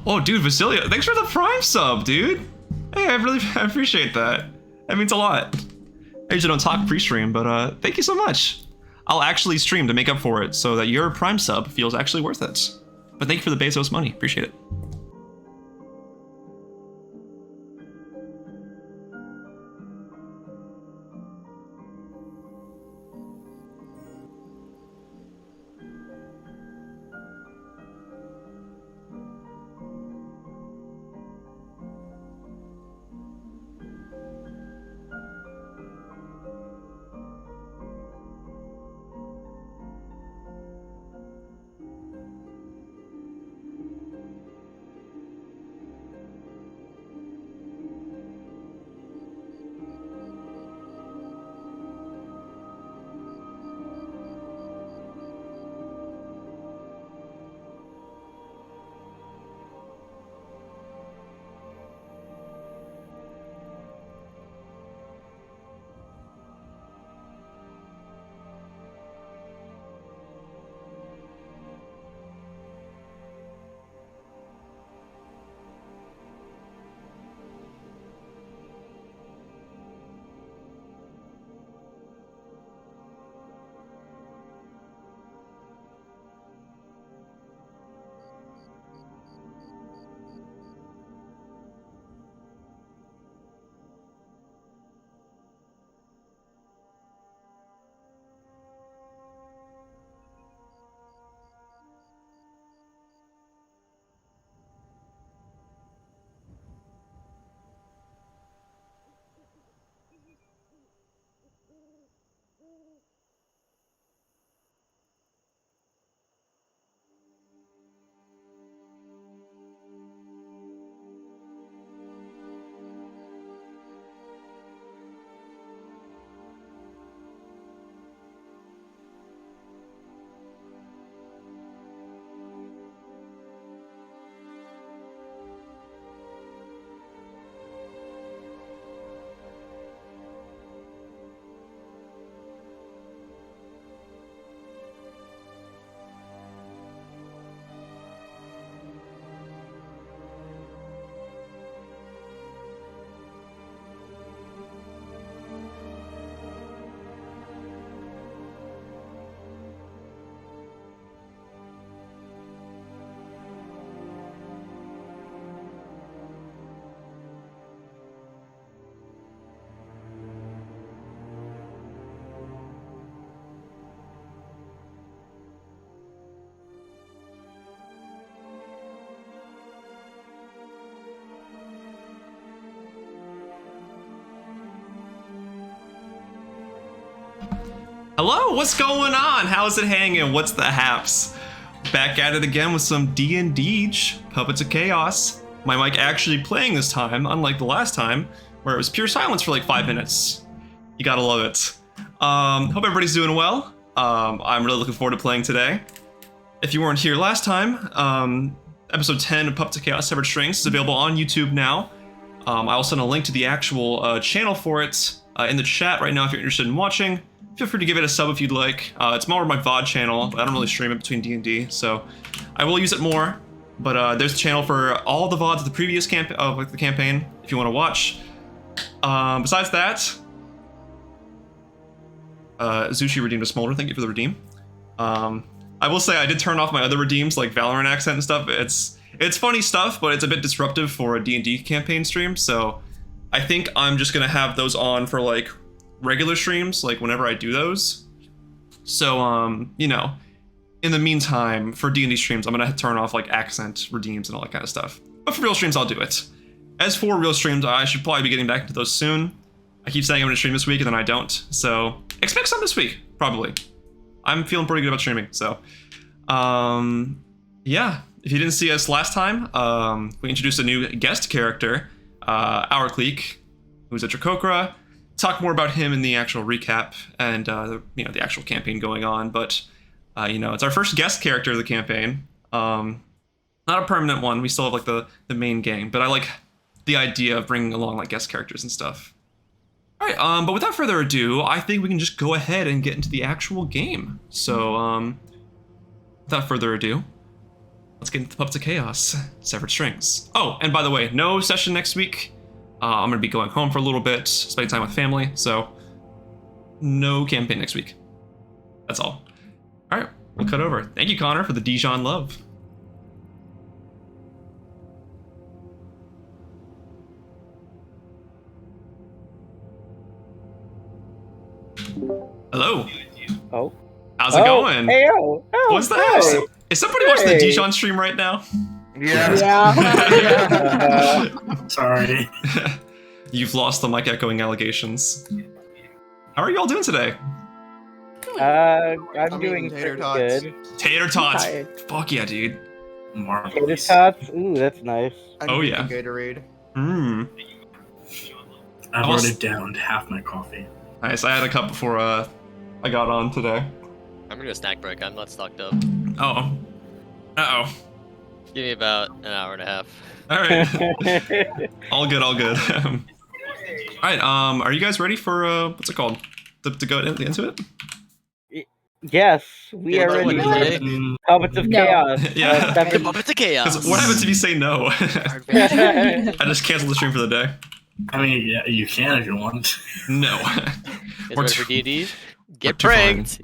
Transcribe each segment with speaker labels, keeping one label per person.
Speaker 1: Oh, dude, Vasilia, thanks for the Prime sub, dude. Hey, I appreciate that. That means a lot. I usually don't talk pre-stream, but thank you so much. I'll actually stream to make up for it so that your Prime sub feels actually worth it. But thank you for the Bezos money. Appreciate it. Hello, what's going on? How's it hanging? What's the haps? Back at it again with some D&D'J, Puppets of Chaos. My mic actually playing this time, unlike the last time, where it was pure silence for like 5 minutes. You gotta love it. Hope everybody's doing well. I'm really looking forward to playing today. If you weren't here last time, episode 10 of Puppets of Chaos Severed Strings is available on YouTube now. I will send a link to the actual channel for it in the chat right now if you're interested in watching. Feel free to give it a sub if you'd like. It's more of my VOD channel, but I don't really stream it between D&D, so I will use it more. But there's a channel for all the VODs of the previous the campaign, if you want to watch. Besides that, Zushi redeemed a smolder. Thank you for the redeem. I will say I did turn off my other redeems, like Valorant accent and stuff. It's funny stuff, but it's a bit disruptive for a D&D campaign stream, so I think I'm just gonna have those on for like regular streams, like whenever I do those. So, you know, in the meantime, for D&D streams, I'm gonna turn off like accent redeems and all that kind of stuff. But for real streams, I'll do it. As for real streams, I should probably be getting back into those soon. I keep saying I'm gonna stream this week and then I don't. So expect some this week, probably. I'm feeling pretty good about streaming, so. Yeah, if you didn't see us last time, we introduced a new guest character, Aurkleek, who's a Trikokra. Talk more about him in the actual recap and you know, the actual campaign going on, but you know, it's our first guest character of the campaign. Not a permanent one. We still have like the main gang, but I like the idea of bringing along like guest characters and stuff. All right, but without further ado, I think we can just go ahead and get into the actual game. So, without further ado, let's get into the Puppets of Chaos, Severed Strings. Oh, and by the way, no session next week. I'm going to be going home for a little bit, spending time with family, so no campaign next week. That's all. All right, we'll cut over. Thank you, Connor, for the Deejon love. Hello.
Speaker 2: Oh.
Speaker 1: How's it going?
Speaker 2: Hey, oh.
Speaker 1: What's that? Is somebody watching the Deejon stream right now?
Speaker 3: Yeah. Sorry.
Speaker 1: You've lost the mic echoing allegations. How are you all doing today?
Speaker 2: I'm doing
Speaker 4: tater
Speaker 2: pretty
Speaker 4: tots.
Speaker 2: good.
Speaker 1: Tater tots.
Speaker 2: Tired.
Speaker 1: Fuck yeah, dude.
Speaker 2: Tater
Speaker 3: Marvelous.
Speaker 2: tots. Ooh, that's nice.
Speaker 1: Oh, yeah.
Speaker 4: Gatorade.
Speaker 1: Mmm.
Speaker 3: I've
Speaker 1: Almost-
Speaker 3: already downed half my coffee.
Speaker 1: Nice. I had a cup before I got on today.
Speaker 5: I'm gonna go snack break. I'm not stocked up.
Speaker 1: Oh. Uh-oh.
Speaker 5: Give me about an hour and a half.
Speaker 1: All right. all good, all good. All right, are you guys ready for, what's it called? To go into it?
Speaker 2: Yes, we
Speaker 5: Yeah,
Speaker 2: are
Speaker 5: but
Speaker 2: ready
Speaker 5: what
Speaker 2: for
Speaker 5: do you
Speaker 3: Mm,
Speaker 2: Puppets of
Speaker 6: No.
Speaker 2: Chaos.
Speaker 1: Yeah.
Speaker 2: Seven-
Speaker 5: Puppets of Chaos.
Speaker 1: 'Cause what happens if you say no? I just canceled the stream for the day.
Speaker 3: I mean, yeah, you can if you want.
Speaker 1: No.
Speaker 5: Is
Speaker 1: We're
Speaker 5: ready
Speaker 1: too-
Speaker 5: for D&D?
Speaker 1: We're
Speaker 5: Get
Speaker 1: too fun.
Speaker 5: pranked.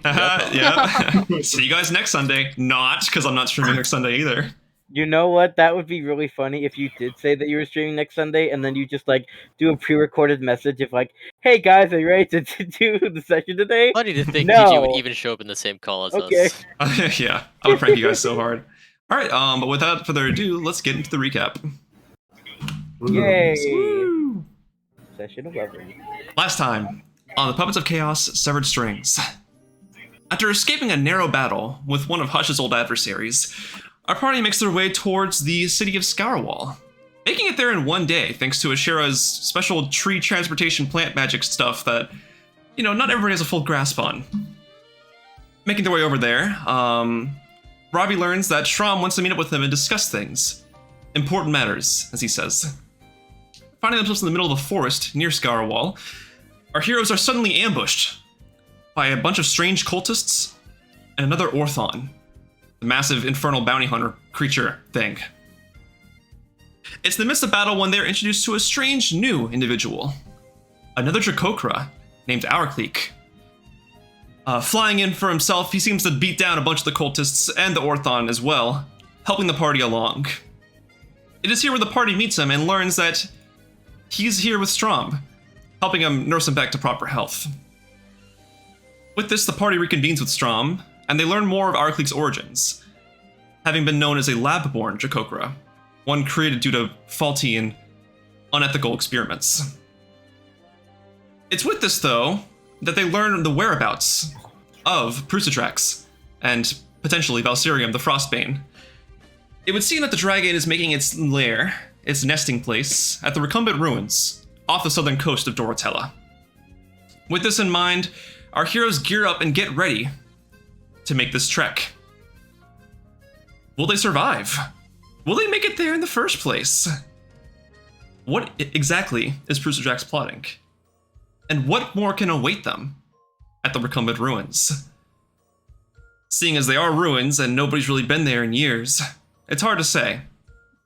Speaker 1: Yeah. See you guys next Sunday. Not, because I'm not streaming next Sunday either.
Speaker 2: You know what? That would be really funny if you did say that you were streaming next Sunday, and then you just like do a pre-recorded message of like, "Hey guys, are you ready to do the session today?"
Speaker 5: Funny to think
Speaker 2: No.
Speaker 5: DG would even show up in the same call as
Speaker 2: Okay.
Speaker 5: us.
Speaker 1: Yeah, I would prank you guys so hard. All right, but without further ado, let's get into the recap.
Speaker 2: Yay!
Speaker 1: Woo!
Speaker 2: Session 11.
Speaker 1: Last time, on the Puppets of Chaos, Severed Strings. After escaping a narrow battle with one of Hush's old adversaries, our party makes their way towards the city of Scourwall, making it there in one day thanks to Asherah's special tree transportation plant magic stuff that, not everybody has a full grasp on. Making their way over there, Ravi learns that Shram wants to meet up with him and discuss things. Important matters, as he says. Finding themselves in the middle of a forest near Scourwall, our heroes are suddenly ambushed by a bunch of strange cultists and another Orthon, the massive infernal bounty hunter creature thing. It's in the midst of battle when they're introduced to a strange new individual, another Dracokra named Aurkleek. Flying in for himself, he seems to beat down a bunch of the cultists and the Orthon as well, helping the party along. It is here where the party meets him and learns that he's here with Strom, helping him nurse him back to proper health. With this, the party reconvenes with Strom, and they learn more of Aurkleek's origins, having been known as a lab-born Dracokra, one created due to faulty and unethical experiments. It's with this, though, that they learn the whereabouts of Prusatrax, and potentially Valsirium the Frostbane. It would seem that the dragon is making its lair, its nesting place, at the Recumbent Ruins, off the southern coast of Dorotella. With this in mind, our heroes gear up and get ready to make this trek. Will they survive? Will they make it there in the first place? What exactly is Prusatrax plotting? And what more can await them at the Recumbent Ruins? Seeing as they are ruins and nobody's really been there in years, it's hard to say,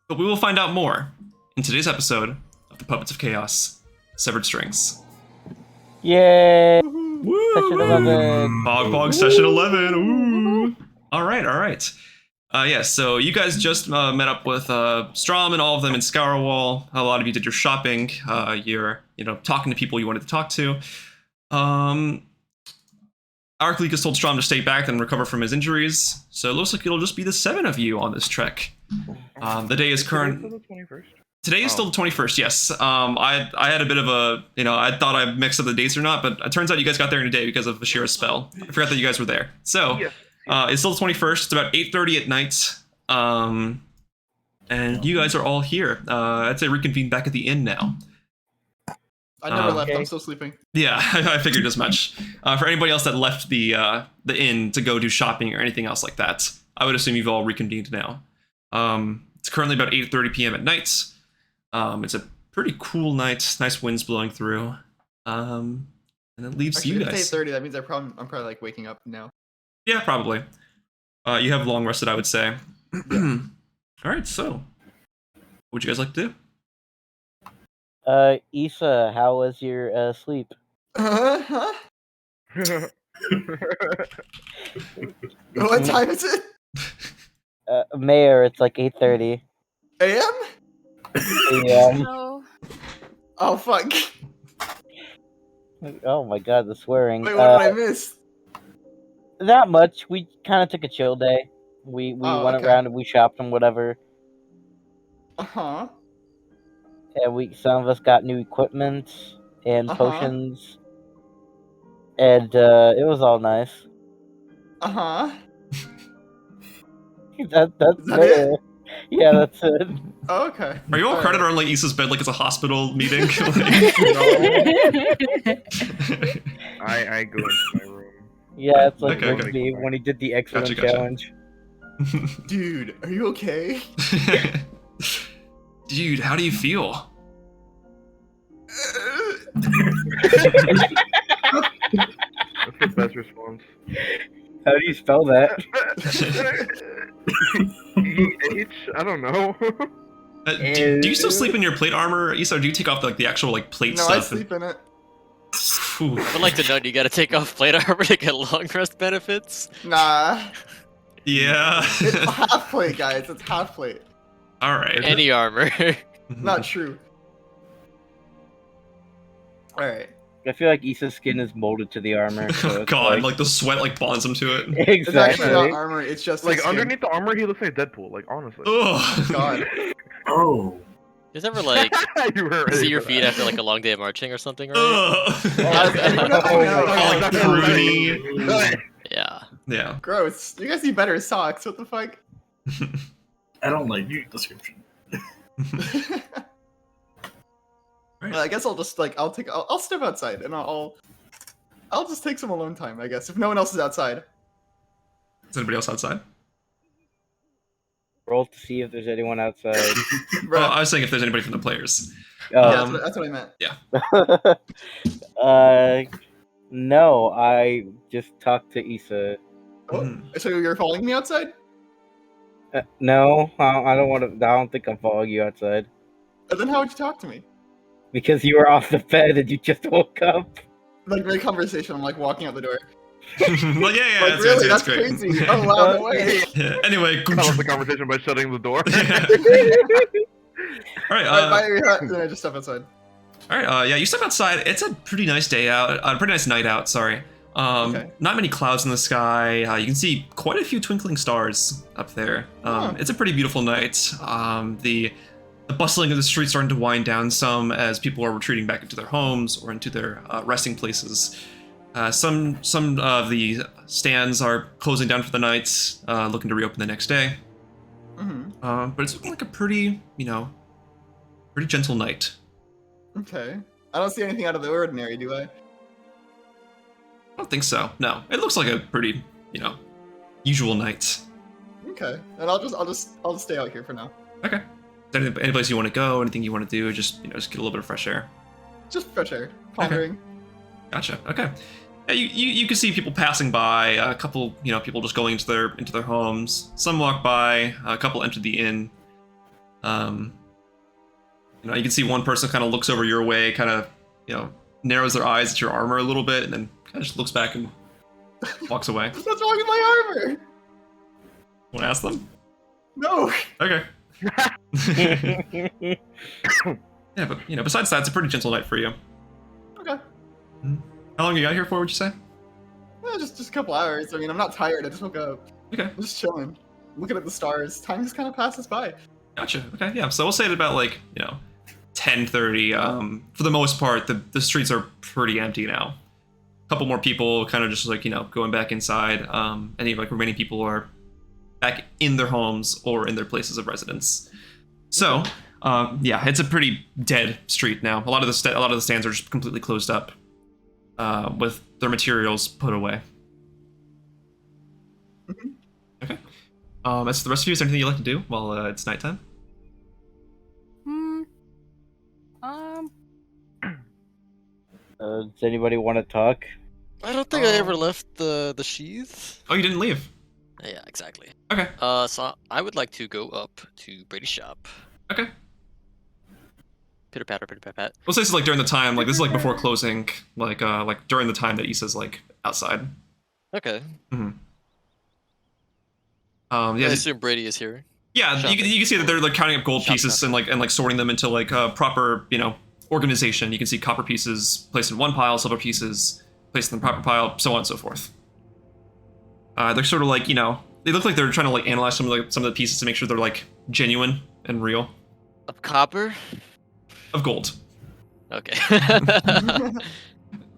Speaker 1: but we will find out more in today's episode of the Puppets of Chaos, Severed Strings.
Speaker 2: Yay!
Speaker 1: Woo!
Speaker 2: Session 11.
Speaker 1: Bog session 11. Ooh. All right. So you guys just met up with Strom and all of them in Scourwall. A lot of you did your shopping. You're, talking to people you wanted to talk to. Aurkleek has told Strom to stay back and recover from his injuries. So it looks like it'll just be the 7 of you on this trek. The day is current. Today is still the 21st, yes. I had a bit of a, I thought I mixed up the dates or not, but it turns out you guys got there in a day because of Asherah's spell. I forgot that you guys were there. So, it's still the 21st. It's about 8:30 at night. And you guys are all here. I'd say reconvene back at the inn now.
Speaker 4: I never left.
Speaker 2: Okay.
Speaker 4: I'm still sleeping.
Speaker 1: Yeah, I figured as much. For anybody else that left the inn to go do shopping or anything else like that, I would assume you've all reconvened now. It's currently about 8:30 p.m. at night. It's a pretty cool night. Nice winds blowing through. And it leaves
Speaker 4: Actually,
Speaker 1: you
Speaker 4: if it's
Speaker 1: guys.
Speaker 4: 8:30, that means I'm probably like waking up now.
Speaker 1: Yeah, probably. You have long rested, I would say. All right, so what would you guys like to do?
Speaker 2: Isa, how was your sleep?
Speaker 4: Huh? What time is it?
Speaker 2: Mayor, it's like 8:30
Speaker 4: AM?
Speaker 2: a.m.
Speaker 6: No.
Speaker 4: Oh fuck!
Speaker 2: Oh my god, the swearing.
Speaker 4: Wait, what did I miss?
Speaker 2: Not much. We kind of took a chill day. We
Speaker 4: Oh,
Speaker 2: went
Speaker 4: okay.
Speaker 2: around and we shopped and whatever.
Speaker 4: Uh-huh.
Speaker 2: And some of us got new equipment and
Speaker 4: Uh-huh.
Speaker 2: potions. And it was all nice.
Speaker 4: Uh-huh.
Speaker 2: That's
Speaker 4: Is that
Speaker 2: Mayor.
Speaker 4: it?
Speaker 2: Yeah, that's it.
Speaker 4: Oh, okay.
Speaker 1: Are you all
Speaker 4: Alright.
Speaker 1: credited on like Issa's bed like it's a hospital meeting? Like-
Speaker 7: I go into my room.
Speaker 2: Yeah, it's like
Speaker 1: Okay,
Speaker 2: Rigby when he did the excellent
Speaker 1: Gotcha, gotcha.
Speaker 2: challenge.
Speaker 4: Dude, are you okay?
Speaker 1: Dude, how do you feel?
Speaker 7: That's the best response.
Speaker 2: How do you spell that?
Speaker 7: EH? I don't know.
Speaker 1: Do you still sleep in your plate armor, Issa, or do you take off like the actual like plate
Speaker 4: No,
Speaker 1: stuff?
Speaker 4: I sleep in it.
Speaker 1: Phew.
Speaker 5: I would like to know, do you gotta take off plate armor to get long rest benefits?
Speaker 4: Nah.
Speaker 1: Yeah.
Speaker 4: It's half plate, guys. It's half plate.
Speaker 1: All right.
Speaker 5: Any armor.
Speaker 4: Not true. Alright.
Speaker 2: I feel like Issa's skin is molded to the armor. So
Speaker 1: Oh
Speaker 2: it's
Speaker 1: God, like the sweat like bonds him to it.
Speaker 4: It's actually not
Speaker 2: exactly.
Speaker 4: armor, it's just
Speaker 7: Like
Speaker 4: his skin.
Speaker 7: underneath the armor, he looks like Deadpool. Like honestly.
Speaker 1: Oh
Speaker 4: God.
Speaker 3: Oh.
Speaker 5: Does ever like
Speaker 7: You were ready
Speaker 5: see
Speaker 7: for
Speaker 5: your
Speaker 7: that.
Speaker 5: feet after like a long day of marching or something, right?
Speaker 1: Ugh.
Speaker 4: Everyone else
Speaker 2: Oh
Speaker 4: knows.
Speaker 2: my
Speaker 1: God.
Speaker 4: Like,
Speaker 1: Pruny.
Speaker 5: Yeah.
Speaker 1: Yeah.
Speaker 4: Gross. You guys need better socks. What the fuck?
Speaker 3: I don't like the description.
Speaker 1: Right.
Speaker 4: Well, I guess I'll just like I'll step outside and I'll just take some alone time. I guess if no one else is outside.
Speaker 1: Is anybody else outside?
Speaker 2: Roll to see if there's anyone outside.
Speaker 1: Well, I was saying if there's anybody from the players.
Speaker 4: Yeah,
Speaker 1: Um,
Speaker 4: that's what I meant.
Speaker 2: No, I just talked to Isa.
Speaker 4: Oh,
Speaker 1: Mhm.
Speaker 4: so you're following me outside?
Speaker 2: No, I don't want to. I don't think I'm following you outside
Speaker 4: And then how would you talk to me?
Speaker 2: because you were off the bed and you just woke up.
Speaker 4: Like great conversation. I'm like walking out the door.
Speaker 1: Well, yeah,
Speaker 4: Like really, that's
Speaker 1: great.
Speaker 4: crazy. Oh wow, no way.
Speaker 1: Yeah, anyway.
Speaker 7: Cut off the conversation by shutting the door.
Speaker 1: All right.
Speaker 4: Alright, bye, yeah, then I just step outside.
Speaker 1: All right. Yeah, you step outside. It's a pretty nice day out. A pretty nice night out. Sorry.
Speaker 4: Okay.
Speaker 1: Not many clouds in the sky. You can see quite a few twinkling stars up there.
Speaker 4: Huh.
Speaker 1: It's a pretty beautiful night. The bustling of the streets starting to wind down some as people are retreating back into their homes or into their resting places. Some of the stands are closing down for the night, looking to reopen the next day.
Speaker 4: Mm-hmm.
Speaker 1: But it's looking like a pretty, pretty gentle night.
Speaker 4: Okay. I don't see anything out of the ordinary, do I?
Speaker 1: I don't think so. No, it looks like a pretty, usual night.
Speaker 4: Okay. And I'll just stay out here for now.
Speaker 1: Okay. Is there any place you want to go? Anything you want to do? Just just get a little bit of fresh air.
Speaker 4: Just fresh air. Pondering.
Speaker 1: Gotcha. Okay. Yeah, you can see people passing by. A couple, people just going into their homes. Some walk by. A couple enter the inn. You can see one person kind of looks over your way, kind of, narrows their eyes at your armor a little bit, and then kind of just looks back and walks away.
Speaker 4: What's wrong with my armor?
Speaker 1: Want to ask them?
Speaker 4: No.
Speaker 1: Okay. Yeah, but besides that, it's a pretty gentle night for you.
Speaker 4: Okay.
Speaker 1: How long you got here for? Would you say?
Speaker 4: Yeah, just a couple hours. I mean, I'm not tired. I just woke up.
Speaker 1: Okay.
Speaker 4: I'm just chilling, looking at the stars. Time just kind of passes by.
Speaker 1: Gotcha. Okay. Yeah. So we'll say at about 10:30. For the most part, the streets are pretty empty now. A couple more people kind of just going back inside. Any remaining people are back in their homes or in their places of residence. So, yeah, it's a pretty dead street now. A lot of the stands are just completely closed up, with their materials put away.
Speaker 4: Mhm.
Speaker 1: Okay. As for the rest of you, is there anything you'd like to do while it's nighttime?
Speaker 2: Does anybody want to talk?
Speaker 5: I don't think I ever left the sheath.
Speaker 1: Oh, you didn't leave.
Speaker 5: Yeah, exactly.
Speaker 1: Okay.
Speaker 5: So I would like to go up to Brady's shop.
Speaker 1: Okay.
Speaker 5: Pitter patter, pitter pat pat.
Speaker 1: We'll say this is like during the time, like this is like before closing, like during the time that Isa's like outside.
Speaker 5: Okay.
Speaker 1: Yeah.
Speaker 5: I assume Brady is here.
Speaker 1: Yeah, you can see that they're like counting up gold pieces and like sorting them into like a proper organization. You can see copper pieces placed in one pile, silver pieces placed in the proper pile, so on and so forth. They're sort of like they look like they're trying to like analyze some of the pieces to make sure they're like genuine and real.
Speaker 5: Of copper?
Speaker 1: Of gold.
Speaker 5: Okay.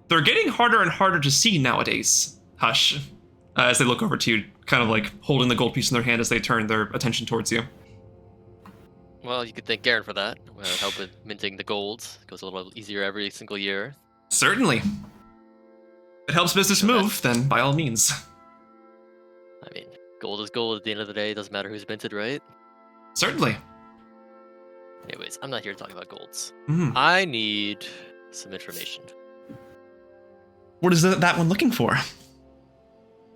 Speaker 1: They're getting harder and harder to see nowadays. Hush. As they look over to you, kind of like holding the gold piece in their hand as they turn their attention towards you.
Speaker 5: Well, you could thank Garen for that. Help with minting the gold. It goes a little easier every single year.
Speaker 1: Certainly. If it helps business move, then by all means.
Speaker 5: I mean, gold is gold at the end of the day. It doesn't matter who's minted, right?
Speaker 1: Certainly.
Speaker 5: Anyways, I'm not here to talk about golds.
Speaker 1: Mm.
Speaker 5: I need some information.
Speaker 1: What is that one looking for?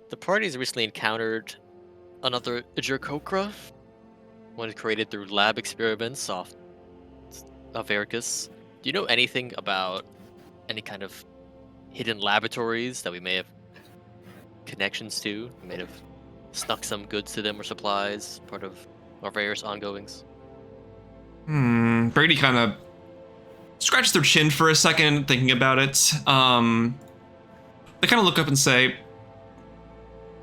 Speaker 5: The party's recently encountered another Aurkleek, one created through lab experiments of Aurkleek. Do you know anything about any kind of hidden laboratories that we may have connections to? We may have snuck some goods to them or supplies, part of our various ongoings?
Speaker 1: Brady kind of scratches their chin for a second, thinking about it. They kind of look up and say,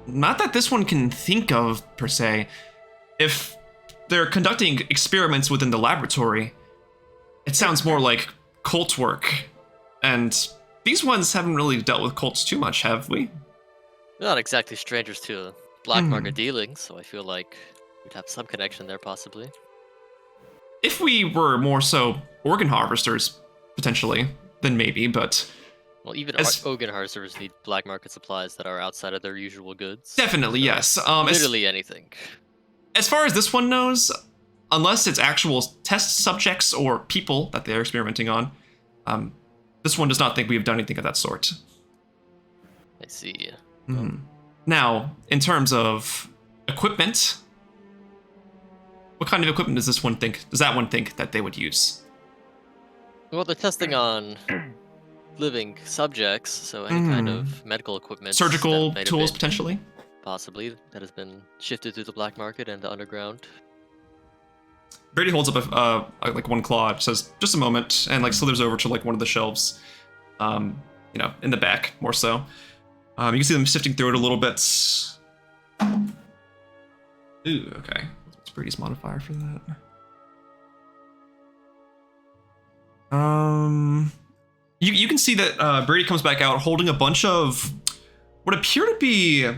Speaker 1: not that this one can think of, per se. If they're conducting experiments within the laboratory, it sounds more like cult work. And these ones haven't really dealt with cults too much, have we?
Speaker 5: We're not exactly strangers to black market dealings, so I feel like we'd have some connection there, possibly.
Speaker 1: If we were more so organ harvesters, potentially, then maybe, but...
Speaker 5: Well, even organ harvesters need black market supplies that are outside of their usual goods.
Speaker 1: Definitely,
Speaker 5: so
Speaker 1: yes.
Speaker 5: Literally anything.
Speaker 1: As far as this one knows, unless it's actual test subjects or people that they're experimenting on, this one does not think we've done anything of that sort.
Speaker 5: I see.
Speaker 1: Now, in terms of equipment, what kind of equipment does this one think? Does that one think that they would use?
Speaker 5: Well, they're testing on living subjects, so any kind of medical equipment.
Speaker 1: Surgical tools, potentially?
Speaker 5: Possibly, that has been shifted through the black market and the underground.
Speaker 1: Brady holds up like one claw, says, just a moment, and like slithers over to like one of the shelves, in the back, more so. You can see them sifting through it a little bit. Ooh, okay. What's Brady's modifier for that? You can see that Brady comes back out holding a bunch of what appear to be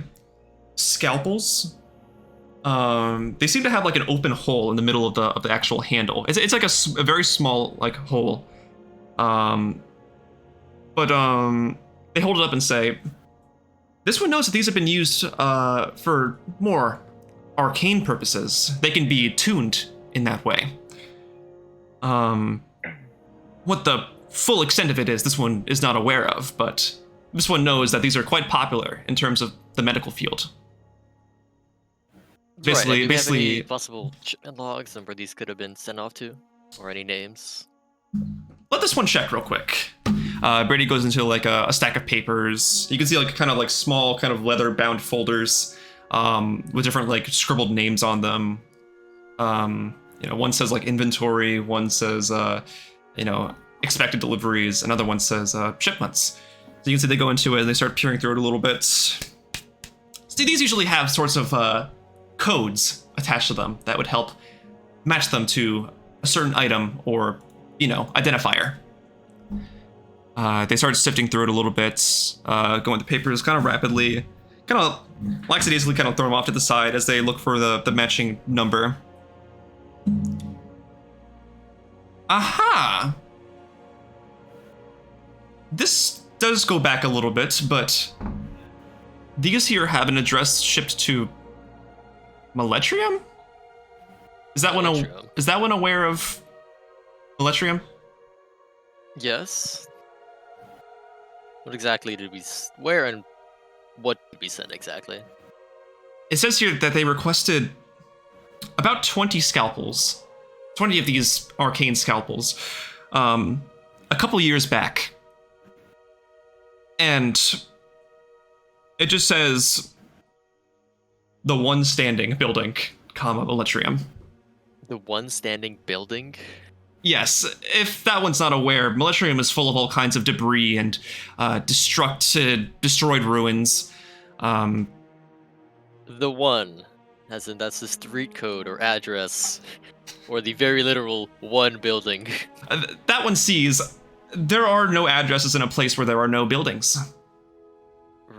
Speaker 1: scalpels. They seem to have like an open hole in the middle of the actual handle. It's like a very small like hole. But they hold it up and say, this one knows that these have been used for more arcane purposes. They can be tuned in that way. What the full extent of it is, this one is not aware of, but this one knows that these are quite popular in terms of the medical field. Basically,
Speaker 5: right, do you have any possible shipment logs and where these could have been sent off to, or any names?
Speaker 1: Let this one check real quick. Brady goes into like a stack of papers. You can see like kind of like small kind of leather bound folders with different like scribbled names on them. One says like inventory, one says expected deliveries, another one says shipments. So you can see they go into it and they start peering through it a little bit. See, these usually have sorts of codes attached to them that would help match them to a certain item or, identifier. They start sifting through it a little bit, going through papers kind of rapidly, kind of lackadaisically kind of throw them off to the side as they look for the matching number. Aha! This does go back a little bit, but these here have an address shipped to Meletrium? Is that one aware of Meletrium?
Speaker 5: Yes. What exactly did we where and what did we send exactly?
Speaker 1: It says here that they requested about 20 scalpels, 20 of these arcane scalpels, a couple years back. And it just says the one standing building, comma, Moletrium.
Speaker 5: The one standing building?
Speaker 1: Yes, if that one's not aware, Moletrium is full of all kinds of debris and destroyed ruins.
Speaker 5: The one, as in that's the street code or address, or the very literal one building.
Speaker 1: That one sees there are no addresses in a place where there are no buildings.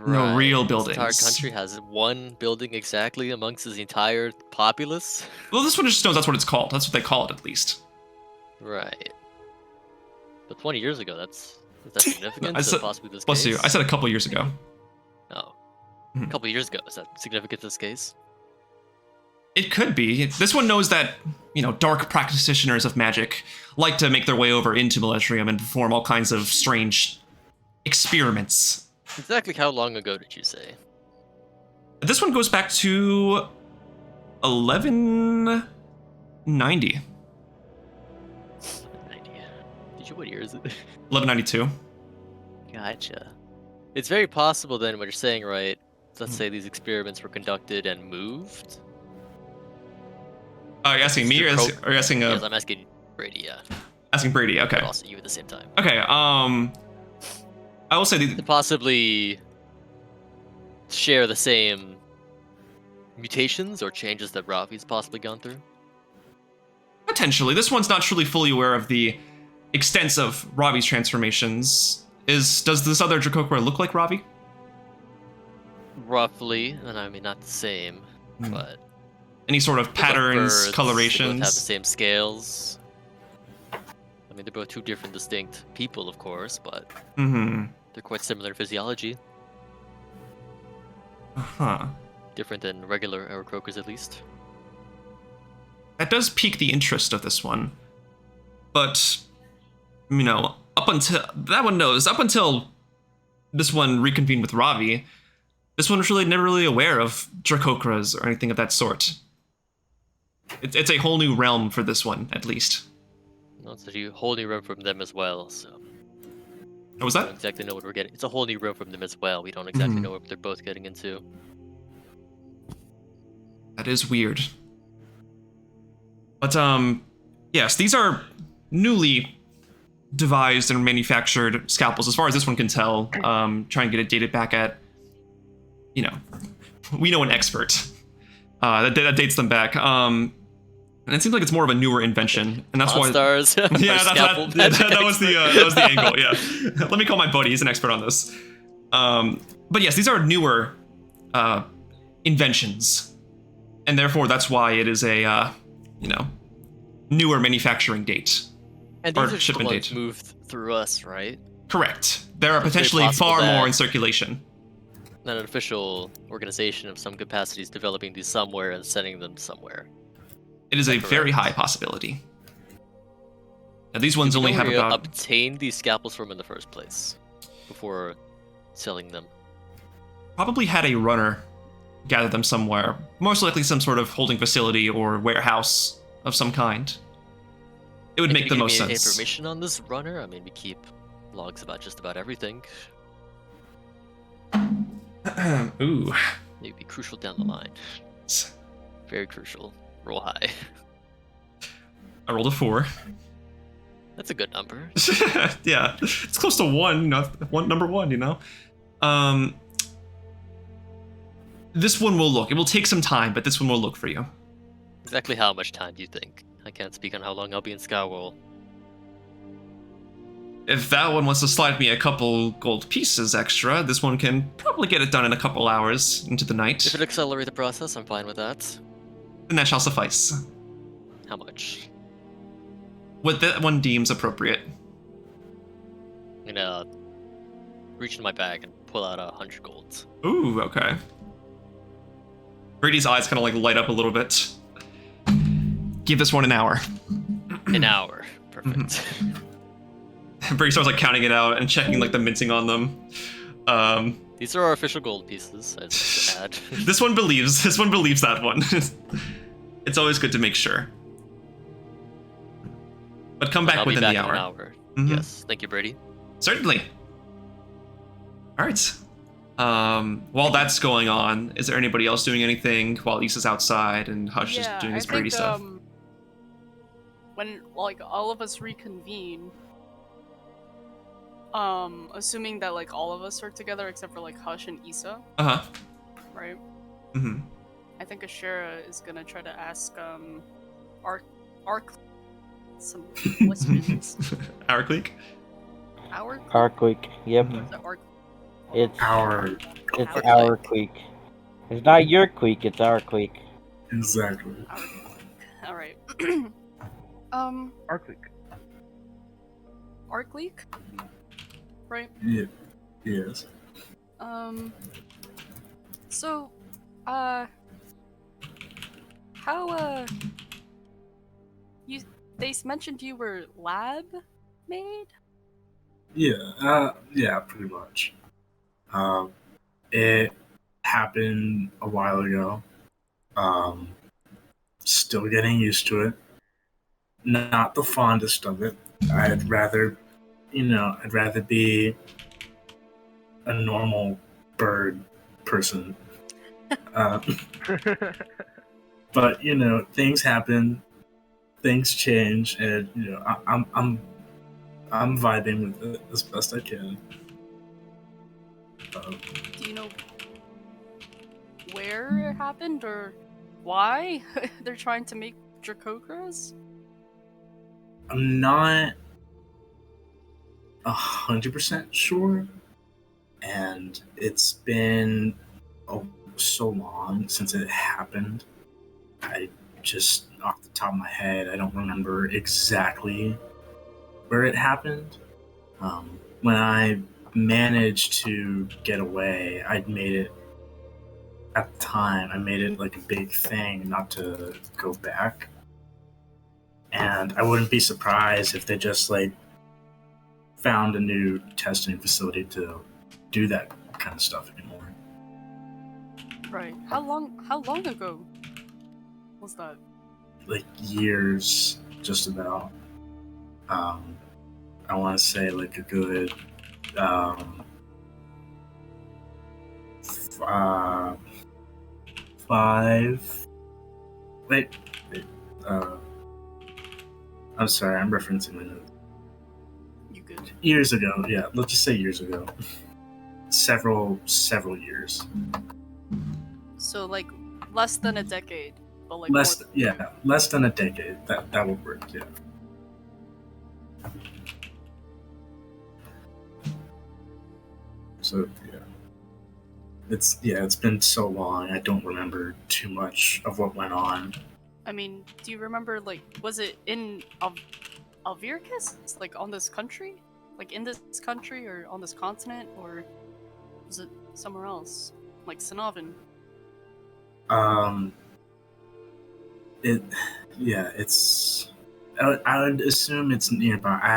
Speaker 1: No real buildings.
Speaker 5: This entire country has one building exactly amongst the entire populace?
Speaker 1: Well, this one just knows that's what it's called. That's what they call it, at least.
Speaker 5: Right. But 20 years ago, is that significant
Speaker 1: I
Speaker 5: to
Speaker 1: said-
Speaker 5: possibly this
Speaker 1: Bless
Speaker 5: case?
Speaker 1: you. I said a couple years ago.
Speaker 5: Oh.
Speaker 1: Mhm.
Speaker 5: A couple years ago, is that significant to this case?
Speaker 1: It could be. This one knows that, dark practitioners of magic like to make their way over into Moletrium and perform all kinds of strange experiments.
Speaker 5: Exactly how long ago did you say?
Speaker 1: This one goes back to 1190.
Speaker 5: 90. Did you, what year is it?
Speaker 1: 1192.
Speaker 5: Gotcha. It's very possible then what you're saying, right? Let's
Speaker 1: Hmm.
Speaker 5: say these experiments were conducted and moved.
Speaker 1: Are you asking me or are you asking
Speaker 5: Yes, I'm asking Brady, yeah.
Speaker 1: asking Brady? Okay.
Speaker 5: But also you at the same time.
Speaker 1: Okay. I will say
Speaker 5: To possibly share the same mutations or changes that Ravi's possibly gone through.
Speaker 1: potentially this one's not truly fully aware of the extent of Ravi's transformations. Does this other Dracokra look like Ravi?
Speaker 5: Roughly, and I mean not the same,
Speaker 1: Hmm.
Speaker 5: but
Speaker 1: Any sort of
Speaker 5: they're both
Speaker 1: patterns,
Speaker 5: birds, they both have the
Speaker 1: colorations?
Speaker 5: same scales. I mean, they're both two different distinct people, of course, but
Speaker 1: Mm-hmm.
Speaker 5: they're quite similar in physiology.
Speaker 1: Huh.
Speaker 5: Different than regular Aurkleekers, at least.
Speaker 1: That does pique the interest of this one. But, up until that one knows, up until this one reconvened with Ravi, this one was never really aware of Dracokras or anything of that sort. It's a whole new realm for this one, at least.
Speaker 5: No, it's a whole new room from them as well, so
Speaker 1: What was
Speaker 5: we
Speaker 1: that?
Speaker 5: don't exactly know what we're getting. It's a whole new room from them as well. We don't exactly
Speaker 1: Mhm.
Speaker 5: know what they're both getting into.
Speaker 1: That is weird. But, yes, these are newly devised and manufactured scalpels, as far as this one can tell. Try and get it dated back at, we know an expert. That dates them back. And it seems like it's more of a newer invention, and that's why.
Speaker 5: Monstars.
Speaker 1: Yeah, that was the angle. Yeah, let me call my buddy. He's an expert on this. But yes, these are newer inventions, and therefore that's why it is a newer manufacturing date.
Speaker 5: And
Speaker 1: or
Speaker 5: these are just the
Speaker 1: shipment
Speaker 5: ones
Speaker 1: date.
Speaker 5: moved through us, right?
Speaker 1: Correct. There are
Speaker 5: So it's very
Speaker 1: potentially
Speaker 5: possible
Speaker 1: far more
Speaker 5: that-
Speaker 1: in circulation.
Speaker 5: Not an official organization of some capacity is developing these somewhere and sending them somewhere.
Speaker 1: It is a
Speaker 5: Correct.
Speaker 1: very high possibility. Now, these ones
Speaker 5: Do we
Speaker 1: only
Speaker 5: know
Speaker 1: have
Speaker 5: where you
Speaker 1: about.
Speaker 5: obtained these scalpels from in the first place before selling them.
Speaker 1: Probably had a runner gather them somewhere. Most likely some sort of holding facility or warehouse of some kind. It would
Speaker 5: And
Speaker 1: make
Speaker 5: can
Speaker 1: the
Speaker 5: you
Speaker 1: most
Speaker 5: give me
Speaker 1: sense.
Speaker 5: information on this runner? I mean, we keep logs about just about everything.
Speaker 1: Ooh.
Speaker 5: It would be crucial down the line. Very crucial. Roll high.
Speaker 1: I rolled a 4.
Speaker 5: That's a good number.
Speaker 1: Yeah, it's close to 1, number 1, This one will look. It will take some time, but this one will look for you.
Speaker 5: Exactly how much time do you think? I can't speak on how long I'll be in Skywall.
Speaker 1: If that one wants to slide me a couple gold pieces extra, this one can probably get it done in a couple hours into the night.
Speaker 5: If it accelerate the process, I'm fine with that.
Speaker 1: And that shall suffice.
Speaker 5: How much?
Speaker 1: What that one deems appropriate.
Speaker 5: I'm gonna reach into my bag and pull out 100 gold.
Speaker 1: Ooh, okay. Brady's eyes kind of light up a little bit. Give this one an hour.
Speaker 5: An hour. Perfect.
Speaker 1: Bree starts like counting it out and checking like the minting on them.
Speaker 5: These are our official gold pieces, I'd like to add.
Speaker 1: This one believes that one. It's always good to make sure. But come back
Speaker 5: I'll
Speaker 1: within
Speaker 5: be back
Speaker 1: the
Speaker 5: in
Speaker 1: hour.
Speaker 5: an hour.
Speaker 1: Mhm.
Speaker 5: Yes, thank you, Brady.
Speaker 1: Certainly. All right. While that's going on, is there anybody else doing anything while Isa's outside and Hush is doing his Brady stuff?
Speaker 6: When like all of us reconvene, assuming that like all of us are together except for like Hush and Isa,
Speaker 1: Uh-huh.
Speaker 6: right?
Speaker 1: Mm-hmm.
Speaker 6: I think Asherah is gonna try to ask some questions.
Speaker 1: Aurkleek?
Speaker 2: Aurkleek. Yep.
Speaker 6: Is it
Speaker 2: It's
Speaker 3: Our
Speaker 2: it's
Speaker 5: Aurkleek.
Speaker 2: our clique. It's not your clique. It's our clique.
Speaker 3: exactly.
Speaker 6: All right.
Speaker 7: Aurkleek.
Speaker 6: Aurkleek, right?
Speaker 3: Yeah. Yes.
Speaker 6: So, how they mentioned you were lab made?
Speaker 3: Yeah. Yeah. Pretty much. It happened a while ago. Still getting used to it. Not the fondest of it. I'd rather be a normal bird person. But things happen, things change, and I'm vibing with it as best I can.
Speaker 6: Do you know where it happened or why they're trying to make Dracocras?
Speaker 3: I'm not 100% sure, and it's been so long since it happened. I just, off the top of my head, I don't remember exactly where it happened. When I managed to get away, I'd made it at the time. I made it like a big thing not to go back. And I wouldn't be surprised if they just like found a new testing facility to do that kind of stuff anymore.
Speaker 6: Right. How long ago was that?
Speaker 3: Like years, just about. I want to say like a good 5. Wait. I'm sorry, I'm referencing my notes.
Speaker 6: You good?
Speaker 3: Years ago, yeah. Let's just say years ago. Several years.
Speaker 6: So like less than a decade, but like
Speaker 3: Less
Speaker 6: more
Speaker 3: than a decade. That would work, yeah. So it's been so long. I don't remember too much of what went on.
Speaker 6: I mean, do you remember like was it in Alvircus? Like on this country? Like in this country or on this continent, or was it somewhere else? Like Sinovin?
Speaker 3: It's. I would assume it's nearby. I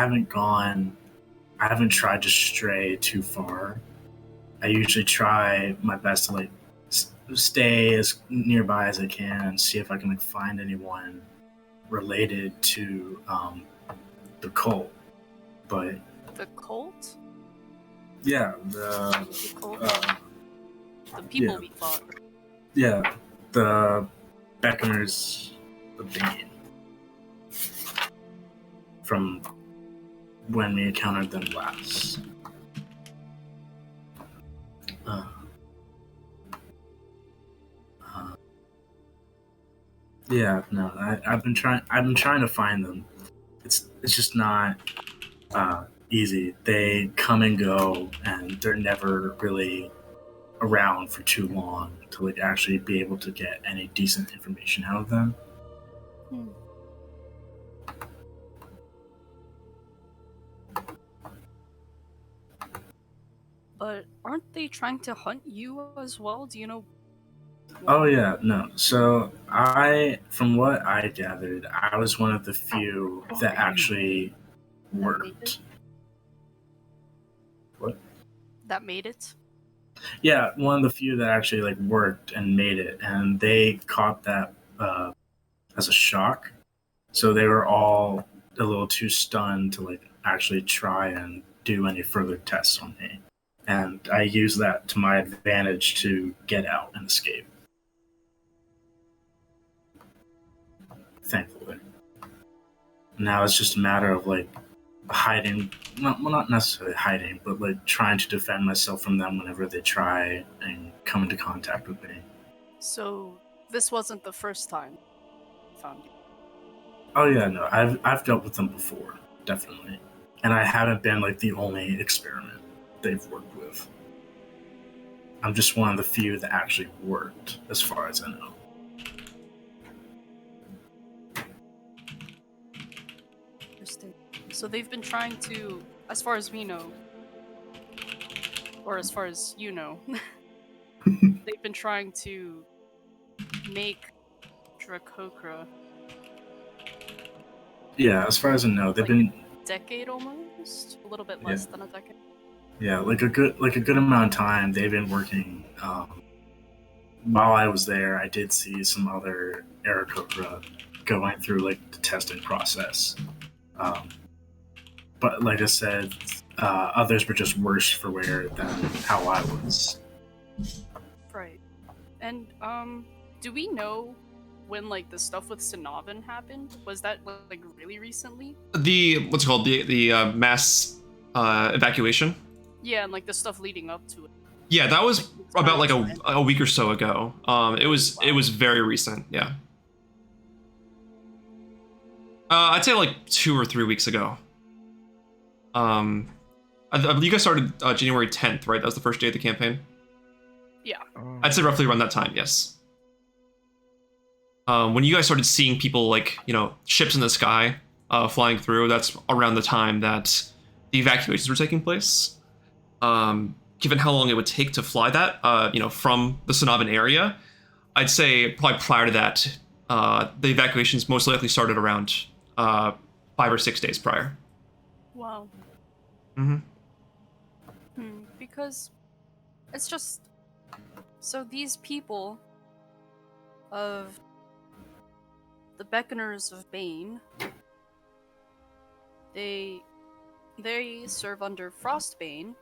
Speaker 3: haven't tried to stray too far. I usually try my best to like stay as nearby as I can and see if I can like find anyone related to the cult. But
Speaker 6: The cult?
Speaker 3: yeah,
Speaker 6: The cult? The people we fought.
Speaker 3: yeah, the Beckoners of Bane from when we encountered them last. Yeah, no, I've been trying to find them. It's just not easy. They come and go, and they're never really around for too long to like actually be able to get any decent information out of them.
Speaker 6: But aren't they trying to hunt you as well? Do you know?
Speaker 3: Oh yeah, no. So from what I gathered, I was one of the few that actually worked.
Speaker 6: That made it.
Speaker 3: Yeah, one of the few that actually like worked and made it, and they caught that as a shock. So they were all a little too stunned to like actually try and do any further tests on me. And I used that to my advantage to get out and escape. Thankfully. Now it's just a matter of like hiding, not necessarily hiding, but like trying to defend myself from them whenever they try and come into contact with me.
Speaker 6: So this wasn't the first time I found you.
Speaker 3: Oh yeah, no, I've dealt with them before, definitely, and I haven't been like the only experiment they've worked with. I'm just one of the few that actually worked, as far as I know.
Speaker 6: Interesting. So they've been trying to, as far as we know, or as far as you know, they've been trying to make Dracocra
Speaker 3: Yeah, as far as I know, they've
Speaker 6: like
Speaker 3: been
Speaker 6: a decade almost, a little bit less than a decade.
Speaker 3: like a good amount of time they've been working. While I was there, I did see some other Aurkleek going through like the testing process. But like I said, others were just worse for wear than how I was.
Speaker 6: Right. And do we know when like the stuff with Sinavin happened? Was that like really recently?
Speaker 1: The what's it called the mass evacuation.
Speaker 6: Yeah, and like the stuff leading up to it.
Speaker 1: Yeah, that was
Speaker 6: Like,
Speaker 1: about like
Speaker 6: time.
Speaker 1: a week or so ago. It was very recent. Yeah. I'd say like 2 or 3 weeks ago. I believe you guys started January 10th, right? That was the first day of the campaign.
Speaker 6: Yeah.
Speaker 1: I'd say roughly around that time. Yes. When you guys started seeing people like ships in the sky flying through, that's around the time that the evacuations were taking place. Given how long it would take to fly that, from the Sinavin area, I'd say probably prior to that, the evacuations most likely started around 5 or 6 days prior.
Speaker 6: Wow. Because it's just so these people of the Beckoners of Bane, they serve under Frostbane,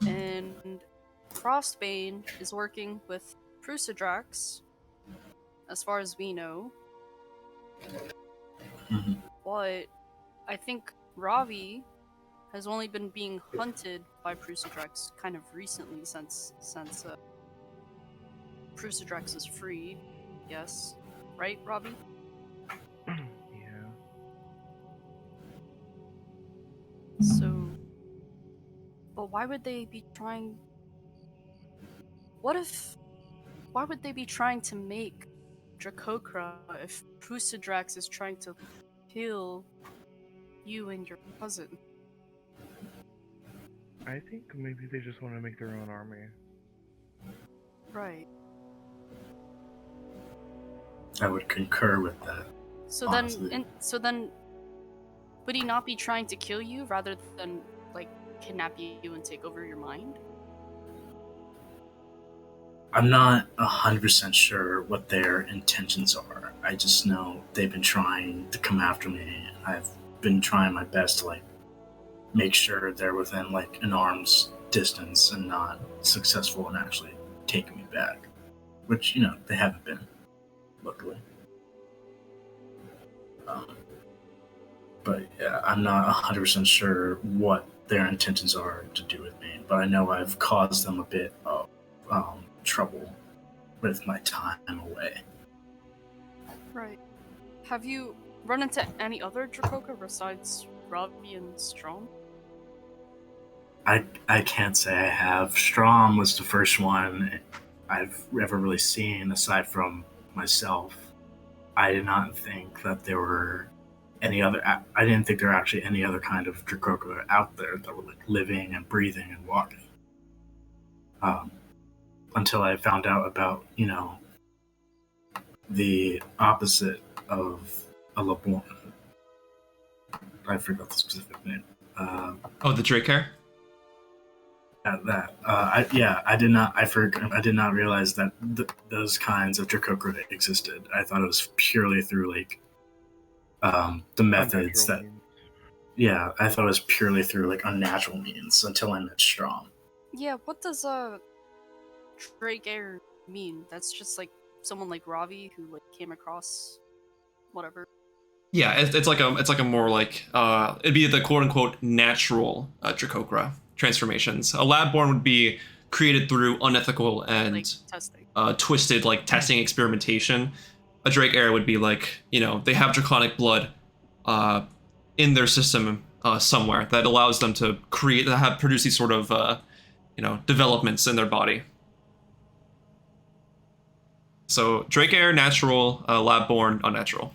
Speaker 6: and Frostbane is working with Prusadrax, as far as we know. But I think Ravi has only been being hunted by Prusadrax kind of recently since Prusadrax is free. Yes, right, Ravi?
Speaker 7: Yeah.
Speaker 6: So, but why would they be trying? Why would they be trying to make Dracocra if Prusadrax is trying to kill you and your cousin?
Speaker 7: I think maybe they just want to make their own army.
Speaker 6: Right.
Speaker 3: I would concur with that.
Speaker 6: So
Speaker 3: honestly.
Speaker 6: then, would he not be trying to kill you rather than like kidnap you and take over your mind?
Speaker 3: I'm not 100% sure what their intentions are. I just know they've been trying to come after me, and I've been trying my best to like make sure they're within like an arm's distance and not successful in actually taking me back, which they haven't been, luckily. But yeah, I'm not 100% sure what their intentions are to do with me, but I know I've caused them a bit of trouble with my time away.
Speaker 6: Right. Have you run into any other Dracocra besides Ravi and Strom?
Speaker 3: I can't say I have. Strom was the first one I've ever really seen aside from myself. I did not think that there were any other. I didn't think there were actually any other kind of Dracocra out there that were like living and breathing and walking. Until I found out about the opposite of a Laborn. I forgot the specific name.
Speaker 1: Oh, the Drake hair?
Speaker 3: I did not. I did not realize that those kinds of Dracocra existed. I thought it was purely through like the methods
Speaker 7: Unnatural
Speaker 3: that.
Speaker 7: means.
Speaker 3: Yeah, I thought it was purely through like unnatural means until I met Strom.
Speaker 6: Yeah, what does Drake Air mean? That's just like someone like Ravi who like came across whatever.
Speaker 1: Yeah, it's like a more like it'd be the quote unquote natural Dracocra transformations. A lab-born would be created through unethical and
Speaker 6: Like testing.
Speaker 1: twisted like testing experimentation. A Drake Air would be like, they have draconic blood in their system somewhere that allows them to produce these sort of developments in their body. So Drake Air natural, lab-born unnatural.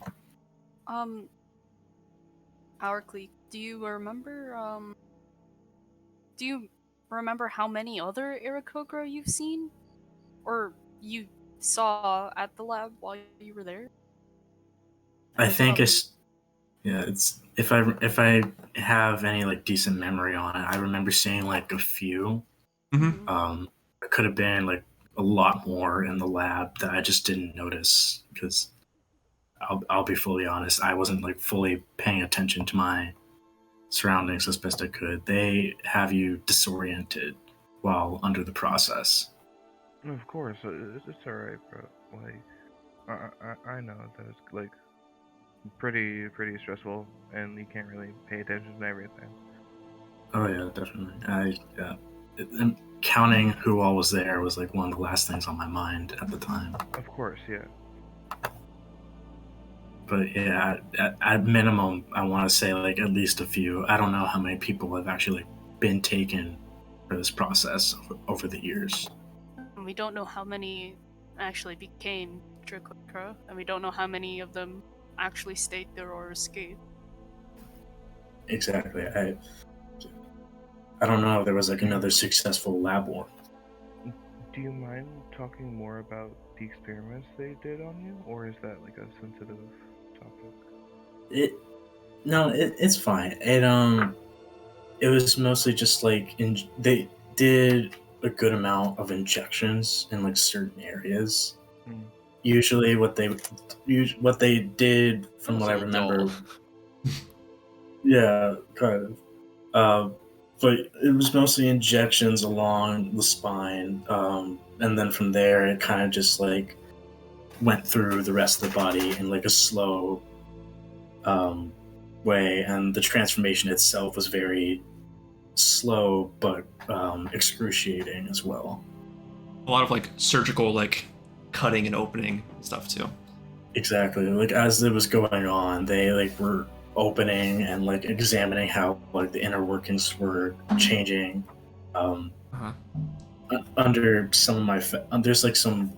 Speaker 6: Aurkleek, do you remember how many other Aarakocra you've seen? Or you saw at the lab while you were there?
Speaker 3: I
Speaker 6: Was it
Speaker 3: think
Speaker 6: on-
Speaker 3: it's if I have any like decent memory on it, I remember seeing like a few.
Speaker 1: Mm-hmm.
Speaker 3: It could have been like a lot more in the lab that I just didn't notice because I'll be fully honest, I wasn't like fully paying attention to my surroundings as best I could. They have you disoriented while under the process.
Speaker 7: Of course, it's alright, bro. Like, I know that it's like pretty stressful, and you can't really pay attention to everything.
Speaker 3: Oh yeah, definitely. And counting who all was there was like one of the last things on my mind at the time.
Speaker 7: Of course, yeah.
Speaker 3: But yeah, at minimum, I want to say like at least a few. I don't know how many people have actually been taken for this process over the years.
Speaker 6: And we don't know how many actually became Dracocra, and we don't know how many of them actually stayed there or escaped.
Speaker 3: Exactly. I don't know if there was like another successful lab war.
Speaker 7: Do you mind talking more about the experiments they did on you, or is that like a sensitive topic?
Speaker 3: It's fine. It was mostly just like they did a good amount of injections in like certain areas. Usually, what they did, from what I remember, yeah, kind of. But it was mostly injections along the spine, and then from there it kind of just like went through the rest of the body in like a slow way, and the transformation itself was very slow but excruciating as well.
Speaker 1: A lot of like surgical like cutting and opening stuff too.
Speaker 3: Exactly. Like as it was going on, they like were opening and like examining how like the inner workings were changing. Under some of my there's like some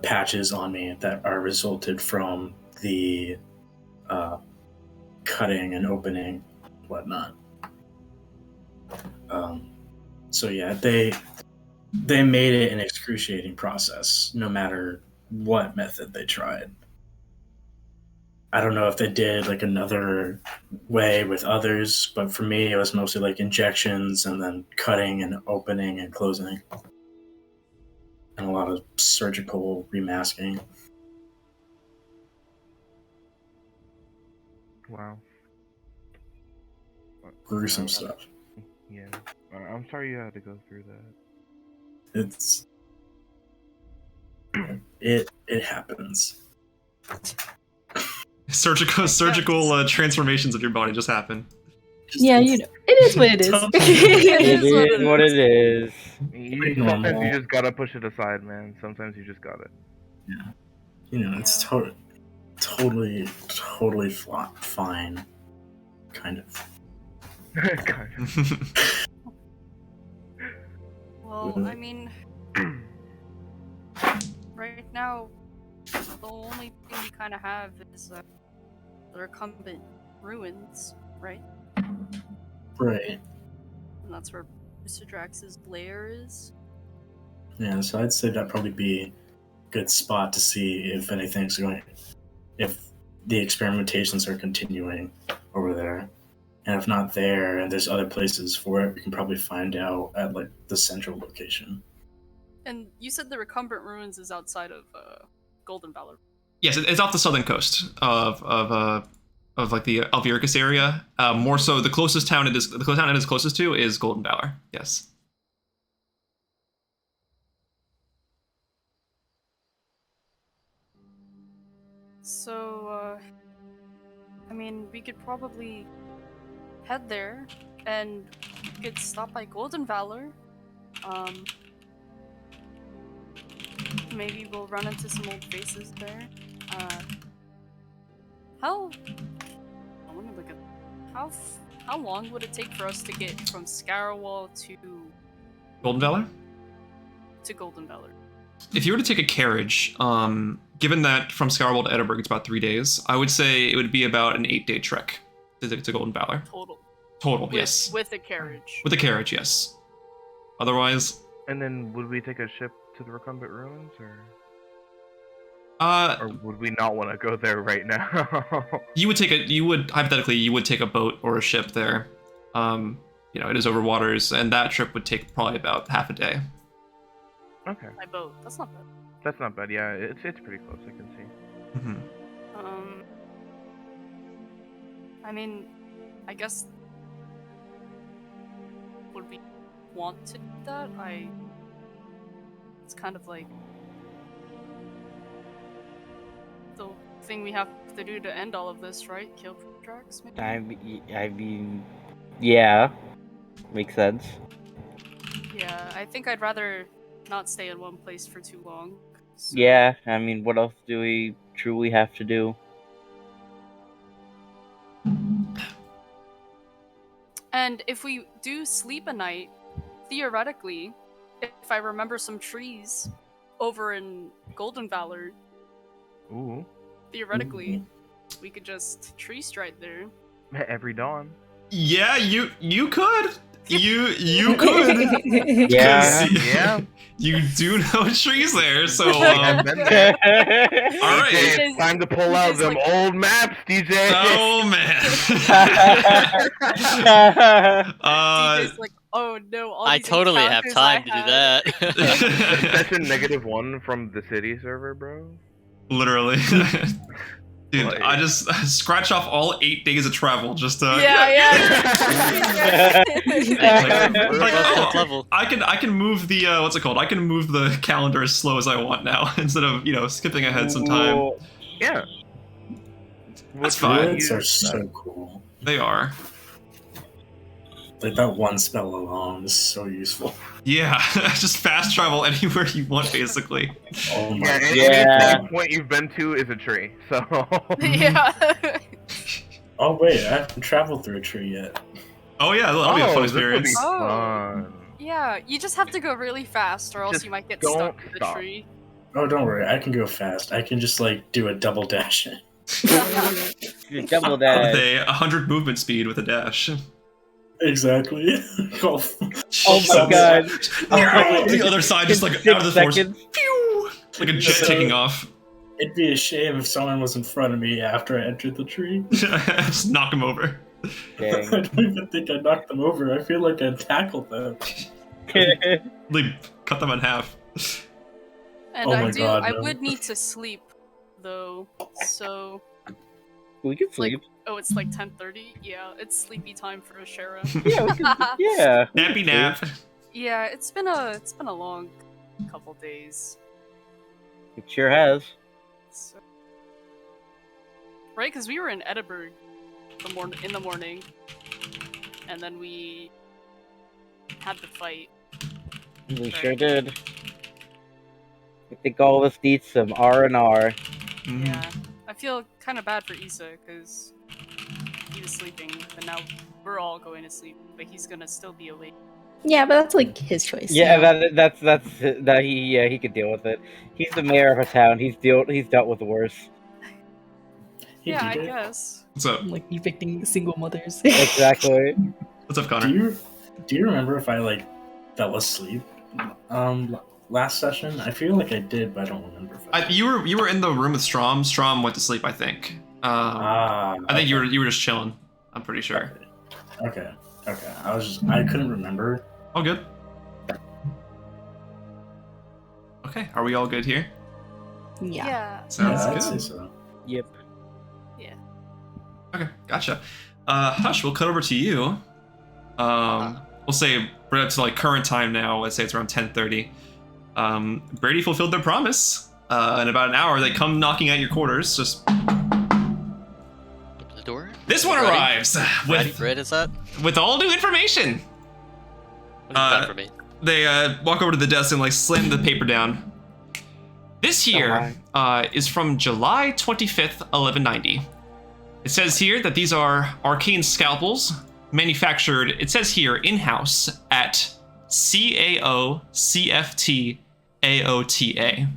Speaker 3: patches on me that are resulted from the cutting and opening, whatnot. So yeah, they made it an excruciating process, no matter what method they tried. I don't know if they did like another way with others, but for me, it was mostly like injections and then cutting and opening and closing, and a lot of surgical remasking.
Speaker 7: Wow.
Speaker 3: Gruesome stuff.
Speaker 7: Yeah. I'm sorry you had to go through that.
Speaker 3: It happens.
Speaker 1: Surgical transformations of your body just happen.
Speaker 8: Yeah, it is what it is.
Speaker 2: It is what it is.
Speaker 7: Sometimes you just gotta push it aside, man. Sometimes you just gotta.
Speaker 3: Yeah. It's totally fine. Kind of.
Speaker 6: Well, I mean, right now, the only thing we kind of have is the Recumbent Ruins, right?
Speaker 3: Right.
Speaker 6: And that's where Mr. Drax's lair is.
Speaker 3: Yeah, so I'd say that'd probably be a good spot to see if anything's going, if the experimentations are continuing over there. And if not there, and there's other places for it, we can probably find out at like the central location.
Speaker 6: And you said the Recumbent Ruins is outside of Golden Valor.
Speaker 1: Yes, it's off the southern coast of like the Alviricus area. More so, the closest town it is closest to is Golden Valor. Yes.
Speaker 6: So, I mean, we could probably head there, and we could stop by Golden Valor. Maybe we'll run into some old faces there. How? I want to look at how long would it take for us to get from Scarowall to
Speaker 1: Golden Valor?
Speaker 6: Golden Valor?
Speaker 1: If you were to take a carriage, given that from Scarwell to Edinburgh it's about 3 days, I would say it would be about an 8-day trek to Golden Valor. Total, yes.
Speaker 6: With a carriage.
Speaker 1: With a carriage, yes. Otherwise...
Speaker 7: And then would we take a ship to the Recumbent Ruins, or would we not want to go there right now?
Speaker 1: hypothetically, you would take a boat or a ship there. It is over waters, and that trip would take probably about half a day.
Speaker 7: Okay.
Speaker 6: By boat. That's not bad.
Speaker 7: That's not bad. Yeah, it's pretty close. I can see.
Speaker 1: Mm-hmm.
Speaker 6: I mean, I guess would we want to do that? It's kind of like the thing we have to do to end all of this, right? Kill tracks, maybe?
Speaker 2: I mean, yeah, makes sense.
Speaker 6: Yeah, I think I'd rather not stay in one place for too long. So.
Speaker 2: Yeah, I mean, what else do we truly have to do?
Speaker 6: And if we do sleep a night, theoretically, if I remember some trees over in Golden Valor,
Speaker 7: Ooh.
Speaker 6: Theoretically, we could just tree stride there.
Speaker 7: Every dawn.
Speaker 1: Yeah, you could. You could.
Speaker 2: Yeah.
Speaker 1: You do know trees there, so all right.
Speaker 7: It's time to pull out them old maps, DJ.
Speaker 1: Oh man.
Speaker 6: DJ's like, oh no, all
Speaker 5: I
Speaker 6: these
Speaker 5: totally have
Speaker 6: encounters
Speaker 5: time
Speaker 6: I
Speaker 5: to do
Speaker 6: had."
Speaker 5: that.
Speaker 7: Session -1 from the city server, bro.
Speaker 1: Literally. Dude, I just scratch off all 8 days of travel just to...
Speaker 5: Level.
Speaker 1: I can move the what's it called? I can move the calendar as slow as I want now instead of skipping ahead some time.
Speaker 7: Yeah,
Speaker 1: That's fine.
Speaker 3: Druids are so cool.
Speaker 1: They are.
Speaker 3: Like that one spell alone is so useful.
Speaker 1: Yeah, just fast travel anywhere you want, basically.
Speaker 3: Oh my god.
Speaker 7: Any point you've been to is a tree, so...
Speaker 6: Yeah.
Speaker 3: Oh wait, I haven't traveled through a tree yet.
Speaker 1: Oh yeah, that'll be a fun
Speaker 7: this would be
Speaker 1: experience.
Speaker 7: fun.
Speaker 6: Yeah, you just have to go really fast or else
Speaker 7: Just
Speaker 6: you might get
Speaker 7: don't
Speaker 6: stuck in the
Speaker 7: stop.
Speaker 6: tree.
Speaker 3: Oh, don't worry, I can go fast. I can just like do a double dash.
Speaker 2: Double dash.
Speaker 1: With a 100 movement speed with a dash.
Speaker 3: Exactly.
Speaker 2: Oh my god.
Speaker 1: The other side just like out of the force. Pew! Like a jet
Speaker 3: So-
Speaker 1: taking off.
Speaker 3: It'd be a shame if someone was in front of me after I entered the tree.
Speaker 1: Just knock him over.
Speaker 3: I don't even think I knocked them over. I feel like I tackled them.
Speaker 1: Like, cut them in half.
Speaker 6: And
Speaker 3: Oh my God,
Speaker 6: I
Speaker 3: no.
Speaker 6: would need to sleep though. So
Speaker 2: We can sleep.
Speaker 6: it's like 10:30. Yeah, it's sleepy time for Asherah.
Speaker 2: Yeah, we can, yeah.
Speaker 1: Nappy nap.
Speaker 6: Yeah, it's been a long couple days.
Speaker 2: It sure has.
Speaker 6: So... Right, because we were in Edinburgh in the morning, and then we had the fight.
Speaker 2: We sure did. I think all of us need some R&R.
Speaker 6: Yeah, I feel kind of bad for Isa because he was sleeping, and now we're all going to sleep, but he's gonna still be awake.
Speaker 8: Yeah, but that's like his choice.
Speaker 2: Yeah, he could deal with it. He's the mayor of a town. He's dealt with worse.
Speaker 6: Yeah, I guess.
Speaker 1: What's up?
Speaker 8: Like evicting single mothers.
Speaker 2: Exactly.
Speaker 1: What's up, Connor?
Speaker 3: Do you remember if I like fell asleep last session? I feel like I did, but I don't remember. If
Speaker 1: You were in the room with Strom. Strom went to sleep, I think. I think you were just chilling. I'm pretty sure.
Speaker 3: Okay. I couldn't remember.
Speaker 1: All good. Okay, are we all good here?
Speaker 8: Yeah.
Speaker 1: Sounds
Speaker 3: Yeah, I'd
Speaker 1: good.
Speaker 3: say so.
Speaker 2: Yep.
Speaker 1: Okay, gotcha. Hush, we'll cut over to you. We'll say we're up to like current time now. Let's say it's around 10:30. Brady fulfilled their promise. In about an hour, they come knocking at your quarters. Just
Speaker 5: Open the door.
Speaker 1: this one
Speaker 5: Ready?
Speaker 1: arrives
Speaker 5: Ready,
Speaker 1: with
Speaker 5: Brad, is that?
Speaker 1: with all new information.
Speaker 5: What have you got for me?
Speaker 1: They walk over to the desk and like slam the paper down. This here is from July 25th, 1190. It says here that these are arcane scalpels manufactured, it says here, in-house at CAO CFT AOTA.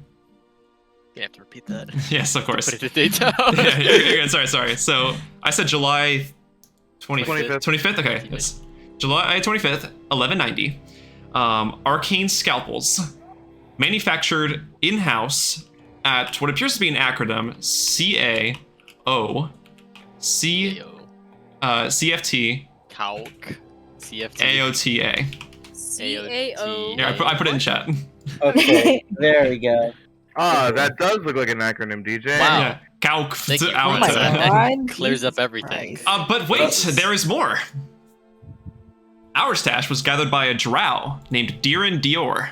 Speaker 5: You have to repeat that.
Speaker 1: Yes, of course.
Speaker 5: Put it the date down.
Speaker 1: Yeah, you're good. Sorry. So I said July
Speaker 7: 25th.
Speaker 1: 25th? Okay. Yes. July 25th, 1190. Arcane scalpels manufactured in-house at what appears to be an acronym CAO CFT
Speaker 5: Calc. CFT.
Speaker 1: AOTA.
Speaker 6: CAO.
Speaker 1: Yeah, I put it in chat.
Speaker 2: Okay, there we go.
Speaker 7: Ah, that does look like an acronym, DJ.
Speaker 5: Wow.
Speaker 1: Yeah. Calc.
Speaker 5: Thank you.
Speaker 8: Oh my god.
Speaker 5: Clears up
Speaker 8: Jesus
Speaker 5: everything.
Speaker 8: Christ.
Speaker 1: But wait, there is more. Our stash was gathered by a drow named Deejon Dior.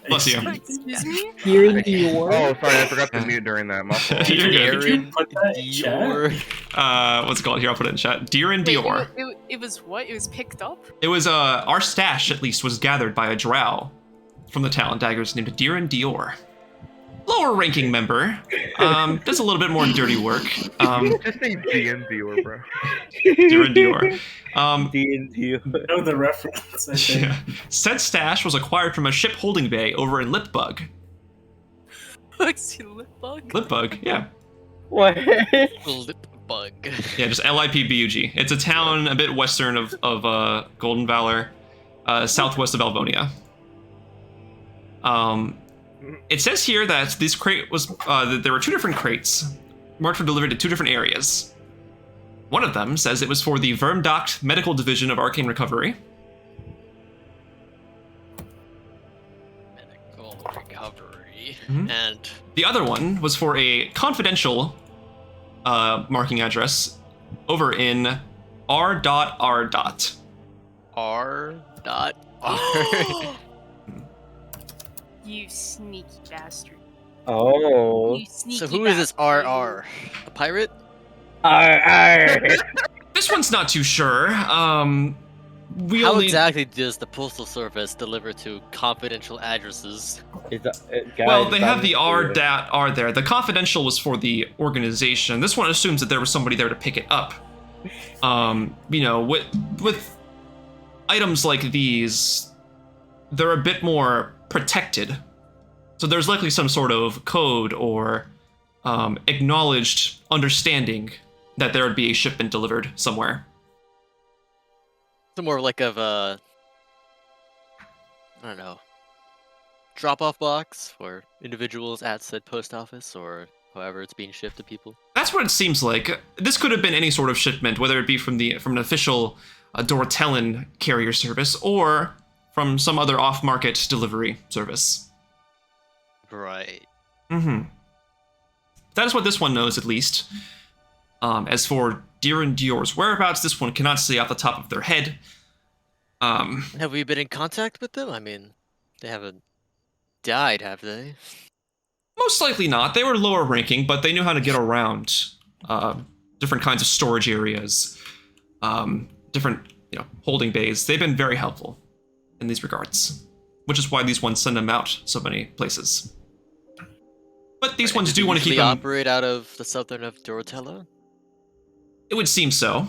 Speaker 1: Bless you.
Speaker 6: Excuse me?
Speaker 8: Here in Dior.
Speaker 7: Oh, sorry, I forgot to mute during that. My fault.
Speaker 1: You're good.
Speaker 5: Aaron
Speaker 3: Put that in chat?
Speaker 5: Dior.
Speaker 1: What's it called? Here, I'll put it in chat. Deejon
Speaker 6: Wait,
Speaker 1: Dior.
Speaker 6: it was what? It was picked up?
Speaker 1: It was our stash at least was gathered by a drow from the Talon Daggers named Deejon Dior. Lower ranking member. Does a little bit more dirty work.
Speaker 7: Just say D&D, bro.
Speaker 1: Deejon Dior.
Speaker 2: D&D.
Speaker 3: Know the reference, I think.
Speaker 1: Yeah. Said stash was acquired from a ship holding bay over in Lipbug.
Speaker 6: Lexi lip bug?
Speaker 1: Lipbug, yeah.
Speaker 2: What?
Speaker 5: Lip bug.
Speaker 1: Yeah, just Lipbug. It's a town a bit western of Golden Valor, southwest of Alvonia. It says here that this crate was that there were two different crates marked for delivery to two different areas. One of them says it was for the Vermdocht Medical Division of Arcane Recovery.
Speaker 5: Medical recovery.
Speaker 1: Mhm.
Speaker 5: And
Speaker 1: The other one was for a confidential marking address over in R.R.
Speaker 5: R. Dot R.
Speaker 6: You sneaky bastard.
Speaker 2: Oh.
Speaker 6: You sneaky
Speaker 5: So who is this
Speaker 6: bastard.
Speaker 5: RR? A pirate?
Speaker 2: Arr.
Speaker 1: This one's not too sure. We
Speaker 5: How
Speaker 1: only
Speaker 5: exactly does the postal service deliver to confidential addresses?
Speaker 1: well, they have the R.R. there. The confidential was for the organization. This one assumes that there was somebody there to pick it up. With items like these, they're a bit more protected. So there's likely some sort of code or acknowledged understanding that there would be a shipment delivered somewhere.
Speaker 5: It's more like of a, I don't know, drop-off box for individuals at said post office or however it's being shipped to people.
Speaker 1: That's what it seems like. This could have been any sort of shipment, whether it be from an official Dortellan carrier service or from some other off-market delivery service.
Speaker 5: Right.
Speaker 1: Mm-hmm. That is what this one knows, at least. As for Deejon Dior's whereabouts, this one cannot say off the top of their head.
Speaker 5: Have we been in contact with them? I mean, they haven't died, have they?
Speaker 1: Most likely not. They were lower ranking, but they knew how to get around different kinds of storage areas, different holding bays. They've been very helpful in these regards, which is why these ones send them out so many places. But these ones do want to keep them.
Speaker 5: Operate out of the southern of Dorotella?
Speaker 1: It would seem so.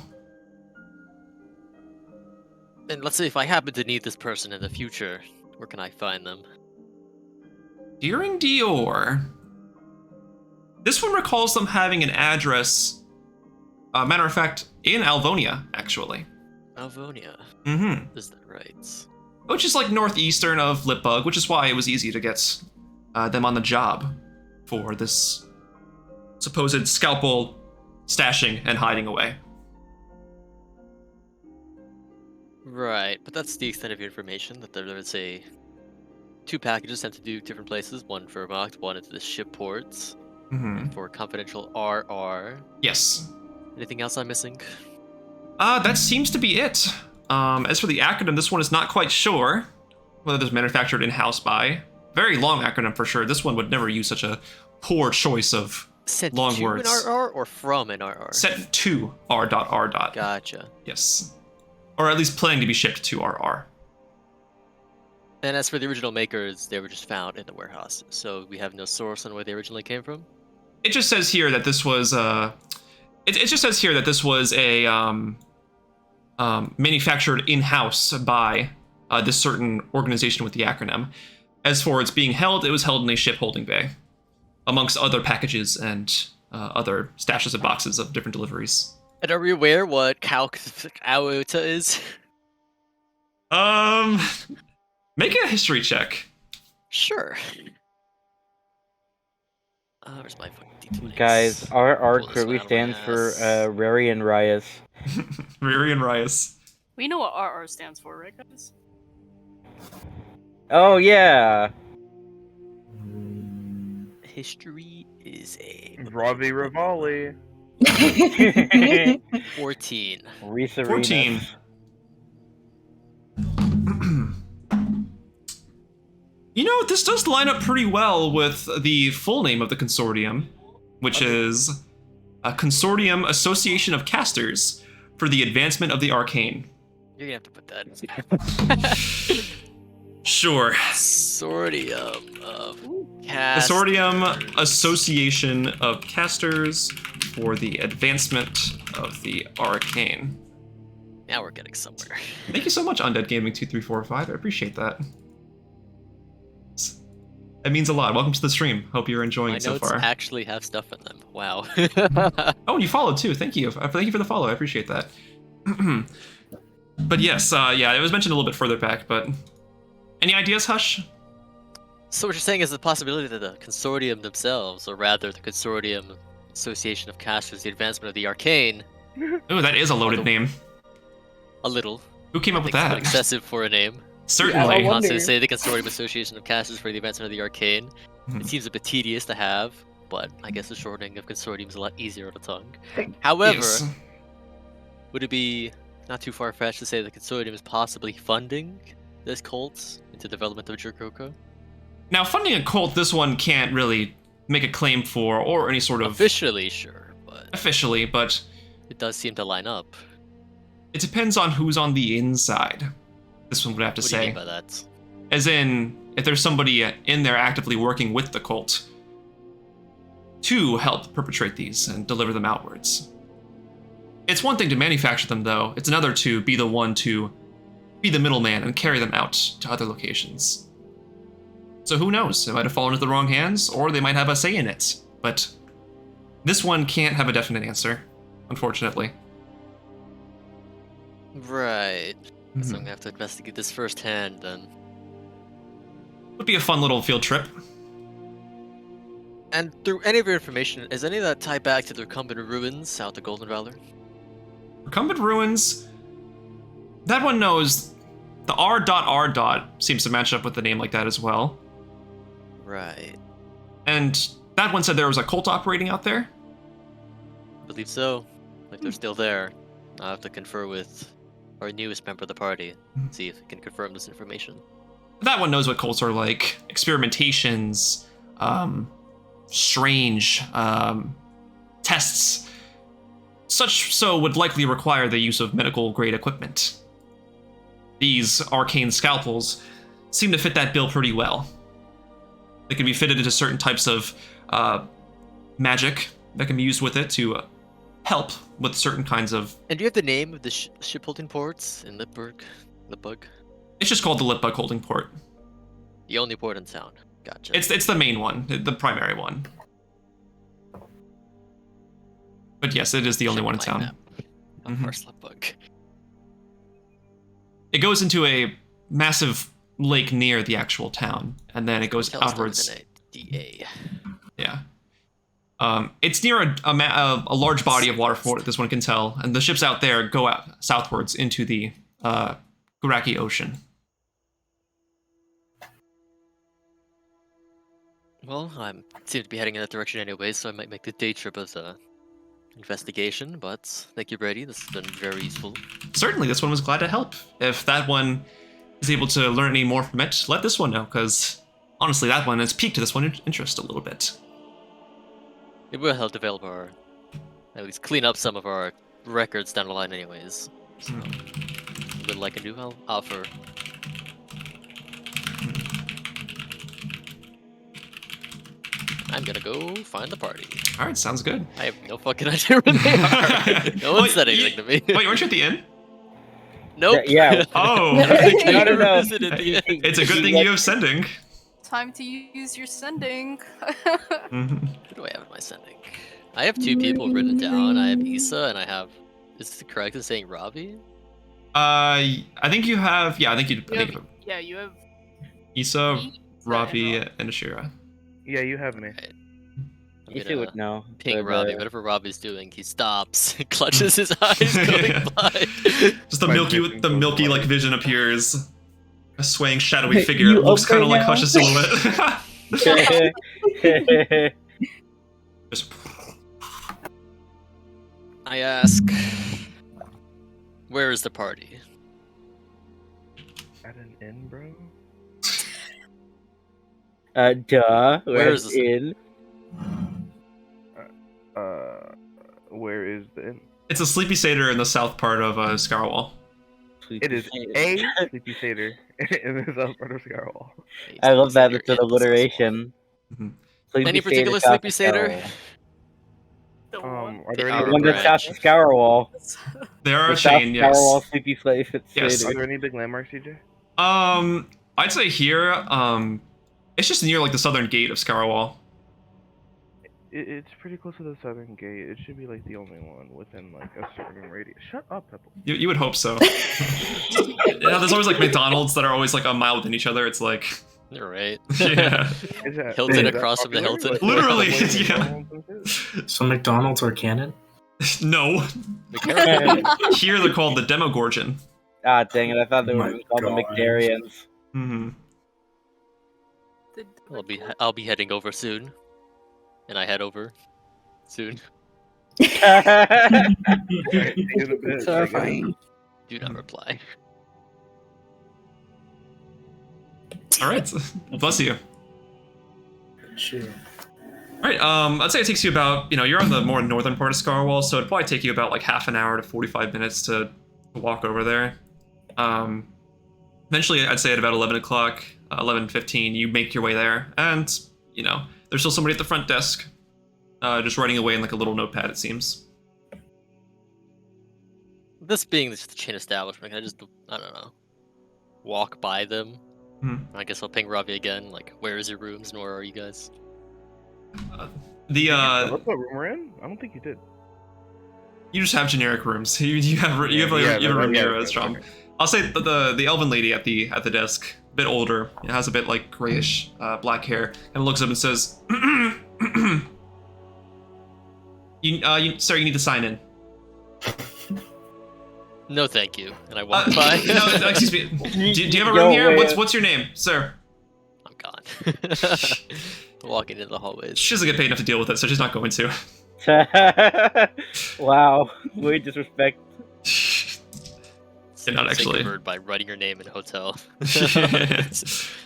Speaker 5: And let's say if I happen to need this person in the future, where can I find them?
Speaker 1: Deejon Dior. This one recalls them having an address, matter of fact, in Alvonia, actually.
Speaker 5: Alvonia.
Speaker 1: Mm-hmm.
Speaker 5: Is that right?
Speaker 1: Which is like northeastern of Lipbug, which is why it was easy to get them on the job for this supposed scalpel stashing and hiding away.
Speaker 5: Right, but that's the extent of your information. That there is a 2 packages sent to do different places. One for marked, one into the ship ports.
Speaker 1: Mm-hmm.
Speaker 5: For confidential RR.
Speaker 1: Yes.
Speaker 5: Anything else I'm missing?
Speaker 1: That seems to be it. As for the acronym, this one is not quite sure whether this is manufactured in-house by. Very long acronym for sure. This one would never use such a poor choice of
Speaker 5: Sent
Speaker 1: long
Speaker 5: to
Speaker 1: words.
Speaker 5: an RR or from an RR?
Speaker 1: Sent to R.R.
Speaker 5: Gotcha.
Speaker 1: Yes. Or at least planning to be shipped to RR.
Speaker 5: And as for the original makers, they were just found in the warehouse, so we have no source on where they originally came from?
Speaker 1: It just says here that this was it just says here that this was a manufactured in-house by this certain organization with the acronym. As for its being held, it was held in a ship holding bay, amongst other packages and other stashes of boxes of different deliveries.
Speaker 5: And are we aware what Aota is?
Speaker 1: Make a history check.
Speaker 5: Sure. Where's my fucking D20s?
Speaker 2: Guys, our
Speaker 5: Pull this
Speaker 2: crew
Speaker 5: one out of my
Speaker 2: stands for
Speaker 5: ass.
Speaker 2: Rary and Rias.
Speaker 1: Riri and Rias.
Speaker 6: We know what RR stands for, right, guys?
Speaker 2: Oh yeah.
Speaker 5: History is a
Speaker 7: Ravi Rivali.
Speaker 5: 14.
Speaker 2: Risa
Speaker 1: 14.
Speaker 2: Remus.
Speaker 1: You know, this does line up pretty well with the full name of the consortium, which is a Consortium Association of Casters for the Advancement of the Arcane.
Speaker 5: You're gonna have to put that.
Speaker 1: Sure.
Speaker 5: Consortium of cast.
Speaker 1: Consortium Association of Casters for the Advancement of the Arcane.
Speaker 5: Now we're getting somewhere.
Speaker 1: Thank you so much, Undead Gaming 2345. I appreciate that. That means a lot. Welcome to the stream. Hope you're enjoying
Speaker 5: My
Speaker 1: it so
Speaker 5: notes
Speaker 1: far.
Speaker 5: actually have stuff in them. Wow.
Speaker 1: Oh, and you followed too. Thank you. Thank you for the follow. I appreciate that. But yes, yeah, it was mentioned a little bit further back, but any ideas, Hush?
Speaker 5: So what you're saying is the possibility that the consortium themselves, or rather the Consortium Association of Casters, the Advancement of the Arcane,
Speaker 1: Oh, that is a loaded name.
Speaker 5: a little.
Speaker 1: Who came up with
Speaker 5: I think
Speaker 1: that?
Speaker 5: it's excessive for a name.
Speaker 1: Certainly.
Speaker 8: Yeah, I
Speaker 5: Constantly
Speaker 8: wonder.
Speaker 5: say the Consortium Association of Casters for the Advancement of the Arcane.
Speaker 1: Mhm.
Speaker 5: It seems a bit tedious to have, but I guess the shortening of consortium is a lot easier on the tongue. However,
Speaker 1: Yes.
Speaker 5: would it be not too far-fetched to say the consortium is possibly funding this cult into development of Jirkoko?
Speaker 1: Now, funding a cult, this one can't really make a claim for, or any sort of
Speaker 5: Officially, sure, but
Speaker 1: officially, but
Speaker 5: it does seem to line up.
Speaker 1: it depends on who's on the inside. This one would have to
Speaker 5: What do you
Speaker 1: say.
Speaker 5: mean by that?
Speaker 1: As in, if there's somebody in there actively working with the cult to help perpetrate these and deliver them outwards. It's one thing to manufacture them, though. It's another to be the one to be the middleman and carry them out to other locations. So who knows? It might have fallen into the wrong hands, or they might have a say in it. But this one can't have a definite answer, unfortunately.
Speaker 5: Right. So
Speaker 1: Mhm.
Speaker 5: I'm gonna have to investigate this firsthand then.
Speaker 1: Would be a fun little field trip.
Speaker 5: And through any of your information, is any of that tied back to the Recumbent Ruins south of Golden Valor?
Speaker 1: Recumbent Ruins, that one knows the R.R. seems to match up with the name like that as well.
Speaker 5: Right.
Speaker 1: And that one said there was a cult operating out there.
Speaker 5: I believe so. Like they're still there. I'll have to confer with our newest member of the party, see if we can confirm this information.
Speaker 1: That one knows what cults are like. Experimentations, strange tests. Such so would likely require the use of medical grade equipment. These arcane scalpels seem to fit that bill pretty well. They can be fitted into certain types of magic that can be used with it to help with certain kinds of.
Speaker 5: And do you have the name of the ship holding ports in Lipburg? Lipbug?
Speaker 1: It's just called the Lipbug Holding Port.
Speaker 5: The only port in town. Gotcha.
Speaker 1: It's the main one, the primary one. But yes, it is the only
Speaker 5: Check
Speaker 1: one in
Speaker 5: my
Speaker 1: town.
Speaker 5: map. Of
Speaker 1: Mhm.
Speaker 5: course, Lipbug.
Speaker 1: It goes into a massive lake near the actual town, and then it goes
Speaker 5: Tell us
Speaker 1: outwards.
Speaker 5: within a DA.
Speaker 1: Yeah. It's near a large body of water, from what this one can tell, and the ships out there go out southwards into the Guraki Ocean.
Speaker 5: Well, I seem to be heading in that direction anyway, so I might make the day trip as a investigation. But thank you, Brady. This has been very useful.
Speaker 1: Certainly, this one was glad to help. If that one is able to learn any more from it, let this one know, because honestly, that one has piqued this one interest a little bit.
Speaker 5: It will help develop our, at least clean up some of our records down the line, anyways. So, what I can do, I'll offer. I'm gonna go find the party.
Speaker 1: All right, sounds good.
Speaker 5: I have no fucking idea where they are. No one said anything to me.
Speaker 1: Wait, weren't you at the inn?
Speaker 5: Nope.
Speaker 2: Yeah.
Speaker 1: Oh,
Speaker 2: No.
Speaker 1: it's a good thing you have sending.
Speaker 6: Time to use your sending.
Speaker 1: Mhm.
Speaker 5: Who do I have in my sending? I have 2 people written down. I have Isa and I have. Is it correct in saying Ravi?
Speaker 1: I think you have. Yeah, I think you.
Speaker 6: Yeah, you have
Speaker 1: Isa,
Speaker 6: me,
Speaker 1: Ravi,
Speaker 6: and
Speaker 1: and Asherah.
Speaker 7: Yeah, you have me.
Speaker 5: Right. I'm
Speaker 2: You
Speaker 5: gonna
Speaker 2: would know.
Speaker 5: ping
Speaker 2: but,
Speaker 5: Ravi. Whatever Ravi's doing, he stops, clutches his eyes, going by.
Speaker 1: Just the
Speaker 7: My
Speaker 1: milky,
Speaker 7: vision
Speaker 1: the
Speaker 7: goes
Speaker 1: milky
Speaker 7: white.
Speaker 1: like vision appears. A swaying shadowy
Speaker 8: Hey,
Speaker 1: figure.
Speaker 8: you
Speaker 1: It looks
Speaker 8: up
Speaker 1: kind of
Speaker 8: right
Speaker 1: like
Speaker 8: now?
Speaker 1: Hush's silhouette. Just
Speaker 5: I ask, where is the party?
Speaker 7: At an inn, bro?
Speaker 2: Duh.
Speaker 5: Where is
Speaker 2: Where's
Speaker 5: this?
Speaker 2: in?
Speaker 7: Where is the inn?
Speaker 1: It's a sleepy satyr in the south part of Scarwall.
Speaker 7: It is a sleepy satyr in the south part of Scarwall.
Speaker 2: I love that.
Speaker 5: You're
Speaker 2: It's an
Speaker 5: in this
Speaker 2: alliteration.
Speaker 1: Mhm.
Speaker 2: Sleepy
Speaker 5: Any particular
Speaker 2: Satyr,
Speaker 5: sleepy satyr?
Speaker 2: Scourwall.
Speaker 6: the one.
Speaker 7: Are there
Speaker 5: The
Speaker 7: any?
Speaker 2: The one that's
Speaker 5: branch.
Speaker 2: south of Scourwall.
Speaker 1: They are
Speaker 2: The
Speaker 1: a
Speaker 2: South
Speaker 1: chain, yes.
Speaker 2: Scourwall Sleepy Satyr.
Speaker 1: Yes.
Speaker 7: Are there any big landmarks, CJ?
Speaker 1: I'd say here, it's just near like the southern gate of Scarwall.
Speaker 7: It's pretty close to the southern gate. It should be like the only one within like a certain radius. Shut up, Pebble.
Speaker 1: You would hope so. There's always like McDonald's that are always like a mile within each other. It's like,
Speaker 5: You're right.
Speaker 1: yeah,
Speaker 7: Is that,
Speaker 5: Hilton
Speaker 7: is that
Speaker 5: across from the
Speaker 7: popular?
Speaker 5: Hilton.
Speaker 7: Like,
Speaker 1: Literally,
Speaker 7: like,
Speaker 1: yeah.
Speaker 7: McDonald's and shit?
Speaker 3: So McDonald's are canon?
Speaker 1: no.
Speaker 5: Menkerah.
Speaker 1: Here they're called the Demogorgon.
Speaker 2: Ah, dang it! I thought they
Speaker 3: Oh
Speaker 2: were
Speaker 3: my
Speaker 2: gonna call them
Speaker 3: God.
Speaker 2: McDarians.
Speaker 1: Mm-hmm.
Speaker 5: I'll be heading over soon, and I head over soon.
Speaker 7: Alright, see you in a bit, I guess.
Speaker 8: Terrifying.
Speaker 5: Do not reply.
Speaker 1: All right, bless you.
Speaker 3: Sure.
Speaker 1: All right, I'd say it takes you about, you're on the more northern part of Scarwall, so it'd probably take you about like half an hour to 45 minutes to walk over there. Eventually, I'd say at about 11 o'clock, 11:15, you make your way there, and there's still somebody at the front desk, just writing away in like a little notepad, it seems.
Speaker 5: This being just a chain establishment, can I just, I don't know, walk by them? I guess I'll ping Ravi again, like, where is your rooms and where are you guys?
Speaker 1: The
Speaker 7: What's what room we're in? I don't think you did.
Speaker 1: you just have generic rooms. You have a room near a strong.
Speaker 7: okay.
Speaker 1: I'll say the elven lady at the desk, a bit older, has a bit like grayish black hair, and looks up and says, "Sir, you need to sign in."
Speaker 5: No, thank you. And I walk by.
Speaker 1: No, excuse me. Do you have a room here? What's your name, sir?
Speaker 5: I'm gone. Walking into the hallways.
Speaker 1: She doesn't get paid enough to deal with it, so she's not going to.
Speaker 2: Wow, weird disrespect.
Speaker 1: Not
Speaker 5: Say
Speaker 1: actually.
Speaker 5: good word by writing your name in a hotel.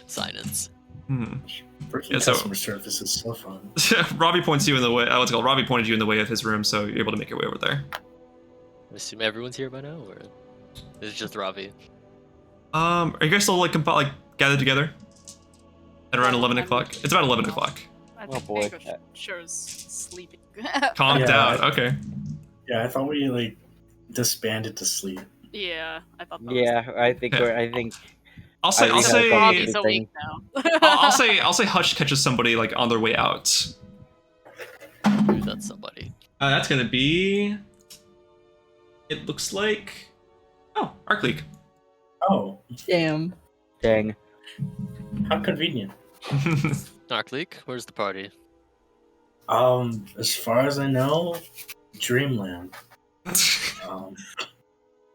Speaker 5: Silence.
Speaker 3: Working
Speaker 1: Yeah, so-
Speaker 3: customer service is so fun.
Speaker 1: Ravi points you in the way. What's it called? Ravi pointed you in the way of his room, so you're able to make your way over there.
Speaker 5: I assume everyone's here by now, or is it just Ravi?
Speaker 1: Are you guys still like gathered together at around 11 o'clock? It's about 11 o'clock.
Speaker 6: I
Speaker 2: Oh, boy.
Speaker 6: think Asherah's sleeping.
Speaker 1: Calm
Speaker 3: Yeah.
Speaker 1: down. Okay.
Speaker 3: Yeah, I thought we like disbanded to sleep.
Speaker 6: Yeah, I thought that
Speaker 2: Yeah, I think
Speaker 1: Yeah.
Speaker 2: we're. I think.
Speaker 1: I'll say
Speaker 2: I think
Speaker 6: Robbie's
Speaker 2: I'll
Speaker 6: awake now.
Speaker 1: I'll say Hutch catches somebody like on their way out.
Speaker 5: Who's that somebody?
Speaker 1: That's gonna be. It looks like. Oh, Aurkleek.
Speaker 3: Oh,
Speaker 8: Damn.
Speaker 2: Dang.
Speaker 3: how convenient.
Speaker 5: Aurkleek, where's the party?
Speaker 3: As far as I know, Dreamland.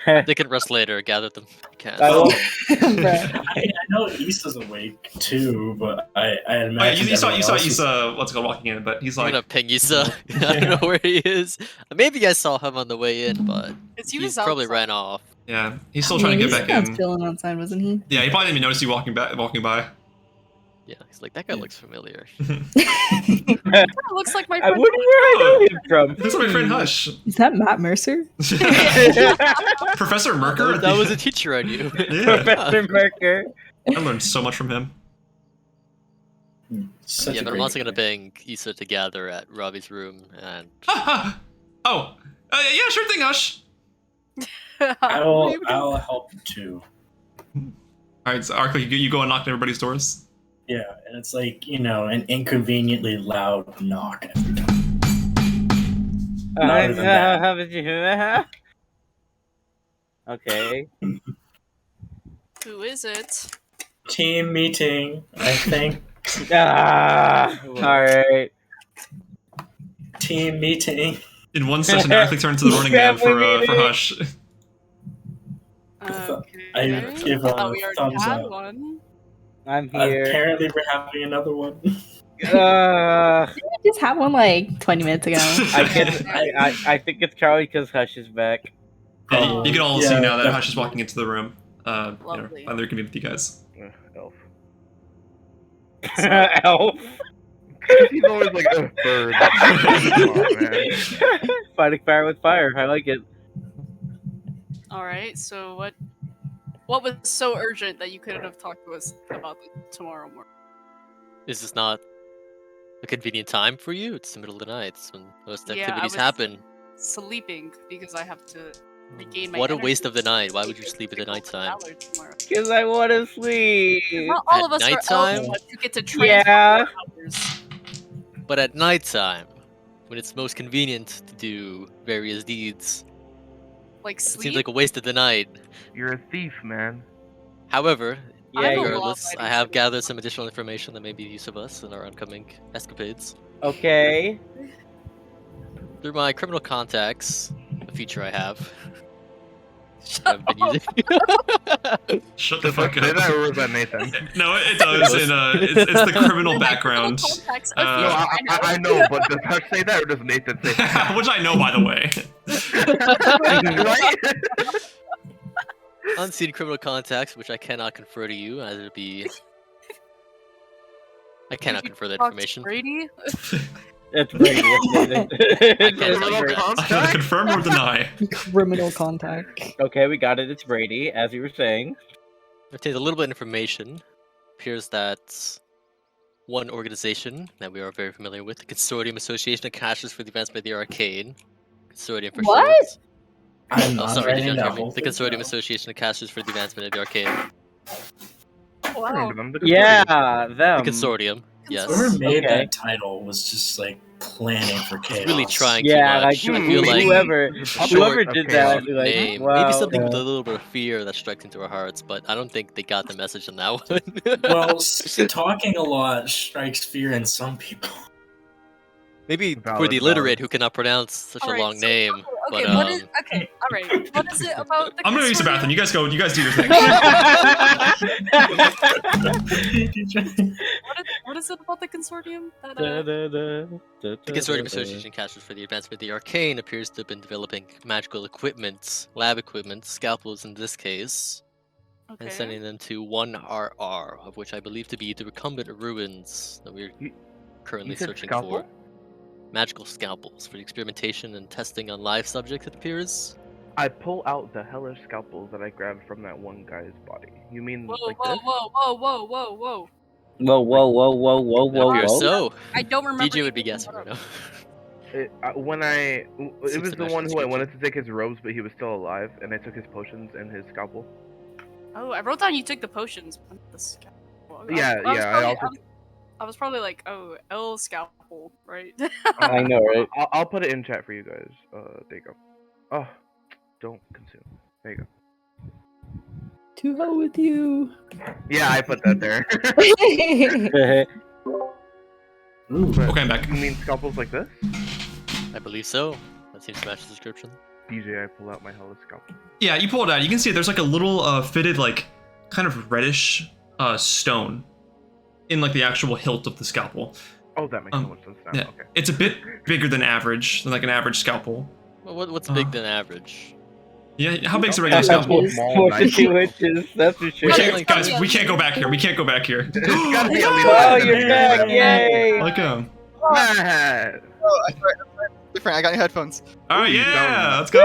Speaker 5: They can rest later. Gather them. can't.
Speaker 2: I will-
Speaker 3: I know Isa's awake too, but I
Speaker 1: Oh, yeah,
Speaker 3: imagine
Speaker 1: you saw
Speaker 3: everyone else is-
Speaker 1: Isa, what's it called, walking in, but he's
Speaker 5: I'm
Speaker 1: like,
Speaker 5: gonna ping Isa. I don't know where he is. Maybe I saw him on the way in, but
Speaker 6: Because he
Speaker 5: he's
Speaker 6: was
Speaker 5: probably
Speaker 6: outside.
Speaker 5: ran off.
Speaker 1: yeah, he's still trying to get back in.
Speaker 8: Chilling outside, wasn't he?
Speaker 1: Yeah, he probably didn't even notice you walking by.
Speaker 5: Yeah, he's like, that guy looks familiar.
Speaker 6: That looks like my
Speaker 2: I
Speaker 6: friend.
Speaker 2: wonder where I know him from.
Speaker 1: This is my friend Hush.
Speaker 8: Is that Matt Mercer?
Speaker 1: Professor Menkerah.
Speaker 5: That was a teacher I knew.
Speaker 1: Yeah,
Speaker 2: Professor Menkerah.
Speaker 1: I learned so much from him.
Speaker 3: Such
Speaker 5: Yeah,
Speaker 3: a
Speaker 5: but I'm
Speaker 3: great
Speaker 5: also gonna
Speaker 3: guy.
Speaker 5: bang Isa to gather at Ravi's room, and
Speaker 1: Oh, yeah, sure thing, Hush.
Speaker 3: I'll help too.
Speaker 1: All right, so Aurkleek, you go and knock on everybody's doors.
Speaker 3: Yeah, and it's like, an inconveniently loud knock every time. Louder than that.
Speaker 2: How did you hear that? Okay.
Speaker 6: Who is it?
Speaker 3: Team meeting, I think.
Speaker 2: Alright.
Speaker 3: Team meeting.
Speaker 1: In one session, Aurkleek turned into the running man for
Speaker 2: meeting.
Speaker 1: Hush.
Speaker 6: Okay.
Speaker 3: I give a
Speaker 6: thought we already
Speaker 3: thumbs
Speaker 6: had
Speaker 3: up.
Speaker 6: one.
Speaker 2: I'm here.
Speaker 3: Apparently, we're having another one.
Speaker 2: Uh,
Speaker 8: I just had one like 20 minutes ago.
Speaker 2: I think it's Charlie because Hush is back.
Speaker 1: Yeah, you can all see
Speaker 3: Yeah,
Speaker 1: now that
Speaker 3: definitely.
Speaker 1: Hush is walking into the room.
Speaker 6: Lovely.
Speaker 1: Finally reconvene with you guys.
Speaker 7: Elf.
Speaker 2: Elf.
Speaker 7: He's always like a bird. Come on, man.
Speaker 2: Fighting fire with fire. I like it.
Speaker 6: All right. So what was so urgent that you couldn't have talked to us about it tomorrow morning?
Speaker 5: is this not a convenient time for you? It's the middle of the night. It's when most
Speaker 6: Yeah, I
Speaker 5: activities
Speaker 6: was-
Speaker 5: happen.
Speaker 6: Sleeping because I have to regain my.
Speaker 5: What a
Speaker 6: energy
Speaker 5: waste of the
Speaker 6: to
Speaker 5: night. Why would you
Speaker 6: take
Speaker 5: sleep at
Speaker 6: the
Speaker 5: the nighttime?
Speaker 6: Valor tomorrow.
Speaker 2: Because I want to sleep.
Speaker 6: Not all
Speaker 5: At
Speaker 6: of us are
Speaker 5: nighttime?
Speaker 6: elves, but you get to train
Speaker 2: Yeah.
Speaker 6: for hours.
Speaker 5: But at nighttime, when it's most convenient to do various deeds,
Speaker 6: Like
Speaker 5: it
Speaker 6: sleep.
Speaker 5: seems like a waste of the night.
Speaker 7: You're a thief, man.
Speaker 5: However,
Speaker 2: Yeah,
Speaker 6: I'm a
Speaker 2: you're
Speaker 5: regardless,
Speaker 6: law-abiding
Speaker 5: I have
Speaker 6: citizen.
Speaker 5: gathered some additional information that may be use of us in our upcoming escapades.
Speaker 2: okay.
Speaker 5: Through my criminal contacts, a feature I have.
Speaker 6: Shut
Speaker 5: I've been
Speaker 6: up.
Speaker 5: using.
Speaker 1: Shut the
Speaker 7: Does that
Speaker 1: fuck
Speaker 7: say
Speaker 1: up.
Speaker 7: that or was that Nathan?
Speaker 1: No, it does. It's the criminal background.
Speaker 6: Contacts, a
Speaker 1: Uh,
Speaker 7: No,
Speaker 6: feature
Speaker 7: I know, but does Hush say that or does Nathan say that?
Speaker 1: Which I know, by the way.
Speaker 7: Right?
Speaker 5: Unseen criminal contacts, which I cannot confer to you, as it be. I cannot confer that
Speaker 6: Talk to
Speaker 5: information.
Speaker 6: Brady.
Speaker 2: It's Brady.
Speaker 5: can't
Speaker 2: It's
Speaker 5: tell you
Speaker 2: Brady.
Speaker 5: that.
Speaker 1: I either confirm or deny.
Speaker 8: Criminal contact.
Speaker 2: Okay, we got it. It's Brady, as you were saying.
Speaker 5: Obtained a little bit of information. Appears that one organization that we are very familiar with, the Consortium Association of Cashers for the Advancement of the Arcane. Consortium for
Speaker 8: What?
Speaker 5: short.
Speaker 3: I'm
Speaker 5: Oh,
Speaker 3: not
Speaker 5: sorry,
Speaker 3: writing
Speaker 5: did you
Speaker 3: that
Speaker 5: hear me?
Speaker 3: whole
Speaker 5: The
Speaker 3: thing
Speaker 5: Consortium
Speaker 3: down.
Speaker 5: Association of Casters for the Advancement of the Arcane.
Speaker 6: Wow.
Speaker 2: Yeah, them.
Speaker 5: The Consortium, yes.
Speaker 3: Whoever made
Speaker 2: Okay.
Speaker 3: that title was just like planning for chaos.
Speaker 5: It's really trying too
Speaker 2: Yeah, like
Speaker 5: much. I feel like
Speaker 2: whoever
Speaker 5: short
Speaker 2: did that,
Speaker 5: short
Speaker 2: I'd be like,
Speaker 5: name.
Speaker 2: wow.
Speaker 5: Maybe something with a little bit of fear that strikes into our hearts, but I don't think they got the message in that one.
Speaker 3: Well, talking a lot strikes fear in some people.
Speaker 5: Maybe for
Speaker 7: Valid,
Speaker 5: the illiterate who cannot pronounce such a
Speaker 6: Alright,
Speaker 5: long
Speaker 6: so-
Speaker 5: name.
Speaker 6: Okay,
Speaker 5: but,
Speaker 6: what is okay? All right, what is it about the?
Speaker 1: I'm gonna use the
Speaker 6: consortium?
Speaker 1: bathroom. You guys go. You guys do your thing.
Speaker 6: What is it about the consortium? That,
Speaker 5: The Consortium Association Casters for the Advancement of the Arcane appears to have been developing magical equipment, lab equipment, scalpels in this case,
Speaker 6: okay.
Speaker 5: and sending them to 1RR, of which I believe to be the Recumbent Ruins that we're
Speaker 7: You-
Speaker 5: currently
Speaker 7: you said
Speaker 5: searching
Speaker 7: scalpel?
Speaker 5: for. Magical scalpels for the experimentation and testing on live subjects, it appears.
Speaker 7: I pull out the hellish scalpels that I grabbed from that one guy's body. You mean
Speaker 6: Whoa,
Speaker 7: like
Speaker 6: whoa,
Speaker 7: this?
Speaker 6: whoa, whoa, whoa, whoa, whoa!
Speaker 2: Whoa, whoa, whoa, whoa, whoa,
Speaker 5: It
Speaker 2: whoa,
Speaker 5: appears
Speaker 2: whoa.
Speaker 5: so.
Speaker 6: I don't remember.
Speaker 5: DJ would be
Speaker 6: even
Speaker 5: guessing
Speaker 6: what
Speaker 5: right
Speaker 6: I-
Speaker 5: now.
Speaker 7: When it was
Speaker 5: Seems
Speaker 7: the
Speaker 5: to match
Speaker 7: one
Speaker 5: the
Speaker 7: who I
Speaker 5: description.
Speaker 7: wanted to take his robes, but he was still alive, and I took his potions and his scalpel.
Speaker 6: Oh, I wrote down you took the potions. But the scalpel.
Speaker 7: Yeah,
Speaker 6: was
Speaker 7: yeah, I
Speaker 6: probably-
Speaker 7: also-
Speaker 6: I was probably like, oh, L scalpel, right?
Speaker 2: I know, right?
Speaker 7: I'll put it in chat for you guys. There you go. Oh, don't consume. There you go.
Speaker 8: To hell with you.
Speaker 7: Yeah, I put that there.
Speaker 3: Ooh,
Speaker 7: But
Speaker 1: Okay, I'm back.
Speaker 7: You mean scalpels like this?
Speaker 5: I believe so. That seems to match the description.
Speaker 7: DJ, I pull out my hellish scalpel.
Speaker 1: Yeah, you pull it out. You can see there's like a little fitted, like, kind of reddish stone in like the actual hilt of the scalpel.
Speaker 7: Oh, that makes so much sense now.
Speaker 1: Yeah,
Speaker 7: Okay.
Speaker 1: it's a bit bigger than average, than like an average scalpel.
Speaker 5: Well, what's big than average?
Speaker 1: Yeah, how big's a regular scalpel?
Speaker 2: More than 2 inches, that's for sure.
Speaker 1: We
Speaker 5: Okay,
Speaker 1: can't,
Speaker 5: like-
Speaker 1: guys, we can't go back here. We can't go back here.
Speaker 7: It's gotta be at least.
Speaker 2: Oh, you're back! Yay!
Speaker 1: Like
Speaker 7: Man.
Speaker 4: Oh, I'm sorry. Different. I got new headphones.
Speaker 1: all right,
Speaker 7: Ooh,
Speaker 1: yeah,
Speaker 7: no.
Speaker 1: let's go.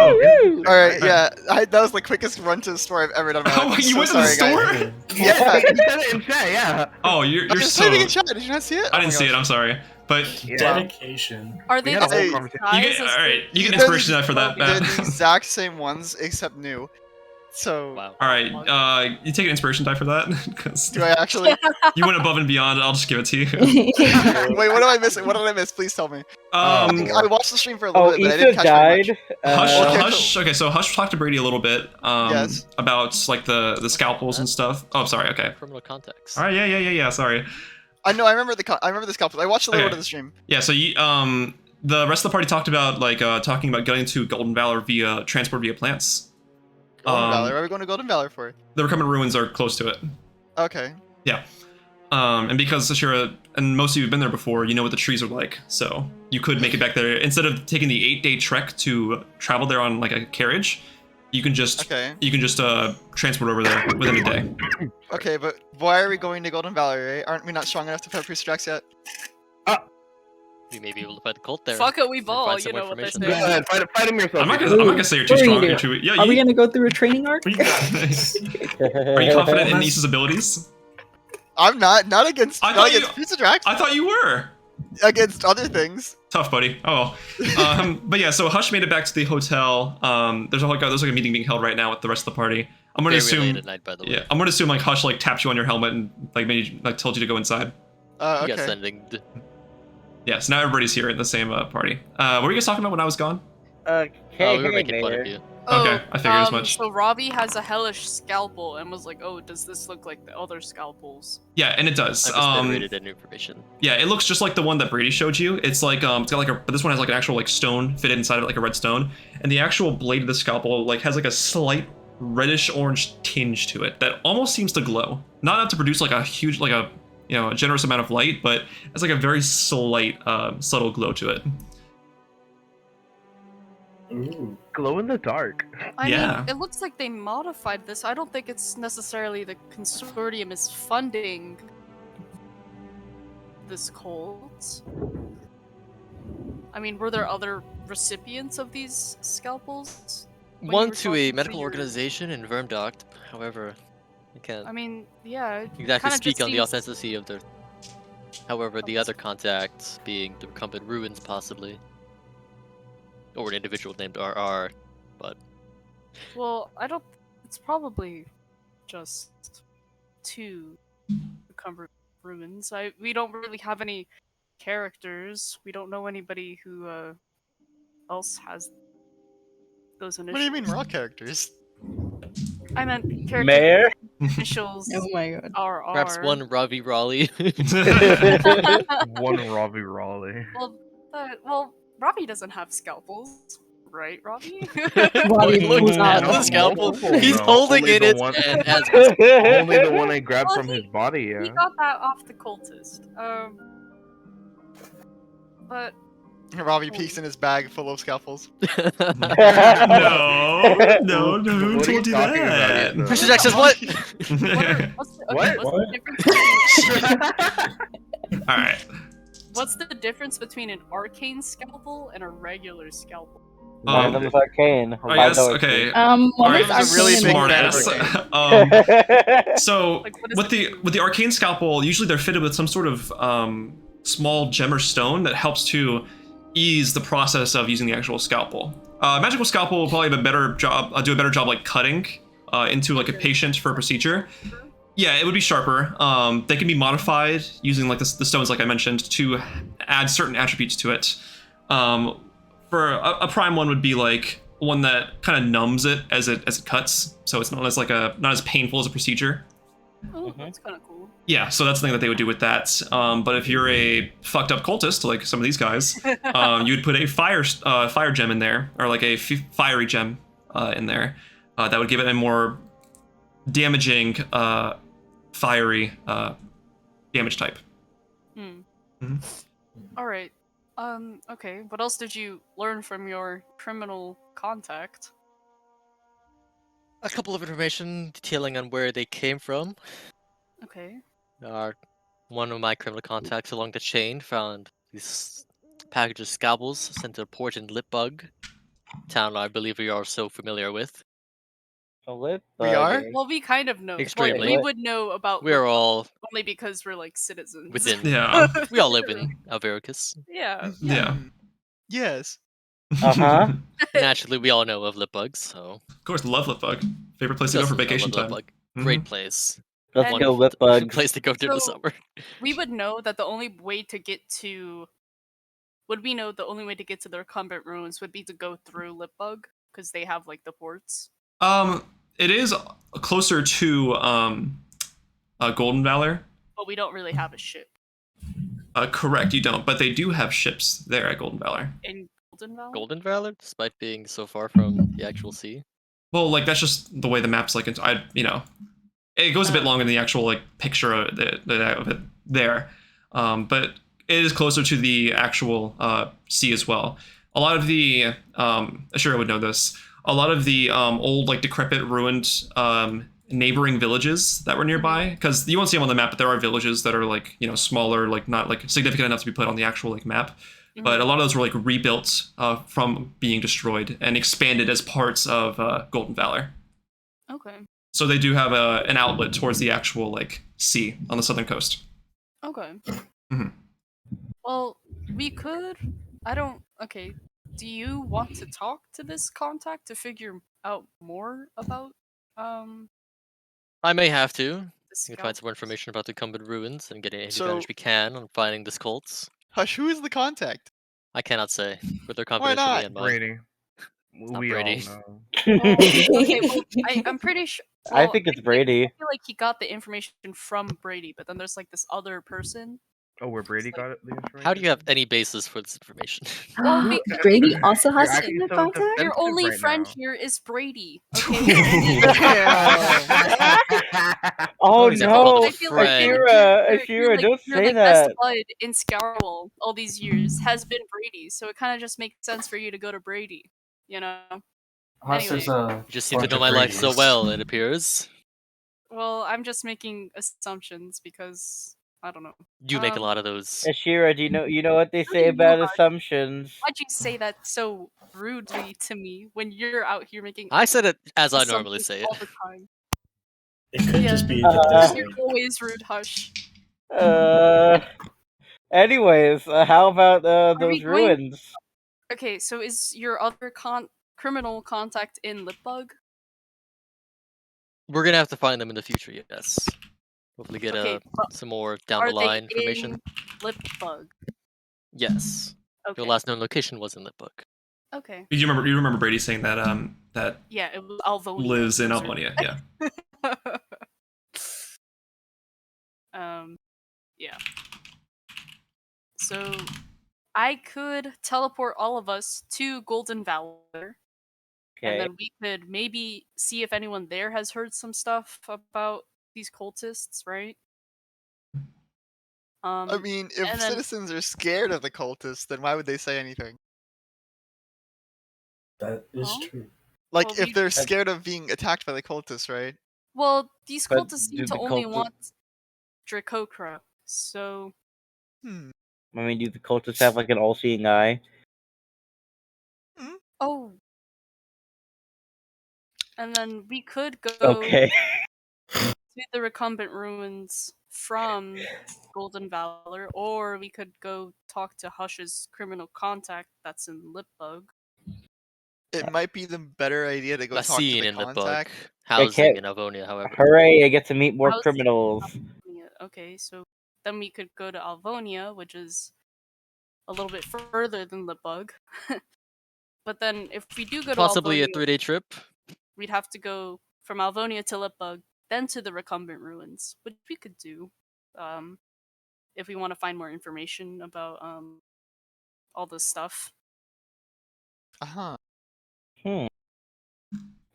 Speaker 4: All right, yeah. That was the quickest run to the store I've ever done. In my life.
Speaker 1: Oh,
Speaker 4: I'm
Speaker 1: you
Speaker 4: so
Speaker 1: went to the
Speaker 4: sorry, guys.
Speaker 1: store?
Speaker 4: Yeah.
Speaker 7: You said it in chat, yeah.
Speaker 1: Oh, you're
Speaker 4: I was
Speaker 1: so.
Speaker 4: typing in chat. Did you not see it?
Speaker 1: I didn't see it. I'm sorry, but
Speaker 7: Yeah.
Speaker 3: Dedication.
Speaker 6: Are
Speaker 7: We
Speaker 6: they
Speaker 7: had a
Speaker 6: the
Speaker 7: whole
Speaker 6: same
Speaker 7: conversation.
Speaker 1: you
Speaker 6: size
Speaker 1: get
Speaker 6: as
Speaker 1: all right. You get
Speaker 4: They're
Speaker 1: inspiration
Speaker 4: the-
Speaker 1: die for that.
Speaker 4: They're
Speaker 1: Matt.
Speaker 4: the exact same ones except new. So
Speaker 5: Wow.
Speaker 1: All right, you take an inspiration die for that because
Speaker 4: do I actually?
Speaker 1: you went above and beyond. I'll just give it to you.
Speaker 4: Wait, what am I missing? What did I miss? Please tell me. I watched the stream for a little
Speaker 2: Oh,
Speaker 4: bit, but I
Speaker 2: Isa
Speaker 4: didn't catch very much.
Speaker 2: died.
Speaker 1: Hush,
Speaker 4: Okay,
Speaker 1: Hush. Okay, so Hush talked to Brady a little bit
Speaker 4: Yes.
Speaker 1: about like the scalpels and stuff. Oh, sorry. Okay.
Speaker 5: Criminal context.
Speaker 1: All right. Yeah. Sorry.
Speaker 4: I know. I remember the scalpel. I watched a little
Speaker 1: Okay.
Speaker 4: bit of the stream.
Speaker 1: Yeah. So you the rest of the party talked about like talking about getting to Golden Valor via transport via plants.
Speaker 4: Golden Valor. Where are we going to Golden Valor for?
Speaker 1: The Recumbent Ruins are close to it.
Speaker 4: Okay.
Speaker 1: And because Asherah and most of you have been there before, you know what the trees are like. So you could make it back there instead of taking the 8-day trek to travel there on like a carriage. You can just
Speaker 4: Okay.
Speaker 1: transport over there within a day.
Speaker 4: Okay, but why are we going to Golden Valor? Right? Aren't we not strong enough to fight Priest Drax yet?
Speaker 5: We may be able to fight the cult there.
Speaker 6: Fuck it, we
Speaker 5: and
Speaker 6: ball.
Speaker 5: find
Speaker 6: You
Speaker 5: some
Speaker 6: know what they
Speaker 5: information
Speaker 6: say.
Speaker 7: Go ahead, fight him yourself.
Speaker 1: I'm not
Speaker 7: Ethan.
Speaker 1: gonna say you're too
Speaker 8: What are you
Speaker 1: strong.
Speaker 8: doing?
Speaker 1: You're too, yeah.
Speaker 8: Are we gonna go through a training arc?
Speaker 1: Are you confident in Isa's abilities?
Speaker 4: I'm not. Not against.
Speaker 1: I
Speaker 4: Not
Speaker 1: thought
Speaker 4: against
Speaker 1: you-
Speaker 4: Priest Drax.
Speaker 1: I thought you were.
Speaker 4: Against other things.
Speaker 1: Tough, buddy. Oh, well. But yeah. So Hush made it back to the hotel. There's like a meeting being held right now with the rest of the party. I'm gonna
Speaker 5: Very
Speaker 1: assume.
Speaker 5: late at night, by the way.
Speaker 1: Yeah, I'm gonna assume like Hush like tapped you on your helmet and like made you, like told you to go inside.
Speaker 5: You
Speaker 4: Okay.
Speaker 5: got sending.
Speaker 1: Yeah, so now everybody's here in the same party. What were you guys talking about when I was gone?
Speaker 5: We were making fun of
Speaker 2: Mayor.
Speaker 5: you.
Speaker 1: Okay, I figured as much.
Speaker 6: So Ravi has a hellish scalpel and was like, "Oh, does this look like the other scalpels?"
Speaker 1: Yeah, and it does.
Speaker 5: I just narrated that information.
Speaker 1: Yeah, it looks just like the one that Brady showed you. It's like it's got like but this one has like an actual like stone fitted inside of it, like a red stone, and the actual blade of the scalpel like has like a slight reddish orange tinge to it that almost seems to glow. Not enough to produce like a huge like a a generous amount of light, but it's like a very slight subtle glow to it.
Speaker 3: Ooh.
Speaker 7: Glow in the dark.
Speaker 6: I
Speaker 1: Yeah.
Speaker 6: mean, it looks like they modified this. I don't think it's necessarily the consortium is funding this cult. I mean, were there other recipients of these scalpels? when you
Speaker 5: One
Speaker 6: were
Speaker 5: to
Speaker 6: talking
Speaker 5: a
Speaker 6: to
Speaker 5: medical
Speaker 6: your-
Speaker 5: organization in Vermdocht. However, I can't
Speaker 6: I mean, yeah. it
Speaker 5: exactly
Speaker 6: kinda
Speaker 5: speak
Speaker 6: just
Speaker 5: on the
Speaker 6: seems-
Speaker 5: authenticity of their. However, the other contact being the Recumbent Ruins, possibly. Or an individual named RR, but
Speaker 6: Well, I don't. It's probably just two Recumbent Ruins. We don't really have any characters. We don't know anybody who else has those
Speaker 4: What
Speaker 6: initials.
Speaker 4: do you mean we're all characters?
Speaker 6: I meant character
Speaker 2: Mayor?
Speaker 6: initials
Speaker 8: Oh my god.
Speaker 6: are
Speaker 5: perhaps one Ravi Raleigh.
Speaker 7: One Ravi Raleigh.
Speaker 6: well, Ravi doesn't have scalpels, right, Ravi?
Speaker 8: Ravi
Speaker 5: He looks
Speaker 8: pulls
Speaker 5: at
Speaker 8: out
Speaker 5: the
Speaker 8: a
Speaker 5: scalpel.
Speaker 7: No,
Speaker 5: He's
Speaker 7: no,
Speaker 5: holding
Speaker 7: only
Speaker 5: it
Speaker 7: the
Speaker 5: in
Speaker 7: one-
Speaker 5: and has
Speaker 7: Only the one I grabbed
Speaker 6: Well,
Speaker 7: from his body, yeah.
Speaker 6: He got that off the cultist. But
Speaker 4: Ravi peeks in his bag full of scalpels.
Speaker 1: No, who
Speaker 7: What are you
Speaker 1: told you
Speaker 7: talking about,
Speaker 1: that?
Speaker 7: Ethan?
Speaker 4: Priest Drax says what?
Speaker 6: what's the,
Speaker 7: What?
Speaker 6: what's the difference?
Speaker 1: All right.
Speaker 6: What's the difference between an arcane scalpel and a regular scalpel?
Speaker 2: One of them is arcane.
Speaker 1: I guess okay.
Speaker 8: One
Speaker 1: Alright,
Speaker 8: is
Speaker 4: This is a really
Speaker 8: arcane
Speaker 4: big
Speaker 8: and
Speaker 4: fan of
Speaker 8: one
Speaker 4: arcane.
Speaker 8: is-
Speaker 1: So
Speaker 6: Like, what does
Speaker 1: with
Speaker 6: it
Speaker 1: the
Speaker 6: do?
Speaker 1: with the arcane scalpel, usually they're fitted with some sort of small gem or stone that helps to ease the process of using the actual scalpel. Magical scalpel will probably have a better job, do a better job like cutting into like a patient for a procedure. Yeah, it would be sharper. They can be modified using like the stones, like I mentioned, to add certain attributes to it. For a prime one would be like one that kind of numbs it as it cuts, so it's not as painful as a procedure.
Speaker 6: Oh,
Speaker 2: Mhm.
Speaker 6: that's kind of cool.
Speaker 1: Yeah, so that's the thing that they would do with that. But if you're a fucked up cultist, like some of these guys, you'd put a fire gem in there, or like a fiery gem in there. That would give it a more damaging, fiery damage type.
Speaker 6: All right. Okay. What else did you learn from your criminal contact?
Speaker 5: A couple of information detailing on where they came from.
Speaker 6: Okay.
Speaker 5: One of my criminal contacts along the chain found these package of scalpels sent to a port in Lipbug, town I believe we are so familiar with.
Speaker 2: A lip
Speaker 4: We
Speaker 2: bug,
Speaker 4: are?
Speaker 2: eh?
Speaker 6: Well, we kind of know.
Speaker 5: Extremely.
Speaker 6: We
Speaker 2: What?
Speaker 6: would know about
Speaker 5: We're
Speaker 6: Lipbug
Speaker 5: all
Speaker 6: only because we're like citizens.
Speaker 5: within.
Speaker 1: Yeah.
Speaker 5: We all live in Avericus.
Speaker 6: Yeah.
Speaker 1: Yeah.
Speaker 4: Yes.
Speaker 2: Uh-huh.
Speaker 5: Naturally, we all know of Lipbugs, so.
Speaker 1: Of course, love Lipbug. Favorite place
Speaker 5: Who
Speaker 1: to go for
Speaker 5: doesn't
Speaker 1: vacation
Speaker 5: love
Speaker 1: time.
Speaker 5: Lipbug? Great
Speaker 1: Mhm.
Speaker 5: place.
Speaker 2: Let's
Speaker 6: And-
Speaker 2: go
Speaker 5: Wonderful
Speaker 2: lip bugs.
Speaker 5: place to go during the
Speaker 6: So-
Speaker 5: summer.
Speaker 6: We would know that the only way to get to. Would we know the only way to get to the Recumbent Ruins would be to go through Lipbug because they have like the ports?
Speaker 1: It is closer to Golden Valor.
Speaker 6: But we don't really have a ship
Speaker 1: Correct, you don't, but they do have ships there at Golden Valor.
Speaker 6: in Golden Valley.
Speaker 5: Golden Valor, despite being so far from the actual sea.
Speaker 1: Well, like that's just the way the map's like. It goes a bit longer than the actual like picture of it there, but it is closer to the actual sea as well. A lot of the Asherah would know this. A lot of the old like decrepit ruined neighboring villages that were nearby, because you won't see them on the map, but there are villages that are like smaller, like not like significant enough to be put on the actual like map. But a lot of those were like rebuilt from being destroyed and expanded as parts of Golden Valor.
Speaker 6: Okay.
Speaker 1: So they do have an outlet towards the actual like sea on the southern coast.
Speaker 6: Okay.
Speaker 1: Mhm.
Speaker 6: Well, we could. I don't. Okay. Do you want to talk to this contact to figure out more about
Speaker 5: I may have to.
Speaker 6: this
Speaker 5: We can find some more information about the Recumbent Ruins and get any
Speaker 4: So-
Speaker 5: advantage we can on finding this cults.
Speaker 4: Hush, who is the contact?
Speaker 5: I cannot say, but they're
Speaker 4: Why
Speaker 5: confidential
Speaker 4: not?
Speaker 5: me and mine.
Speaker 7: Brady.
Speaker 5: not
Speaker 7: We
Speaker 5: Brady.
Speaker 7: all know.
Speaker 6: Okay, well, I'm pretty sure.
Speaker 2: I think it's Brady.
Speaker 6: I feel like he got the information from Brady, but then there's like this other person.
Speaker 7: Oh, where Brady got it, the information?
Speaker 5: How do you have any basis for this information?
Speaker 6: Well,
Speaker 8: Ah,
Speaker 6: because
Speaker 8: Brady also
Speaker 7: You're
Speaker 8: has
Speaker 7: acting
Speaker 8: human
Speaker 7: so
Speaker 8: contact?
Speaker 7: defensive
Speaker 6: your only
Speaker 7: right
Speaker 6: friend
Speaker 7: now.
Speaker 6: here is Brady. Okay.
Speaker 2: Oh
Speaker 5: He's never called
Speaker 2: no,
Speaker 5: a friend.
Speaker 2: Asherah, don't
Speaker 6: your,
Speaker 2: say
Speaker 6: like,
Speaker 2: that.
Speaker 6: best bud in Scourwell all these years has been Brady, so it kind of just makes sense for you to go to Brady. You know.
Speaker 3: Unless there's a
Speaker 5: You just seem to
Speaker 3: bunch
Speaker 5: know
Speaker 3: of
Speaker 5: my life so
Speaker 3: Brady's.
Speaker 5: well, it appears.
Speaker 6: Well, I'm just making assumptions because I don't know.
Speaker 5: You make a lot of those.
Speaker 2: Asherah, do you know what they
Speaker 6: How
Speaker 2: say
Speaker 6: do you
Speaker 2: about
Speaker 6: know?
Speaker 2: assumptions?
Speaker 6: Why'd you say that so rudely to me when you're out here making
Speaker 5: I said it as I normally
Speaker 6: assumptions
Speaker 5: say it.
Speaker 6: all the time?
Speaker 3: It could
Speaker 6: Yeah.
Speaker 3: just be that there's
Speaker 6: You're
Speaker 3: like
Speaker 6: always rude, Hush.
Speaker 2: Anyways, how about
Speaker 6: we
Speaker 2: those
Speaker 6: going-
Speaker 2: ruins?
Speaker 6: Okay, so is your other criminal contact in Lipbug?
Speaker 5: We're gonna have to find them in the future, yes. Hopefully get
Speaker 6: Okay, but
Speaker 5: some more down
Speaker 6: are
Speaker 5: the line
Speaker 6: they
Speaker 5: information.
Speaker 6: in Lipbug?
Speaker 5: Yes.
Speaker 6: Okay.
Speaker 5: Your last known location was in Lipbook.
Speaker 6: Okay.
Speaker 1: You remember Brady saying that that
Speaker 6: Yeah, it was Alvonia.
Speaker 1: lives in
Speaker 6: Those are-
Speaker 1: Alvonia, yeah.
Speaker 6: Yeah. So I could teleport all of us to Golden Valor, and
Speaker 2: Okay.
Speaker 6: then we could maybe see if anyone there has heard some stuff about these cultists, right?
Speaker 4: I mean, if
Speaker 6: and then-
Speaker 4: citizens are scared of the cultists, then why would they say anything?
Speaker 3: that is
Speaker 6: Huh?
Speaker 3: true.
Speaker 4: Like,
Speaker 6: Well,
Speaker 4: if
Speaker 6: we-
Speaker 4: they're scared of being attacked by the cultists, right?
Speaker 6: Well, these
Speaker 2: But
Speaker 6: cultists
Speaker 2: do
Speaker 6: seem to
Speaker 2: the
Speaker 6: only
Speaker 2: cultists-
Speaker 6: want Dracocra, so
Speaker 4: Hmm.
Speaker 2: I mean, do the cultists have like an all-seeing eye?
Speaker 6: oh. And then we could go
Speaker 2: Okay.
Speaker 6: to the Recumbent Ruins from Golden Valor, or we could go talk to Hush's criminal contact that's in Lipbug.
Speaker 4: It might be the better idea to go
Speaker 5: A
Speaker 4: talk to
Speaker 5: scene
Speaker 4: the
Speaker 5: in Lipbook.
Speaker 4: contact.
Speaker 5: Housing
Speaker 2: can't-
Speaker 5: in Alvonia, however.
Speaker 2: Hooray! I get to meet more
Speaker 6: How's-
Speaker 2: criminals.
Speaker 6: Yeah, okay, so then we could go to Alvonia, which is a little bit further than Lipbug. But then if we do go to
Speaker 5: Possibly a
Speaker 6: Alvonia,
Speaker 5: 3-day trip.
Speaker 6: we'd have to go from Alvonia to Lipbug, then to the Recumbent Ruins, which we could do, if we want to find more information about all this stuff.
Speaker 4: Uh-huh.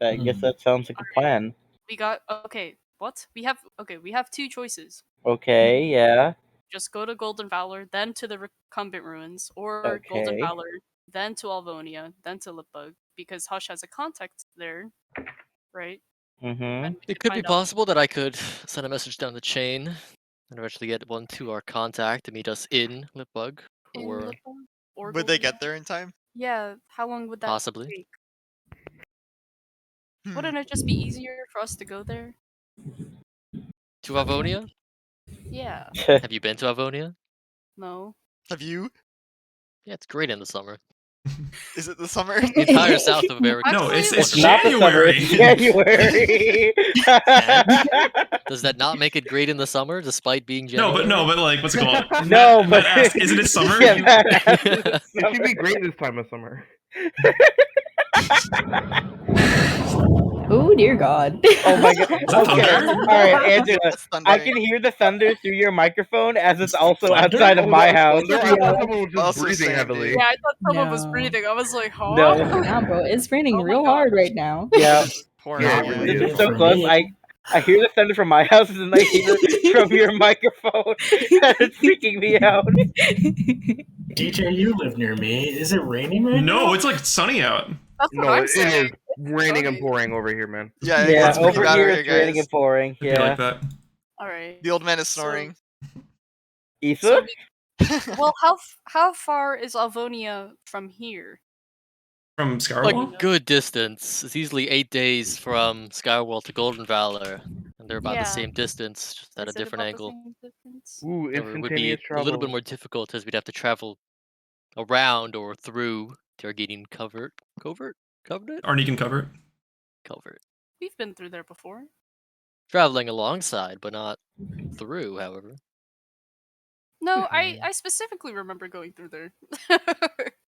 Speaker 2: I guess that sounds like a plan.
Speaker 6: We got okay. What we have? Okay, we have two choices.
Speaker 2: Okay, yeah.
Speaker 6: Just go to Golden Valor, then to the Recumbent Ruins, or Golden
Speaker 2: Okay.
Speaker 6: Valor, then to Alvonia, then to Lipbug, because Hush has a contact there, right?
Speaker 2: Mm-hmm.
Speaker 6: And we
Speaker 5: It could be
Speaker 6: find out-
Speaker 5: possible that I could send a message down the chain and eventually get one to our contact to meet us in Lipbug,
Speaker 6: in
Speaker 5: or
Speaker 6: Lipbug, or
Speaker 4: Would they
Speaker 6: Golden
Speaker 4: get there in time?
Speaker 6: Yeah, how long would that
Speaker 5: Possibly.
Speaker 6: take?
Speaker 4: Hmm.
Speaker 6: Wouldn't it just be easier for us to go there?
Speaker 5: to Avonia.
Speaker 6: Yeah.
Speaker 5: Have you been to Avonia?
Speaker 6: No.
Speaker 4: Have you?
Speaker 5: Yeah, it's great in the summer.
Speaker 4: Is it the summer?
Speaker 5: The entire south of America.
Speaker 1: No,
Speaker 5: is
Speaker 1: it's
Speaker 5: wonderful.
Speaker 2: not the summer. It's January.
Speaker 5: Does that not make it great in the summer, despite being
Speaker 1: No,
Speaker 5: January?
Speaker 1: but like, what's it called?
Speaker 2: No,
Speaker 1: Matt
Speaker 2: but
Speaker 1: asked, isn't it summer?
Speaker 2: Yeah, Matt asked, is it
Speaker 7: It should
Speaker 2: summer?
Speaker 7: be great this time of summer.
Speaker 8: Oh dear God.
Speaker 2: Oh my god.
Speaker 1: Is that
Speaker 2: Okay.
Speaker 1: thunder?
Speaker 2: All right, Angela.
Speaker 4: That's
Speaker 2: I
Speaker 4: thundering.
Speaker 2: can hear the thunder through your microphone as it's also
Speaker 3: Thunder?
Speaker 2: outside of my house.
Speaker 7: Thunder? I
Speaker 8: Yeah.
Speaker 7: thought someone was just
Speaker 4: Also
Speaker 7: breathing
Speaker 4: Sandy.
Speaker 7: heavily.
Speaker 6: Yeah, I thought someone was
Speaker 8: No.
Speaker 6: breathing. I was like, huh?
Speaker 2: No.
Speaker 8: Yeah, bro, it's raining
Speaker 6: Oh my
Speaker 8: real
Speaker 6: God.
Speaker 8: hard right now.
Speaker 2: Yeah.
Speaker 4: Pouring
Speaker 7: Yeah,
Speaker 4: out,
Speaker 7: it
Speaker 4: man.
Speaker 7: really
Speaker 2: This
Speaker 7: is.
Speaker 2: is so close. I hear the thunder from my house and I hear it from your microphone. And it's freaking me out.
Speaker 3: DJ, you live near me. Is it raining right now?
Speaker 1: No, it's like sunny out.
Speaker 6: That's what
Speaker 7: No,
Speaker 6: I'm
Speaker 7: it
Speaker 6: saying.
Speaker 7: is raining and
Speaker 6: sunny.
Speaker 7: pouring over here, man.
Speaker 4: Yeah,
Speaker 2: Yeah,
Speaker 4: it's pretty
Speaker 2: over
Speaker 4: bad
Speaker 2: here
Speaker 4: out
Speaker 2: it's
Speaker 4: here,
Speaker 2: raining
Speaker 4: guys.
Speaker 2: and pouring.
Speaker 1: It'd be like
Speaker 2: Yeah.
Speaker 1: that.
Speaker 6: All right.
Speaker 4: The old man is
Speaker 6: So-
Speaker 4: snoring.
Speaker 2: Isa?
Speaker 6: So well, how far is Alvonia from here?
Speaker 1: From
Speaker 5: Like
Speaker 1: Scarwall?
Speaker 5: good distance. It's easily 8 days from Skywall to Golden Valor, and they're about the
Speaker 6: Yeah.
Speaker 5: same distance, just at
Speaker 6: Is
Speaker 5: a
Speaker 6: it
Speaker 5: different
Speaker 6: about
Speaker 5: angle.
Speaker 6: the same distance?
Speaker 7: Ooh,
Speaker 5: However, it would be
Speaker 7: instantaneous
Speaker 5: a
Speaker 7: travel.
Speaker 5: little bit more difficult as we'd have to travel around or through Targaryen Covert. Covenant?
Speaker 1: Arnican cover it.
Speaker 5: Covert.
Speaker 6: We've been through there before.
Speaker 5: Traveling alongside, but not through, however.
Speaker 6: No, I specifically remember going through there.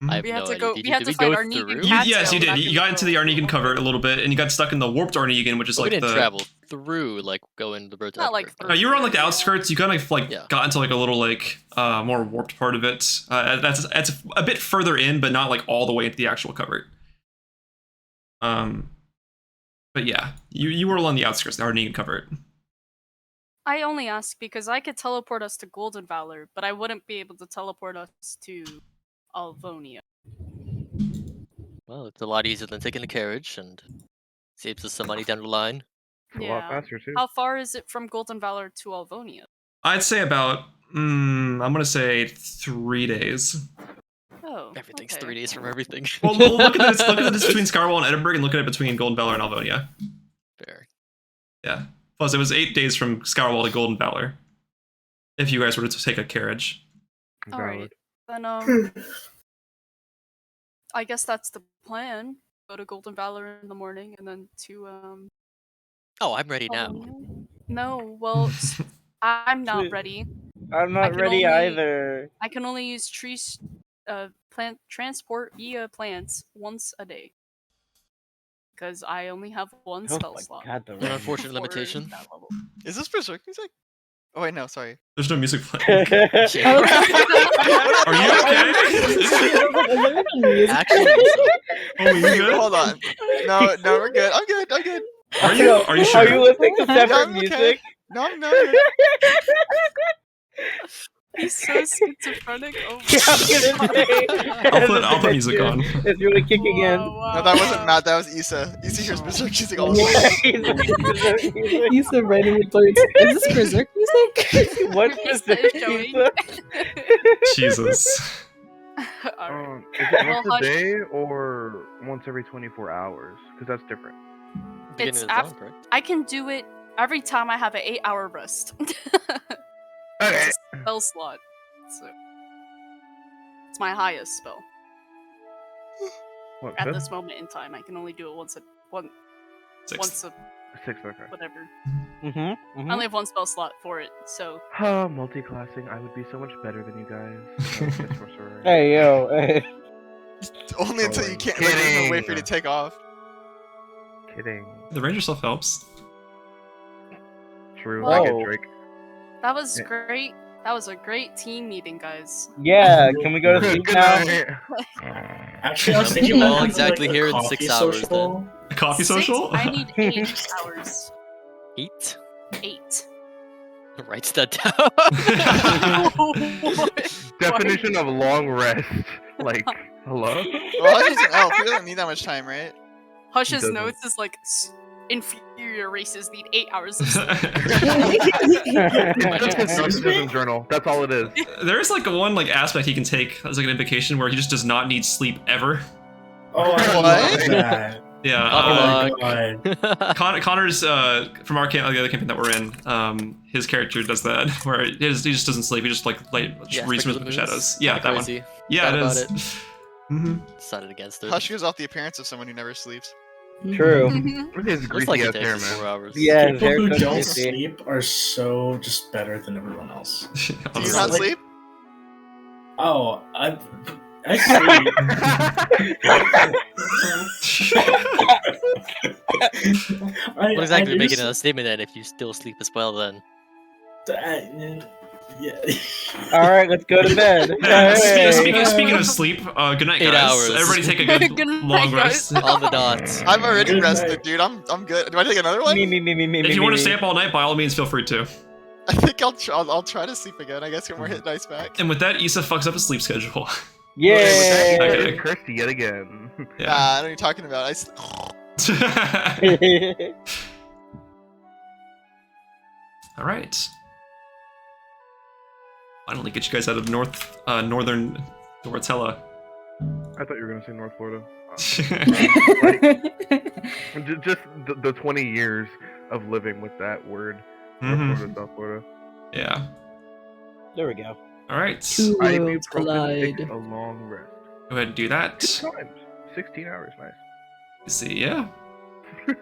Speaker 5: I have
Speaker 6: We had
Speaker 5: no
Speaker 6: to
Speaker 5: idea.
Speaker 6: go.
Speaker 5: Did
Speaker 6: We
Speaker 5: you-
Speaker 6: had
Speaker 5: did
Speaker 6: to
Speaker 5: we
Speaker 6: fight
Speaker 5: go
Speaker 6: Arnegan
Speaker 5: through?
Speaker 6: Cat's
Speaker 1: Yes, you
Speaker 6: tail
Speaker 1: did.
Speaker 6: back
Speaker 1: You
Speaker 6: in
Speaker 1: got into the Arnican
Speaker 6: Pearl.
Speaker 1: cover a little bit, and you got stuck in the warped Arnigan, which is
Speaker 5: But
Speaker 1: like
Speaker 5: we didn't
Speaker 1: the.
Speaker 5: travel through, like go into the Bird's
Speaker 6: Not
Speaker 5: Eye
Speaker 6: like
Speaker 5: Bird.
Speaker 1: No, you were on like the outskirts. You kind of like
Speaker 5: Yeah.
Speaker 1: got into like a little like more warped part of it. That's a bit further in, but not like all the way into the actual cover. But yeah, you were along the outskirts, the Arnigan cover.
Speaker 6: I only ask because I could teleport us to Golden Valor, but I wouldn't be able to teleport us to Alvonia.
Speaker 5: Well, it's a lot easier than taking a carriage and saves us some money down the line.
Speaker 7: It's a lot faster, too.
Speaker 6: How far is it from Golden Valor to Alvonia?
Speaker 1: I'd say about I'm gonna say 3 days.
Speaker 6: Oh,
Speaker 5: Everything's
Speaker 6: okay.
Speaker 5: 3 days from everything.
Speaker 1: Well, look at this. Look at this between Scarwall and Edinburgh, and look at it between Golden Valor and Alvonia.
Speaker 5: Fair.
Speaker 1: Yeah. Plus, it was 8 days from Scarwall to Golden Valor. If you guys were to take a carriage.
Speaker 6: All right.
Speaker 7: Valid.
Speaker 6: Then I guess that's the plan. Go to Golden Valor in the morning, and then to
Speaker 5: Oh, I'm ready now.
Speaker 6: Alvonia. No, well, I'm not ready.
Speaker 2: I'm
Speaker 6: I
Speaker 2: not
Speaker 6: can
Speaker 2: ready
Speaker 6: only-
Speaker 2: either.
Speaker 6: I can only use plant transport via plants once a day. Because I only have one
Speaker 2: Oh
Speaker 6: spell
Speaker 2: my
Speaker 6: slot.
Speaker 2: god, the
Speaker 5: An
Speaker 2: rain.
Speaker 5: unfortunate
Speaker 6: for
Speaker 5: limitation.
Speaker 6: that level.
Speaker 4: Is this Berserk music? Oh wait, no, sorry.
Speaker 1: There's no music playing.
Speaker 5: Yeah.
Speaker 1: Are you okay?
Speaker 5: Actually,
Speaker 1: Oh, you
Speaker 4: Wait,
Speaker 1: good?
Speaker 4: hold on. No, we're good. I'm good. I'm good.
Speaker 1: Are you? Are you sure?
Speaker 2: Are you listening to
Speaker 4: Yeah,
Speaker 2: separate
Speaker 4: I'm okay.
Speaker 2: music?
Speaker 4: No, I'm not. Good.
Speaker 6: He's so schizophrenic. Oh my
Speaker 2: Yeah, I'm gonna say.
Speaker 1: I'll put music on.
Speaker 2: It's really kicking in.
Speaker 4: No, that wasn't Matt. That was Isa. Isa hears Berserk music all
Speaker 2: Yeah,
Speaker 4: the time.
Speaker 8: You said random blurts. Is this Berserk music?
Speaker 2: What's
Speaker 6: Isa
Speaker 2: this?
Speaker 6: is showing.
Speaker 2: Isa?
Speaker 1: Jesus.
Speaker 6: Alright.
Speaker 7: Is it once
Speaker 6: Well,
Speaker 7: a day or once every 24 hours? Because that's different.
Speaker 5: beginning
Speaker 6: It's
Speaker 5: of the
Speaker 6: af-
Speaker 5: zone, correct?
Speaker 6: I can do it every time I have an 8-hour rest.
Speaker 7: Okay.
Speaker 6: It's a spell slot. So it's my highest spell.
Speaker 7: What,
Speaker 6: At
Speaker 7: fifth?
Speaker 6: this moment in time, I can only do it once a
Speaker 1: 6.
Speaker 7: Sixth, okay.
Speaker 6: whatever.
Speaker 2: Mm-hmm.
Speaker 6: I only have one spell slot for it, so
Speaker 7: Multi-classing, I would be so much better than you guys. That's for sure.
Speaker 2: Hey, yo. Hey.
Speaker 4: Only until you can't. Like, there's no way for you to
Speaker 7: Kidding.
Speaker 4: take off.
Speaker 7: Kidding.
Speaker 1: The range yourself helps.
Speaker 7: True.
Speaker 6: Well-
Speaker 7: I get Drake.
Speaker 6: That was
Speaker 7: Yeah.
Speaker 6: great. That was a great team meeting, guys.
Speaker 2: Yeah, can we go to sleep
Speaker 7: Good
Speaker 2: now?
Speaker 7: night.
Speaker 3: Actually, I was
Speaker 5: Yep.
Speaker 3: thinking
Speaker 5: Well,
Speaker 3: about having,
Speaker 5: exactly
Speaker 3: like, a
Speaker 5: here in
Speaker 3: coffee
Speaker 5: 6 hours, then.
Speaker 3: social.
Speaker 1: A coffee
Speaker 6: 6?
Speaker 1: social?
Speaker 6: I need 8 hours.
Speaker 5: 8?
Speaker 6: 8.
Speaker 5: Writes that down.
Speaker 6: What?
Speaker 7: Definition of long rest. Like, hello?
Speaker 4: Well, Hush is an elf. He doesn't need that much time, right?
Speaker 6: Hush's
Speaker 7: doesn't.
Speaker 6: notes is like inferior races need 8 hours of sleep.
Speaker 7: It's just his narcissism journal. That's all it is.
Speaker 1: There is like one like aspect he can take as like an invocation where he just does not need sleep ever.
Speaker 3: Oh, I
Speaker 4: What?
Speaker 3: love that.
Speaker 1: Yeah.
Speaker 3: Oh
Speaker 5: Fuck.
Speaker 3: my god.
Speaker 1: Connor's from our the other campaign that we're in. His character does that where he just doesn't sleep. He just like
Speaker 5: Yeah,
Speaker 1: reads
Speaker 5: Spectre
Speaker 1: from the
Speaker 5: Moons.
Speaker 1: shadows. Yeah,
Speaker 5: Kinda
Speaker 1: that
Speaker 5: crazy.
Speaker 1: one. Yeah,
Speaker 5: Thought
Speaker 1: it
Speaker 5: about
Speaker 1: is. Mm-hmm.
Speaker 5: Decided against it.
Speaker 4: Hush gives off the appearance of someone who never sleeps.
Speaker 2: True.
Speaker 7: Look at his
Speaker 5: Looks like
Speaker 7: greasy
Speaker 5: it
Speaker 7: ass
Speaker 5: takes
Speaker 7: hair,
Speaker 5: us
Speaker 7: man.
Speaker 5: 4 hours.
Speaker 2: Yeah,
Speaker 3: People
Speaker 2: very
Speaker 3: who
Speaker 2: good
Speaker 3: don't
Speaker 2: creepy.
Speaker 3: sleep are so just better than everyone else.
Speaker 4: Do you
Speaker 1: Honestly.
Speaker 4: not
Speaker 3: like-
Speaker 4: sleep?
Speaker 3: Oh, I sleep.
Speaker 5: What exactly
Speaker 3: I
Speaker 5: making
Speaker 3: just-
Speaker 5: a statement then if you still sleep as well then?
Speaker 3: Yeah.
Speaker 2: Alright, let's go to bed.
Speaker 1: Yeah,
Speaker 2: Hey.
Speaker 1: speaking of sleep, good night,
Speaker 5: 8
Speaker 1: guys.
Speaker 5: hours.
Speaker 1: Everybody take a good,
Speaker 6: Good night,
Speaker 1: long
Speaker 6: guys.
Speaker 1: rest.
Speaker 5: On the dot.
Speaker 4: I'm already
Speaker 3: Good
Speaker 4: rested,
Speaker 3: night.
Speaker 4: dude. I'm good. Do I take another one?
Speaker 2: Me.
Speaker 1: If you want to stay up all night, by all means, feel free to.
Speaker 4: I think I'll try to sleep again. I guess get more hit dice back.
Speaker 1: And with that, Isa fucks up his sleep schedule.
Speaker 2: Yay!
Speaker 1: Okay.
Speaker 7: Kirsty yet again.
Speaker 1: Yeah.
Speaker 4: Nah, I know what you're talking about.
Speaker 1: All right. Finally, get you guys out of northern Dorotella.
Speaker 7: I thought you were gonna say North Florida.
Speaker 1: That's
Speaker 7: Just the 20 years of living with that word. North
Speaker 1: Mhm.
Speaker 7: Florida, South Florida.
Speaker 1: Yeah.
Speaker 2: There we go.
Speaker 1: All right.
Speaker 8: Two
Speaker 7: I
Speaker 8: worlds collide.
Speaker 7: take a long rest.
Speaker 1: Go ahead and do that.
Speaker 7: Good times. 16 hours, nice.
Speaker 1: Let's see, yeah. 3,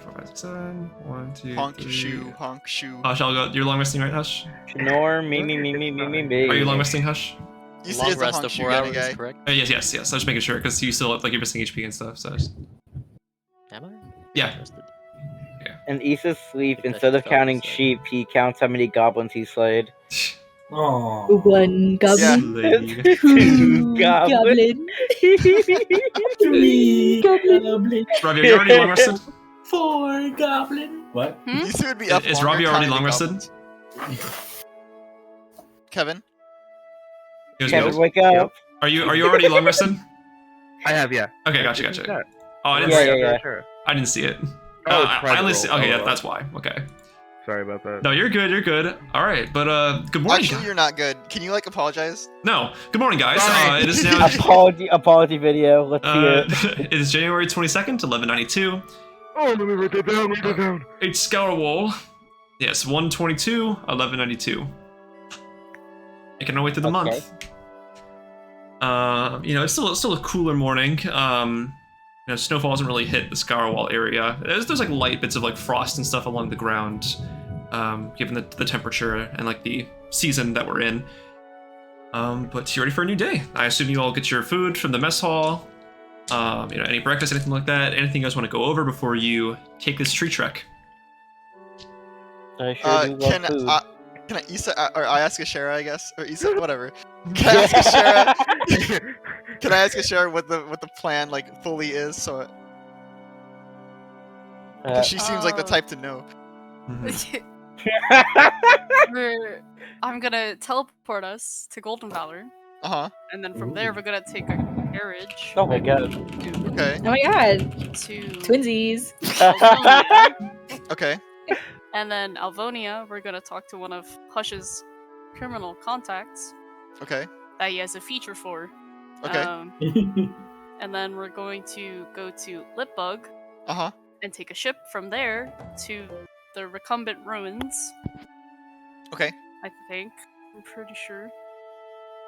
Speaker 1: 4, 5, 6, 7. 1, 2,
Speaker 4: honk
Speaker 1: 3.
Speaker 4: shoe, honk shoe.
Speaker 1: Hush, I'll go. You're long resting, right, Hush?
Speaker 2: Snore, me.
Speaker 1: Are you long resting, Hush?
Speaker 4: You see,
Speaker 5: Long
Speaker 4: as a
Speaker 5: rest
Speaker 4: honk
Speaker 5: of
Speaker 4: shoe
Speaker 5: 4
Speaker 4: kind
Speaker 5: hours,
Speaker 4: of guy.
Speaker 5: correct?
Speaker 1: Yes. I was just making sure because you still like you're missing HP and stuff. So
Speaker 5: Am I?
Speaker 1: Yeah.
Speaker 5: Rested.
Speaker 2: In Isa's sleep,
Speaker 5: Think that
Speaker 2: instead of
Speaker 5: should count,
Speaker 2: counting
Speaker 5: so.
Speaker 2: sheep, he counts how many goblins he slayed.
Speaker 3: Oh.
Speaker 8: One goblin.
Speaker 1: Slay.
Speaker 2: Two goblin.
Speaker 3: Three goblin.
Speaker 1: Ravi, are you already long rested?
Speaker 3: 4 goblin. What?
Speaker 4: You two would be up.
Speaker 1: Is
Speaker 4: longer
Speaker 1: Ravi already
Speaker 4: counting
Speaker 1: long
Speaker 4: the
Speaker 1: rested?
Speaker 4: goblins. Kevin,
Speaker 1: He was
Speaker 2: Kevin,
Speaker 1: good.
Speaker 2: wake up.
Speaker 1: Are you already long rested?
Speaker 7: I have, yeah.
Speaker 1: Okay, gotcha.
Speaker 7: Yeah.
Speaker 1: Oh, I didn't.
Speaker 2: Yeah,
Speaker 1: see,
Speaker 2: yeah, yeah.
Speaker 7: Sure.
Speaker 1: I didn't see it.
Speaker 7: Oh, it's
Speaker 1: I
Speaker 7: private
Speaker 1: only
Speaker 7: roll.
Speaker 1: see. Okay,
Speaker 7: Oh,
Speaker 1: yeah,
Speaker 7: well.
Speaker 1: that's why. Okay.
Speaker 7: Sorry about that.
Speaker 1: No, you're good. You're good. All right, but good morning.
Speaker 4: actually, you're not good. Can you like apologize?
Speaker 1: No, good morning, guys.
Speaker 7: Sorry.
Speaker 1: It is now.
Speaker 2: Apology video. Let's hear it.
Speaker 1: It is January 22nd, 1192.
Speaker 7: Oh, let me write that down. Write that down.
Speaker 1: It's Scourwall. Yes, 122, 1192. I can wait through the
Speaker 2: Okay.
Speaker 1: month. It's still a cooler morning. Snowfall hasn't really hit the Scourwall area. There's like light bits of like frost and stuff along the ground, given the temperature and like the season that we're in. But you're ready for a new day. I assume you all get your food from the mess hall. Any breakfast, anything like that. Anything you guys want to go over before you take this tree trek?
Speaker 2: I sure do love food.
Speaker 4: Can I Isa or I ask Asherah, I guess, or Isa, whatever. Can I ask Asherah? Can I ask Asherah what the plan like fully is? So 'cause she seems like the type to know.
Speaker 1: Mhm.
Speaker 6: I'm gonna teleport us to Golden Valor,
Speaker 4: Uh huh.
Speaker 6: and then from there we're gonna take a carriage
Speaker 2: Oh my god.
Speaker 4: Okay.
Speaker 8: Oh my god.
Speaker 6: to
Speaker 8: Twinsies.
Speaker 6: Alvonia,
Speaker 4: Okay.
Speaker 6: and then Alvonia, we're gonna talk to one of Hush's criminal contacts
Speaker 4: Okay.
Speaker 6: that he has a feature for.
Speaker 4: Okay.
Speaker 6: And then we're going to go to Lipbug
Speaker 4: Uh huh.
Speaker 6: and take a ship from there to the Recumbent Ruins,
Speaker 4: Okay.
Speaker 6: I think. I'm pretty sure.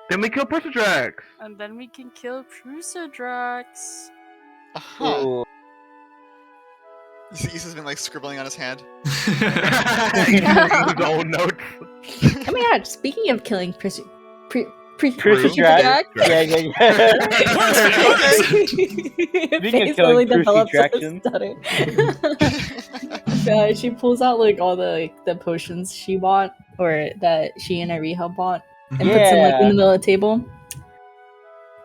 Speaker 7: Then we kill Persidrax.
Speaker 6: And then we can kill Prusadrax.
Speaker 4: Uh huh.
Speaker 2: Ooh.
Speaker 4: You see, Isa's been like scribbling on his hand.
Speaker 7: His own notes.
Speaker 8: Oh my god, speaking of killing
Speaker 2: Prusadrax. Yeah. Speaking of
Speaker 8: Face
Speaker 2: killing
Speaker 8: only develops a
Speaker 2: Prusadraxon.
Speaker 8: stutter. she pulls out like all the potions she bought or that she and Ariha bought and puts them like in the middle of the table.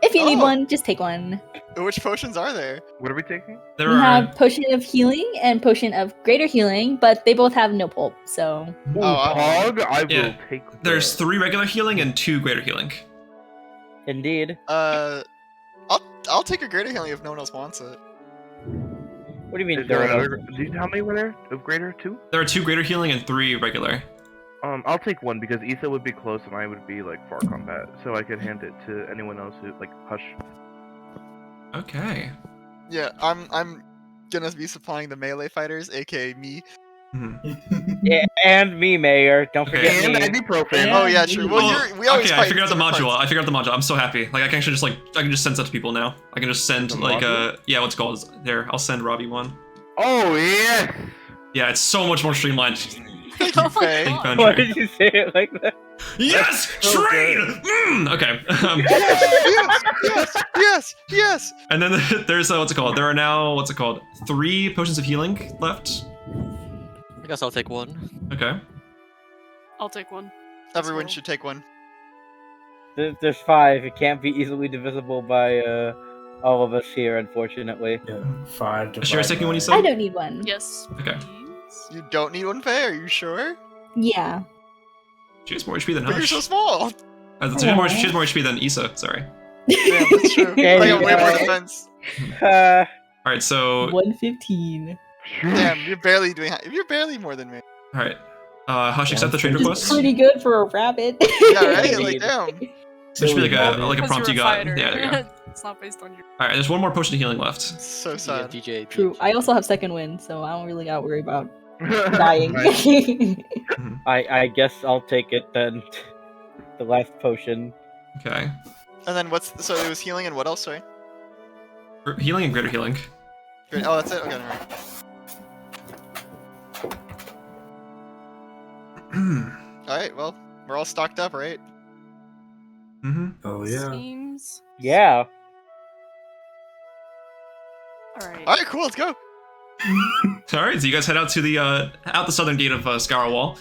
Speaker 8: If you need
Speaker 4: Oh.
Speaker 8: one, just take one.
Speaker 4: Which potions are there?
Speaker 7: What are we taking?
Speaker 1: There
Speaker 8: We
Speaker 1: are.
Speaker 8: have potion of healing and potion of greater healing, but they both have no pulp, so
Speaker 7: Ooh,
Speaker 4: Oh,
Speaker 7: Pog, I will
Speaker 1: Yeah.
Speaker 7: take.
Speaker 1: There's 3 regular healing and 2 greater healing.
Speaker 2: Indeed.
Speaker 4: I'll take a greater healing if no one else wants it.
Speaker 2: What do you mean?
Speaker 7: Is there
Speaker 2: There are
Speaker 7: another? How many were there? Of greater 2?
Speaker 1: There are 2 greater healing and 3 regular.
Speaker 7: I'll take one because Isa would be close and I would be like far combat, so I could hand it to anyone else who like hush.
Speaker 1: Okay.
Speaker 4: Yeah, I'm gonna be supplying the melee fighters, aka me.
Speaker 2: Yeah, and me, Mayor. Don't forget
Speaker 7: And
Speaker 2: me.
Speaker 7: ibuprofen.
Speaker 4: Oh yeah, true. Well, we always
Speaker 1: okay,
Speaker 4: fight
Speaker 1: I figured out the
Speaker 4: in different
Speaker 1: module.
Speaker 4: parts.
Speaker 1: I figured out the module. I'm so happy. Like I can actually just I can just send stuff to people now. I can just send
Speaker 7: The
Speaker 1: like
Speaker 7: module?
Speaker 1: yeah, what's it called? There, I'll send Ravi one.
Speaker 7: Oh yes.
Speaker 1: Yeah, it's so much more streamlined.
Speaker 4: Thank you, Faye.
Speaker 1: Thank you,
Speaker 2: Why
Speaker 1: Menkerah.
Speaker 2: did you say it like that?
Speaker 1: Yes,
Speaker 7: so
Speaker 1: trade. Okay.
Speaker 4: Yes.
Speaker 1: And then there's what's it called? There are now 3 potions of healing left.
Speaker 5: I guess I'll take one.
Speaker 1: Okay.
Speaker 6: I'll take one.
Speaker 4: Everyone
Speaker 6: Let's
Speaker 4: should take one.
Speaker 2: There's 5. It can't be easily divisible by all of us here, unfortunately.
Speaker 3: Yeah, 5 divided
Speaker 1: Asherah's taking one, you
Speaker 3: by-
Speaker 1: said?
Speaker 8: I don't need one.
Speaker 6: Yes.
Speaker 1: Okay.
Speaker 6: Please.
Speaker 4: You don't need one, Faye. Are you sure?
Speaker 8: Yeah.
Speaker 1: She has more HP than
Speaker 4: But you're
Speaker 1: Hush.
Speaker 4: so small.
Speaker 1: She has more HP than Isa. Sorry.
Speaker 4: Damn, that's true.
Speaker 2: Yeah,
Speaker 4: I got way more
Speaker 2: yeah.
Speaker 4: defense.
Speaker 2: Uh,
Speaker 1: All right. So
Speaker 8: 115.
Speaker 4: Damn, you're barely more than me.
Speaker 1: all right. Hush, accept the trade
Speaker 3: Which is
Speaker 1: request.
Speaker 8: Pretty good for a rabbit.
Speaker 4: Yeah, right. Like
Speaker 2: Indeed.
Speaker 4: damn.
Speaker 1: So it should be like a
Speaker 6: Because
Speaker 1: prompt
Speaker 6: you're
Speaker 1: you
Speaker 6: a
Speaker 1: got.
Speaker 6: fighter.
Speaker 1: Yeah, there you go.
Speaker 6: It's not based on your.
Speaker 1: All right. There's one more potion of healing left.
Speaker 4: So
Speaker 5: Yeah,
Speaker 4: sad.
Speaker 5: DJ.
Speaker 8: True. I also have second wind, so I don't really got to worry about dying.
Speaker 7: Nice.
Speaker 2: I guess I'll take it then. The last potion.
Speaker 1: Okay.
Speaker 4: And then so it was healing and what else? Sorry.
Speaker 1: Healing and greater healing.
Speaker 4: Great. Oh, that's it. Okay, never mind. All right. Well, we're all stocked up, right?
Speaker 1: Mm-hmm.
Speaker 3: Oh yeah.
Speaker 6: Seems.
Speaker 2: Yeah.
Speaker 6: Alright.
Speaker 4: All right. Cool. Let's go.
Speaker 1: All right, so you guys head out to the out the southern gate of Scourwall.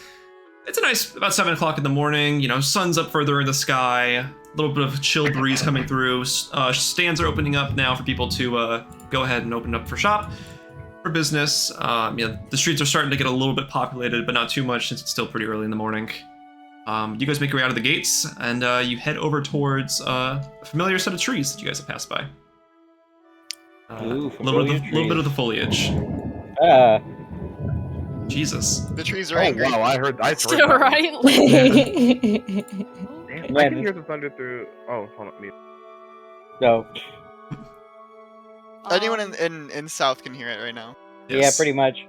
Speaker 1: It's a nice about 7 o'clock in the morning. You know, sun's up further in the sky. A little bit of chill breeze coming through. Stands are opening up now for people to go ahead and open up for shop, for business. The streets are starting to get a little bit populated, but not too much since it's still pretty early in the morning. You guys make your way out of the gates, and you head over towards a familiar set of trees that you guys have passed by.
Speaker 2: Ooh,
Speaker 1: A little
Speaker 2: familiar
Speaker 1: bit of the foliage. Jesus.
Speaker 4: The trees are
Speaker 7: Oh
Speaker 4: angry.
Speaker 7: wow, I heard
Speaker 6: Still
Speaker 7: that.
Speaker 6: right?
Speaker 7: Damn, I
Speaker 2: Man.
Speaker 7: can hear the thunder through. Oh, hold on, mute.
Speaker 2: No.
Speaker 4: Anyone in South can hear it right now.
Speaker 2: Yeah,
Speaker 1: Yes.
Speaker 2: pretty much.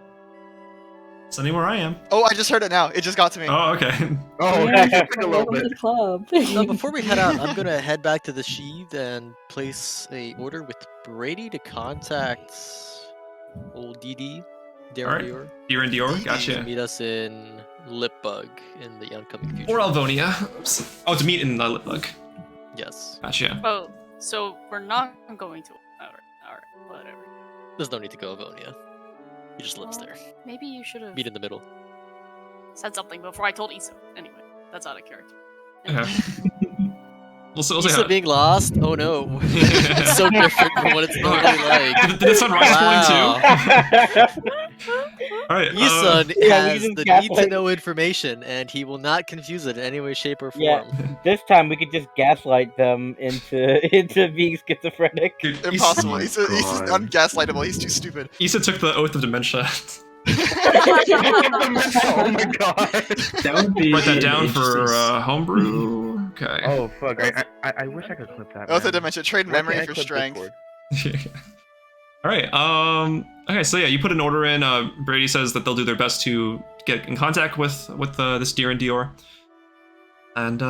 Speaker 1: Sunny where I am.
Speaker 4: Oh, I just heard it now. It just got to me.
Speaker 1: Oh, okay.
Speaker 7: Oh,
Speaker 8: Yeah,
Speaker 7: yeah, a little
Speaker 8: welcome to
Speaker 7: bit.
Speaker 8: the club.
Speaker 5: No, before we head out, I'm gonna head back to the sheath and place a order with Brady to contact old DD, Darren
Speaker 1: Alright.
Speaker 5: Dior,
Speaker 1: Deer and Dior,
Speaker 5: to
Speaker 1: gotcha.
Speaker 5: meet us in Lipbug in the oncoming future.
Speaker 1: Or Alvonia. Oops. Oh, to meet in Litbug.
Speaker 5: Yes.
Speaker 1: Gotcha.
Speaker 6: Oh, so we're not going to. Alright, whatever.
Speaker 5: There's no need to go Avonia. He just lives
Speaker 6: Well,
Speaker 5: there.
Speaker 6: Maybe you should have
Speaker 5: Meet in the middle.
Speaker 6: said something before I told Isa. Anyway, that's out of character.
Speaker 1: Okay. We'll say
Speaker 5: Isa
Speaker 1: hi.
Speaker 5: being lost? Oh no. It's so different from what it's normally like.
Speaker 1: Did the sunrise
Speaker 5: Wow.
Speaker 1: point too? Alright.
Speaker 5: Isan
Speaker 2: yeah, we
Speaker 5: has
Speaker 2: just
Speaker 5: the
Speaker 2: gaslight-
Speaker 5: need to know information, and he will not confuse it in any way, shape, or form.
Speaker 2: Yeah. This time we could just gaslight them into being schizophrenic.
Speaker 1: Dude,
Speaker 4: Impossible.
Speaker 3: Oh my
Speaker 4: He's
Speaker 3: God.
Speaker 4: ungaslightable. He's too stupid.
Speaker 1: Isa took the oath of dementia.
Speaker 7: Oh my god.
Speaker 3: That would be.
Speaker 1: Write that down
Speaker 3: interesting.
Speaker 1: for homebrew. Okay.
Speaker 7: Oh fuck! I wish I could clip that.
Speaker 4: Oath of
Speaker 7: man.
Speaker 4: Dementia. Trade
Speaker 7: Why can't
Speaker 4: memory
Speaker 7: I
Speaker 4: for
Speaker 7: clip
Speaker 4: strength.
Speaker 7: Discord?
Speaker 1: All right. Okay. So yeah, you put an order in. Brady says that they'll do their best to get in contact with this Deer and Dior. And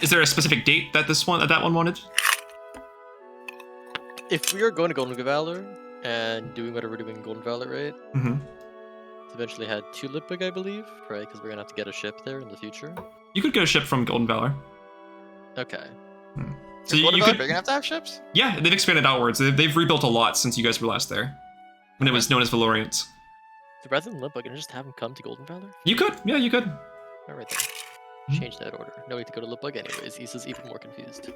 Speaker 1: is there a specific date that that one wanted?
Speaker 5: If we are going to Golden Valor and doing whatever we're doing in Golden Valor, right?
Speaker 1: Mm-hmm.
Speaker 5: To eventually head to Lipbug, I believe, right? Because we're gonna have to get a ship there in the future.
Speaker 1: You could get a ship from Golden Valor.
Speaker 5: Okay.
Speaker 1: So
Speaker 4: What
Speaker 1: you
Speaker 4: about
Speaker 1: could.
Speaker 4: they're gonna have to have ships?
Speaker 1: Yeah, they've expanded outwards. They've rebuilt a lot since you guys were last there, when it was known as Valorient.
Speaker 5: Rather than Limbo, can I just have him come to Golden Valor?
Speaker 1: You could, yeah, you could.
Speaker 5: Alright then. Change that order. No need to go to Limbug anyways. Isa's even more confused.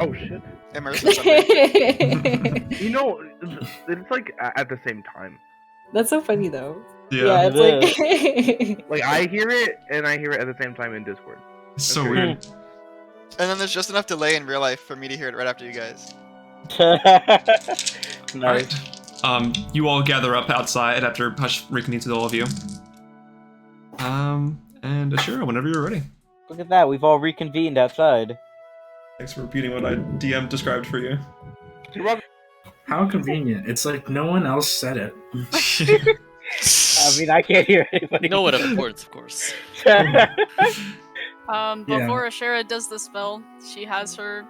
Speaker 7: Oh shit.
Speaker 4: Immersive something.
Speaker 7: You know, it's like at the same time.
Speaker 8: That's so funny though.
Speaker 1: Yeah,
Speaker 8: it's like
Speaker 7: Like I hear it and I hear it at the same time in Discord.
Speaker 1: it's so
Speaker 7: Okay.
Speaker 1: weird.
Speaker 4: And then there's just enough delay in real life for me to hear it right after you guys.
Speaker 2: Nice.
Speaker 1: Alright. You all gather up outside after Hush reconvenes with all of you. And Asherah, whenever you're ready.
Speaker 2: Look at that, we've all reconvened outside.
Speaker 1: Thanks for repeating what I DM described for you.
Speaker 3: How convenient. It's like no one else said it.
Speaker 2: I mean, I can't hear anybody.
Speaker 5: No one of importance, of course.
Speaker 6: Before Asherah does the spell, she has her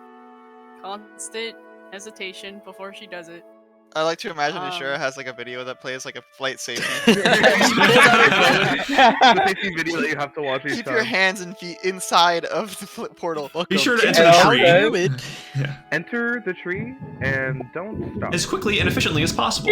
Speaker 6: constant hesitation before she does it.
Speaker 4: I like to imagine Asherah has like a video that plays like a flight safety.
Speaker 7: The safety video that you have to watch each
Speaker 4: Keep
Speaker 7: time.
Speaker 4: your hands and feet inside of the portal.
Speaker 1: Be sure to
Speaker 5: Welcome
Speaker 1: enter the
Speaker 2: to
Speaker 1: tree
Speaker 5: Druid.
Speaker 7: Enter the tree and don't stop.
Speaker 1: as quickly and efficiently as possible.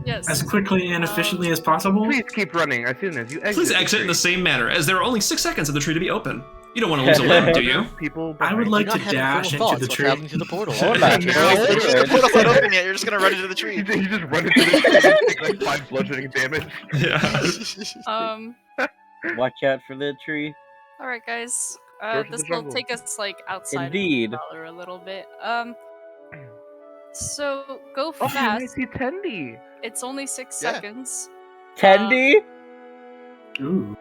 Speaker 6: Yes.
Speaker 3: As quickly and efficiently as possible.
Speaker 7: Please keep running as soon as you exit.
Speaker 1: Please
Speaker 7: the
Speaker 1: exit in
Speaker 7: tree.
Speaker 1: the same manner, as there are only 6 seconds of the tree to be open. You don't want to lose a limb, do you?
Speaker 7: People
Speaker 3: I would
Speaker 7: behind
Speaker 3: like
Speaker 5: You're
Speaker 3: to
Speaker 5: not having
Speaker 3: dash
Speaker 5: formal
Speaker 3: into the
Speaker 5: thoughts
Speaker 3: tree.
Speaker 5: while traveling through the portal.
Speaker 2: Hold on.
Speaker 4: The portal's not open yet. You're just gonna run into the tree.
Speaker 7: you just run into the tree and take like 5 bludgeoning damage.
Speaker 1: Yeah.
Speaker 2: Watch out for the tree.
Speaker 6: Alright, guys.
Speaker 7: Go to
Speaker 6: This
Speaker 7: the
Speaker 6: will
Speaker 7: jungle.
Speaker 6: take us like outside
Speaker 2: Indeed.
Speaker 6: of the Valor a little bit. So go
Speaker 7: Oh, you might
Speaker 6: fast.
Speaker 7: see Tendi.
Speaker 6: It's only 6
Speaker 4: Yeah.
Speaker 6: seconds.
Speaker 2: Tendy?
Speaker 3: Ooh.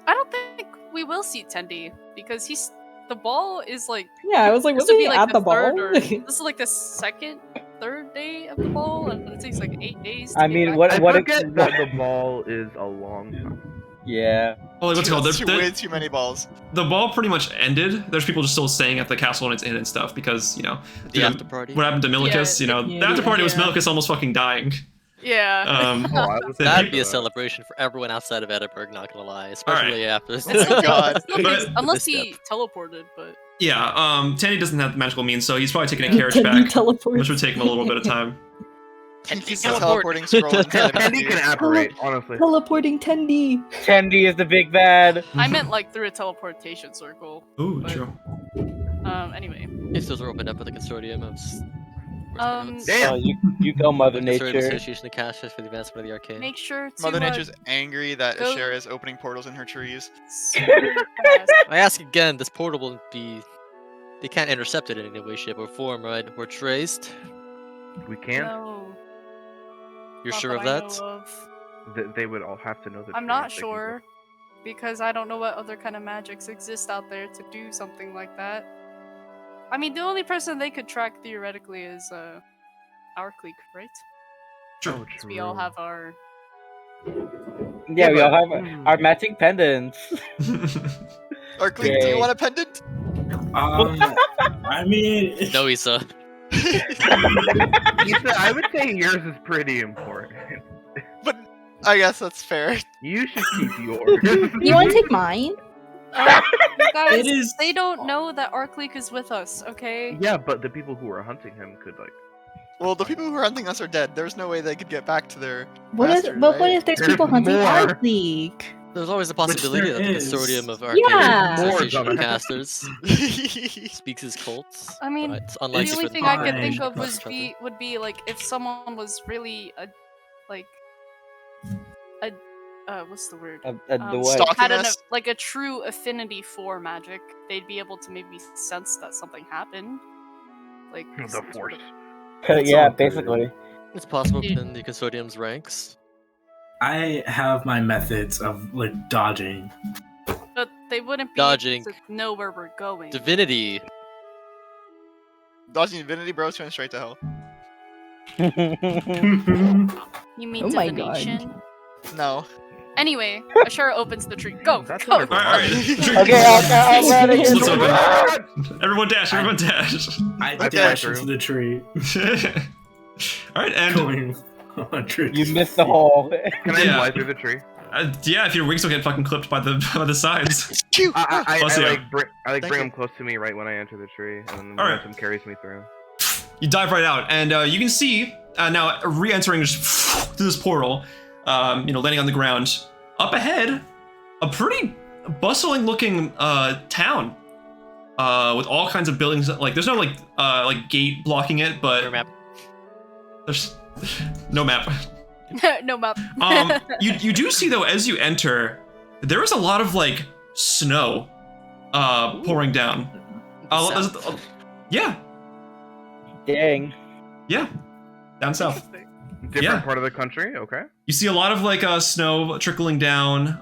Speaker 6: I don't think we will see Tendi because the ball is like
Speaker 8: yeah, I was like,
Speaker 6: this
Speaker 8: was
Speaker 6: would
Speaker 8: he
Speaker 6: be like
Speaker 8: at the
Speaker 6: third
Speaker 8: ball?
Speaker 6: or this is like the third day of the ball, and it takes like 8 days. To
Speaker 2: I
Speaker 6: get
Speaker 2: mean,
Speaker 6: back.
Speaker 2: what?
Speaker 7: I
Speaker 2: What?
Speaker 7: forget that the ball is a long time.
Speaker 2: Yeah.
Speaker 1: Well, what's it called?
Speaker 4: That's way
Speaker 1: The,
Speaker 4: too many balls.
Speaker 1: the ball pretty much ended. There's people just still staying at the castle and it's in and stuff because, you know,
Speaker 5: The
Speaker 1: the-
Speaker 5: after party.
Speaker 1: what happened to Milicus, you know,
Speaker 8: Yeah,
Speaker 1: the after party was
Speaker 6: yeah.
Speaker 1: Milicus almost fucking dying.
Speaker 6: Yeah.
Speaker 7: Oh, I was
Speaker 5: That'd be a
Speaker 7: thinking
Speaker 5: celebration for everyone outside of Edinburgh, not gonna lie. Especially after this.
Speaker 4: Oh God.
Speaker 6: Still
Speaker 1: But-
Speaker 6: unless
Speaker 5: This
Speaker 6: he teleported, but
Speaker 1: Yeah, Tanny doesn't have the magical means, so he's probably taking a carriage
Speaker 8: Tendi
Speaker 1: back,
Speaker 8: teleports.
Speaker 1: which would take him a little bit of time.
Speaker 4: He's
Speaker 5: teleport.
Speaker 4: teleporting scroll inside of his
Speaker 7: Tendi can
Speaker 4: ear.
Speaker 7: apparate, honestly.
Speaker 8: Teleporting Tendi.
Speaker 2: Tendy is the big bad.
Speaker 6: I meant like through a teleportation circle.
Speaker 1: Ooh,
Speaker 6: But-
Speaker 1: true.
Speaker 6: Anyway.
Speaker 5: If those are opened up with a consortium of
Speaker 7: Damn.
Speaker 2: Oh, you go, Mother
Speaker 5: Consortium
Speaker 2: Nature.
Speaker 5: Association of Casters for the Advancement of the Arcane.
Speaker 6: Make sure to
Speaker 4: Mother Nature's angry that
Speaker 6: go-
Speaker 4: Asherah is opening portals in her trees.
Speaker 6: super fast.
Speaker 5: I ask again, this portal will be... They can't intercept it in any way, shape, or form, right? We're traced.
Speaker 7: We can't.
Speaker 6: No,
Speaker 5: You're
Speaker 6: not
Speaker 5: sure of
Speaker 6: I
Speaker 5: that?
Speaker 6: know of.
Speaker 7: They would all have to know the
Speaker 6: I'm
Speaker 7: tree
Speaker 6: not
Speaker 7: if they can
Speaker 6: sure because I don't know what other kind of magics exist out there to do something like that. I mean, the only person they could track theoretically is Aurkleek, right?
Speaker 7: go. Oh,
Speaker 6: 'Cause we all have our.
Speaker 2: Yeah, we all have
Speaker 7: Hmm.
Speaker 2: our matching pendants.
Speaker 4: Aurkleek, do you
Speaker 2: Yay.
Speaker 4: want a pendant?
Speaker 3: I mean,
Speaker 5: No, Isa.
Speaker 7: Isa, I would say yours is pretty important.
Speaker 4: But I guess that's fair.
Speaker 7: You should keep yours.
Speaker 8: You want to take mine?
Speaker 6: You guys,
Speaker 3: It is-
Speaker 6: they don't know that Aurkleek is with us, okay?
Speaker 7: Yeah, but the people who are hunting him could like.
Speaker 4: Well, the people who are hunting us are dead. There's no way they could get back to their
Speaker 8: What if?
Speaker 4: master,
Speaker 8: But
Speaker 4: right?
Speaker 8: what if there's
Speaker 7: There's
Speaker 8: people hunting
Speaker 7: more.
Speaker 8: Aurkleek?
Speaker 5: There's always the possibility
Speaker 3: there
Speaker 5: that the
Speaker 3: is.
Speaker 5: consortium of Arcane
Speaker 8: Yeah.
Speaker 5: Association
Speaker 7: More
Speaker 5: of
Speaker 7: dumbass.
Speaker 5: Casters speaks his cults.
Speaker 6: I mean,
Speaker 5: but it's
Speaker 6: The
Speaker 5: unlikely
Speaker 6: only
Speaker 5: for
Speaker 6: thing
Speaker 5: them
Speaker 6: I
Speaker 5: to
Speaker 6: could
Speaker 3: fine.
Speaker 6: think of
Speaker 5: cross
Speaker 6: was
Speaker 5: each other.
Speaker 6: would be like if someone was really a what's the word?
Speaker 2: The what?
Speaker 4: Stalking
Speaker 6: Had
Speaker 4: us.
Speaker 6: like a true affinity for magic, they'd be able to maybe sense that something happened. Like
Speaker 7: The
Speaker 6: some sort
Speaker 7: force.
Speaker 6: of-
Speaker 2: Yeah,
Speaker 3: all good.
Speaker 2: basically.
Speaker 5: It's possible
Speaker 6: Yeah.
Speaker 5: within the consortium's ranks.
Speaker 3: I have my methods of like dodging.
Speaker 6: But they wouldn't be
Speaker 5: Dodging.
Speaker 6: able to know where we're going.
Speaker 5: Divinity.
Speaker 4: Dodging Infinity Bros going straight to hell.
Speaker 6: You mean
Speaker 8: Oh my God.
Speaker 6: divination?
Speaker 4: No.
Speaker 6: Anyway, Asherah opens the tree. Go!
Speaker 7: That's
Speaker 6: Go!
Speaker 7: not
Speaker 1: All right.
Speaker 2: Okay, I'm ready.
Speaker 1: Let's open. Everyone dash! Everyone dash!
Speaker 3: I
Speaker 4: Okay.
Speaker 3: dash into the tree,
Speaker 1: All right, and
Speaker 3: going 100.
Speaker 2: You missed the hole.
Speaker 7: Can I
Speaker 1: Yeah.
Speaker 7: fly through the tree?
Speaker 1: yeah, if your wings don't get fucking clipped by the sides.
Speaker 4: Phew!
Speaker 7: I
Speaker 1: Plus, yeah.
Speaker 7: like bring
Speaker 4: Thank
Speaker 7: them
Speaker 4: you.
Speaker 7: close to me right when I enter the tree, and then
Speaker 1: All right.
Speaker 7: momentum carries me through.
Speaker 1: You dive right out, and you can see now re-entering just through this portal. Landing on the ground. Up ahead, a pretty bustling-looking town with all kinds of buildings. Like, there's no like gate blocking it, but
Speaker 5: Your map.
Speaker 1: there's no map.
Speaker 6: No map.
Speaker 1: You do see though, as you enter, there is a lot of like snow pouring down. Yeah,
Speaker 2: Dang.
Speaker 1: yeah, down south.
Speaker 7: Different
Speaker 1: Yeah.
Speaker 7: part of the country. Okay.
Speaker 1: You see a lot of like snow trickling down.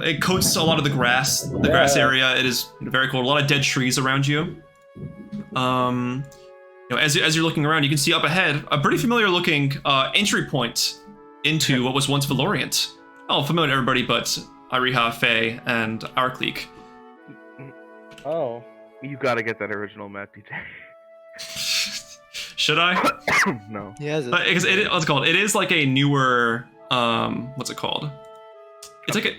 Speaker 1: It coats a lot of the grass area. It is very cold. A lot of dead trees around you. As you're looking around, you can see up ahead a pretty familiar looking entry point into what was once Valorant. Oh, familiar to everybody but Ariha, Faye, and Aurkleek.
Speaker 2: Oh.
Speaker 7: You gotta get that original map, DJ.
Speaker 1: Should I?
Speaker 7: No.
Speaker 5: He has it.
Speaker 1: Because what's it called? It is like a newer. What's it called? It's like a.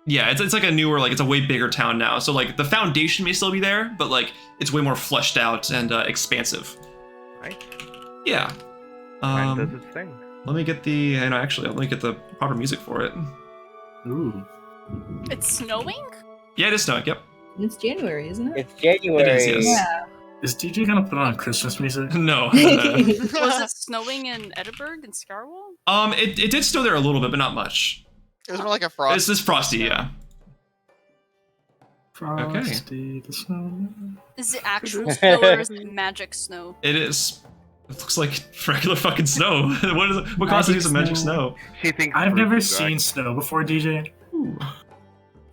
Speaker 1: Yeah, it's like a newer, like it's a way bigger town now. So like the foundation may still be there, but like it's way more fleshed out and expansive.
Speaker 7: Right.
Speaker 1: Yeah.
Speaker 7: Mine does its thing.
Speaker 1: Let me get the. Let me get the proper music for it.
Speaker 3: Ooh.
Speaker 6: It's snowing?
Speaker 1: Yeah, it is snowing. Yep.
Speaker 8: It's January, isn't it?
Speaker 2: It's January.
Speaker 1: It is. Yes.
Speaker 8: Yeah.
Speaker 3: Is DJ gonna put on Christmas music?
Speaker 1: No.
Speaker 6: Was it snowing in Edinburgh and Scarwell?
Speaker 1: It did snow there a little bit, but not much.
Speaker 4: It was more like a frost.
Speaker 1: It's just frosty, yeah.
Speaker 3: Frosty the Snowman.
Speaker 6: Is it actual snow or is it magic snow?
Speaker 1: It is. It looks like regular fucking snow. What constitutes a magic snow?
Speaker 7: She thinks
Speaker 3: I've never
Speaker 7: fruits are
Speaker 3: seen snow before, DJ.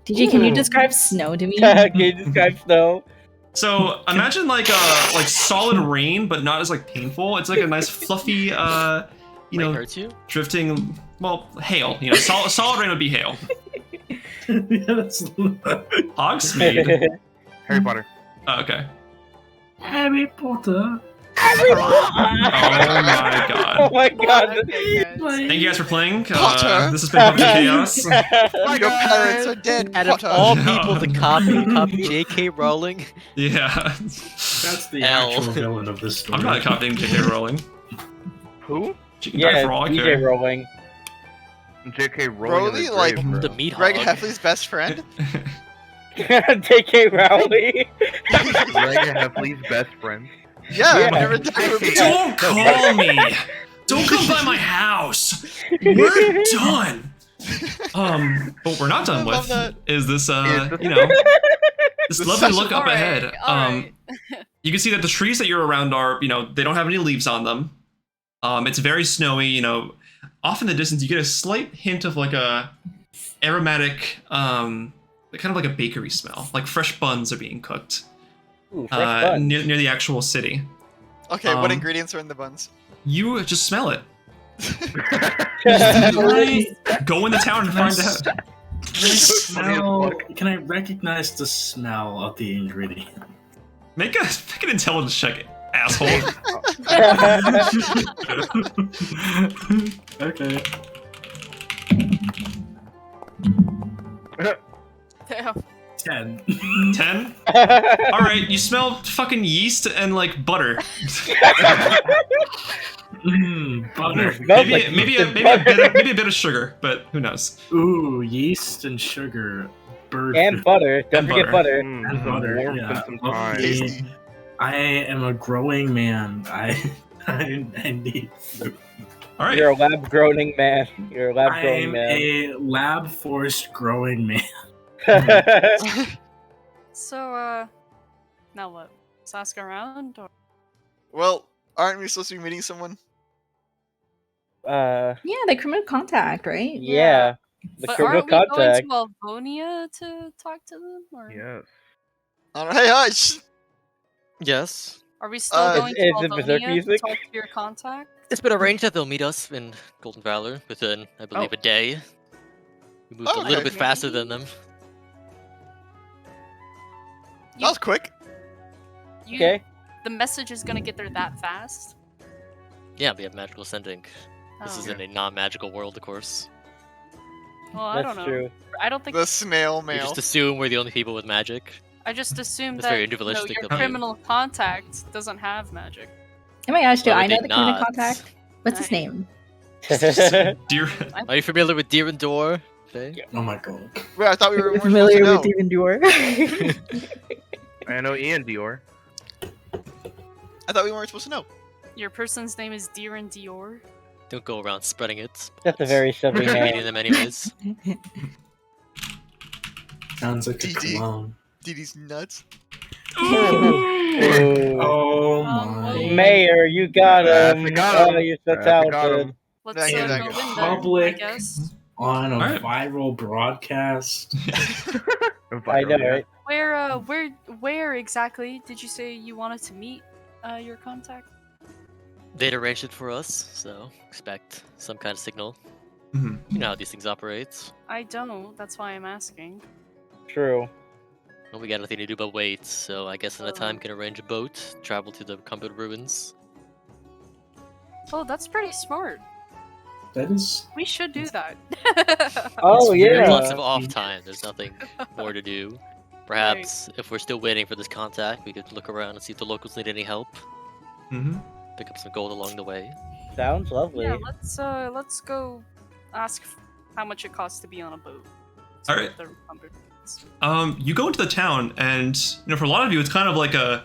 Speaker 8: DJ, can you
Speaker 2: Ooh.
Speaker 8: describe snow to me?
Speaker 2: Can you describe snow?
Speaker 1: So imagine like solid rain, but not as like painful. It's like a nice fluffy,
Speaker 5: Rain hurts you?
Speaker 1: drifting. Well, hail. Solid rain would be hail.
Speaker 3: Yeah, that's
Speaker 1: Hogsmeade.
Speaker 7: Harry Potter.
Speaker 1: Oh, okay.
Speaker 3: Harry Potter.
Speaker 1: Oh my god.
Speaker 2: Oh my god.
Speaker 6: Okay, guys.
Speaker 1: Thank you guys for playing.
Speaker 4: Potter.
Speaker 1: This has been PUBG Chaos.
Speaker 4: Your parents are dead,
Speaker 5: Out of
Speaker 4: Potter.
Speaker 5: all
Speaker 1: No.
Speaker 5: people to copy J.K. Rowling.
Speaker 1: Yeah.
Speaker 3: That's the
Speaker 5: L.
Speaker 3: actual villain of this story.
Speaker 1: I'm not copying J.K. Rowling.
Speaker 7: Who?
Speaker 1: She can die
Speaker 2: Yeah,
Speaker 1: for all I
Speaker 2: DJ
Speaker 1: care.
Speaker 2: rolling.
Speaker 7: J.K. Rowling.
Speaker 4: Broly,
Speaker 7: is
Speaker 4: like,
Speaker 7: grave, bro.
Speaker 5: The meat
Speaker 4: Greg
Speaker 5: hog.
Speaker 4: Heffley's best friend?
Speaker 2: J.K. Rowling.
Speaker 7: Greg Heffley's best friend.
Speaker 4: Yeah,
Speaker 2: Yeah.
Speaker 4: whenever they
Speaker 1: Don't call me. Don't come by my house. We're done. What we're not done
Speaker 4: I love
Speaker 1: with
Speaker 4: that.
Speaker 1: is this, this
Speaker 4: The
Speaker 1: lovely
Speaker 4: session.
Speaker 1: look up
Speaker 6: Alright,
Speaker 1: ahead.
Speaker 6: alright.
Speaker 1: You can see that the trees that you're around are, they don't have any leaves on them. It's very snowy. Off in the distance, you get a slight hint of like a aromatic, kind of like a bakery smell. Like fresh buns are being cooked
Speaker 2: Ooh, fresh buns.
Speaker 1: near the actual city.
Speaker 4: Okay, what
Speaker 1: Um,
Speaker 4: ingredients are in the buns?
Speaker 1: You just smell it.
Speaker 2: Really?
Speaker 1: Go in the town and find out.
Speaker 3: Can I recognize the smell of the ingredient?
Speaker 1: Make an intelligence check, asshole.
Speaker 3: Okay.
Speaker 6: Damn.
Speaker 3: 10.
Speaker 1: 10? Alright, you smell fucking yeast and like butter.
Speaker 3: Butter.
Speaker 2: Smells
Speaker 1: Maybe
Speaker 2: like
Speaker 1: maybe
Speaker 2: yeast
Speaker 1: a,
Speaker 2: and
Speaker 1: maybe, a
Speaker 2: butter.
Speaker 1: bit of, maybe a bit of sugar, but who knows?
Speaker 3: Ooh, yeast and sugar. Bird
Speaker 2: And
Speaker 3: food.
Speaker 2: butter. Don't
Speaker 1: And
Speaker 2: forget
Speaker 1: butter.
Speaker 2: butter.
Speaker 7: Just some
Speaker 3: Butter,
Speaker 7: warmth
Speaker 3: yeah.
Speaker 7: and some time.
Speaker 4: Tasty.
Speaker 3: I am a growing man. I need food.
Speaker 1: Alright.
Speaker 2: You're a lab groaning man. You're a lab
Speaker 3: I
Speaker 2: groaning
Speaker 3: am
Speaker 2: man.
Speaker 3: a lab forced growing man.
Speaker 6: So, now what? Let's ask around? Or...
Speaker 4: Well, aren't we supposed to be meeting someone?
Speaker 8: Yeah, the criminal contact, right?
Speaker 2: Yeah. The
Speaker 6: But
Speaker 2: criminal
Speaker 6: aren't we
Speaker 2: contact.
Speaker 6: going to Alvonia to talk to them? Or
Speaker 7: Yes.
Speaker 4: Hey, hush!
Speaker 5: Yes.
Speaker 6: are we still
Speaker 4: Is-
Speaker 6: going to
Speaker 2: is it Berserk
Speaker 6: Alvonia to
Speaker 2: music?
Speaker 6: talk to your contact?
Speaker 5: It's been arranged that they'll meet us in Golden Valor within, I believe,
Speaker 4: Oh.
Speaker 5: a day. We moved
Speaker 4: Oh,
Speaker 5: a little
Speaker 4: okay.
Speaker 5: bit faster than them.
Speaker 4: That was quick.
Speaker 6: You,
Speaker 2: Okay.
Speaker 6: The message is gonna get there that fast?
Speaker 5: Yeah, we have magical sending. This
Speaker 6: Oh.
Speaker 5: is in a non-magical world, of course.
Speaker 6: Well, I
Speaker 2: That's
Speaker 6: don't know.
Speaker 2: true.
Speaker 6: I don't think.
Speaker 4: The snail
Speaker 5: We
Speaker 4: mail.
Speaker 5: just assume we're the only people with magic.
Speaker 6: I just assumed
Speaker 5: That's
Speaker 6: that
Speaker 5: very
Speaker 6: your
Speaker 5: individualistic of you.
Speaker 6: criminal contact doesn't have magic.
Speaker 8: Can I ask you?
Speaker 5: Why
Speaker 8: I
Speaker 5: would
Speaker 8: know
Speaker 5: they
Speaker 8: the human
Speaker 5: not?
Speaker 8: contact. What's his name?
Speaker 1: Dear,
Speaker 5: Are you familiar with Deer and Door? Faye?
Speaker 3: Oh my god.
Speaker 4: Wait, I thought we were
Speaker 8: Are you
Speaker 4: more supposed to
Speaker 8: familiar
Speaker 4: know.
Speaker 8: with Demon Dior?
Speaker 7: I know Ian Dior.
Speaker 4: I thought we weren't supposed to know.
Speaker 6: Your person's name is Deer and Dior.
Speaker 5: Don't go around spreading it.
Speaker 2: That's a very silly
Speaker 5: We're meeting
Speaker 2: name.
Speaker 5: them anyways.
Speaker 3: Sounds like a
Speaker 4: DD.
Speaker 3: cologne.
Speaker 4: DD's nuts.
Speaker 2: Ooh.
Speaker 3: Oh my.
Speaker 2: Mayor, you got him.
Speaker 7: I got him.
Speaker 2: Oh, you're so
Speaker 7: I got him.
Speaker 2: talented.
Speaker 6: Let's
Speaker 4: Thank you,
Speaker 6: go
Speaker 4: thank
Speaker 6: in
Speaker 4: you.
Speaker 6: then, I
Speaker 3: Public.
Speaker 6: guess.
Speaker 3: On a
Speaker 1: Alright.
Speaker 3: viral broadcast.
Speaker 2: I know, right?
Speaker 6: Where exactly did you say you wanted to meet your contact?
Speaker 5: They'd arranged it for us, so expect some kind of signal.
Speaker 1: Mhm.
Speaker 5: You know how these things operate.
Speaker 6: I don't. That's why I'm asking.
Speaker 2: True.
Speaker 5: Well, we got nothing to do but wait, so I guess in the time can arrange a boat, travel to the Recumbent Ruins.
Speaker 6: Oh, that's pretty smart.
Speaker 3: That is.
Speaker 6: We should do that.
Speaker 2: Oh,
Speaker 3: It's very
Speaker 5: There's
Speaker 2: yeah.
Speaker 5: lots of off time, there's nothing more to do. Perhaps if we're still waiting for this contact, we could look around and see if the locals need any help.
Speaker 1: Mhm.
Speaker 5: Pick up some gold along the way.
Speaker 2: Sounds lovely.
Speaker 6: Yeah, let's go ask how much it costs to be on a boat.
Speaker 1: All right.
Speaker 6: The Recumbent Ruins.
Speaker 1: You go into the town, and for a lot of you, it's kind of like a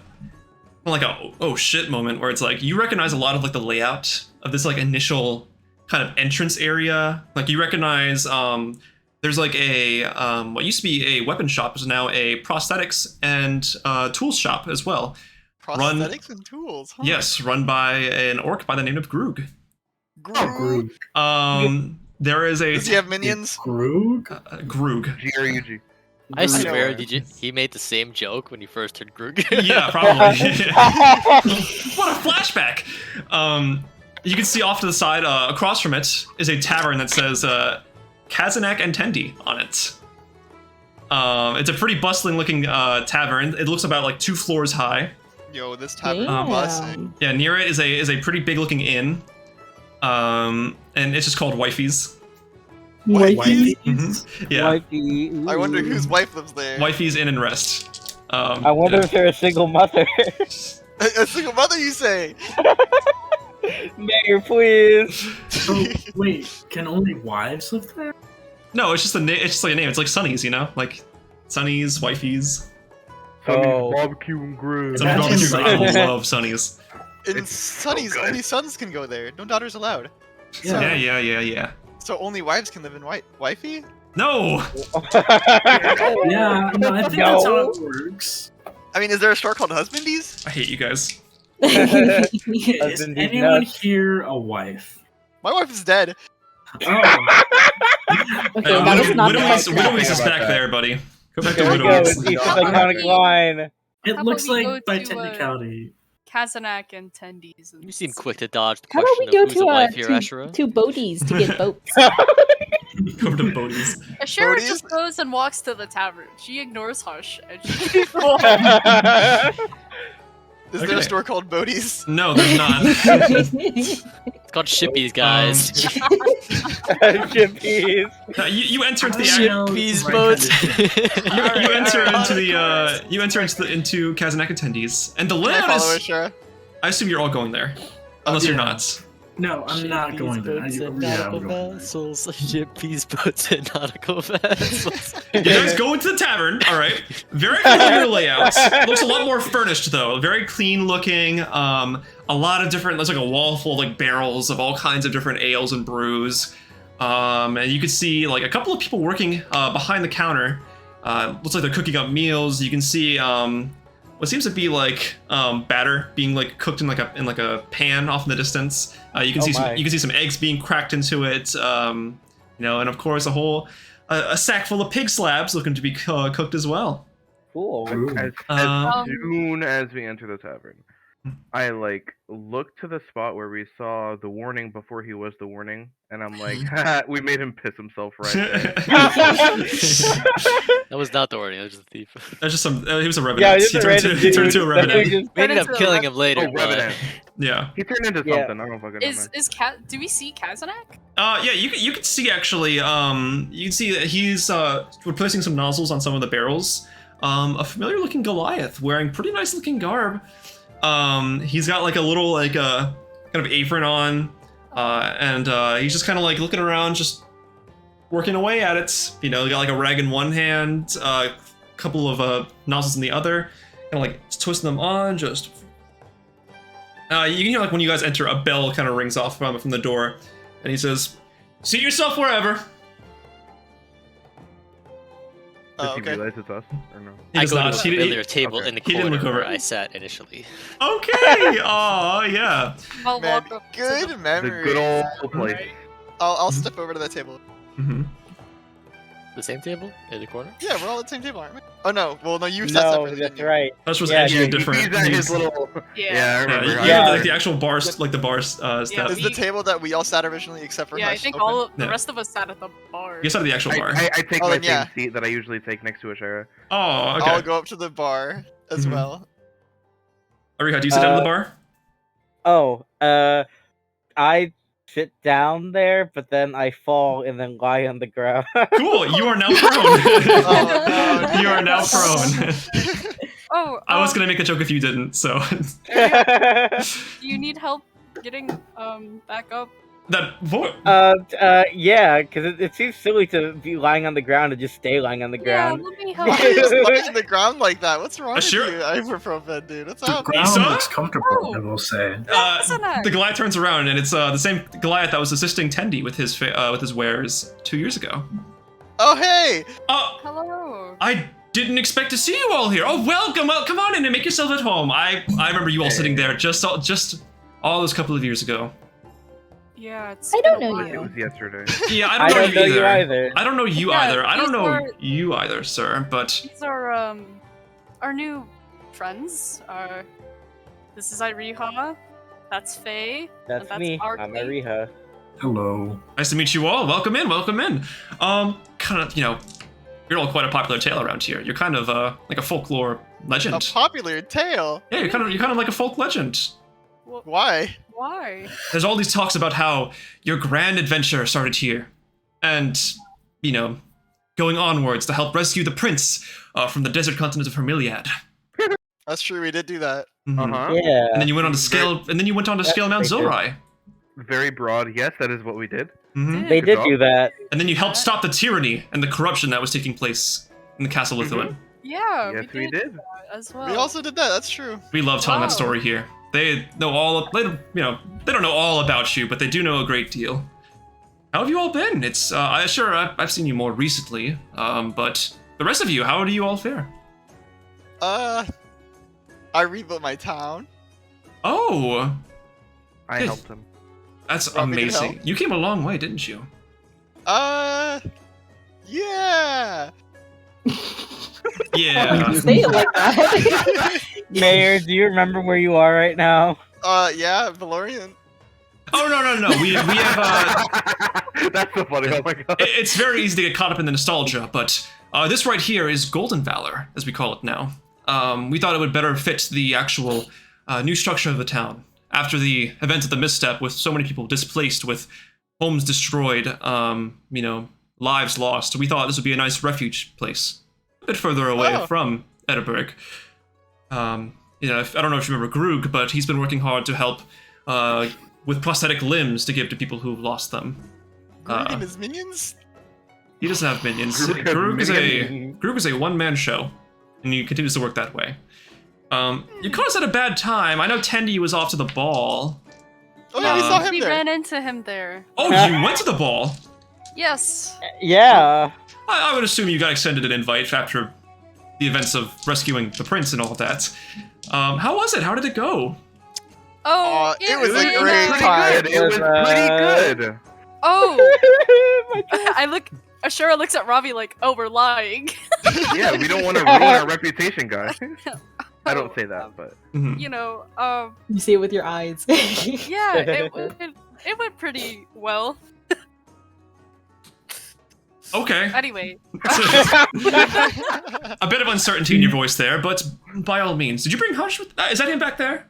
Speaker 1: oh shit moment where it's like you recognize a lot of like the layout of this like initial kind of entrance area. Like you recognize there's like a what used to be a weapon shop is now a prosthetics and tools shop as well.
Speaker 4: Prosthetics and tools. Huh?
Speaker 1: Yes, run by an orc by the name of Grug.
Speaker 4: Groot.
Speaker 1: There is a
Speaker 4: Does he have minions?
Speaker 3: Grug?
Speaker 1: Grug.
Speaker 7: G-R-U-G.
Speaker 5: I
Speaker 4: know
Speaker 5: swear,
Speaker 4: him.
Speaker 5: he made the same joke when you first heard Grug.
Speaker 1: Yeah, probably. What a flashback! You can see off to the side, across from it, is a tavern that says Kazanak and Tendi on it. It's a pretty bustling looking tavern. It looks about like 2 floors high.
Speaker 4: Yo, this tavern
Speaker 8: Damn.
Speaker 4: busting.
Speaker 1: Yeah, near it is a pretty big looking inn. And it's just called Wifey's.
Speaker 3: Wifey?
Speaker 1: Yeah,
Speaker 2: Wifey, ooh.
Speaker 4: I wonder whose wife lives there.
Speaker 1: Wifey's Inn and Rest.
Speaker 2: I wonder if they're a single mother.
Speaker 4: A single mother, you say?
Speaker 2: Mayor, please.
Speaker 3: So, wait, can only wives live there?
Speaker 1: No, it's just it's just like a name. It's like Sonny's, like Sonny's, Wifey's.
Speaker 2: Oh.
Speaker 7: Barbecue and grill.
Speaker 1: Sonny's
Speaker 3: Imagine
Speaker 1: barbecue.
Speaker 3: like-
Speaker 1: I love Sonny's.
Speaker 4: In
Speaker 7: It's
Speaker 4: Sonny's,
Speaker 7: so good.
Speaker 4: only sons can go there. No daughters allowed.
Speaker 3: Yeah.
Speaker 1: Yeah.
Speaker 4: So only wives can live in wifey?
Speaker 1: No.
Speaker 3: Yeah, no, I think that's how it works.
Speaker 4: I mean, is there a store called Husbandies?
Speaker 1: I hate you guys.
Speaker 3: Okay, is
Speaker 2: Husband is
Speaker 3: anyone
Speaker 2: nuts.
Speaker 3: here a wife?
Speaker 4: My wife is dead.
Speaker 3: Oh,
Speaker 8: Okay, that was not the best
Speaker 1: Widowmace is
Speaker 7: about
Speaker 1: back
Speaker 7: that.
Speaker 1: there, buddy. Go back to
Speaker 2: There we go.
Speaker 1: Widowmace.
Speaker 2: It's the iconic line.
Speaker 3: it
Speaker 6: How
Speaker 3: looks
Speaker 6: about we
Speaker 3: like
Speaker 6: go
Speaker 3: by
Speaker 6: to,
Speaker 3: technicality.
Speaker 6: Kazanak and Tendies. And
Speaker 5: You seem quick to dodge the
Speaker 8: How about we
Speaker 5: question
Speaker 8: go
Speaker 5: of who's a
Speaker 8: to
Speaker 5: wife here, Asherah.
Speaker 8: to boaties to get boats?
Speaker 1: Go to Bodie's.
Speaker 6: Asherah
Speaker 4: Bodhi's?
Speaker 6: just goes and walks to the tavern. She ignores Hush and she
Speaker 4: Is there
Speaker 1: Okay.
Speaker 4: a store called Bodie's?
Speaker 1: No, there's not.
Speaker 5: It's called Shippies, guys.
Speaker 2: Chippies.
Speaker 1: No, you enter into the
Speaker 5: Shippies
Speaker 3: Right,
Speaker 5: boats.
Speaker 1: you enter into Kazanak attendees, and the
Speaker 4: Can I
Speaker 1: layout
Speaker 4: follow
Speaker 1: is.
Speaker 4: Asherah?
Speaker 1: I assume you're all going there, unless you're
Speaker 3: yeah.
Speaker 1: not.
Speaker 3: No, I'm not going there.
Speaker 5: Boats and
Speaker 3: Yeah,
Speaker 5: nautical
Speaker 3: I'm going there.
Speaker 5: vessels. Shippies, boats, and nautical vessels.
Speaker 1: You guys go into the tavern. All right, very familiar layout. Looks a lot more furnished though. Very clean looking. A lot of different. There's like a wall full of like barrels of all kinds of different ales and brews. And you can see like a couple of people working behind the counter. Looks like they're cooking up meals. You can see what seems to be like batter being like cooked in like a pan off in the distance. You can
Speaker 2: Oh
Speaker 1: see
Speaker 2: my.
Speaker 1: you can see some eggs being cracked into it. And of course a sack full of pig slabs looking to be cooked as well.
Speaker 2: Cool.
Speaker 3: Ooh.
Speaker 7: As
Speaker 6: Um,
Speaker 7: soon as we enter the tavern, I looked to the spot where we saw the warning before he was the warning, and I'm like, "Ha, we made him piss himself right there."
Speaker 5: That was not the warning, that was just a thief.
Speaker 1: That's just some. He was a revenant.
Speaker 2: Yeah,
Speaker 1: he
Speaker 2: just a
Speaker 1: turned
Speaker 2: random
Speaker 1: he turned into a
Speaker 2: dude.
Speaker 1: revenant.
Speaker 5: We ended up
Speaker 6: into a
Speaker 5: killing him later,
Speaker 7: Oh,
Speaker 5: but
Speaker 7: Revenant.
Speaker 1: Yeah.
Speaker 7: He turned into
Speaker 2: Yeah.
Speaker 7: something. I don't fucking know. man.
Speaker 6: do we see Kazanak?
Speaker 1: Yeah. You can see actually. You can see that he's replacing some nozzles on some of the barrels. A familiar looking Goliath wearing pretty nice looking garb. He's got like a little like kind of apron on, and he's just kind of like looking around, just working away at it. You know, got like a rag in one hand, a couple of nozzles in the other, kind of like twisting them on. Just you can hear like when you guys enter, a bell kind of rings off from the door, and he says, "Seat yourself wherever."
Speaker 7: Does
Speaker 4: Oh,
Speaker 7: he
Speaker 4: okay.
Speaker 7: realize it's us or no?
Speaker 1: He
Speaker 5: I
Speaker 1: does
Speaker 5: go
Speaker 1: not.
Speaker 5: to
Speaker 1: He
Speaker 5: a
Speaker 1: didn't-
Speaker 5: familiar table
Speaker 7: okay.
Speaker 5: in the
Speaker 1: He didn't
Speaker 5: corner
Speaker 1: look over.
Speaker 5: where I sat initially.
Speaker 1: Okay. Oh yeah.
Speaker 6: I'll
Speaker 4: Man,
Speaker 6: walk up to
Speaker 4: good
Speaker 6: the-
Speaker 7: The
Speaker 4: memories.
Speaker 7: good old place.
Speaker 4: I'll step over to that table.
Speaker 1: Mm-hmm.
Speaker 5: The same table in the corner.
Speaker 4: Yeah, we're all at the same table, aren't we? Oh no, well no, you sat
Speaker 2: No,
Speaker 4: separately.
Speaker 2: that's
Speaker 4: didn't you?
Speaker 2: right.
Speaker 1: That's was
Speaker 2: Yeah,
Speaker 1: actually
Speaker 2: yeah,
Speaker 1: a different.
Speaker 7: He's at his little.
Speaker 6: Yeah.
Speaker 7: Yeah, I
Speaker 1: Yeah,
Speaker 7: remember.
Speaker 1: you
Speaker 7: how
Speaker 1: have
Speaker 2: Yeah.
Speaker 1: like the actual bar, like the bar steps.
Speaker 4: Is
Speaker 6: we-
Speaker 4: the table that we all sat originally except for
Speaker 6: Yeah, I
Speaker 4: Hush
Speaker 6: think
Speaker 4: open?
Speaker 6: all of the
Speaker 1: Yeah.
Speaker 6: rest of us sat at the bar.
Speaker 1: You sat at the actual bar.
Speaker 7: I take
Speaker 4: Oh,
Speaker 7: my
Speaker 4: then,
Speaker 7: same
Speaker 4: yeah.
Speaker 7: seat that I usually take next to Asherah.
Speaker 1: Oh, okay.
Speaker 4: I'll go up to the bar as
Speaker 1: Mhm.
Speaker 4: well.
Speaker 1: Arika, do you sit down at the bar?
Speaker 2: Oh, I sit down there, but then I fall and then lie on the ground.
Speaker 1: Cool. You are now prone.
Speaker 4: Oh, no.
Speaker 1: You are now prone.
Speaker 6: Oh,
Speaker 1: I was gonna make a joke if you didn't. So
Speaker 6: do you need help getting back up?
Speaker 1: that. What?
Speaker 2: Yeah, because it seems silly to be lying on the ground and just stay lying on the ground.
Speaker 6: Yeah, let me
Speaker 4: Why
Speaker 6: help.
Speaker 4: are you just lying on the ground like that? What's wrong with
Speaker 1: Sure.
Speaker 4: you? Ibuprofen, dude. What's
Speaker 3: The
Speaker 4: up?
Speaker 3: ground
Speaker 1: Isa?
Speaker 3: looks comfortable,
Speaker 6: Oh.
Speaker 3: I will say.
Speaker 1: The Goliath turns around and it's the same Goliath that was assisting Tendi with his wares 2 years ago.
Speaker 4: Oh hey!
Speaker 6: Hello.
Speaker 1: I didn't expect to see you all here. Oh, welcome. Well, come on in and make yourself at home. I remember you all sitting there just all those couple of years ago.
Speaker 6: Yeah, it's.
Speaker 8: I
Speaker 6: been
Speaker 8: don't
Speaker 6: a
Speaker 8: know
Speaker 6: while.
Speaker 7: It
Speaker 8: you.
Speaker 7: was yesterday.
Speaker 1: Yeah, I
Speaker 2: I
Speaker 1: don't know
Speaker 2: don't know
Speaker 1: you
Speaker 2: you
Speaker 1: either.
Speaker 2: either.
Speaker 1: I don't know you
Speaker 6: Yeah,
Speaker 1: either. I don't
Speaker 6: these
Speaker 1: know
Speaker 6: are-
Speaker 1: you either, sir. But
Speaker 6: These are our new friends. This is Iriha. That's Faye.
Speaker 2: That's
Speaker 6: That's
Speaker 2: me.
Speaker 6: Aurkleek.
Speaker 2: I'm Ariha.
Speaker 3: Hello.
Speaker 1: nice to meet you all. Welcome in. Welcome in. Kind of, you're all quite a popular tale around here. You're kind of like a folklore legend.
Speaker 4: A popular tale.
Speaker 1: Yeah, you're kind of like a folk legend.
Speaker 4: Why?
Speaker 6: Why?
Speaker 1: There's all these talks about how your grand adventure started here, and going onwards to help rescue the prince from the desert continent of Hermiliad.
Speaker 4: That's true. We did do that.
Speaker 1: Mhm.
Speaker 7: Uh-huh.
Speaker 2: Yeah.
Speaker 1: And then you went on to scale. And then you went on to
Speaker 2: That's
Speaker 1: scale Mount
Speaker 2: pretty good.
Speaker 1: Zorai.
Speaker 7: Very broad. Yes, that is what we did.
Speaker 1: Mhm.
Speaker 2: They
Speaker 7: Good
Speaker 2: did
Speaker 7: job.
Speaker 2: do that.
Speaker 1: And then you helped stop the tyranny and the corruption that was taking place in the castle Lithuan.
Speaker 6: Yeah,
Speaker 7: Yes, we did.
Speaker 6: that as well.
Speaker 4: We also did that. That's true.
Speaker 1: We love telling
Speaker 6: Wow.
Speaker 1: that story here. They know all. They don't know all about you, but they do know a great deal. How have you all been? It's I've seen you more recently, but the rest of you, how do you all fare?
Speaker 4: I rebuilt my town.
Speaker 1: Oh,
Speaker 7: I
Speaker 1: Good.
Speaker 7: helped him.
Speaker 1: that's
Speaker 4: Want me to
Speaker 1: amazing.
Speaker 4: help?
Speaker 1: You came a long way, didn't you?
Speaker 4: Yeah.
Speaker 1: Yeah.
Speaker 8: Say it like that.
Speaker 2: Mayor, do you remember where you are right now?
Speaker 4: Yeah, Valorian.
Speaker 1: Oh no. We have
Speaker 7: That's so funny. Oh my god.
Speaker 1: it's very easy to get caught up in the nostalgia, but this right here is Golden Valor, as we call it now. We thought it would better fit the actual new structure of the town. After the event of the misstep, with so many people displaced, with homes destroyed, lives lost, we thought this would be a nice refuge place, a bit further away
Speaker 4: Oh.
Speaker 1: from Edinburgh. I don't know if you remember Grug, but he's been working hard to help with prosthetic limbs to give to people who've lost them.
Speaker 4: Greg and his minions?
Speaker 1: He doesn't have minions.
Speaker 7: Grug has
Speaker 1: Grug is a one-man show, and he continues to work that way. You caught us at a bad time. I know Tendi was off to the ball.
Speaker 4: Oh yeah, we saw him
Speaker 6: We
Speaker 4: there.
Speaker 6: ran into him there.
Speaker 1: Oh, you went to the ball?
Speaker 6: Yes.
Speaker 2: Yeah.
Speaker 1: I would assume you got extended an invite after the events of rescuing the prince and all that. How was it? How did it go?
Speaker 6: Oh,
Speaker 4: it was a
Speaker 6: really
Speaker 4: great
Speaker 6: nice.
Speaker 4: time.
Speaker 7: It was pretty good.
Speaker 6: Oh,
Speaker 2: My God.
Speaker 6: Asherah looks at Ravi like, oh, we're lying.
Speaker 7: Yeah, we don't want to ruin our reputation, guys. I don't say that, but
Speaker 1: Mhm.
Speaker 8: You see it with your eyes.
Speaker 6: Yeah, it went pretty well.
Speaker 1: Okay.
Speaker 6: Anyway,
Speaker 1: A bit of uncertainty in your voice there, but by all means. Did you bring Hush with... is that him back there?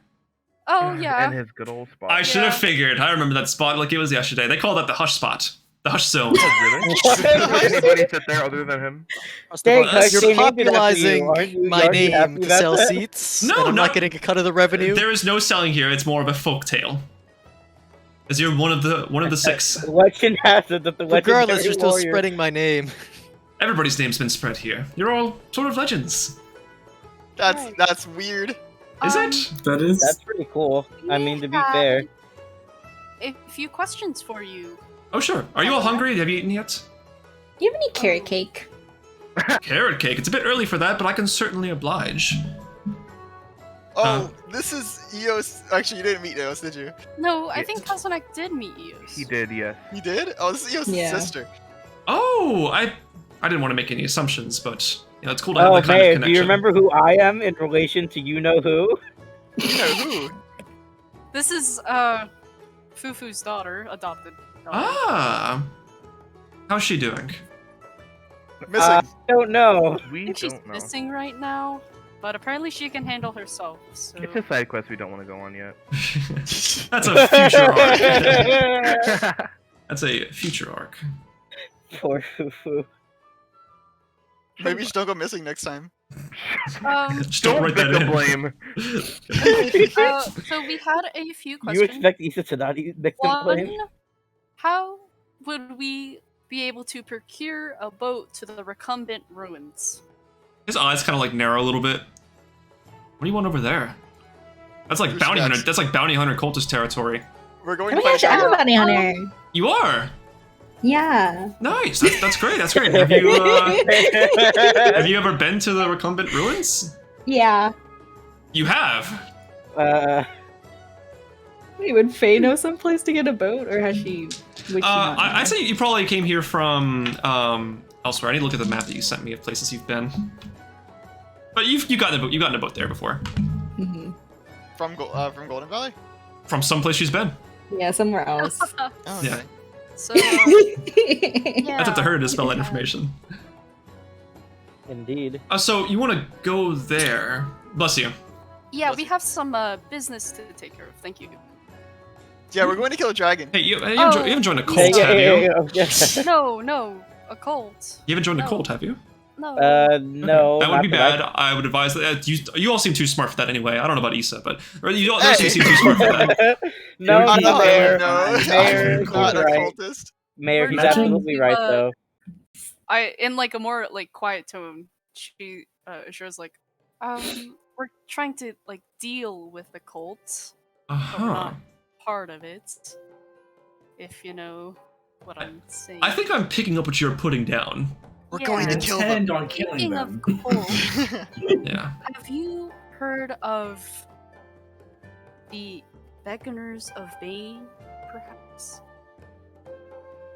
Speaker 6: oh
Speaker 7: and
Speaker 6: yeah,
Speaker 7: his good old spot.
Speaker 1: I should have
Speaker 6: Yeah.
Speaker 1: figured. I remember that spot like it was yesterday. They call that the Hush spot. Dash zone.
Speaker 7: Oh, really? Does anybody sit there other than him?
Speaker 2: Dang,
Speaker 5: You're
Speaker 2: Hush, they named it after you.
Speaker 5: popularizing
Speaker 2: Aren't you-
Speaker 5: my
Speaker 2: aren't you happy
Speaker 5: name to
Speaker 2: about
Speaker 5: sell
Speaker 2: that?
Speaker 5: seats,
Speaker 1: No,
Speaker 5: and I'm
Speaker 1: no.
Speaker 5: not getting a cut of the revenue.
Speaker 1: There is no selling here. It's more of a folk tale. As you're one of the 6.
Speaker 2: Legend has it that the
Speaker 5: Regardless,
Speaker 2: legendary
Speaker 5: you're still
Speaker 2: warrior-
Speaker 5: spreading my name.
Speaker 1: Everybody's name's been spread here. You're all sort of legends.
Speaker 4: That's weird.
Speaker 1: Is it?
Speaker 3: That is.
Speaker 2: That's pretty cool. I mean, to be
Speaker 6: Yeah.
Speaker 2: fair.
Speaker 6: A few questions for you.
Speaker 1: Oh, sure. Are you all hungry? Have you eaten yet?
Speaker 8: Do you have any carrot cake?
Speaker 1: Carrot cake. It's a bit early for that, but I can certainly oblige.
Speaker 4: Oh, this is Eos. Actually, you didn't meet Eos, did you?
Speaker 6: No, I
Speaker 7: Yeah.
Speaker 6: think Kazunak did meet you.
Speaker 7: He did, yes.
Speaker 4: You did? Oh, this is Eos'
Speaker 8: Yeah.
Speaker 4: sister.
Speaker 1: Oh, I didn't want to make any assumptions, but you know, it's cool to have
Speaker 2: Oh,
Speaker 1: that kind of
Speaker 2: Mayor,
Speaker 1: connection.
Speaker 2: do you remember who I am in relation to you know who?
Speaker 4: You know who?
Speaker 6: This is Fufu's daughter, adopted daughter.
Speaker 1: Ah. How's she doing?
Speaker 4: Missing.
Speaker 2: I don't know.
Speaker 6: I
Speaker 7: We
Speaker 6: think she's
Speaker 7: don't know.
Speaker 6: missing right now, but apparently she can handle herself. So
Speaker 7: It's a side quest we don't want to go on yet.
Speaker 1: That's a future arc. That's a future arc.
Speaker 2: Poor Fufu.
Speaker 4: Maybe just don't go missing next time.
Speaker 1: Just don't write that
Speaker 7: victim
Speaker 1: in.
Speaker 7: blame.
Speaker 6: so we had a few
Speaker 2: You
Speaker 6: questions.
Speaker 2: expect Isa to not eat victim blame?
Speaker 6: One, how would we be able to procure a boat to the Recumbent Ruins?
Speaker 1: His eyes kind of like narrow a little bit. What do you want over there? That's like
Speaker 4: Who's
Speaker 1: bounty hunter.
Speaker 4: next?
Speaker 1: That's like bounty hunter cultist territory.
Speaker 4: We're going
Speaker 8: Oh
Speaker 4: to
Speaker 8: my
Speaker 4: fight
Speaker 8: gosh, I'm a
Speaker 4: a
Speaker 8: bounty hunter.
Speaker 1: You are
Speaker 8: Yeah.
Speaker 1: nice. That's great. That's great. Have you ever been to the Recumbent Ruins?
Speaker 8: Yeah.
Speaker 1: You have.
Speaker 8: Wait, would Faye know someplace to get a boat, or has she? Would she not know?
Speaker 1: I'd say you probably came here from elsewhere. I need to look at the map that you sent me of places you've been. But you've gotten a boat. You gotten a boat there before.
Speaker 8: Mhm.
Speaker 4: from Golden Valley.
Speaker 1: From someplace she's been.
Speaker 8: Yeah, somewhere else.
Speaker 4: Oh,
Speaker 1: Yeah.
Speaker 4: okay.
Speaker 6: So
Speaker 1: I thought to her to spell that information.
Speaker 2: Indeed.
Speaker 1: So you want to go there? Bless you.
Speaker 6: yeah, we have some business to take care of. Thank you.
Speaker 4: Yeah, we're going to kill a dragon.
Speaker 1: Hey, you
Speaker 6: Oh.
Speaker 1: haven't joined a cult, have you?
Speaker 2: Yeah.
Speaker 6: No, a cult.
Speaker 1: You haven't joined a
Speaker 6: No.
Speaker 1: cult, have you?
Speaker 6: No.
Speaker 2: No.
Speaker 1: That would
Speaker 2: not
Speaker 1: be
Speaker 2: that
Speaker 1: bad. I would advise that. You all seem too smart for that anyway. I don't know about Isa, but or you don't
Speaker 4: Hey.
Speaker 1: seem too smart for that.
Speaker 2: No,
Speaker 3: I'm
Speaker 4: I'm
Speaker 2: no,
Speaker 4: not,
Speaker 2: Mayor.
Speaker 4: no,
Speaker 2: Mayor,
Speaker 4: I'm
Speaker 2: he's
Speaker 4: not a
Speaker 2: right.
Speaker 4: cultist.
Speaker 2: Mayor,
Speaker 6: We're
Speaker 2: he's
Speaker 6: trying
Speaker 2: absolutely
Speaker 6: to,
Speaker 2: right, though.
Speaker 6: in like a more like quiet tone, she Asherah's like, we're trying to like deal with the cult, but we're
Speaker 1: Uh-huh.
Speaker 6: not part of it. If you know what I'm saying.
Speaker 1: I think I'm picking up what you're putting down.
Speaker 4: We're
Speaker 6: Yeah.
Speaker 4: going to kill them.
Speaker 3: Intend on killing
Speaker 6: Speaking
Speaker 3: them.
Speaker 6: of cult,
Speaker 1: Yeah.
Speaker 6: have you heard of the Beckoners of Bane, perhaps?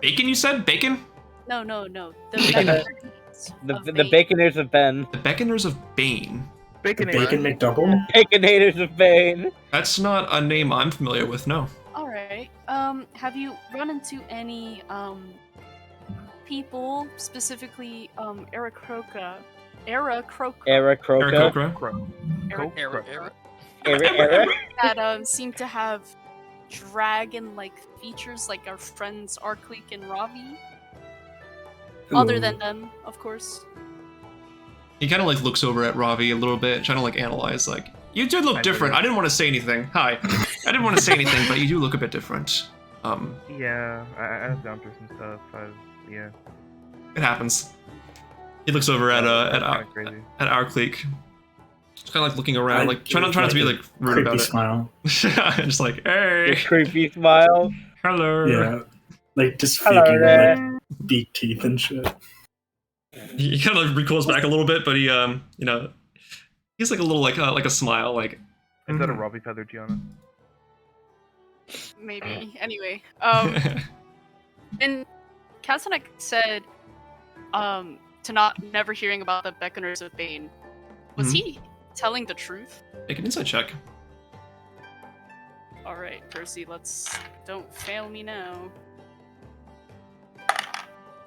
Speaker 1: Bacon, you said? Bacon?
Speaker 6: No. The
Speaker 2: Bacon-
Speaker 6: Beckoners
Speaker 2: The
Speaker 6: of
Speaker 2: the
Speaker 6: Bane.
Speaker 2: Baconers of Ben.
Speaker 1: The Beckoners of Bane.
Speaker 7: Bacon,
Speaker 3: Bacon McDouble?
Speaker 2: Baconators of Bane.
Speaker 1: That's not a name I'm familiar with, no.
Speaker 6: Alright. Have you run into any people, specifically Era Croca,
Speaker 2: Era
Speaker 1: Eric
Speaker 2: Croca.
Speaker 1: Okra?
Speaker 2: Era.
Speaker 6: that seem to have dragon-like features, like our friends Aurkleek and Ravi. Other than them, of course.
Speaker 1: He kind of like looks over at Ravi a little bit, trying to like analyze, like, you do look
Speaker 7: I
Speaker 1: different.
Speaker 7: do.
Speaker 1: I didn't want to say anything. Hi. I didn't want to say anything, but you do look a bit different.
Speaker 7: Yeah, I've gone through some stuff. Yeah.
Speaker 1: It happens. He looks over at
Speaker 7: That's kinda crazy.
Speaker 1: Aurkleek. Just kind of like looking around, like trying not to be like rude
Speaker 3: creepy
Speaker 1: about it.
Speaker 3: smile.
Speaker 1: Just like, hey,
Speaker 2: Your creepy smile.
Speaker 1: hello.
Speaker 3: Yeah, like just
Speaker 2: Hello
Speaker 3: faking
Speaker 2: there.
Speaker 3: like beak teeth and shit.
Speaker 1: He kind of like recoils back a little bit, but he you know, he's like a little like a smile, like.
Speaker 7: Is that a
Speaker 1: "Mhm."
Speaker 7: Robbie feather, Gianna?
Speaker 6: Maybe. Anyway, and Kazunak said, to never hearing about the Beckoners of Bane. Was
Speaker 1: Mhm.
Speaker 6: he telling the truth?
Speaker 1: Make an insight check.
Speaker 6: All right, Percy. Don't fail me now.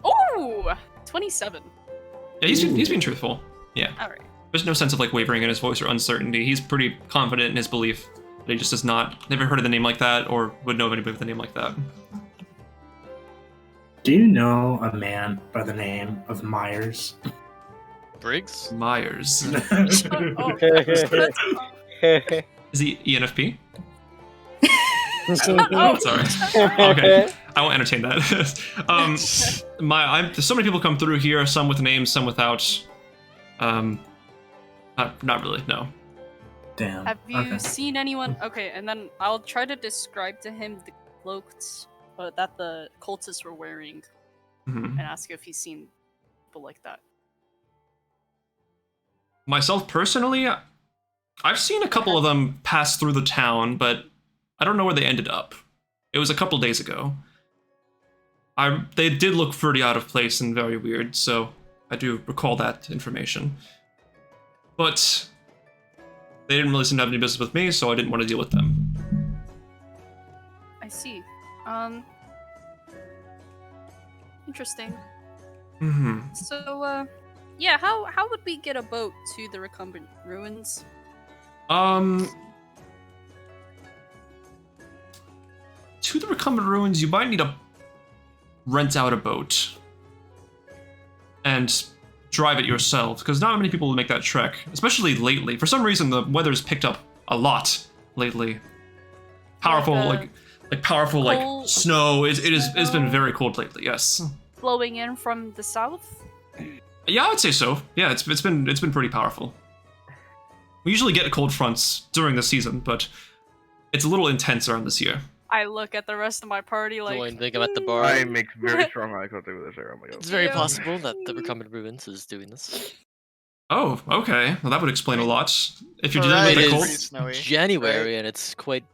Speaker 6: Oh, 27.
Speaker 1: Yeah, he's being truthful. Yeah.
Speaker 6: All right.
Speaker 1: There's no sense of like wavering in his voice or uncertainty. He's pretty confident in his belief that he just has never heard of the name like that or would know of anybody with a name like that.
Speaker 3: Do you know a man by the name of Myers?
Speaker 5: Briggs?
Speaker 1: Myers.
Speaker 6: Oh,
Speaker 1: Is he ENFP?
Speaker 6: oh,
Speaker 1: Sorry. Okay, I won't entertain that. There's so many people come through here. Some with names, some without. Not really. No.
Speaker 3: Damn.
Speaker 6: Have you
Speaker 3: Okay.
Speaker 6: seen anyone? Okay, and then I'll try to describe to him the cloaks that the cultists were wearing,
Speaker 1: Mhm.
Speaker 6: and ask if he's seen people like that.
Speaker 1: Myself personally, I've seen a couple of them pass through the town, but I don't know where they ended up. It was a couple days ago. They did look pretty out of place and very weird, so I do recall that information. But they didn't really seem to have any business with me, so I didn't want to deal with them.
Speaker 6: I see. Interesting.
Speaker 1: Mm-hmm.
Speaker 6: So, yeah, how would we get a boat to the Recumbent Ruins?
Speaker 1: To the Recumbent Ruins, you might need to rent out a boat and drive it yourself, because not many people will make that trek, especially lately. For some reason, the weather's picked up a lot lately. Powerful, like powerful,
Speaker 6: cold
Speaker 1: like snow. It's been very cold lately. Yes.
Speaker 6: Flowing in from the south?
Speaker 1: Yeah, I would say so. Yeah, it's been pretty powerful. We usually get cold fronts during the season, but it's a little intense around this year.
Speaker 6: I look at the rest of my party like.
Speaker 5: Going to think I'm at the bar.
Speaker 7: I make very strong eye contact with Asherah. Oh my god.
Speaker 5: It's very
Speaker 6: Yeah.
Speaker 5: possible that the Recumbent Ruins is doing this.
Speaker 1: Oh, okay. Well, that would explain a lot. If you're
Speaker 4: For
Speaker 1: dealing
Speaker 4: Ravi,
Speaker 1: with
Speaker 5: It
Speaker 1: the
Speaker 4: it's
Speaker 1: cold.
Speaker 4: pretty snowy,
Speaker 5: January,
Speaker 4: right?
Speaker 5: and it's quite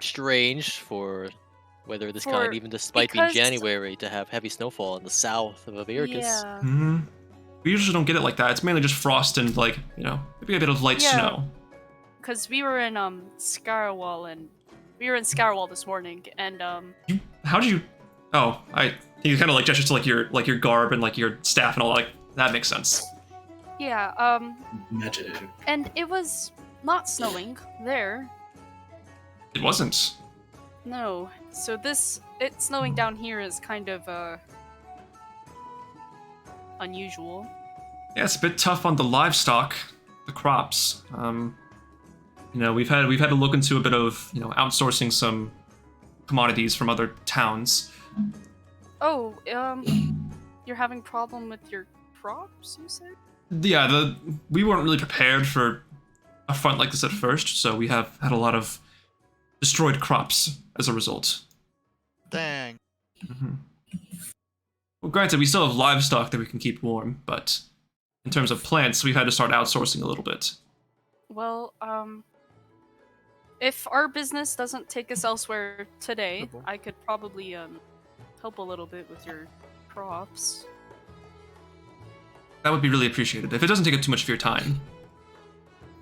Speaker 5: strange for weather of this kind,
Speaker 6: For-
Speaker 5: even despite being
Speaker 6: because-
Speaker 5: January, to have heavy snowfall in the south of Aviricus.
Speaker 6: Yeah.
Speaker 1: Hmm. We usually don't get it like that. It's mainly just frost and maybe a bit of light
Speaker 6: Yeah.
Speaker 1: snow.
Speaker 6: Because we were in Scarwall and we were in Scarwall this morning, and
Speaker 1: How did you? Oh, you kind of like gestures to your garb and like your staff and all like that makes sense.
Speaker 6: yeah,
Speaker 3: Imagine.
Speaker 6: and it was not snowing there.
Speaker 1: It wasn't.
Speaker 6: No. So it snowing down here is kind of unusual.
Speaker 1: Yeah, it's a bit tough on the livestock, the crops. We've had to look into a bit of outsourcing some commodities from other towns.
Speaker 6: Oh, you're having problem with your crops, you said?
Speaker 1: Yeah, we weren't really prepared for a front like this at first, so we have had a lot of destroyed crops as a result.
Speaker 4: Dang.
Speaker 1: Mhm. Well, granted, we still have livestock that we can keep warm, but in terms of plants, we've had to start outsourcing a little bit.
Speaker 6: Well, if our business doesn't take us elsewhere today, I could probably help a little bit with your crops.
Speaker 1: That would be really appreciated, if it doesn't take up too much of your time.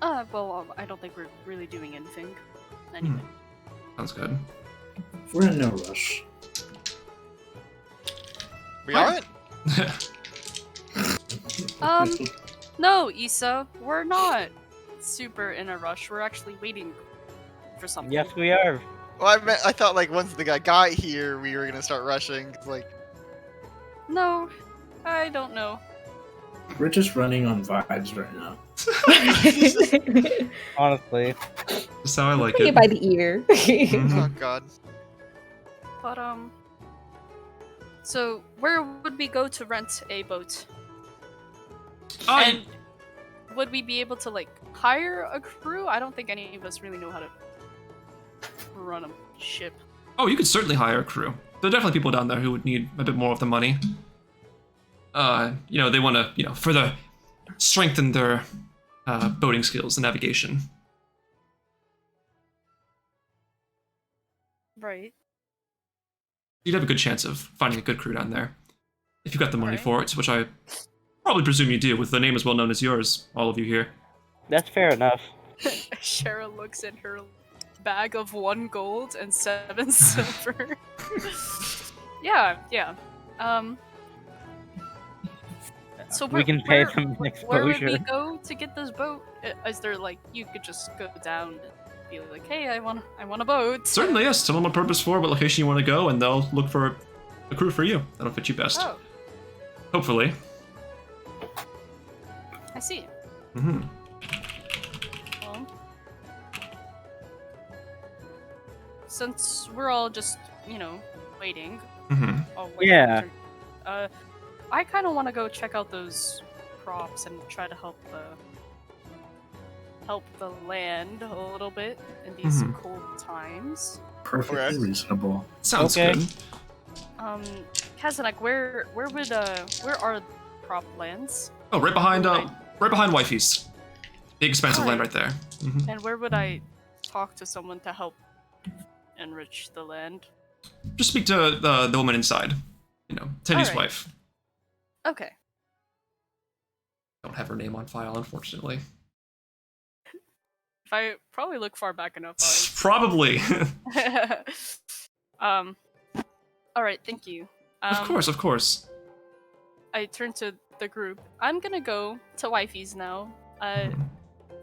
Speaker 6: Well, I don't think we're really doing anything. Anyway.
Speaker 1: Sounds good.
Speaker 3: We're in no rush.
Speaker 4: We aren't?
Speaker 6: No, Isa, we're not super in a rush. We're actually waiting for something.
Speaker 2: Yes, we are.
Speaker 4: Well, I thought like once the guy got here, we were gonna start rushing. 'Cause, like,
Speaker 6: No, I don't know.
Speaker 3: We're just running on vibes right now.
Speaker 2: Honestly.
Speaker 1: That's how I like
Speaker 8: Take
Speaker 1: it.
Speaker 8: it by the ear.
Speaker 1: Mhm.
Speaker 4: oh god.
Speaker 6: But so where would we go to rent a boat?
Speaker 1: Oh,
Speaker 6: And would we be able to like hire a crew? I don't think any of us really know how to run a ship.
Speaker 1: you could certainly hire a crew. There are definitely people down there who would need a bit more of the money. They want to, further strengthen their boating skills and navigation.
Speaker 6: Right.
Speaker 1: You'd have a good chance of finding a good crew down there. If you got the money
Speaker 6: Alright.
Speaker 1: for it, which I probably presume you do, with the name as well known as yours, all of you here.
Speaker 2: That's fair enough.
Speaker 6: Asherah looks at her bag of 1 gold and 7 silver. yeah. So
Speaker 2: We can pay
Speaker 6: where,
Speaker 2: them an
Speaker 6: where would we
Speaker 2: exposure.
Speaker 6: go to get this boat? Is there like you could just go down and be like, hey, I want a boat.
Speaker 1: Certainly, yes. Tell them what purpose for, what location you want to go, and they'll look for the crew for you. That'll fit you best.
Speaker 6: Oh,
Speaker 1: Hopefully.
Speaker 6: I see.
Speaker 1: Mm-hmm.
Speaker 6: Well, since we're all just, waiting.
Speaker 1: Mm-hmm.
Speaker 6: I'll wait
Speaker 2: Yeah.
Speaker 6: my turn. I kind of want to go check out those crops and try to help the land a little bit in these
Speaker 1: Mhm.
Speaker 6: cold times.
Speaker 3: Perfectly
Speaker 4: Okay.
Speaker 3: reasonable.
Speaker 1: Sounds
Speaker 2: Okay.
Speaker 1: good.
Speaker 6: Kazanak, where are crop lands?
Speaker 1: Oh, right behind Wifey's. Big expansive land right there. Mm-hmm.
Speaker 6: And where would I talk to someone to help enrich the land?
Speaker 1: Just speak to the woman inside. Tenny's
Speaker 6: Alright.
Speaker 1: wife.
Speaker 6: Okay.
Speaker 1: Don't have her name on file, unfortunately.
Speaker 6: If I probably look far back enough,
Speaker 1: Probably.
Speaker 6: All right, thank you.
Speaker 1: Of course.
Speaker 6: I turn to the group. I'm gonna go to Wifey's now.
Speaker 1: Mhm.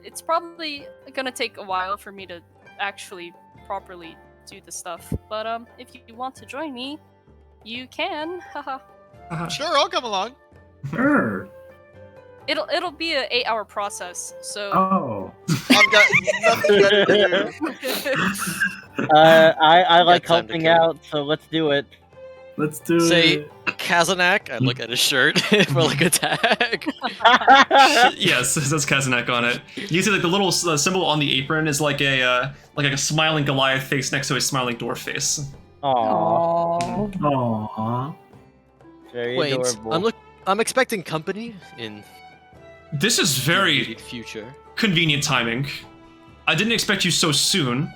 Speaker 6: It's probably gonna take a while for me to actually properly do the stuff, but if you want to join me, you can. Haha.
Speaker 4: Sure, I'll come along.
Speaker 3: Sure.
Speaker 6: It'll be an 8-hour process, so.
Speaker 3: Oh.
Speaker 4: I've got nothing better to do.
Speaker 2: I like
Speaker 5: time to
Speaker 2: helping
Speaker 5: kill.
Speaker 2: out, so let's do it.
Speaker 3: Let's do
Speaker 5: Say
Speaker 3: it.
Speaker 5: Kazanak. I look at his shirt for like a tag.
Speaker 1: Yes, it says Kazanak on it. You can see like the little symbol on the apron is like a smiling Goliath face next to a smiling dwarf face.
Speaker 2: Aww.
Speaker 8: Aww.
Speaker 3: Aww.
Speaker 2: Very
Speaker 5: Wait,
Speaker 2: adorable.
Speaker 5: I'm expecting company in
Speaker 1: This is
Speaker 5: the
Speaker 1: very
Speaker 5: immediate future.
Speaker 1: convenient timing. I didn't expect you so soon.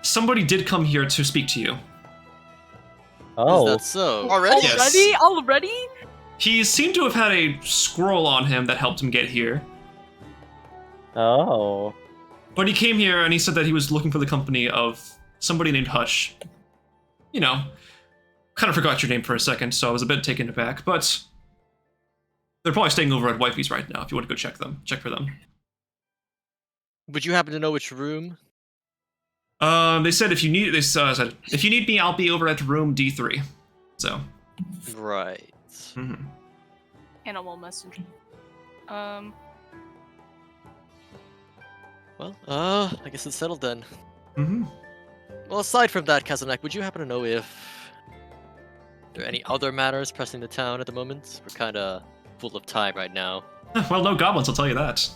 Speaker 1: Somebody did come here to speak to you.
Speaker 2: Oh.
Speaker 5: Is that so?
Speaker 4: Already?
Speaker 1: Yes.
Speaker 6: Already?
Speaker 1: He seemed to have had a scroll on him that helped him get here.
Speaker 2: Oh.
Speaker 1: But he came here and he said that he was looking for the company of somebody named Hush. Kind of forgot your name for a second, so I was a bit taken aback, but they're probably staying over at Wifey's right now if you want to go check for them.
Speaker 5: Would you happen to know which room?
Speaker 1: They said if you need me, I'll be over at room D3. So.
Speaker 5: Right.
Speaker 1: Mhm.
Speaker 6: Animal messenger.
Speaker 5: Well, I guess it's settled then.
Speaker 1: Mhm.
Speaker 5: Well, aside from that, Kazanak, would you happen to know if there are any other matters pressing the town at the moment? We're kind of full of time right now.
Speaker 1: Well, no goblins, I'll tell you that.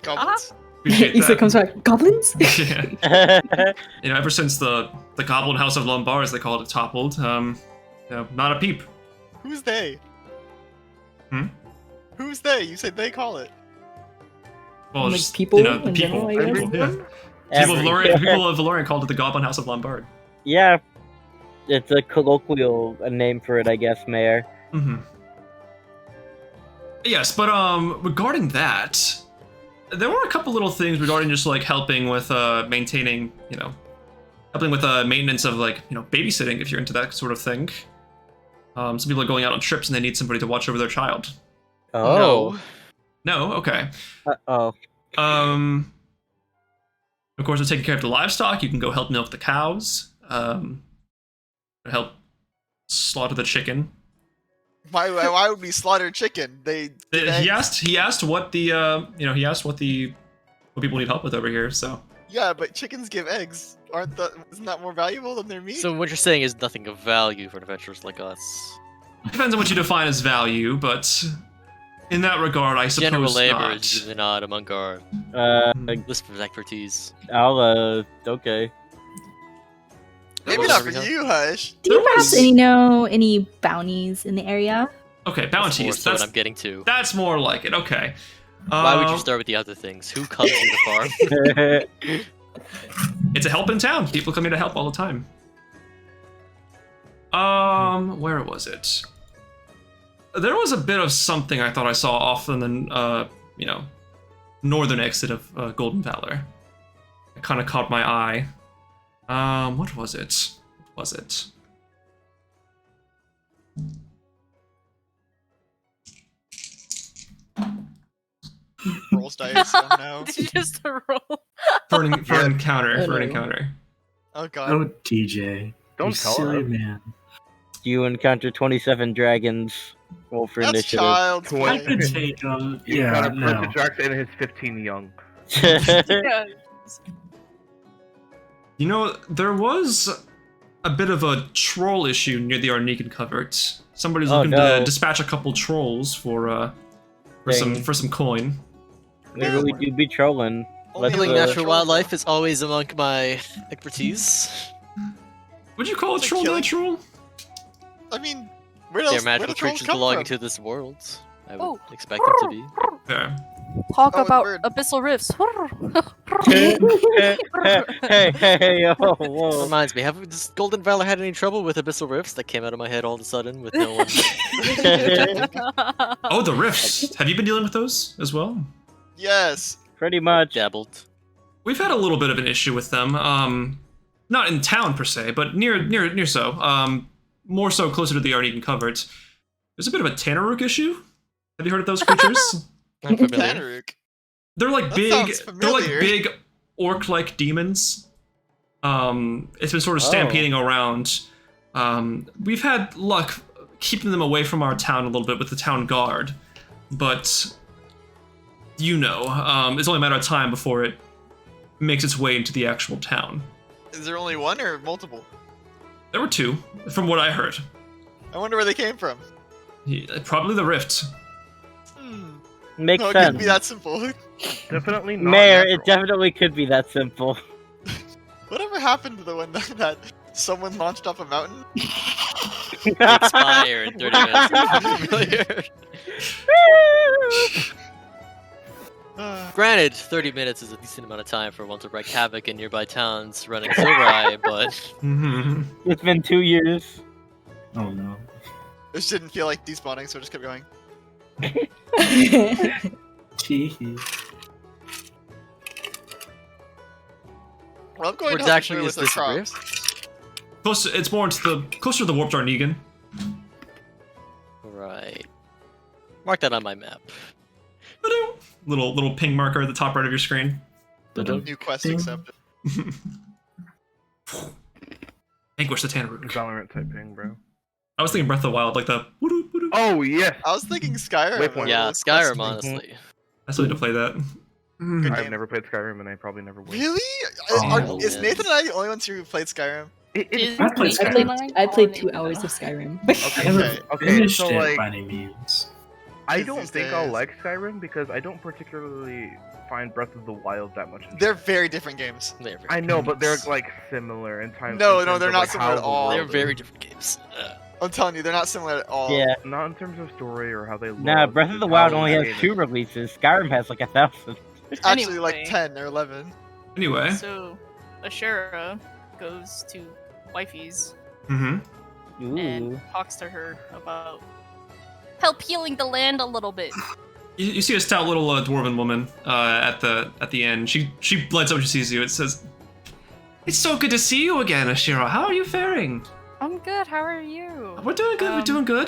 Speaker 4: Goblins.
Speaker 1: Appreciate
Speaker 8: Isa
Speaker 1: that.
Speaker 8: comes back. Goblins?
Speaker 1: Yeah. Ever since the Goblin House of Lombard, as they call it, toppled, not a peep.
Speaker 4: Who's they?
Speaker 1: Hmm?
Speaker 4: Who's they? You said they call it.
Speaker 1: Well,
Speaker 8: Like
Speaker 1: just,
Speaker 8: people
Speaker 1: the
Speaker 8: in
Speaker 1: people.
Speaker 8: general, I guess?
Speaker 1: People, yeah. People of Valorian called it the Goblin House of Lombard.
Speaker 2: Yeah. It's a colloquial name for it, I guess, Mayor.
Speaker 1: Mm-hmm. Yes, but regarding that, there were a couple little things regarding just like helping with maintaining, helping with maintenance of babysitting if you're into that sort of thing. Some people are going out on trips and they need somebody to watch over their child.
Speaker 2: Oh.
Speaker 1: No, okay.
Speaker 2: Uh-oh.
Speaker 1: Of course, they're taking care of the livestock. You can go help milk the cows. Help slaughter the chicken.
Speaker 4: Why would we slaughter chicken? They give
Speaker 1: He
Speaker 4: eggs.
Speaker 1: asked what what people need help with over here. So
Speaker 4: Yeah, but chickens give eggs. Isn't that more valuable than their meat?
Speaker 5: So what you're saying is nothing of value for adventurers like us.
Speaker 1: depends on what you define as value, but in that regard, I suppose
Speaker 5: General labor
Speaker 1: not.
Speaker 5: is usually not among our list of expertise.
Speaker 2: I'll, okay.
Speaker 4: Maybe
Speaker 5: Well,
Speaker 4: not
Speaker 5: there
Speaker 4: for
Speaker 5: we go.
Speaker 4: you, Hush.
Speaker 8: Do you
Speaker 1: There
Speaker 8: perhaps
Speaker 1: was-
Speaker 8: know any bounties in the area?
Speaker 1: Okay,
Speaker 5: That's more
Speaker 1: bounties.
Speaker 5: so what I'm getting to.
Speaker 1: That's more like it. Okay.
Speaker 5: Why would you start with the other things? Who comes to the farm?
Speaker 1: It's a help in town. People come here to help all the time. Where was it? There was a bit of something I thought I saw off in the, northern exit of Golden Valor. It kind of caught my eye. What was it? What was it?
Speaker 4: Rolls dice. Oh no.
Speaker 6: Did you just roll?
Speaker 1: For an encounter.
Speaker 8: Oh,
Speaker 1: For an
Speaker 8: no.
Speaker 1: encounter.
Speaker 4: Oh god.
Speaker 3: Oh, TJ.
Speaker 7: Don't
Speaker 3: You
Speaker 7: tell
Speaker 3: silly
Speaker 7: us.
Speaker 3: man.
Speaker 2: You encounter 27 dragons. Roll for
Speaker 4: That's
Speaker 2: initiative.
Speaker 4: child's
Speaker 7: Twen-
Speaker 3: I
Speaker 4: play.
Speaker 3: could take them.
Speaker 7: You
Speaker 3: Yeah,
Speaker 7: got a bunch
Speaker 3: no.
Speaker 7: of Drax and his 15 young.
Speaker 6: Yeah.
Speaker 1: You know, there was a bit of a troll issue near the Arnican covert. Somebody's
Speaker 2: Oh,
Speaker 1: looking
Speaker 2: no.
Speaker 1: to dispatch a couple trolls for
Speaker 2: Dang.
Speaker 1: some coin.
Speaker 2: Maybe we do be trolling. Let's,
Speaker 5: Killing
Speaker 2: uh,
Speaker 5: natural wildlife is always among my expertise.
Speaker 1: Would you call a
Speaker 4: It's like
Speaker 1: troll
Speaker 4: killing-
Speaker 1: natural?
Speaker 4: I mean, where
Speaker 5: They're
Speaker 4: else? Where
Speaker 5: magical
Speaker 4: do trolls
Speaker 5: creatures
Speaker 4: come
Speaker 5: belonging
Speaker 4: from?
Speaker 5: to this world. I would
Speaker 6: Oh.
Speaker 5: expect them to be.
Speaker 1: Fair.
Speaker 6: Talk
Speaker 4: Oh, the
Speaker 6: about
Speaker 4: bird.
Speaker 6: abyssal rifts.
Speaker 2: hey, yo, whoa.
Speaker 5: Reminds me, have this Golden Valor had any trouble with abyssal rifts that came out of my head all of a sudden with no one?
Speaker 1: Oh, the rifts. Have you been dealing with those as well?
Speaker 4: Yes.
Speaker 2: Pretty much.
Speaker 5: Dabbled.
Speaker 1: We've had a little bit of an issue with them. Not in town per se, but near so. More so closer to the Arnican covert. There's a bit of a Tanaruk issue. Have you heard of those creatures?
Speaker 5: I'm familiar.
Speaker 4: Tanaruk.
Speaker 1: They're like
Speaker 4: That
Speaker 1: big.
Speaker 4: sounds
Speaker 1: They're like
Speaker 4: familiar.
Speaker 1: big orc-like demons. It's been sort of
Speaker 2: Oh.
Speaker 1: stampeding around. We've had luck keeping them away from our town a little bit with the town guard, but it's only a matter of time before it makes its way into the actual town.
Speaker 4: Is there only one or multiple?
Speaker 1: There were two, from what I heard.
Speaker 4: I wonder where they came from.
Speaker 1: Probably the rift.
Speaker 2: Makes
Speaker 4: No, it
Speaker 2: sense.
Speaker 4: couldn't be that simple.
Speaker 7: Definitely not.
Speaker 2: Mayor,
Speaker 7: natural.
Speaker 2: it definitely could be that simple.
Speaker 4: Whatever happened to the one that someone launched off a mountain?
Speaker 5: Expire in 30 minutes. I'm familiar. Granted, 30 minutes is a decent amount of time for one to wreak havoc in nearby towns running Zorai, but
Speaker 1: Mm-hmm.
Speaker 2: It's been 2 years.
Speaker 3: Oh no.
Speaker 4: This didn't feel like despawning, so I just kept going.
Speaker 3: Teehee.
Speaker 4: Well, I'm going
Speaker 5: what
Speaker 4: to help
Speaker 5: actually
Speaker 4: you
Speaker 5: is
Speaker 4: with
Speaker 5: this
Speaker 4: the
Speaker 5: a
Speaker 4: crops.
Speaker 5: rift?
Speaker 1: It's more into closer to the warped Arnigan.
Speaker 5: Right. Mark that on my map.
Speaker 1: Ba-doo. Little ping marker at the top right of your screen.
Speaker 4: New quest
Speaker 3: Ding.
Speaker 4: accepted.
Speaker 1: Vanquish the Tanaruk.
Speaker 7: Valorant type ping, bro.
Speaker 1: I was thinking Breath of the Wild, like the. Woo-doo, woo-doo.
Speaker 7: Oh, yes.
Speaker 4: I was thinking Skyrim.
Speaker 7: Waypoint.
Speaker 4: or
Speaker 5: Yeah,
Speaker 4: quest
Speaker 5: Skyrim,
Speaker 4: thing.
Speaker 5: honestly.
Speaker 1: I still need to play that.
Speaker 4: Good
Speaker 7: I've
Speaker 4: game.
Speaker 7: never played Skyrim and I probably never will.
Speaker 4: Really?
Speaker 1: Oh,
Speaker 4: Is
Speaker 5: man.
Speaker 4: Nathan and I the only ones who played Skyrim?
Speaker 7: It,
Speaker 3: I played
Speaker 8: I played,
Speaker 3: Skyrim.
Speaker 8: I played 2 hours of Skyrim.
Speaker 3: I never
Speaker 7: Okay,
Speaker 3: finished
Speaker 7: so,
Speaker 3: it
Speaker 7: like-
Speaker 3: by any means.
Speaker 7: I
Speaker 4: These
Speaker 7: don't think I'll
Speaker 4: days.
Speaker 7: like Skyrim because I don't particularly find Breath of the Wild that much.
Speaker 4: They're very different games.
Speaker 5: They're very,
Speaker 7: I know, but they're like similar in time.
Speaker 4: No,
Speaker 7: in
Speaker 4: no,
Speaker 7: terms
Speaker 4: they're
Speaker 7: of,
Speaker 4: not
Speaker 7: like,
Speaker 4: similar
Speaker 7: how
Speaker 4: at
Speaker 7: the
Speaker 4: all.
Speaker 7: world
Speaker 5: they're
Speaker 7: is.
Speaker 5: very different games.
Speaker 4: I'm telling you, they're not similar at all.
Speaker 2: Yeah.
Speaker 7: Not in terms of story or how they look.
Speaker 2: Nah, Breath of
Speaker 7: just
Speaker 2: the
Speaker 7: how
Speaker 2: Wild only has
Speaker 7: entertaining.
Speaker 2: 2 releases. Skyrim has like 1,000.
Speaker 4: Actually, like
Speaker 6: Anyway.
Speaker 4: 10 or 11.
Speaker 1: Anyway.
Speaker 6: So, Asherah goes to Wifey's
Speaker 1: Mm-hmm.
Speaker 6: and
Speaker 2: Ooh.
Speaker 6: talks to her about help healing the land a little bit.
Speaker 1: You see a stout little dwarven woman at the end. She lights up when she sees you. It says, "It's so good to see you again, Asherah. How are you faring?"
Speaker 6: I'm good. How are you?
Speaker 1: We're doing good. We're doing good.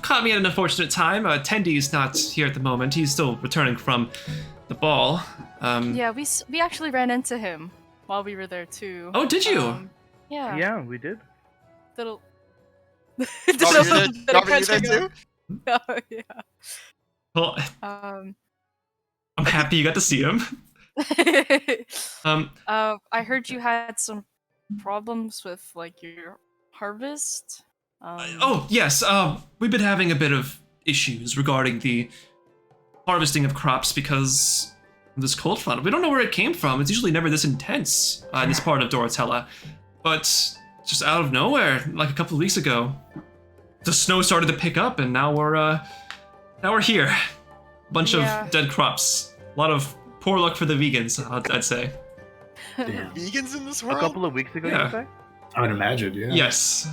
Speaker 1: Caught me at an unfortunate time. Tendy's not here at the moment. He's still returning from the ball.
Speaker 6: Yeah, we actually ran into him while we were there too.
Speaker 1: Oh, did you?
Speaker 6: Yeah.
Speaker 7: Yeah, we did.
Speaker 6: Little.
Speaker 4: Robert, you there, Robert, you there too?
Speaker 6: Oh, yeah.
Speaker 1: Well,
Speaker 6: Um.
Speaker 1: I'm happy you got to see him.
Speaker 6: I heard you had some problems with like your harvest.
Speaker 1: Oh yes. We've been having a bit of issues regarding the harvesting of crops because of this cold front. We don't know where it came from. It's usually never this intense in this part of Doratella, but just out of nowhere, like a couple of weeks ago, the snow started to pick up, and now we're here. Bunch
Speaker 6: Yeah.
Speaker 1: of dead crops. A lot of poor luck for the vegans, I'd say.
Speaker 3: Damn.
Speaker 4: Vegans in this
Speaker 7: A
Speaker 4: world?
Speaker 7: couple of weeks ago,
Speaker 1: Yeah.
Speaker 7: you say?
Speaker 3: I would imagine, yeah.
Speaker 1: Yes.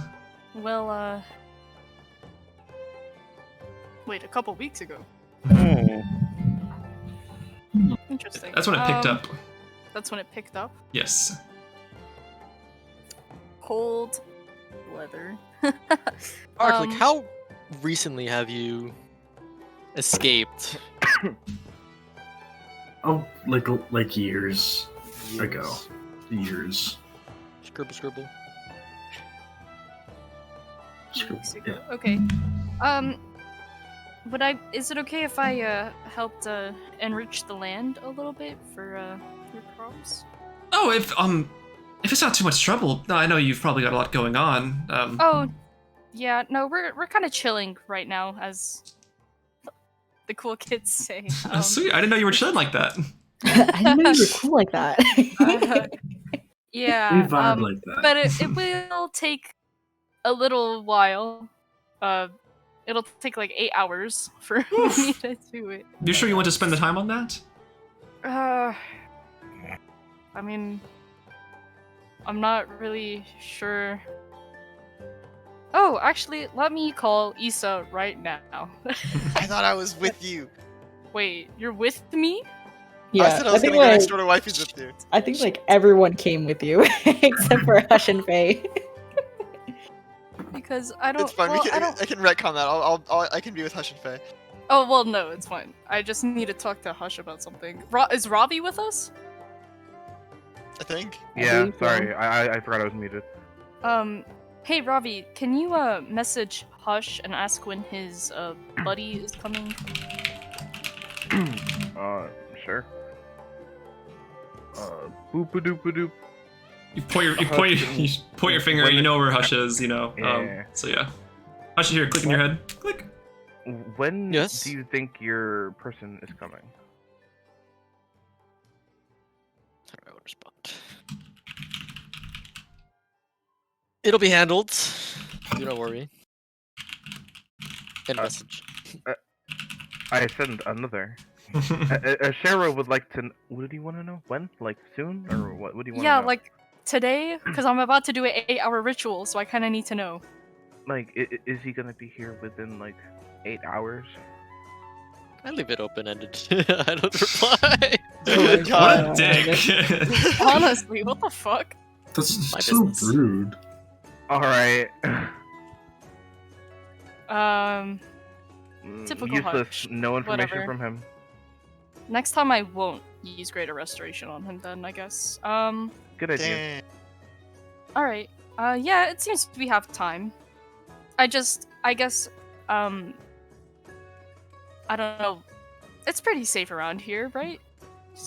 Speaker 6: Well, wait, a couple weeks ago.
Speaker 2: Hmm.
Speaker 6: Interesting.
Speaker 1: That's when it picked up.
Speaker 6: That's when it picked up.
Speaker 1: Yes.
Speaker 6: Cold weather.
Speaker 5: Aurkleek, how recently have you escaped?
Speaker 3: Oh, like years ago. Years.
Speaker 5: Scribble, scribble.
Speaker 6: few weeks ago. Okay. Is it okay if I helped enrich the land a little bit for your crops?
Speaker 1: Oh, if it's not too much trouble. No, I know you've probably got a lot going on.
Speaker 6: Oh, yeah. No, we're kind of chilling right now, as the cool kids say.
Speaker 1: Sweet. I didn't know you were chilling like that.
Speaker 8: I didn't know you were cool like that.
Speaker 6: Yeah.
Speaker 3: We vibe like that.
Speaker 6: But it will take a little while. It'll take like 8 hours for me to do it.
Speaker 1: You sure you want to spend the time on that?
Speaker 6: I mean, I'm not really sure. Oh, actually, let me call Isa right now.
Speaker 4: I thought I was with you.
Speaker 6: Wait, you're with me?
Speaker 8: Yeah,
Speaker 4: I said I was
Speaker 8: think
Speaker 4: gonna get
Speaker 8: like,
Speaker 4: extra wifeys with you.
Speaker 8: I think like everyone came with you except for Hush and Faye.
Speaker 6: Because I don't.
Speaker 4: It's fine.
Speaker 6: Well,
Speaker 4: I can retcon that. I can be with Hush and Faye.
Speaker 6: Oh well, no, it's fine. I just need to talk to Hush about something. Is Ravi with us?
Speaker 4: I think.
Speaker 7: Yeah,
Speaker 8: believe so.
Speaker 7: sorry, I forgot I was muted.
Speaker 6: Hey Ravi, can you message Hush and ask when his buddy is coming?
Speaker 7: Sure. Boop-a-doop-a-doop.
Speaker 1: You point your finger, you know where Hush is, you know.
Speaker 7: Yeah.
Speaker 1: So yeah. Hush is here, click in your head. Click.
Speaker 7: When
Speaker 5: Yes?
Speaker 7: do you think your person is coming?
Speaker 5: How do I want to respond? It'll be handled. Do not worry. End message.
Speaker 7: I send another. Asherah would like to. What do you want to know? When? Like soon, or what? What do you want?
Speaker 6: Yeah,
Speaker 7: to know?
Speaker 6: like today, because I'm about to do an 8-hour ritual, so I kind of need to know.
Speaker 7: Like, is he gonna be here within like 8 hours?
Speaker 5: I leave it open-ended. I don't reply.
Speaker 1: What a dick.
Speaker 6: Honestly, what the fuck?
Speaker 3: That's
Speaker 5: My
Speaker 3: so
Speaker 5: business.
Speaker 3: rude.
Speaker 7: All right.
Speaker 6: Typical
Speaker 7: Useless.
Speaker 6: Hush.
Speaker 7: No information
Speaker 6: Whatever.
Speaker 7: from him.
Speaker 6: Next time I won't use Greater Restoration on him then, I guess.
Speaker 7: Good idea.
Speaker 4: Damn.
Speaker 6: Alright. Yeah, it seems we have time. I guess, I don't know. It's pretty safe around here, right?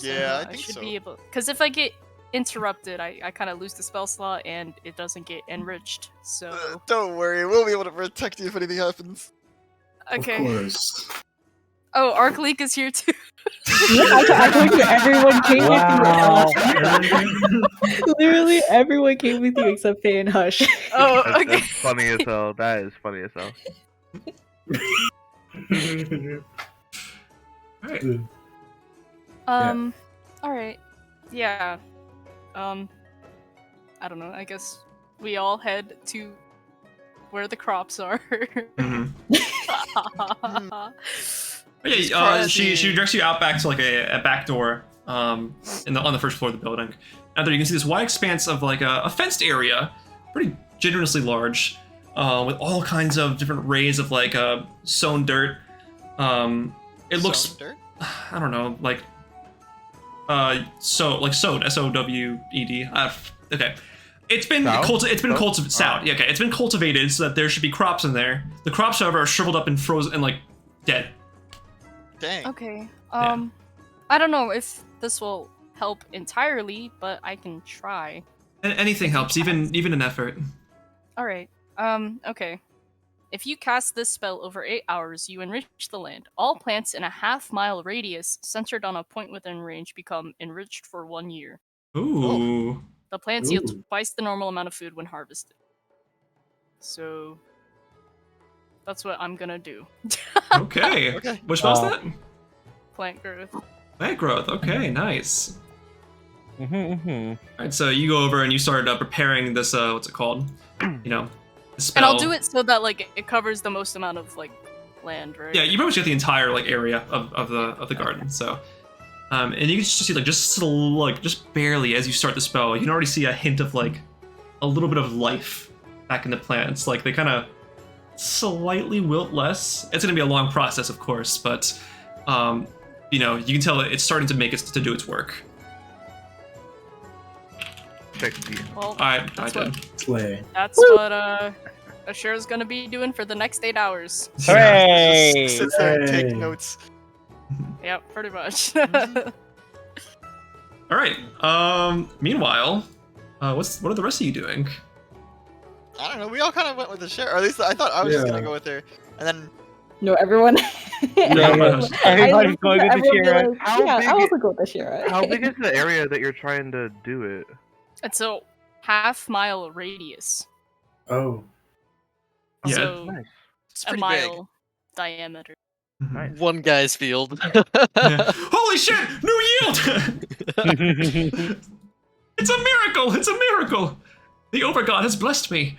Speaker 4: Yeah, I think
Speaker 6: should
Speaker 4: so.
Speaker 6: be able. Because if I get interrupted, I kind of lose the spell slot and it doesn't get enriched. So
Speaker 4: Don't worry, we'll be able to protect you if anything happens.
Speaker 6: okay.
Speaker 3: Of course.
Speaker 6: Oh, Aurkleek is here too.
Speaker 8: Yeah, I told you everyone came
Speaker 3: Wow.
Speaker 8: with you. Literally everyone came with you except Faye and Hush.
Speaker 6: Oh,
Speaker 7: That's,
Speaker 6: okay.
Speaker 7: that's funny as hell. That is funny as hell.
Speaker 1: Alright.
Speaker 6: Alright. Yeah. I don't know, I guess we all head to where the crops are.
Speaker 1: Mhm.
Speaker 4: It's
Speaker 1: Yeah, she
Speaker 4: crazy.
Speaker 1: directs you out back to like a back door on the first floor of the building. Out there you can see this wide expanse of like a fenced area, pretty generously large, with all kinds of different rays of like sown dirt. It looks,
Speaker 4: Sown dirt?
Speaker 1: I don't know, like sowed, S-O-W-E-D. Okay. It's been
Speaker 7: Sow?
Speaker 1: cultivated. Sound. Yeah, okay. It's been cultivated so that there should be crops in there. The crops, however, are shriveled up and frozen and like dead.
Speaker 4: Dang.
Speaker 6: Okay.
Speaker 1: Yeah.
Speaker 6: I don't know if this will help entirely, but I can try.
Speaker 1: Anything helps, even an effort.
Speaker 6: All right. Okay. If you cast this spell over 8 hours, you enrich the land. All plants in a half-mile radius centered on a point within range become enriched for 1 year.
Speaker 1: Ooh.
Speaker 6: The plants yield
Speaker 3: Ooh.
Speaker 6: twice the normal amount of food when harvested. So that's what I'm gonna do.
Speaker 1: Okay.
Speaker 4: Okay.
Speaker 1: What spell's
Speaker 2: Wow.
Speaker 1: that?
Speaker 6: Plant growth.
Speaker 1: Plant growth. Okay, nice.
Speaker 2: Mm-hmm.
Speaker 1: Alright, so you go over and you start preparing this, what's it called? You know, spell.
Speaker 6: And I'll do it so that like it covers the most amount of like land, right?
Speaker 1: Yeah, you pretty much get the entire like area of the garden. So, and you can just see like just barely as you start the spell, you can already see a hint of like a little bit of life back in the plants. Like they kind of slightly wilt less. It's gonna be a long process, of course, but you know, you can tell that it's starting to do its work.
Speaker 7: 60.
Speaker 6: Well,
Speaker 1: I
Speaker 6: that's
Speaker 1: did.
Speaker 6: what
Speaker 3: Slay.
Speaker 6: that's what Asherah's gonna be doing for the next 8 hours.
Speaker 2: Hooray!
Speaker 4: Just sit there and take
Speaker 3: Hooray.
Speaker 4: notes.
Speaker 6: Yeah, pretty much.
Speaker 1: All right. Meanwhile, what are the rest of you doing?
Speaker 4: I don't know. We all kind of went with the share, or at least I thought I was just gonna
Speaker 3: Yeah.
Speaker 4: go with her, and then
Speaker 8: No, everyone.
Speaker 2: Everybody's going with the Shira.
Speaker 7: How
Speaker 8: Yeah,
Speaker 7: big
Speaker 8: I
Speaker 7: i-
Speaker 8: also go with the Shira.
Speaker 7: How big is the area that you're trying to do it?
Speaker 6: It's a half-mile radius.
Speaker 3: Oh.
Speaker 1: Yeah.
Speaker 6: So
Speaker 7: Nice.
Speaker 4: it's
Speaker 6: a
Speaker 4: pretty
Speaker 6: mile diameter.
Speaker 7: Nice.
Speaker 5: One guy's field.
Speaker 1: Yeah. Holy shit! New yield! It's a miracle! It's a miracle! The Overgod has blessed me.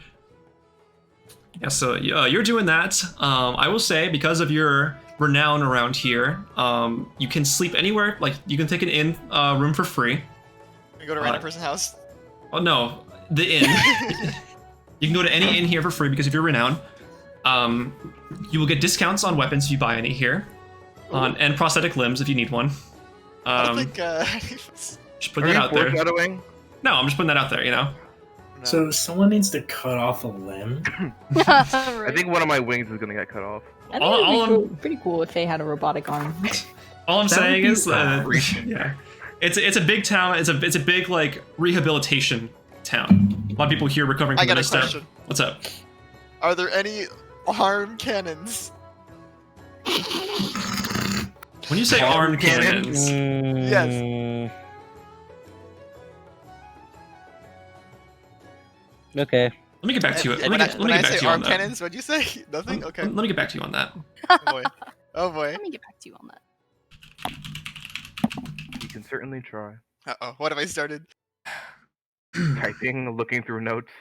Speaker 1: Yeah, so you're doing that. I will say, because of your renown around here, you can sleep anywhere. Like, you can take an inn room for free.
Speaker 4: we go to a random person's house.
Speaker 1: Oh no, the inn. You can go to any inn here for free because of your renown. You will get discounts on weapons if you buy any here, and prosthetic limbs if you need one.
Speaker 4: I don't think.
Speaker 1: Just put
Speaker 7: Are
Speaker 1: that
Speaker 7: you
Speaker 1: out there.
Speaker 7: foreshadowing?
Speaker 1: No, I'm just putting that out there. You know.
Speaker 4: no.
Speaker 3: So someone needs to cut off a limb.
Speaker 7: I think one of my wings is gonna get cut off.
Speaker 8: I think
Speaker 1: all
Speaker 8: it'd be
Speaker 1: I'm-
Speaker 8: pretty cool if they had a robotic arm.
Speaker 1: All I'm
Speaker 7: That
Speaker 1: saying
Speaker 7: would be
Speaker 1: is, yeah, it's a big town. It's a big like rehabilitation town. A lot of people here recovering
Speaker 4: I
Speaker 1: from the
Speaker 4: got a
Speaker 1: misstep.
Speaker 4: question.
Speaker 1: What's up?
Speaker 4: Are there any arm cannons?
Speaker 1: When you say
Speaker 7: Arm
Speaker 1: armed
Speaker 7: cannons?
Speaker 1: cannons,
Speaker 4: Yes.
Speaker 2: Okay.
Speaker 1: let me get back to you. Let me
Speaker 4: When I,
Speaker 1: get
Speaker 4: when I
Speaker 1: back
Speaker 4: say
Speaker 1: to you on
Speaker 4: arm
Speaker 1: that.
Speaker 4: cannons, what'd you say? Nothing? Okay.
Speaker 1: Let me get back to you on that.
Speaker 4: Oh boy. Oh boy.
Speaker 6: Let me get back to you on that.
Speaker 7: You can certainly try.
Speaker 4: Uh-oh. What have I started?
Speaker 7: Typing, looking through notes.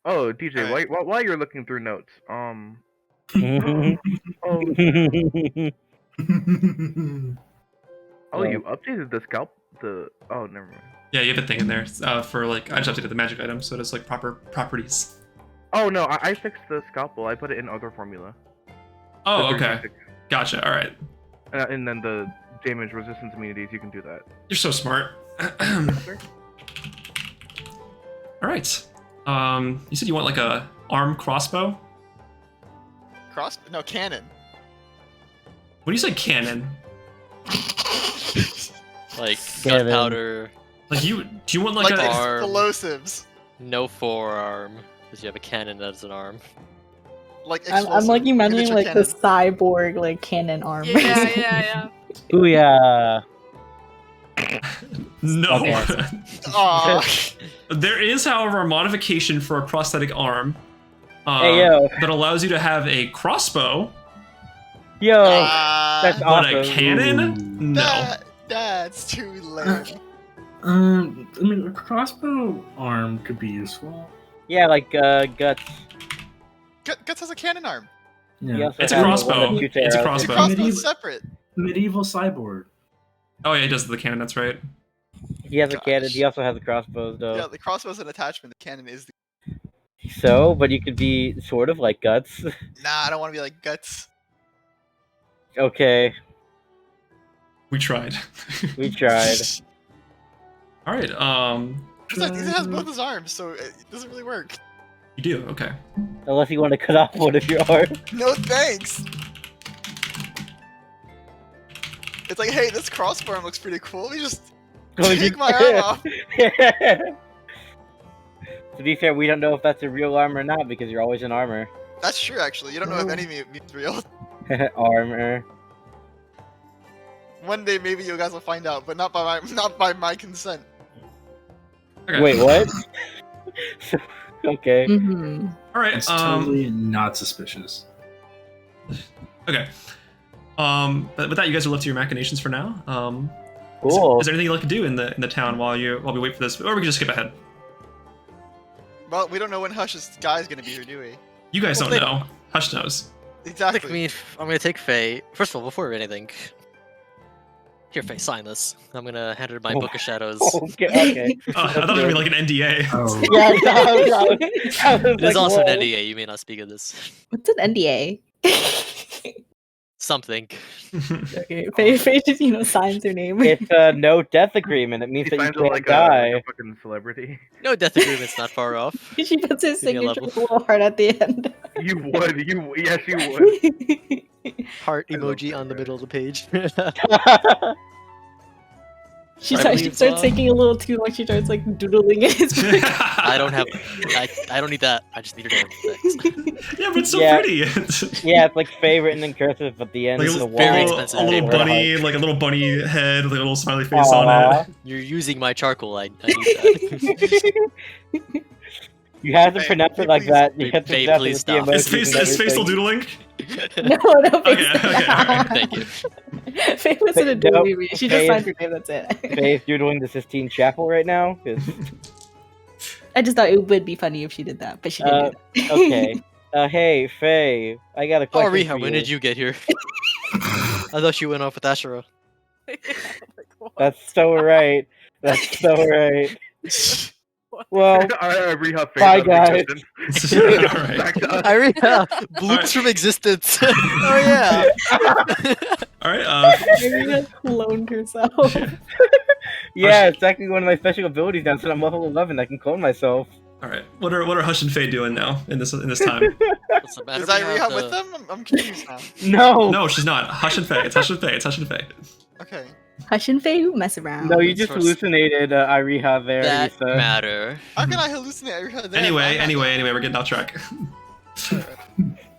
Speaker 7: Oh, DJ,
Speaker 4: Alright.
Speaker 7: while you're looking through notes, oh, oh, you updated the scalp. Oh, never mind.
Speaker 1: Yeah, you have a thing in there for like I just updated the magic item, so it has like proper properties.
Speaker 7: Oh no, I fixed the scalpel. I put it in other formula.
Speaker 1: Oh,
Speaker 7: The
Speaker 1: okay,
Speaker 7: 3D6.
Speaker 1: gotcha. All right,
Speaker 7: And then the damage resistance immunities, you can do that.
Speaker 1: you're so smart. All right. You said you want like a arm crossbow.
Speaker 4: No, cannon.
Speaker 1: When you say cannon,
Speaker 5: Like
Speaker 2: Kevin.
Speaker 5: gunpowder,
Speaker 1: like do you want like,
Speaker 4: Like
Speaker 1: a
Speaker 5: Arm.
Speaker 4: explosives.
Speaker 5: no forearm, because you have a cannon as an arm.
Speaker 4: Like
Speaker 8: I'm
Speaker 4: explosive
Speaker 8: like imagining
Speaker 4: miniature
Speaker 8: like the
Speaker 4: cannon.
Speaker 8: cyborg like cannon arm.
Speaker 6: Yeah.
Speaker 2: Booyah.
Speaker 1: no?
Speaker 2: Okay.
Speaker 4: Aw.
Speaker 1: There is, however, a modification for a prosthetic arm
Speaker 2: Hey, yo.
Speaker 1: that allows you to have a crossbow,
Speaker 2: Yo.
Speaker 4: Ah,
Speaker 2: That's
Speaker 1: but a
Speaker 2: awesome.
Speaker 1: cannon? No.
Speaker 4: That's too lame.
Speaker 3: I mean, a crossbow arm could be useful.
Speaker 2: Yeah, like Guts.
Speaker 4: Guts has a cannon arm.
Speaker 2: He
Speaker 3: Yeah.
Speaker 2: also
Speaker 1: It's a
Speaker 2: has one
Speaker 1: crossbow.
Speaker 2: that shoots
Speaker 1: It's a
Speaker 2: arrows.
Speaker 1: crossbow.
Speaker 4: The crossbow's
Speaker 3: Medieval-
Speaker 4: separate.
Speaker 3: Medieval cyborg.
Speaker 1: Oh yeah, he does the cannon. That's right.
Speaker 2: He has a cannon.
Speaker 4: Gosh.
Speaker 2: He also has a crossbows, though.
Speaker 4: Yeah, the crossbow's an attachment. The cannon is the.
Speaker 2: So, but you could be sort of like Guts.
Speaker 4: Nah, I don't want to be like Guts.
Speaker 2: Okay,
Speaker 1: We tried.
Speaker 2: we tried.
Speaker 1: All right.
Speaker 4: Look, he has both his arms, so it doesn't really work.
Speaker 1: You do. Okay.
Speaker 2: Unless you want to cut off one of your arms.
Speaker 4: No thanks. It's like, hey, this crossbow arm looks pretty cool. Let me just take my arm off.
Speaker 2: To be fair, we don't know if that's a real arm or not because you're always in armor.
Speaker 4: That's true, actually. You don't know if any means real.
Speaker 2: Armor.
Speaker 4: One day, maybe you guys will find out, but not by my consent.
Speaker 1: Okay.
Speaker 2: Wait, what? Okay.
Speaker 8: Mm-hmm.
Speaker 1: All right.
Speaker 3: It's totally not suspicious.
Speaker 1: Okay. But with that, you guys are left to your machinations for now.
Speaker 2: Cool.
Speaker 1: Is there anything you'd like to do in the town while we wait for this, or we can just skip ahead?
Speaker 4: Well, we don't know when Hush's guy is gonna be here, do we?
Speaker 1: You guys
Speaker 5: Well,
Speaker 1: don't
Speaker 5: they-
Speaker 1: know. Hush knows.
Speaker 5: I
Speaker 4: Exactly.
Speaker 5: mean, I'm gonna take Faye. First of all, before anything, here, Faye, sign this. I'm gonna hand her my
Speaker 2: Oh.
Speaker 5: Book of Shadows.
Speaker 2: Okay. Okay.
Speaker 1: I thought it would be like an NDA.
Speaker 3: Oh.
Speaker 2: Yeah, I was
Speaker 5: It is
Speaker 2: like,
Speaker 5: also an
Speaker 2: whoa.
Speaker 5: NDA. You may not speak of this.
Speaker 8: What's an NDA?
Speaker 5: something.
Speaker 8: Okay, Faye just signs her name.
Speaker 2: It's a no death agreement. It means
Speaker 7: He
Speaker 2: that you
Speaker 7: finds it
Speaker 2: can't
Speaker 7: like
Speaker 2: die.
Speaker 7: a fucking celebrity.
Speaker 5: No death agreement's not far off.
Speaker 8: She puts his
Speaker 5: Give me a
Speaker 8: signature
Speaker 5: level.
Speaker 8: with a little heart at the end.
Speaker 7: Yes, you would.
Speaker 5: Heart
Speaker 7: I love
Speaker 5: emoji
Speaker 7: that,
Speaker 5: on the
Speaker 7: right?
Speaker 5: middle of the page.
Speaker 8: She
Speaker 5: I
Speaker 8: starts
Speaker 5: believe,
Speaker 8: thinking a little too long. She starts doodling in his book.
Speaker 5: I don't have. I don't need that. I just need her name. Thanks.
Speaker 1: Yeah, but it's so
Speaker 2: Yeah.
Speaker 1: pretty.
Speaker 2: Yeah, it's like faye written in cursive at the end
Speaker 1: Like
Speaker 2: of
Speaker 1: a,
Speaker 2: the
Speaker 1: little,
Speaker 2: wall.
Speaker 5: very expensive
Speaker 1: a little
Speaker 5: paper.
Speaker 1: bunny, like a little bunny head, with like a little smiley face on
Speaker 2: Aw.
Speaker 1: it.
Speaker 5: You're using my charcoal. I need that.
Speaker 2: You have to
Speaker 4: Hey,
Speaker 2: pronounce
Speaker 4: hey,
Speaker 2: it like
Speaker 4: please.
Speaker 2: that. You have to
Speaker 5: Faye,
Speaker 2: pronounce it
Speaker 5: please
Speaker 2: with the
Speaker 5: stop.
Speaker 1: Is
Speaker 2: emojis
Speaker 1: face,
Speaker 2: and
Speaker 1: is face still
Speaker 2: everything.
Speaker 1: doodling?
Speaker 8: No, Faye.
Speaker 1: Okay, okay, alright.
Speaker 5: Thank you.
Speaker 8: Faye was in a
Speaker 2: Nope.
Speaker 8: doodly. She just
Speaker 2: Faye
Speaker 8: signed
Speaker 2: is-
Speaker 8: her name. That's it.
Speaker 2: Faye's doodling the Sistine Chapel right now. 'Cause-
Speaker 8: I just thought it would be funny if she did that, but she didn't. do that.
Speaker 2: okay. Hey, Faye, I got a
Speaker 5: Oh,
Speaker 2: question
Speaker 5: Riha,
Speaker 2: for
Speaker 5: when did you get here? I thought you went off with Asherah.
Speaker 6: Like, what?
Speaker 2: That's so right. That's so right. Well,
Speaker 7: Reha
Speaker 2: Bye,
Speaker 7: fades out of
Speaker 2: guys.
Speaker 7: existence.
Speaker 1: Alright.
Speaker 7: Back to us.
Speaker 5: Irina bloops from existence. Oh yeah.
Speaker 1: Alright,
Speaker 8: Irina cloned herself.
Speaker 2: yeah, it's actually one of my special abilities now. So I'm level 11. I can clone myself.
Speaker 1: alright. What are Hush and Faye doing now in this time?
Speaker 5: What's the matter?
Speaker 4: Is
Speaker 5: We have
Speaker 4: Irina
Speaker 5: the-
Speaker 4: with them? I'm confused now.
Speaker 2: No,
Speaker 1: No, she's not. Hush and Faye. It's Hush and Faye. It's Hush and Faye.
Speaker 4: Okay.
Speaker 8: Hush and Faye who mess around.
Speaker 2: no, you
Speaker 5: It's
Speaker 2: just
Speaker 5: first-
Speaker 2: hallucinated Iriha there.
Speaker 5: That
Speaker 2: Isa.
Speaker 5: matter.
Speaker 4: How can I hallucinate Irina there?
Speaker 1: Anyway, we're getting off track.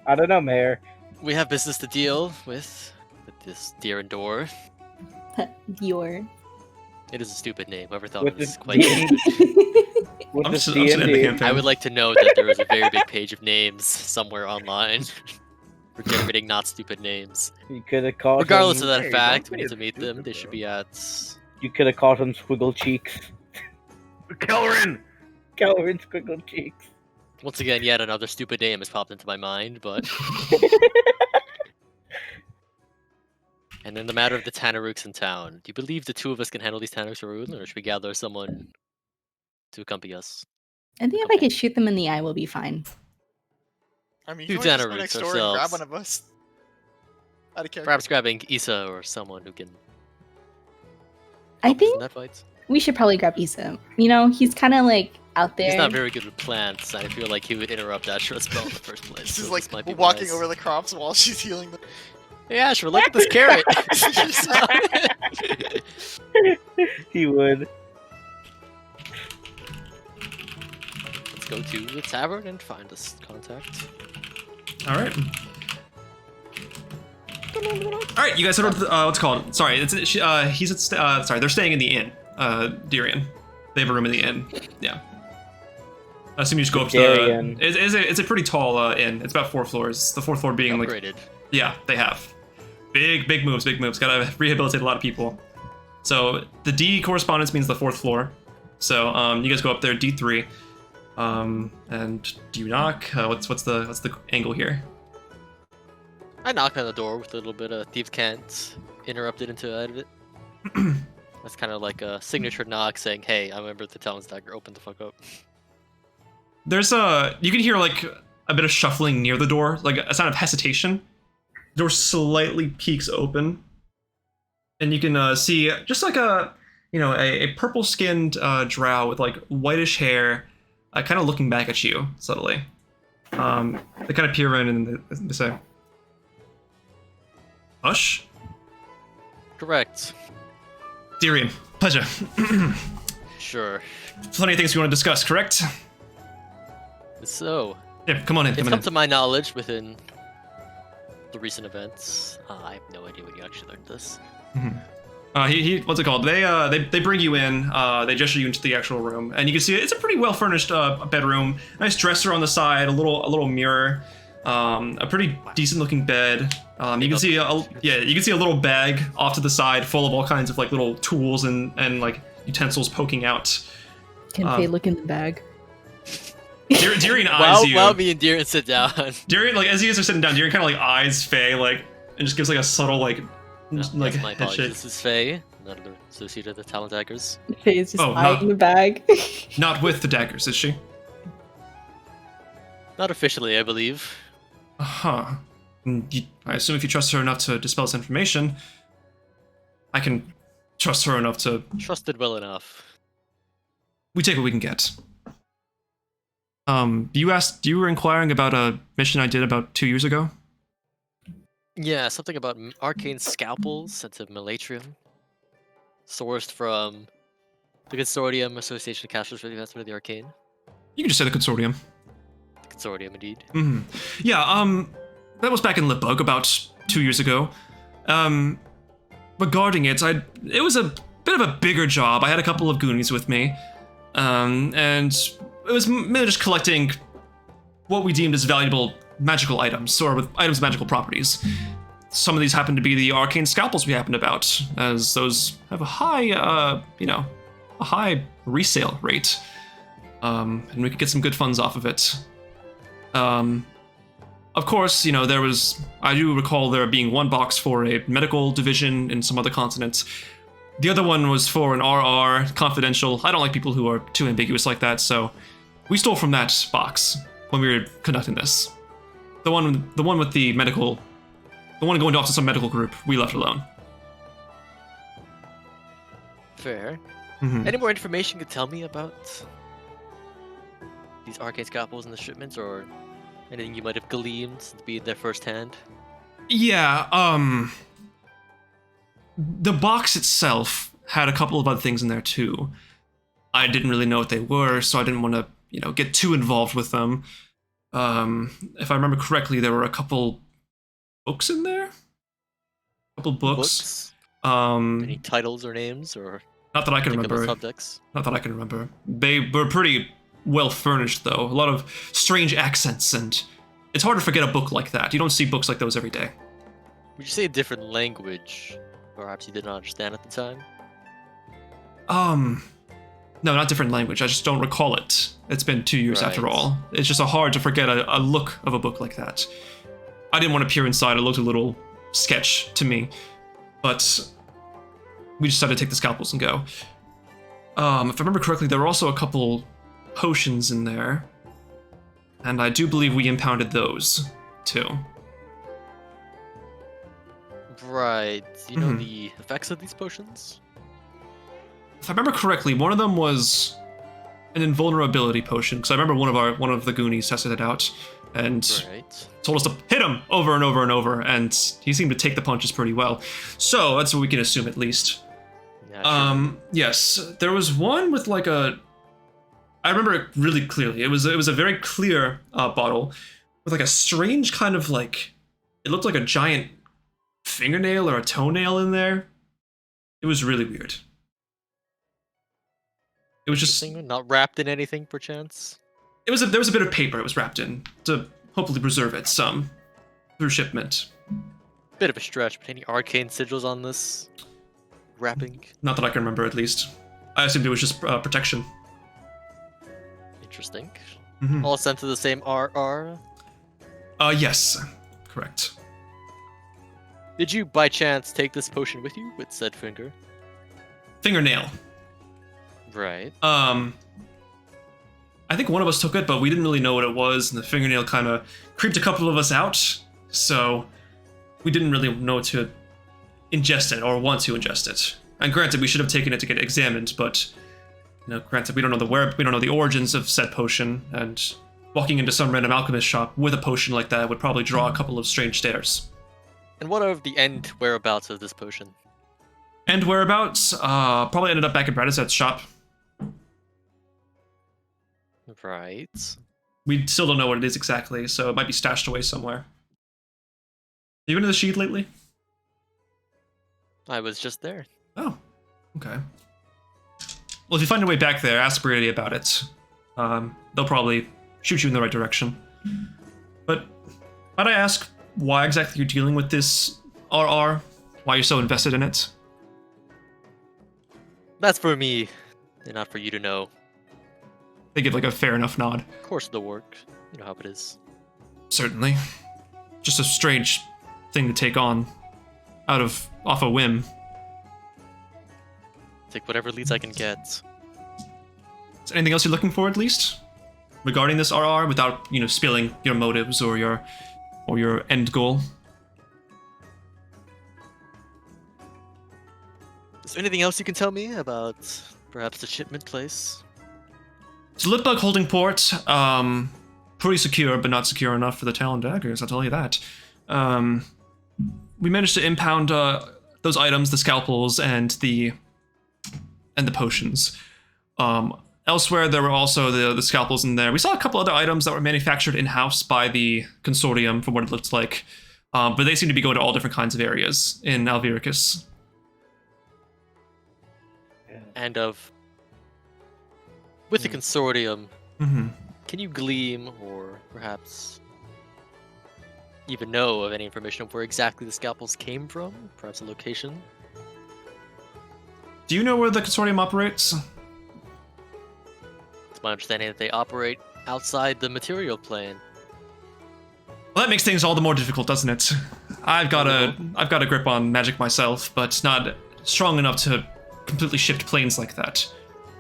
Speaker 2: I don't know, Mayor.
Speaker 5: We have business to deal with this deer and door.
Speaker 8: Your.
Speaker 5: It is a stupid name. Whoever thought
Speaker 2: With
Speaker 5: it was
Speaker 2: this
Speaker 5: quite good.
Speaker 2: With
Speaker 1: I'm
Speaker 2: this
Speaker 1: just gonna end the
Speaker 2: D&D.
Speaker 1: campaign.
Speaker 5: I would like to know that there is a very big page of names somewhere online for generating not stupid names.
Speaker 2: You could have called
Speaker 5: Regardless
Speaker 2: him,
Speaker 5: of that
Speaker 7: Hey,
Speaker 5: fact,
Speaker 7: don't
Speaker 5: we
Speaker 7: say
Speaker 5: need to
Speaker 7: it's
Speaker 5: meet them.
Speaker 7: stupid,
Speaker 5: They should
Speaker 7: though.
Speaker 5: be at.
Speaker 2: You could have called him Squiggle Cheeks.
Speaker 7: Kellerin!
Speaker 2: Calvin Squiggle Cheeks.
Speaker 5: Once again, yet another stupid name has popped into my mind, but. And then the matter of the Tanarooks in town. Do you believe the two of us can handle these Tanarooks alone, or should we gather someone to accompany us?
Speaker 8: I think if I could shoot them in the eye, we'll be fine.
Speaker 4: I mean,
Speaker 5: Two
Speaker 4: you can just go
Speaker 5: Tanarooks
Speaker 4: next door and grab
Speaker 5: ourselves.
Speaker 4: one of us. Out of character.
Speaker 5: Perhaps grabbing Isa or someone who can.
Speaker 8: I
Speaker 5: help us in
Speaker 8: think
Speaker 5: that fight.
Speaker 8: we should probably grab Isa. He's kind of out there.
Speaker 5: He's not very good with plants. I feel like he would interrupt Asherah's spell in the first place.
Speaker 4: This
Speaker 5: so
Speaker 4: is
Speaker 5: this might be
Speaker 4: walking
Speaker 5: wise.
Speaker 4: over the crops while she's healing them.
Speaker 5: Hey Asherah, look at this carrot!
Speaker 2: He would.
Speaker 5: Let's go to the tavern and find this contact.
Speaker 1: Alright. Alright, you guys head over to the, what's it called? Sorry, he's at, sorry, they're staying in the inn, Deejon. They have a room in the inn. Yeah. I assume you just go up to
Speaker 2: Deejon.
Speaker 1: the, it's a pretty tall inn. It's about 4 floors. The 4th floor being like,
Speaker 5: Upgraded.
Speaker 1: yeah, they have. Big moves. Gotta rehabilitate a lot of people. So the D correspondence means the 4th floor. So you guys go up there, D3. And do you knock? What's the angle here?
Speaker 5: I knock on the door with a little bit of thieves can't interrupt it into edit. That's kind of like a signature knock saying, "Hey, I'm a member of the Talon's Dagger. Open the fuck up."
Speaker 1: There's you can hear like a bit of shuffling near the door, like a sound of hesitation. The door slightly peeks open, and you can see just like a purple-skinned drow with like whitish hair, kind of looking back at you subtly. They kind of peer in and they say, "Hush,
Speaker 5: Correct.
Speaker 1: Deejon, pleasure.
Speaker 5: Sure.
Speaker 1: Plenty of things we want to discuss, correct?
Speaker 5: So,
Speaker 1: Yeah, come on in.
Speaker 5: it's
Speaker 1: Come on
Speaker 5: come
Speaker 1: in.
Speaker 5: to my knowledge within the recent events. I have no idea when you actually learned this.
Speaker 1: He what's it called? They bring you in. They gesture you into the actual room, and you can see it's a pretty well furnished bedroom. Nice dresser on the side, a little mirror, a pretty decent looking bed. You can see you can see a little bag off to the side full of all kinds of like little tools and like utensils poking out.
Speaker 8: Can Faye look in the bag?
Speaker 1: Deejon eyes you.
Speaker 5: While me and Deeron sit down.
Speaker 1: Deejon, like as you guys are sitting down, Deejon kind of like eyes Faye like and just gives like a subtle like
Speaker 5: That's
Speaker 1: like
Speaker 5: my
Speaker 1: head
Speaker 5: apologies.
Speaker 1: shake.
Speaker 5: This is Faye, another associate of the Talon Daggers.
Speaker 8: Faye's just
Speaker 1: Oh,
Speaker 8: hiding
Speaker 1: no.
Speaker 8: the bag.
Speaker 1: Not with the daggers, is she?
Speaker 5: Not officially, I believe.
Speaker 1: Huh. I assume if you trust her enough to dispel this information, I can trust her enough to...
Speaker 5: Trusted well enough.
Speaker 1: We take what we can get. You were inquiring about a mission I did about 2 years ago?
Speaker 5: Yeah, something about arcane scalpels sent to Malatrium. Sourced from the Consortium Association of Casters for the Advancement of the Arcane.
Speaker 1: You can just say the consortium.
Speaker 5: The Consortium, indeed.
Speaker 1: Yeah, that was back in Litbug about 2 years ago. Regarding it, it was a bit of a bigger job. I had a couple of goonies with me. And it was mainly just collecting what we deemed as valuable magical items, or with items of magical properties. Some of these happen to be the arcane scalpels we happened about, as those have a high, a high resale rate. And we could get some good funds off of it. Of course, I do recall there being one box for a medical division in some other continent. The other one was for an RR, confidential. I don't like people who are too ambiguous like that, so we stole from that box when we were conducting this. The one with the medical, the one going off to some medical group, we left alone.
Speaker 5: Fair. Any more information you could tell me about these arcane scalpels and the shipments, or anything you might have gleaned to be in their first hand?
Speaker 1: Yeah, the box itself had a couple of other things in there too. I didn't really know what they were, so I didn't want to, get too involved with them. If I remember correctly, there were a couple books in there? A couple books.
Speaker 5: Any titles or names, or
Speaker 1: not that I can remember.
Speaker 5: Subjects?
Speaker 1: Not that I can remember. They were pretty well furnished, though. A lot of strange accents, and it's hard to forget a book like that. You don't see books like those every day.
Speaker 5: Would you say a different language? Perhaps you did not understand at the time?
Speaker 1: No, not different language. I just don't recall it. It's been 2 years after all. It's just hard to forget a look of a book like that. I didn't want to peer inside. It looked a little sketch to me. But we decided to take the scalpels and go. If I remember correctly, there were also a couple potions in there. And I do believe we impounded those, too.
Speaker 5: Right. Do you know the effects of these potions?
Speaker 1: If I remember correctly, one of them was an invulnerability potion, because I remember one of the Goonies tested it out and told us to hit him over and over and over, and he seemed to take the punches pretty well. So that's what we can assume, at least. Yeah, yes, there was one with like a. I remember it really clearly. It was a very clear bottle with like a strange kind of like. It looked like a giant fingernail or a toenail in there. It was really weird. It was just
Speaker 5: not wrapped in anything, perchance.
Speaker 1: There was a bit of paper it was wrapped in to hopefully preserve it some through shipment.
Speaker 5: Bit of a stretch, but any arcane sigils on this wrapping?
Speaker 1: Not that I can remember, at least. I assumed it was just protection.
Speaker 5: Interesting. All sent to the same RR?
Speaker 1: Yes, correct.
Speaker 5: Did you, by chance, take this potion with you with said finger?
Speaker 1: Fingernail.
Speaker 5: Right.
Speaker 1: I think one of us took it, but we didn't really know what it was, and the fingernail kind of creeped a couple of us out, so we didn't really know to ingest it or want to ingest it. And granted, we should have taken it to get examined, but granted, we don't know the origins of said potion, and walking into some random alchemist shop with a potion like that would probably draw a couple of strange stares.
Speaker 5: And what are the end whereabouts of this potion?
Speaker 1: End whereabouts? Probably ended up back at Bradiset's shop.
Speaker 5: Right.
Speaker 1: We still don't know what it is exactly, so it might be stashed away somewhere. You been to the Sheet lately?
Speaker 5: I was just there.
Speaker 1: Oh, okay. Well, if you find your way back there, ask Brady about it. They'll probably shoot you in the right direction. But might I ask why exactly you're dealing with this RR? Why you're so invested in it?
Speaker 5: That's for me, and not for you to know.
Speaker 1: They give like a fair enough nod.
Speaker 5: Course of the work. You know how it is.
Speaker 1: Certainly. Just a strange thing to take on off a whim.
Speaker 5: Take whatever leads I can get.
Speaker 1: Is there anything else you're looking for, at least? Regarding this RR, without, spilling your motives or your end goal?
Speaker 5: Is there anything else you can tell me about perhaps the shipment place?
Speaker 1: It's a Litbug holding port. Pretty secure, but not secure enough for the Talon daggers, I'll tell you that. We managed to impound those items, the scalpels and the potions. Elsewhere, there were also the scalpels in there. We saw a couple other items that were manufactured in-house by the consortium, from what it looked like. But they seem to be going to all different kinds of areas in Alviricus.
Speaker 5: And with the consortium,
Speaker 1: Mm-hmm.
Speaker 5: can you gleam or perhaps even know of any information of where exactly the scalpels came from? Perhaps a location?
Speaker 1: Do you know where the consortium operates?
Speaker 5: It's my understanding that they operate outside the material plane.
Speaker 1: Well, that makes things all the more difficult, doesn't it? I've got a grip on magic myself, but not strong enough to completely shift planes like that.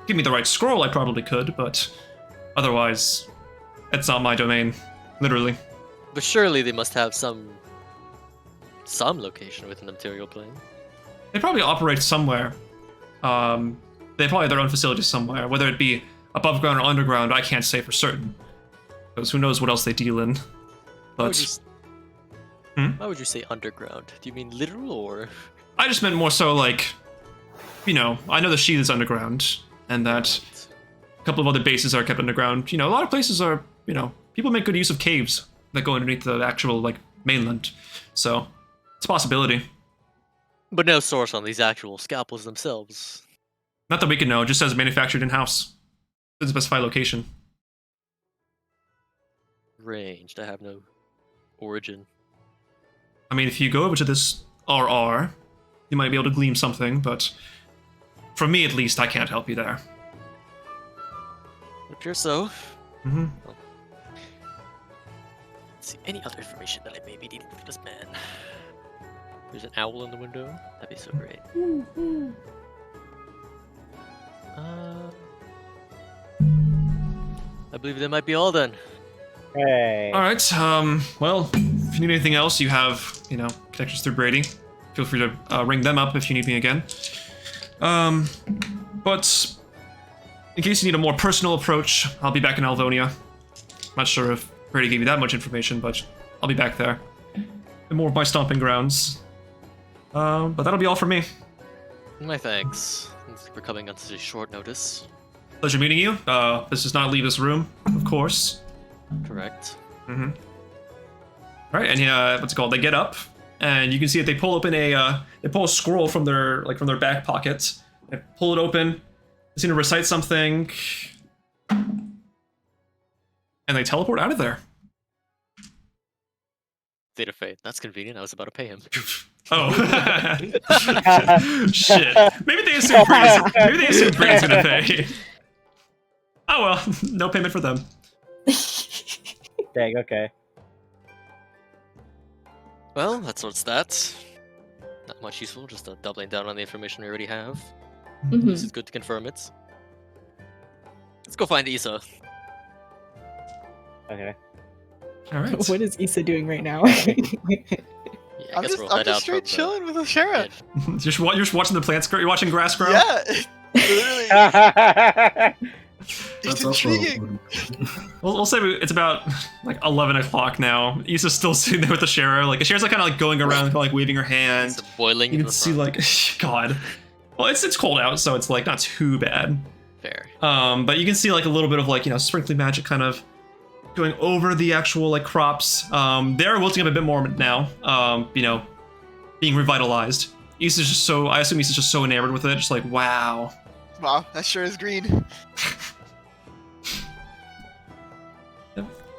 Speaker 1: Give me the right scroll, I probably could, but otherwise, it's not my domain, literally.
Speaker 5: But surely they must have some location within the material plane.
Speaker 1: They probably operate somewhere. They probably have their own facilities somewhere, whether it be above ground or underground. I can't say for certain, because who knows what else they deal in. But
Speaker 5: why would you say underground? Do you mean literal or?
Speaker 1: I just meant more so like, I know the sheath is underground, and that a couple of other bases are kept underground. A lot of places are, people make good use of caves that go underneath the actual, mainland. So, it's a possibility.
Speaker 5: But no source on these actual scalpels themselves.
Speaker 1: Not that we can know, it just says manufactured in-house. Doesn't specify location.
Speaker 5: Ranged, I have no origin.
Speaker 1: I mean, if you go over to this RR, you might be able to glean something, but for me at least, I can't help you there.
Speaker 5: It appears so.
Speaker 1: Mm-hmm.
Speaker 5: Well, let's see, any other information that I may be needing for this man? There's an owl in the window. That'd be so great. I believe that might be all then.
Speaker 2: Hey.
Speaker 1: All right. Well, if you need anything else, you have, connections through Brady. Feel free to ring them up if you need me again. But in case you need a more personal approach, I'll be back in Alvonia. Not sure if Brady gave you that much information, but I'll be back there. And more of my stomping grounds. But that'll be all for me.
Speaker 5: My thanks. Thanks for coming on such short notice.
Speaker 1: Pleasure meeting you. This does not leave this room, of course.
Speaker 5: Correct.
Speaker 1: Mm-hmm. All right, and what's it called? They get up, and you can see that they pull open they pull a scroll from their back pocket. They pull it open. They seem to recite something, and they teleport out of there.
Speaker 5: State of fate. That's convenient. I was about to pay him.
Speaker 1: Oh. Shit. Maybe they assume Brady's gonna pay. Oh well, no payment for them.
Speaker 2: Dang, okay.
Speaker 5: Well, that sorts that. Not much useful, just doubling down on the information we already have. This is good to confirm it. Let's go find Isa.
Speaker 2: Okay.
Speaker 1: All right.
Speaker 8: What is Isa doing right now?
Speaker 5: Yeah, I guess we'll head out
Speaker 4: straight
Speaker 5: from
Speaker 4: chilling with Asherah.
Speaker 1: You're just watching the plants grow. You're watching grass grow.
Speaker 4: Yeah, literally. It's
Speaker 3: That's also
Speaker 4: intriguing.
Speaker 1: We'll say it's about 11 o'clock now. Isa's still sitting there with Asherah. Asherah's kind of going around, waving her hand.
Speaker 5: It's boiling.
Speaker 1: You
Speaker 5: in
Speaker 1: can
Speaker 5: the
Speaker 1: see
Speaker 5: front.
Speaker 1: God. Well, it's cold out, so it's not too bad.
Speaker 5: Fair.
Speaker 1: But you can see a little bit of sprinkling magic kind of going over the actual crops. They're wilting up a bit more now. Being revitalized. Isa's just I assume Isa's just so enamored with it, just wow.
Speaker 4: Wow, that sure is green.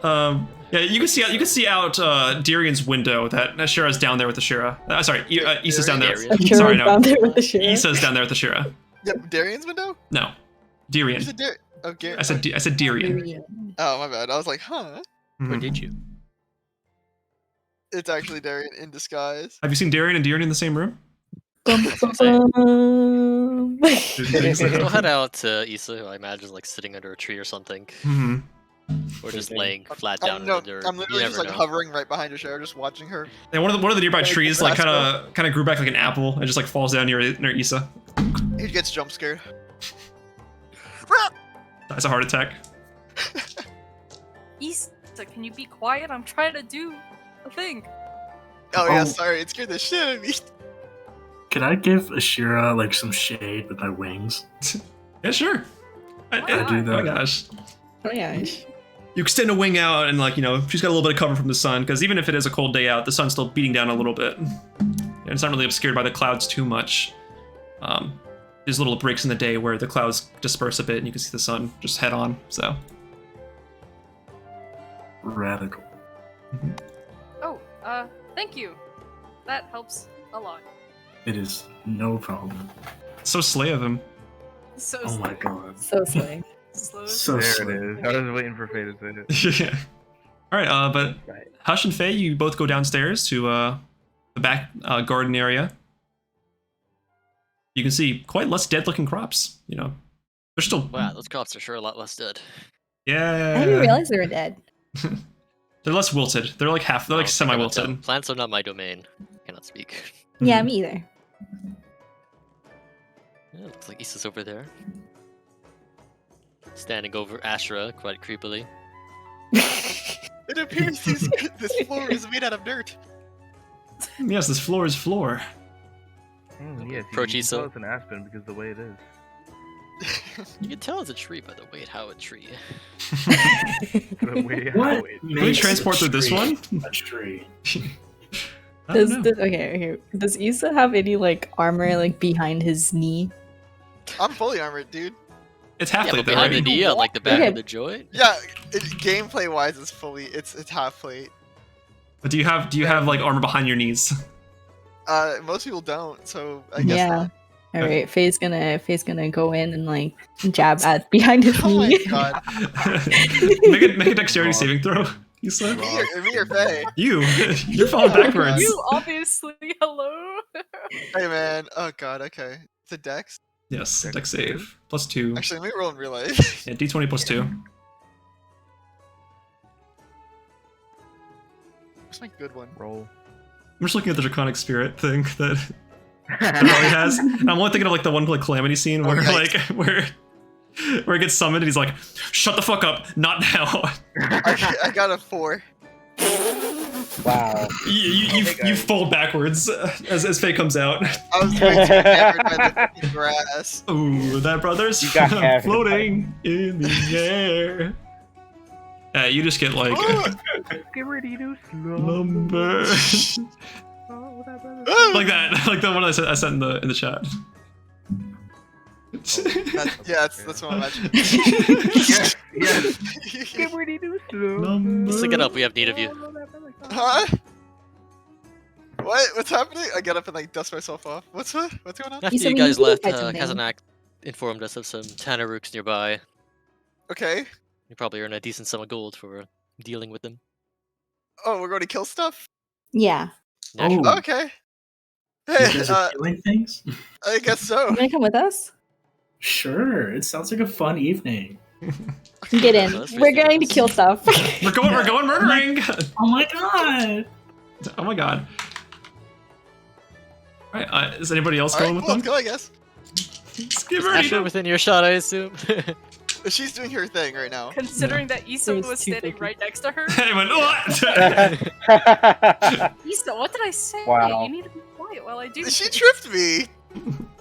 Speaker 1: Yeah, you can see out Darian's window that Asherah's down there with Asherah. Sorry, Isa's down there.
Speaker 5: Darian.
Speaker 1: Sorry, no.
Speaker 8: Down there with the sheriff.
Speaker 1: Isa's down there with Asherah.
Speaker 4: Yep, Darian's window?
Speaker 1: No, Darian.
Speaker 4: You said
Speaker 1: I said Darian.
Speaker 4: Oh, my bad. I was like, huh?
Speaker 1: Mhm.
Speaker 5: Where did you?
Speaker 4: It's actually Darian in disguise.
Speaker 1: Have you seen Darian and Darian in the same room?
Speaker 5: Let's go head out to Isa, who I imagine is sitting under a tree or something.
Speaker 1: Mm-hmm.
Speaker 5: Or just laying flat down in
Speaker 4: No,
Speaker 5: the dirt.
Speaker 4: I'm
Speaker 5: You
Speaker 4: literally
Speaker 5: never
Speaker 4: just
Speaker 5: know.
Speaker 4: hovering right behind Asherah, just watching her.
Speaker 1: And one of the nearby
Speaker 4: Like
Speaker 1: trees
Speaker 4: grass
Speaker 1: kind of grew back like an apple and just falls down near Isa.
Speaker 4: He gets jump scared.
Speaker 1: That's a heart attack.
Speaker 6: Isa, can you be quiet? I'm trying to do a thing.
Speaker 4: Oh yeah,
Speaker 3: Oh.
Speaker 4: sorry, it scared the shit out of me.
Speaker 3: Could I give Asherah like some shade with my wings?
Speaker 1: Yeah, sure.
Speaker 6: Why
Speaker 3: I do
Speaker 6: not?
Speaker 1: Oh my
Speaker 3: that.
Speaker 1: gosh.
Speaker 8: Oh my gosh.
Speaker 1: You extend a wing out and like, she's got a little bit of cover from the sun, because even if it is a cold day out, the sun's still beating down a little bit. And it's not really obscured by the clouds too much. There's little breaks in the day where the clouds disperse a bit and you can see the sun just head on, so.
Speaker 3: Radical.
Speaker 6: Oh, thank you. That helps a lot.
Speaker 3: It is no problem.
Speaker 1: So slay of him.
Speaker 6: So
Speaker 3: Oh my god.
Speaker 8: So slay.
Speaker 6: slow.
Speaker 3: So
Speaker 7: There
Speaker 3: slick.
Speaker 7: it is. I was waiting for Faye to say it.
Speaker 1: Yeah. Alright, but
Speaker 2: Right.
Speaker 1: Hush and Faye, you both go downstairs to the back garden area. You can see quite less dead-looking crops. They're still.
Speaker 5: Wow, those crops are sure a lot less dead.
Speaker 1: Yeah.
Speaker 8: I didn't realize they were dead.
Speaker 1: They're less wilted. They're like half. They're like
Speaker 5: Oh, think about that.
Speaker 1: semi-wilted.
Speaker 5: Plants are not my domain. Cannot speak.
Speaker 8: Yeah, me either.
Speaker 5: Yeah, looks like Isa's over there. Standing over Asherah quite creepily.
Speaker 4: It appears this floor is made out of dirt.
Speaker 1: Yes, this floor is floor.
Speaker 7: Yes,
Speaker 5: Approach
Speaker 7: you can tell
Speaker 5: Isa.
Speaker 7: it's an aspen because the way it is.
Speaker 5: You can tell it's a tree by the way how a tree.
Speaker 7: The way
Speaker 3: What
Speaker 7: how it.
Speaker 1: Can we
Speaker 3: makes
Speaker 1: transport
Speaker 3: a
Speaker 1: through this
Speaker 3: tree
Speaker 1: one?
Speaker 3: A tree.
Speaker 1: I don't know.
Speaker 8: Okay. Does Isa have any like armor like behind his knee?
Speaker 4: I'm fully armored, dude.
Speaker 1: It's
Speaker 5: Yeah,
Speaker 1: half-plate
Speaker 5: but
Speaker 1: though,
Speaker 5: behind the
Speaker 1: right?
Speaker 5: knee on like the back
Speaker 8: Okay.
Speaker 5: of the joint.
Speaker 4: Yeah, gameplay wise, it's half plate.
Speaker 1: But do you have like armor behind your knees?
Speaker 4: Most people don't, so I guess
Speaker 8: Yeah.
Speaker 4: not.
Speaker 8: All right, Faye's gonna go in and like jab at behind his
Speaker 4: Oh my
Speaker 8: knee.
Speaker 4: god,
Speaker 1: make a dexterity saving throw. You said
Speaker 4: me or Faye?
Speaker 1: you're falling backwards.
Speaker 6: You obviously, hello.
Speaker 4: Hey man, oh god, okay. It's a dex.
Speaker 1: Yes, dex save +2.
Speaker 4: Actually, let me roll in real life.
Speaker 1: Yeah, d20 +2.
Speaker 4: Where's my good one?
Speaker 7: Roll.
Speaker 1: I'm just looking at the draconic spirit thing that Ollie has. And I'm only thinking of like the one like calamity scene where
Speaker 4: yikes.
Speaker 1: where he gets summoned and he's like, "Shut the fuck up, not now."
Speaker 4: I got a 4.
Speaker 2: Wow.
Speaker 1: You fold backwards as Faye comes out.
Speaker 4: I was way too hammered by the fucking grass.
Speaker 1: Ooh, that brother's
Speaker 2: You got hammered.
Speaker 1: floating in the air. You just get like
Speaker 7: Get ready to slow.
Speaker 1: lumber.
Speaker 7: Oh, that brother.
Speaker 1: Like that, like the one I sent in the chat.
Speaker 4: That's what I'm imagining.
Speaker 7: Yes, yes. Get ready to slow.
Speaker 1: Lumber.
Speaker 5: Stick it up, we have need of you.
Speaker 4: Huh? What? What's happening? I get up and like dust myself off. What's going on?
Speaker 5: After
Speaker 8: Isa,
Speaker 5: you
Speaker 8: we
Speaker 5: guys
Speaker 8: need to
Speaker 5: left,
Speaker 8: fight something.
Speaker 5: Kazanak informed us of some Tanarooks nearby.
Speaker 4: Okay.
Speaker 5: You probably earn a decent sum of gold for dealing with them.
Speaker 4: Oh, we're going to kill stuff?
Speaker 8: Yeah.
Speaker 5: Naturally.
Speaker 3: Oh.
Speaker 4: Okay.
Speaker 3: You
Speaker 4: Hey,
Speaker 3: guys are killing things?
Speaker 4: I guess so.
Speaker 8: You wanna come with us?
Speaker 3: Sure. It sounds like a fun evening.
Speaker 8: Get in.
Speaker 5: Let's
Speaker 8: We're
Speaker 5: face it,
Speaker 8: going to kill stuff.
Speaker 1: We're going murdering.
Speaker 3: Oh my god!
Speaker 1: Oh my god. Alright, is anybody else
Speaker 4: Alright,
Speaker 1: going with
Speaker 4: cool,
Speaker 1: them?
Speaker 4: let's go, I guess.
Speaker 1: Let's get
Speaker 5: Is
Speaker 1: ready
Speaker 5: Asherah
Speaker 1: to-
Speaker 5: within your shot, I assume.
Speaker 4: She's doing her thing right now.
Speaker 6: Considering that Isa
Speaker 8: There's
Speaker 6: was
Speaker 8: two
Speaker 6: standing
Speaker 8: cookies.
Speaker 6: right next to her.
Speaker 1: Hey, man, what?
Speaker 6: Isa, what did I say?
Speaker 2: Wow.
Speaker 6: You need to be quiet while I do.
Speaker 4: She
Speaker 6: this.
Speaker 4: tripped me.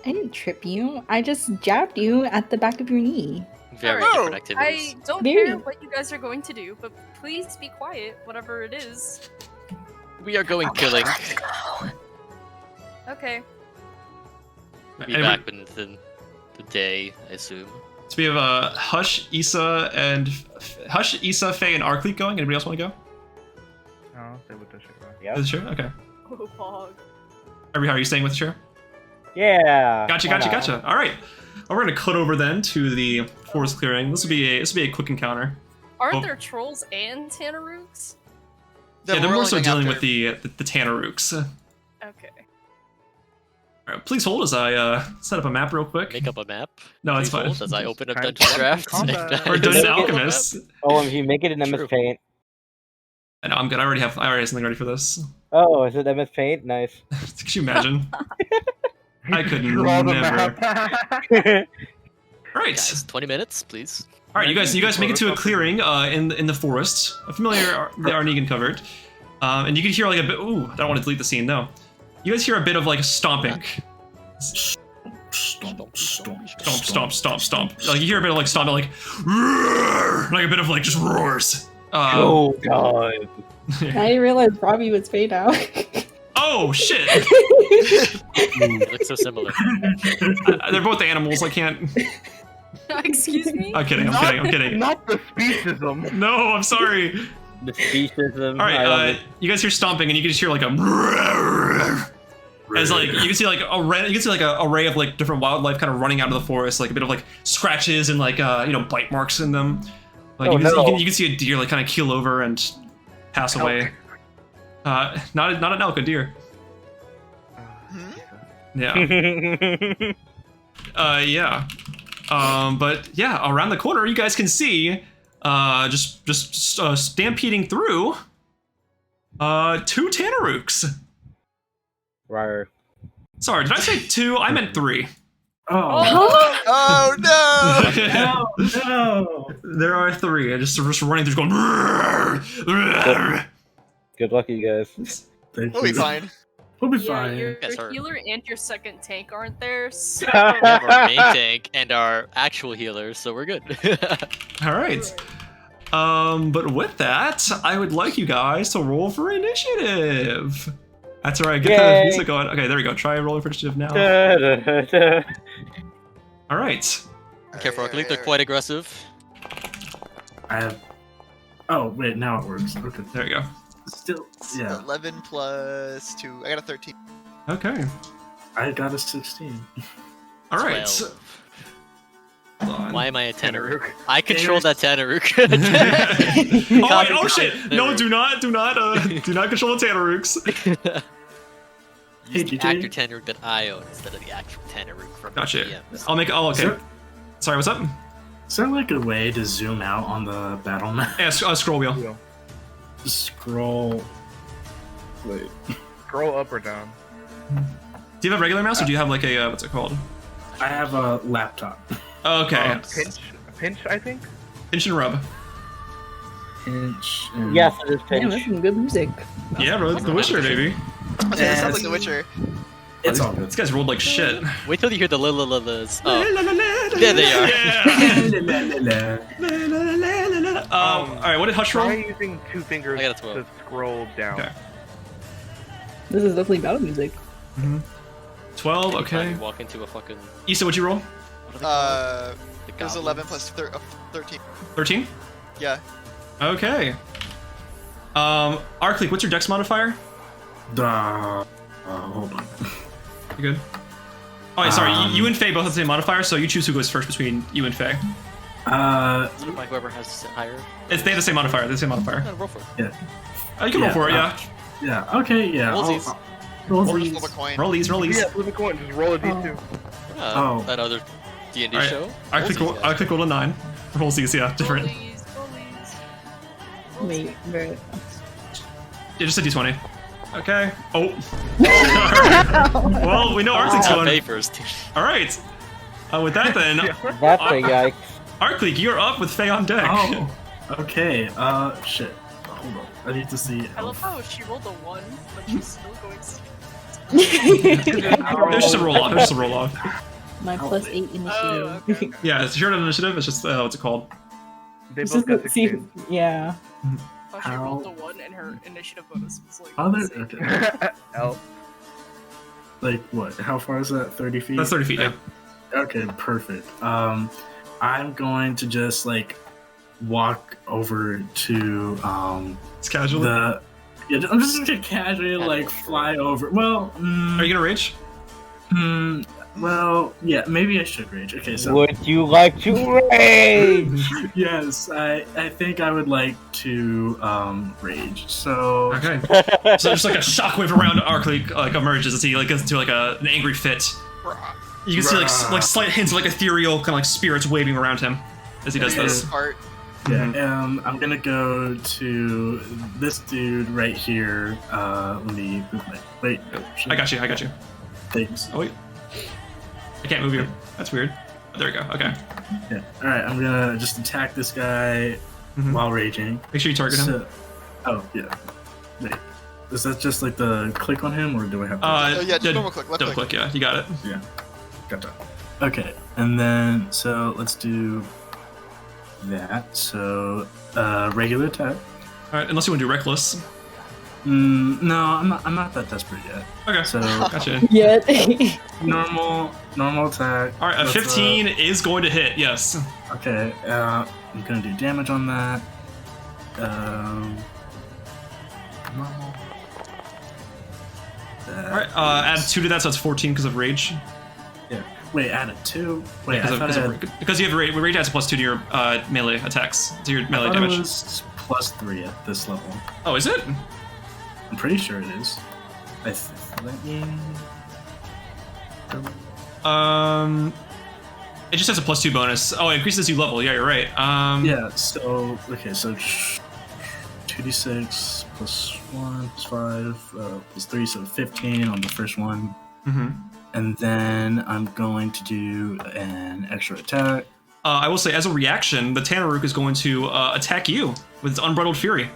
Speaker 8: I didn't trip you. I just jabbed you at the back of your knee.
Speaker 5: Very
Speaker 4: No,
Speaker 5: different activities.
Speaker 6: I don't
Speaker 8: Very.
Speaker 6: care what you guys are going to do, but please be quiet, whatever it is.
Speaker 5: We are going killing.
Speaker 6: Okay.
Speaker 5: Be
Speaker 1: Anybody-
Speaker 5: back within the day, I assume.
Speaker 1: So we have Hush, Isa, Faye, and Aurkleek going. Anybody else want to go?
Speaker 7: No, I'll stay with the shit.
Speaker 2: Yep.
Speaker 1: Is it sure? Okay.
Speaker 6: Oh, Pog.
Speaker 1: How are you staying with Sure?
Speaker 2: Yeah.
Speaker 1: Gotcha.
Speaker 2: why not?
Speaker 1: All right. Well, we're gonna cut over then to the forest clearing. This will be a quick encounter.
Speaker 6: Aren't
Speaker 1: Oh.
Speaker 6: there trolls and Tanarooks?
Speaker 1: Yeah, they're
Speaker 4: we're
Speaker 1: more
Speaker 4: only
Speaker 1: so
Speaker 4: going
Speaker 1: dealing
Speaker 4: after-
Speaker 1: with the Tanarooks. All
Speaker 6: Okay.
Speaker 1: right, please hold as I set up a map real quick.
Speaker 5: Make up a map.
Speaker 1: No, it's
Speaker 5: Please
Speaker 1: fine.
Speaker 5: hold As I open up
Speaker 7: Time
Speaker 5: Dungeon
Speaker 7: for
Speaker 5: Drafts.
Speaker 7: combat.
Speaker 1: Or
Speaker 5: and
Speaker 1: Dungeon
Speaker 5: build a map.
Speaker 1: Alchemist.
Speaker 2: Oh, if you make it in MS
Speaker 5: True.
Speaker 2: Paint.
Speaker 1: I know, I'm good. I already have something ready for this.
Speaker 2: Oh, is it MS Paint? Nice.
Speaker 1: Could you imagine? I could
Speaker 7: Draw the
Speaker 1: never.
Speaker 7: map.
Speaker 1: Alright.
Speaker 5: Guys, 20 minutes, please.
Speaker 1: Alright, you guys make it to a clearing in the forest. A familiar the Arnegan covered. And you can hear like a bit. Ooh, I don't want to delete the scene. No, you guys hear a bit of like stomping.
Speaker 3: Stomp, stomp,
Speaker 1: Stomp, stomp, stomp. Like you hear a bit of like stomping, like a bit of like just roars.
Speaker 2: Oh god.
Speaker 8: I didn't realize Ravi was Faye now.
Speaker 1: Oh shit!
Speaker 5: They look so similar.
Speaker 1: They're both animals. I can't.
Speaker 6: Excuse me?
Speaker 1: I'm kidding. I'm kidding.
Speaker 7: Not the speciesism.
Speaker 1: No, I'm sorry.
Speaker 2: The speciesism.
Speaker 1: All right, you guys hear stomping, and you can just hear like a. As like you can see like a array of like different wildlife kind of running out of the forest, like a bit of like scratches and like bite marks in them. Like you can see a deer like kind of keel over and pass away. Not an elk, a deer. Yeah. Yeah. But yeah, around the corner you guys can see just stampeding through 2 Tanarooks.
Speaker 2: Right.
Speaker 1: Sorry, did I say 2? I meant 3.
Speaker 3: Oh.
Speaker 4: Oh no!
Speaker 3: No.
Speaker 1: There are 3. I just running through going.
Speaker 2: Good luck, you guys.
Speaker 4: We'll be fine.
Speaker 3: We'll be
Speaker 6: Yeah,
Speaker 3: fine.
Speaker 6: your
Speaker 5: Yes, sir.
Speaker 6: healer and your second tank aren't there, so...
Speaker 5: We have our main tank and our actual healers, so we're good.
Speaker 1: All right. But with that, I would like you guys to roll for initiative. That's right. Get the music going. Okay, there we go. Try rolling for initiative now. All right.
Speaker 5: Careful, Aurkleek, they're quite aggressive.
Speaker 3: I have. Oh wait, now it works. Okay.
Speaker 1: There you go.
Speaker 3: Still, yeah.
Speaker 4: 11 plus 2. I got a 13.
Speaker 1: Okay.
Speaker 3: I got a 16.
Speaker 1: All right.
Speaker 5: 12.
Speaker 1: Hold on.
Speaker 5: Why am I a Tanarook? I control that Tanarook.
Speaker 1: Oh shit! No, do not control the Tanarooks.
Speaker 3: Hey,
Speaker 5: Use the
Speaker 3: DJ.
Speaker 5: actor Tanarook that I own instead of the actual Tanarook from
Speaker 1: Gotcha.
Speaker 5: PNG'S.
Speaker 1: I'll make. Oh, okay.
Speaker 3: Sir?
Speaker 1: Sorry, what's up?
Speaker 3: Is there like a way to zoom out on the battle map?
Speaker 1: Yeah, scroll wheel.
Speaker 3: Scroll. Wait.
Speaker 7: Scroll up or down.
Speaker 1: Do you have a regular mouse or do you have like a what's it called?
Speaker 3: I have a laptop.
Speaker 1: Okay.
Speaker 7: Pinch, I think.
Speaker 1: Pinch and rub.
Speaker 3: Pinch.
Speaker 2: Yes, it is
Speaker 8: Damn,
Speaker 2: pinch.
Speaker 8: that's some good music.
Speaker 1: Yeah, bro, it's The Witcher, baby.
Speaker 4: Okay, that sounds like The Witcher.
Speaker 3: It's all good.
Speaker 1: This guy's rolled like shit.
Speaker 5: Wait till you hear the la-la-la-las. Oh, there they are.
Speaker 1: Yeah. All right, what did Hush roll?
Speaker 7: Try using 2 fingers
Speaker 5: I got a 12.
Speaker 7: to scroll down.
Speaker 1: Okay.
Speaker 8: This is definitely battle music.
Speaker 1: 12. Okay.
Speaker 5: You walk into a fucking.
Speaker 1: Issa, what'd you roll?
Speaker 5: What are they called? The
Speaker 4: It was 11 plus 13.
Speaker 1: 13.
Speaker 4: Yeah.
Speaker 1: Okay. Aurkleek, what's your dex modifier?
Speaker 3: Hold on.
Speaker 1: You good? Oh, yeah, sorry. You and Faye both have the same modifier, so you choose who goes first between you and Faye.
Speaker 5: Like whoever has higher.
Speaker 1: They have the same modifier. They have the same modifier.
Speaker 5: Yeah, roll for it.
Speaker 1: You can roll for it, yeah.
Speaker 3: Yeah. Okay. Yeah.
Speaker 5: Rollsies.
Speaker 3: Roll
Speaker 4: Or
Speaker 3: these.
Speaker 4: just flip a coin.
Speaker 1: Roll these.
Speaker 7: Yeah, flip a coin. Just roll a d2.
Speaker 3: Oh.
Speaker 5: That other D&D
Speaker 1: Alright,
Speaker 5: show.
Speaker 1: I click roll a 9. Roll these, yeah, different.
Speaker 6: Bullies, bullies.
Speaker 8: Wait, right.
Speaker 1: Yeah, just a d20. Okay. Oh. Well, we know Aurkleek's
Speaker 5: Pay
Speaker 1: going.
Speaker 5: first.
Speaker 1: All right. With that then,
Speaker 2: That's a yikes.
Speaker 1: Aurkleek, you're up with Faye on deck.
Speaker 3: Oh. Okay. Shit. Hold on. I need to see.
Speaker 6: I love how she rolled a 1, but she's still going to...
Speaker 1: There's just a roll off. There's just a roll off.
Speaker 8: My plus 8 initiative.
Speaker 6: Oh, okay.
Speaker 1: Yeah, it's your initiative. It's just what's it called?
Speaker 7: They
Speaker 8: This
Speaker 7: both
Speaker 8: is
Speaker 7: got
Speaker 8: the- see-
Speaker 7: 16.
Speaker 8: yeah.
Speaker 6: Oh, she rolled a 1 and her initiative bonus was like...
Speaker 3: Other.
Speaker 6: insane.
Speaker 3: Okay.
Speaker 7: L.
Speaker 3: Like what? How far is that? 30 feet.
Speaker 1: That's 30 feet. Yeah.
Speaker 3: Okay, perfect. I'm going to just like walk over to
Speaker 1: It's casual.
Speaker 3: the. Yeah, I'm just gonna casually like fly over. Well,
Speaker 1: Are you gonna rage?
Speaker 3: well, yeah, maybe I should rage. Okay, so
Speaker 2: Would you like to rage?
Speaker 3: yes, I think I would like to rage. So
Speaker 1: Okay. So just like a shockwave around Aurkleek like emerges as he like gets into like an angry fit. You can see like slight hints of like ethereal kind of like spirits waving around him as he does this.
Speaker 4: Part.
Speaker 3: yeah, I'm gonna go to this dude right here. Let me wait.
Speaker 1: I got you.
Speaker 3: Thanks.
Speaker 1: Oh wait. I can't move you. That's weird. Oh, there we go. Okay.
Speaker 3: Yeah. All right. I'm gonna just attack this guy while raging.
Speaker 1: Make sure you target him.
Speaker 3: Oh yeah. Wait. Is that just like the click on him, or do I have to?
Speaker 4: Oh, yeah, just normal click. Left
Speaker 1: double click. Yeah, you got it.
Speaker 3: Yeah. Gotcha. Okay. And then, so let's do that. So, regular attack.
Speaker 1: All right, unless you want to do reckless.
Speaker 3: No, I'm not that desperate yet.
Speaker 1: Okay.
Speaker 3: So,
Speaker 1: Gotcha.
Speaker 8: Yet.
Speaker 3: normal attack.
Speaker 1: All right, a 15 is going to hit. Yes.
Speaker 3: Okay. I'm gonna do damage on that. Normal.
Speaker 1: All right. Add 2 to that, so it's 14 because of rage.
Speaker 3: Yeah. Wait, add a 2. Wait,
Speaker 1: because you have rage adds a +2 to your melee attacks, to your melee damage.
Speaker 3: It was +3 at this level.
Speaker 1: Oh, is it?
Speaker 3: I'm pretty sure it is. Let me.
Speaker 1: It just has a +2 bonus. Oh, it increases as you level. Yeah, you're right.
Speaker 3: Yeah. So okay. So 2d6 +1 +5 +3, so 15 on the first one. And then I'm going to do an extra attack.
Speaker 1: I will say, as a reaction, the Tanaruk is going to attack you with its unbridled fury.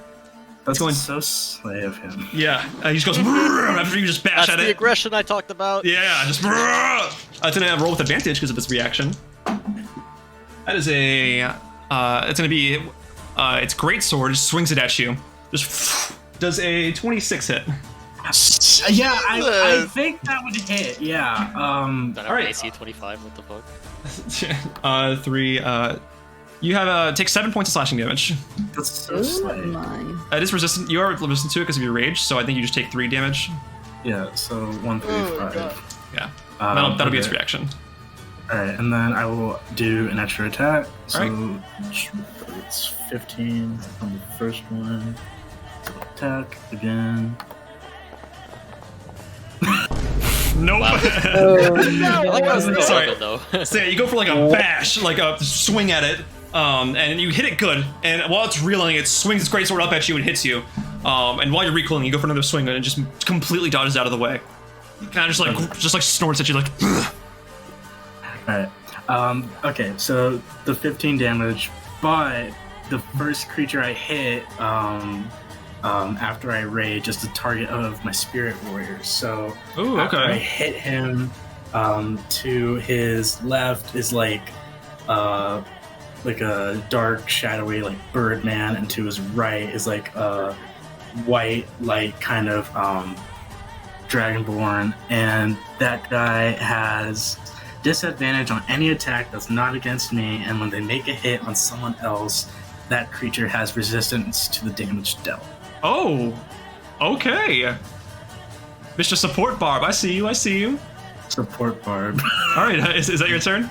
Speaker 3: That's going so slay of him.
Speaker 1: Yeah, he just goes after you just bash
Speaker 5: That's
Speaker 1: at
Speaker 5: the
Speaker 1: it.
Speaker 5: aggression I talked about.
Speaker 1: Yeah, just it's gonna roll with advantage because of its reaction. That is a it's gonna be its great sword just swings it at you. Just does a 26 hit.
Speaker 3: Yeah, I think that would hit. Yeah.
Speaker 5: All right. AC 25. What the fuck?
Speaker 1: 3. You have take 7 points of slashing damage.
Speaker 3: That's so slay.
Speaker 1: It is resistant. You are resistant to it because of your rage, so I think you just take 3 damage.
Speaker 3: Yeah. So 1, 3, 5.
Speaker 1: Yeah. That'll be its reaction.
Speaker 3: All right, and then I will do an extra attack. So
Speaker 1: right.
Speaker 3: It's 15 on the first one. Attack again.
Speaker 1: Nope.
Speaker 5: Wow. I like how it's
Speaker 1: Sorry.
Speaker 5: though.
Speaker 1: So yeah, you go for like a bash, like a swing at it, and you hit it good. And while it's reeling, it swings its great sword up at you and hits you. And while you're recoiling, you go for another swing, and it just completely dodges out of the way. Kind of just like snorts at you, like.
Speaker 3: All right. Okay. So the 15 damage, but the first creature I hit, after I rage, is the target of my spirit warriors. So after I hit him, to his left is like a dark, shadowy, like bird man, and to his right is like a white, like kind of dragonborn, and that guy has disadvantage on any attack that's not against me, and when they make a hit on someone else, that creature has resistance to the damage dealt.
Speaker 1: Oh, okay. Mr. Support Barb, I see you.
Speaker 3: Support Barb.
Speaker 1: All right, is that your turn?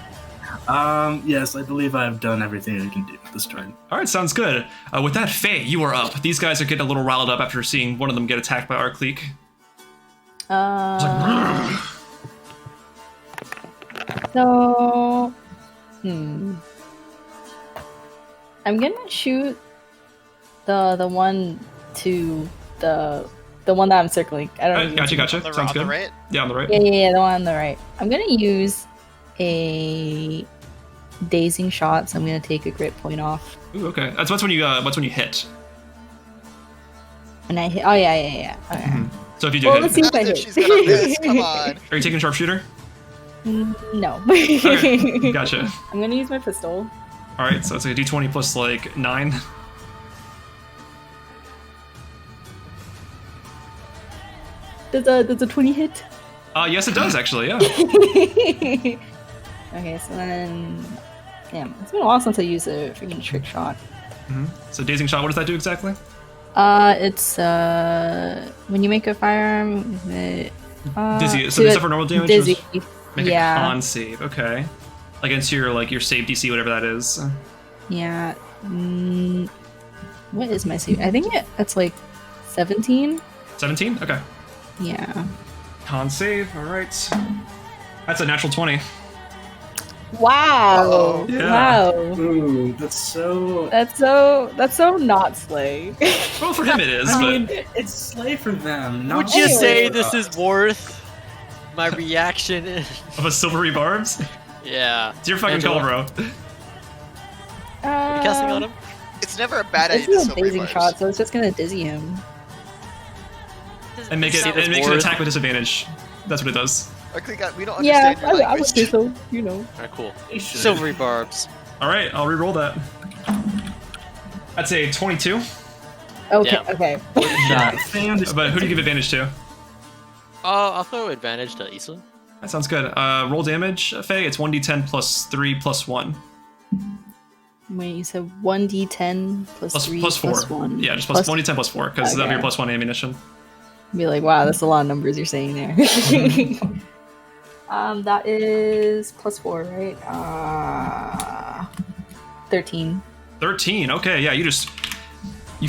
Speaker 3: Yes, I believe I've done everything I can do this turn.
Speaker 1: All right, sounds good. With that, Faye, you are up. These guys are getting a little riled up after seeing one of them get attacked by Aurkleek.
Speaker 8: So, I'm gonna shoot the one to the one that I'm circling. I don't know.
Speaker 1: Gotcha. Sounds good.
Speaker 4: On the right?
Speaker 1: Yeah, on the right.
Speaker 8: Yeah, the one on the right. I'm gonna use a dazing shot, so I'm gonna take a grit point off.
Speaker 1: Ooh, okay. That's when you hit.
Speaker 8: And I hit. Oh yeah. Okay.
Speaker 1: Mm-hmm. So if you do hit,
Speaker 8: let's see if I hit.
Speaker 4: She's gonna miss. Come on.
Speaker 1: Are you taking sharpshooter?
Speaker 8: No.
Speaker 1: Okay, gotcha.
Speaker 8: I'm gonna use my pistol.
Speaker 1: All right, so it's like a d20 plus like 9.
Speaker 8: Does a 20 hit?
Speaker 1: Yes, it does actually. Yeah.
Speaker 8: Okay, so then, damn, it's been a while since I used a freaking trick shot.
Speaker 1: Mm-hmm. So dazing shot, what does that do exactly?
Speaker 8: It's when you make a firearm,
Speaker 1: Dizzy. So does that for normal damage?
Speaker 8: Dizzy.
Speaker 1: Make a con save. Okay. Against your save DC, whatever that is.
Speaker 8: Yeah. What is my save? I think it's like 17.
Speaker 1: 17? Okay.
Speaker 8: Yeah.
Speaker 1: Con save. All right. That's a natural 20.
Speaker 8: Wow.
Speaker 1: Yeah.
Speaker 8: Wow.
Speaker 3: Ooh, that's so
Speaker 8: not slay.
Speaker 1: Well, for him it is.
Speaker 3: I
Speaker 1: but
Speaker 3: mean, it's slay for them. Not
Speaker 5: Would you
Speaker 3: slay
Speaker 5: say
Speaker 3: for
Speaker 5: this
Speaker 3: us.
Speaker 5: is worth My reaction.
Speaker 1: Of a silvery barbs?
Speaker 5: Yeah.
Speaker 1: It's your fucking call, bro.
Speaker 5: Are you casting on him?
Speaker 4: It's never a bad
Speaker 8: It's
Speaker 4: idea to
Speaker 8: a
Speaker 4: silvery
Speaker 8: dazing
Speaker 4: barbs.
Speaker 8: shot, so it's just gonna dizzy him.
Speaker 1: And make it an attack with disadvantage. That's what it does.
Speaker 4: Aurkleek, we don't
Speaker 8: Yeah,
Speaker 4: understand your
Speaker 8: I would say
Speaker 4: language.
Speaker 8: so. You know.
Speaker 5: Alright, cool.
Speaker 3: He should.
Speaker 5: Silvery barbs.
Speaker 1: Alright, I'll re-roll that. That's a 22.
Speaker 8: Okay.
Speaker 5: Yeah.
Speaker 8: Okay.
Speaker 3: That famed.
Speaker 1: But who do you give advantage to?
Speaker 5: I'll throw advantage to Isa.
Speaker 1: That sounds good. Roll damage, Faye. It's 1d10 plus 3 plus 1.
Speaker 8: Wait, you said 1d10 plus 3
Speaker 1: plus 4.
Speaker 8: plus 1.
Speaker 1: Yeah, just plus 1d10 plus 4, because that'll be your
Speaker 8: Okay.
Speaker 1: plus 1 ammunition.
Speaker 8: Be like, wow, that's a lot of numbers you're saying there. That is plus 4, right? 13.
Speaker 1: 13, okay, yeah, you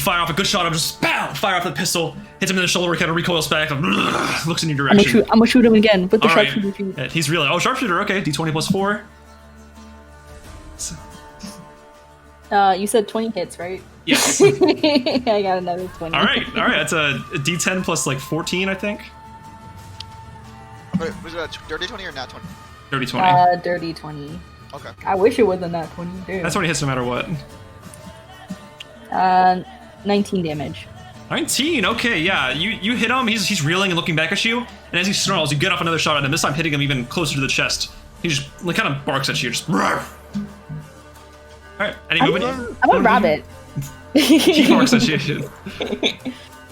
Speaker 1: fire off a good shot of just BAM! Fire off the pistol, hits him in the shoulder, where he kind of recoils back, looks in your direction.
Speaker 8: I'm gonna shoot him again with the
Speaker 1: All right.
Speaker 8: sharpshooter. Shoot.
Speaker 1: Yeah, he's really, sharpshooter, okay, d20 plus 4.
Speaker 8: You said 20 hits, right?
Speaker 1: Yes.
Speaker 8: I got another 20.
Speaker 1: Alright, that's a d10 plus like 14, I think.
Speaker 4: Wait, was it a dirty 20 or nat 20?
Speaker 1: Dirty 20.
Speaker 8: Dirty 20.
Speaker 4: Okay.
Speaker 8: I wish it wasn't that 20, dude.
Speaker 1: That's 20 hits no matter what.
Speaker 8: 19 damage.
Speaker 1: 19, okay, yeah. You hit him, he's reeling and looking back at you, and as he snarls, you get off another shot at him, this time hitting him even closer to the chest. He just like, kind of barks at you, just Alright, any movement?
Speaker 8: I'm a rabbit.
Speaker 1: He barks at you.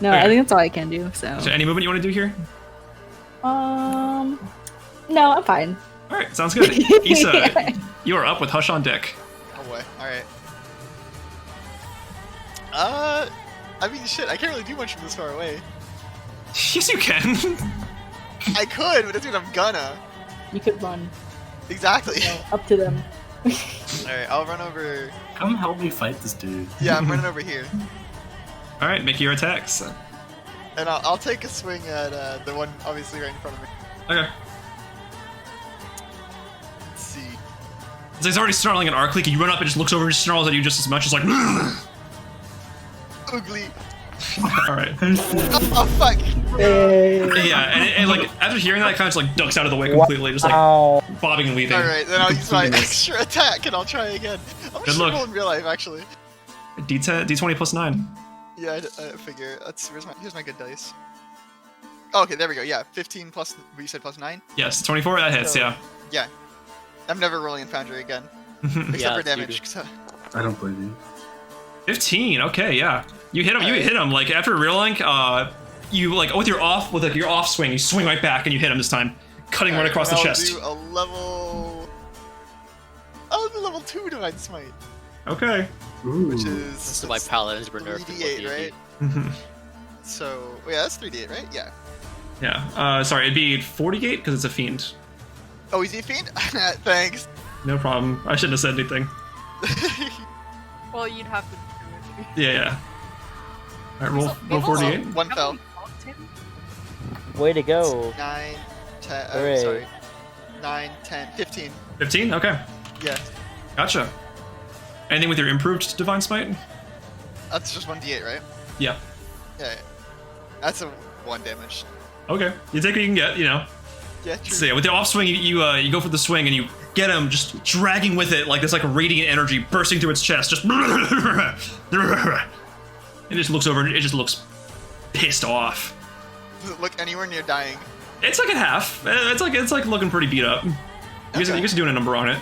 Speaker 8: No, I think that's all I can do, so.
Speaker 1: So any movement you want to do here?
Speaker 8: No, I'm fine.
Speaker 1: Alright, sounds good. Isa, you are up with Hush on deck.
Speaker 4: Oh boy. Alright. I mean, shit, I can't really do much from this far away.
Speaker 1: Yes, you can.
Speaker 4: I could, but doesn't mean I'm gonna.
Speaker 8: You could run
Speaker 4: Exactly.
Speaker 8: up to them.
Speaker 4: Alright, I'll run over.
Speaker 3: Come help me fight this dude.
Speaker 4: Yeah, I'm running over here.
Speaker 1: Alright, make your attacks.
Speaker 4: And I'll take a swing at the one obviously right in front of me.
Speaker 1: Okay.
Speaker 4: Let's see.
Speaker 1: So he's already snarling at Aurkleek, and you run up and just looks over and snarls at you just as much as like
Speaker 4: Ugly.
Speaker 1: Alright.
Speaker 4: Oh, fuck.
Speaker 1: Yeah, and like after hearing that, it kind of just like ducks out of the way completely, just like
Speaker 2: Wow.
Speaker 1: bobbing and weaving.
Speaker 4: Alright, then I'll use my extra attack and I'll try again. I'm
Speaker 1: Good
Speaker 4: just
Speaker 1: luck.
Speaker 4: roll in real life, actually.
Speaker 1: D20 plus 9.
Speaker 4: Yeah, I figure. Here's my good dice. Oh, okay, there we go. Yeah, 15 plus. You said plus 9.
Speaker 1: Yes, 24. That hits.
Speaker 4: So-
Speaker 1: Yeah.
Speaker 4: Yeah. I'm never rolling in Foundry again, except
Speaker 5: Yeah,
Speaker 4: for
Speaker 5: it's
Speaker 4: damage. So.
Speaker 3: I don't believe you.
Speaker 1: 15. Okay, yeah. You hit him. You
Speaker 4: Alright.
Speaker 1: hit him. Like after reeling, you like with your off swing, you swing right back and you hit him this time, cutting right across the
Speaker 4: I'll
Speaker 1: chest.
Speaker 4: do a level. Oh, the level 2 Divine Smite,
Speaker 1: Okay.
Speaker 3: Ooh.
Speaker 4: which is
Speaker 5: So my paladins were nerfed. in
Speaker 4: 3d8,
Speaker 5: 1D&D.
Speaker 4: right? So yeah, that's 3d8, right? Yeah.
Speaker 1: Yeah. Sorry, it'd be 48 because it's a fiend.
Speaker 4: Oh, is he a fiend? Thanks.
Speaker 1: No problem. I shouldn't have said anything.
Speaker 6: Well, you'd have to do it.
Speaker 1: Yeah. All right, roll
Speaker 6: We've also-
Speaker 1: 48.
Speaker 4: One
Speaker 6: Have
Speaker 4: fell.
Speaker 6: we talked to him?
Speaker 2: Way to go.
Speaker 4: 9, 10.
Speaker 2: Hooray.
Speaker 4: Sorry. 9, 10, 15.
Speaker 1: 15. Okay.
Speaker 4: Yeah.
Speaker 1: Gotcha. Anything with your improved divine smite?
Speaker 4: That's just 1d8, right?
Speaker 1: Yeah.
Speaker 4: Yeah. That's a 1 damage.
Speaker 1: Okay. You take what you can get. You know.
Speaker 4: Yeah, true.
Speaker 1: So yeah, with the off swing, you go for the swing and you get him just dragging with it like this, like radiant energy bursting through its chest. Just it just looks over and it just looks pissed off.
Speaker 4: Does it look anywhere near dying?
Speaker 1: It's like at half. It's like looking pretty beat up. You guys are doing a number on it.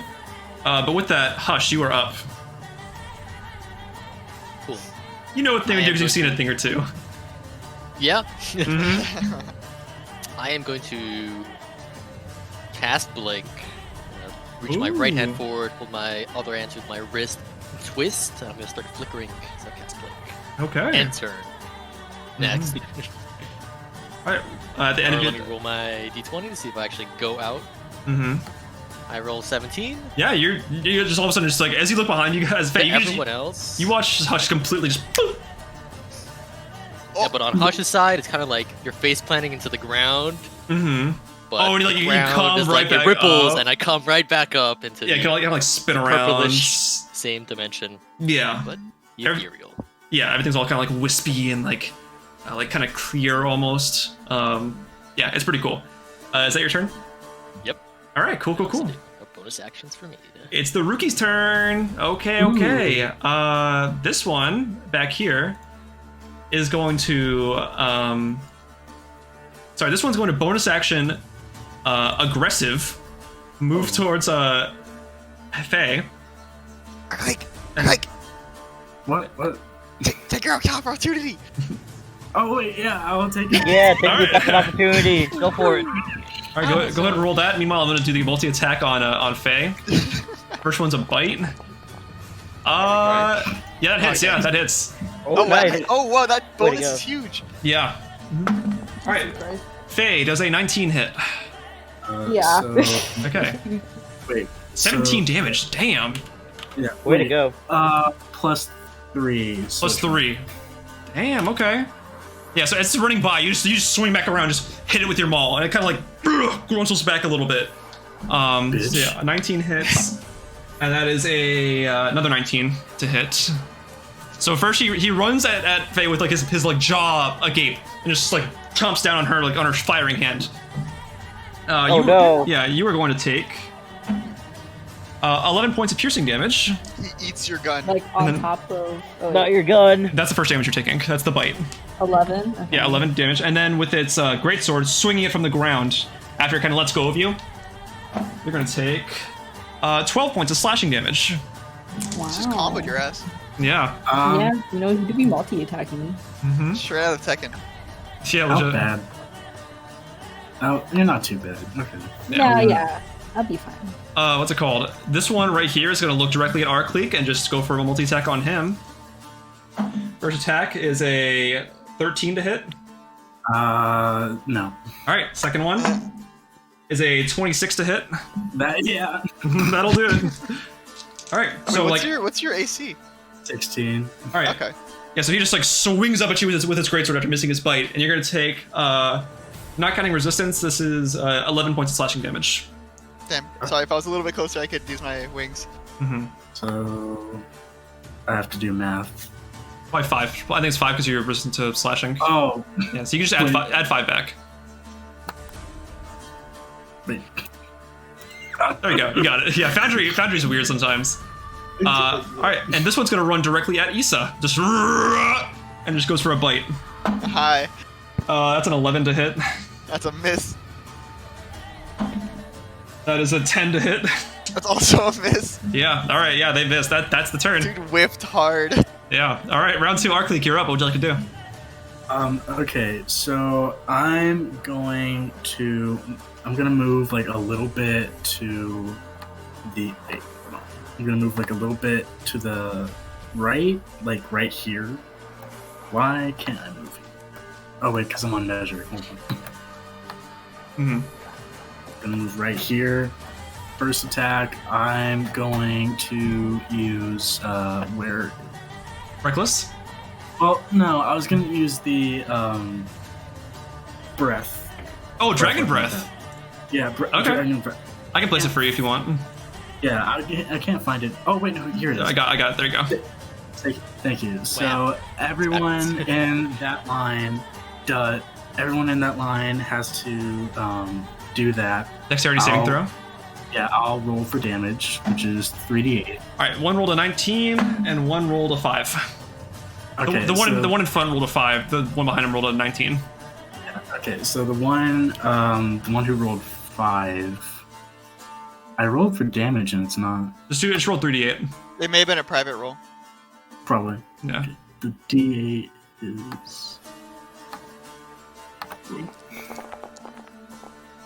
Speaker 1: But with that, Hush, you are up.
Speaker 5: Cool.
Speaker 1: You know what thing
Speaker 5: I am
Speaker 1: you've
Speaker 5: going
Speaker 1: seen
Speaker 5: to-
Speaker 1: a thing or two.
Speaker 5: Yeah.
Speaker 1: Mhm.
Speaker 5: I am going to cast Blink. Reach my right hand
Speaker 1: Ooh.
Speaker 5: forward, hold my other hand with my wrist, twist, and I'm going to start flickering as I cast Blink.
Speaker 1: Okay.
Speaker 5: End turn. Next.
Speaker 1: Alright. At the end of
Speaker 5: Let
Speaker 1: your...
Speaker 5: me roll my d20 to see if I actually go out.
Speaker 1: Mm-hmm.
Speaker 5: I roll 17.
Speaker 1: Yeah, you're just all of a sudden just like as you look behind you guys,
Speaker 5: But
Speaker 1: you
Speaker 5: everyone else.
Speaker 1: you watch Hush completely just.
Speaker 5: Yeah, but on Hush's side, it's kind of like you're face planting into the ground.
Speaker 1: Mm-hmm.
Speaker 5: But
Speaker 1: Oh, and
Speaker 5: the
Speaker 1: you
Speaker 5: ground
Speaker 1: come
Speaker 5: is
Speaker 1: right
Speaker 5: like it
Speaker 1: back
Speaker 5: ripples,
Speaker 1: up.
Speaker 5: and I come right back up into
Speaker 1: Yeah,
Speaker 5: the
Speaker 1: kind of like spin around.
Speaker 5: purplish same dimension,
Speaker 1: Yeah.
Speaker 5: but
Speaker 1: Every-
Speaker 5: ethereal.
Speaker 1: Yeah, everything's all kind of like wispy and like kind of clear almost. Yeah, it's pretty cool. Is that your turn?
Speaker 5: Yep.
Speaker 1: All right, cool.
Speaker 5: No bonus actions for me.
Speaker 1: It's the rookie's turn. Okay. This one back here is going to sorry, this one's going to bonus action aggressive, move towards Faye.
Speaker 4: Aurkleek,
Speaker 3: What?
Speaker 4: take your opportunity.
Speaker 3: Oh wait, yeah, I will take it.
Speaker 2: Yeah, take
Speaker 1: All
Speaker 2: the
Speaker 1: right.
Speaker 2: second opportunity. Go for it.
Speaker 1: All right, go ahead and roll that. Meanwhile, I'm going to do the multi-attack on Faye. First one's a bite. Yeah, that hits. Yeah, that hits.
Speaker 2: Oh, nice.
Speaker 4: Wow, that
Speaker 2: Way to
Speaker 4: bonus
Speaker 2: go.
Speaker 4: is huge.
Speaker 1: Yeah. All right, Faye does a 19 hit.
Speaker 8: Yeah.
Speaker 3: So,
Speaker 1: Okay.
Speaker 3: wait.
Speaker 1: 17 damage. Damn.
Speaker 3: Yeah.
Speaker 2: Way to go.
Speaker 3: Plus 3.
Speaker 1: Plus 3. Damn. Okay. Yeah. So it's running by. You just swing back around, just hit it with your maul, and it kind of like grunts back a little bit. So yeah, 19 hits, and that is another 19 to hit. So first he runs at Faye with like his like jaw agape, and just like chomps down on her like on her firing hand.
Speaker 2: Oh, no.
Speaker 1: Yeah, you are going to take 11 points of piercing damage.
Speaker 4: He eats your gun.
Speaker 8: Like on
Speaker 1: then-
Speaker 8: top of
Speaker 2: Not your gun.
Speaker 1: That's the first damage you're taking. That's the bite.
Speaker 8: 11. Okay.
Speaker 1: Yeah, 11 damage. And then with its greatsword, swinging it from the ground after it kind of lets go of you, you're going to take 12 points of slashing damage.
Speaker 8: Wow.
Speaker 4: Just comboed your ass.
Speaker 1: Yeah.
Speaker 8: Yeah, you know, you could be multi-attacking.
Speaker 1: Mm-hmm.
Speaker 4: Straight out of Tekken.
Speaker 1: Yeah,
Speaker 3: Not
Speaker 1: legit.
Speaker 3: bad. Oh, you're not too bad. Okay.
Speaker 8: Yeah, I'll be fine.
Speaker 1: What's it called? This one right here is going to look directly at Aurkleek and just go for a multi-attack on him. First attack is a 13 to hit.
Speaker 3: No.
Speaker 1: All right, second one is a 26 to hit.
Speaker 3: Yeah.
Speaker 1: That'll do it. All right, so
Speaker 4: Wait,
Speaker 1: like,
Speaker 4: what's your AC?
Speaker 3: 16.
Speaker 1: all right,
Speaker 4: Okay.
Speaker 1: yeah. So he just like swings up at you with his greatsword after missing his bite, and you're going to take, not counting resistance, this is 11 points of slashing damage.
Speaker 4: Damn. Sorry, if I was a little bit closer, I could use my wings.
Speaker 1: Mm-hmm.
Speaker 3: So I have to do math.
Speaker 1: Probably 5. Well, I think it's 5 because you're resistant to slashing.
Speaker 3: Oh,
Speaker 1: Yeah, so you can just add five back.
Speaker 3: wait.
Speaker 1: There you go. You got it. Yeah, Foundry's weird sometimes. All right, and this one's gonna run directly at Isa, just and just goes for a bite.
Speaker 4: Hi.
Speaker 1: That's an 11 to hit.
Speaker 4: That's a miss.
Speaker 1: That is a 10 to hit.
Speaker 4: That's also a miss.
Speaker 1: Yeah. All right. Yeah, they missed. That's the turn.
Speaker 4: Dude whipped hard.
Speaker 1: Yeah. All right. Round 2, Aurkleek, you're up. What would you like to do?
Speaker 3: Okay, so I'm gonna move like a little bit to the. Wait, hold on. I'm gonna move like a little bit to the right, like right here. Why can't I move? Oh wait, because I'm on measure. Hold on.
Speaker 1: Mm-hmm.
Speaker 3: Gonna move right here. First attack, I'm going to use where.
Speaker 1: Reckless.
Speaker 3: Well, no, I was gonna use the breath.
Speaker 1: Oh, Dragon Breath.
Speaker 3: Yeah,
Speaker 1: Okay.
Speaker 3: Dragon breath.
Speaker 1: I can place it for you if you want.
Speaker 3: Yeah, I can't find it. Oh wait, no, here it is.
Speaker 1: I got it. There you go.
Speaker 3: Thank you. So everyone in that line, everyone in that line has to do that.
Speaker 1: Dexterity saving throw.
Speaker 3: Yeah, I'll roll for damage, which is 3d8.
Speaker 1: All right. One rolled a 19 and one rolled a 5.
Speaker 3: Okay,
Speaker 1: The one in front rolled a 5. The one behind him rolled a 19.
Speaker 3: Yeah, okay, so the one who rolled 5, I rolled for damage and it's not.
Speaker 1: Just roll 3d8.
Speaker 4: It may have been a private roll.
Speaker 3: Probably.
Speaker 1: Yeah.
Speaker 3: The d8 is.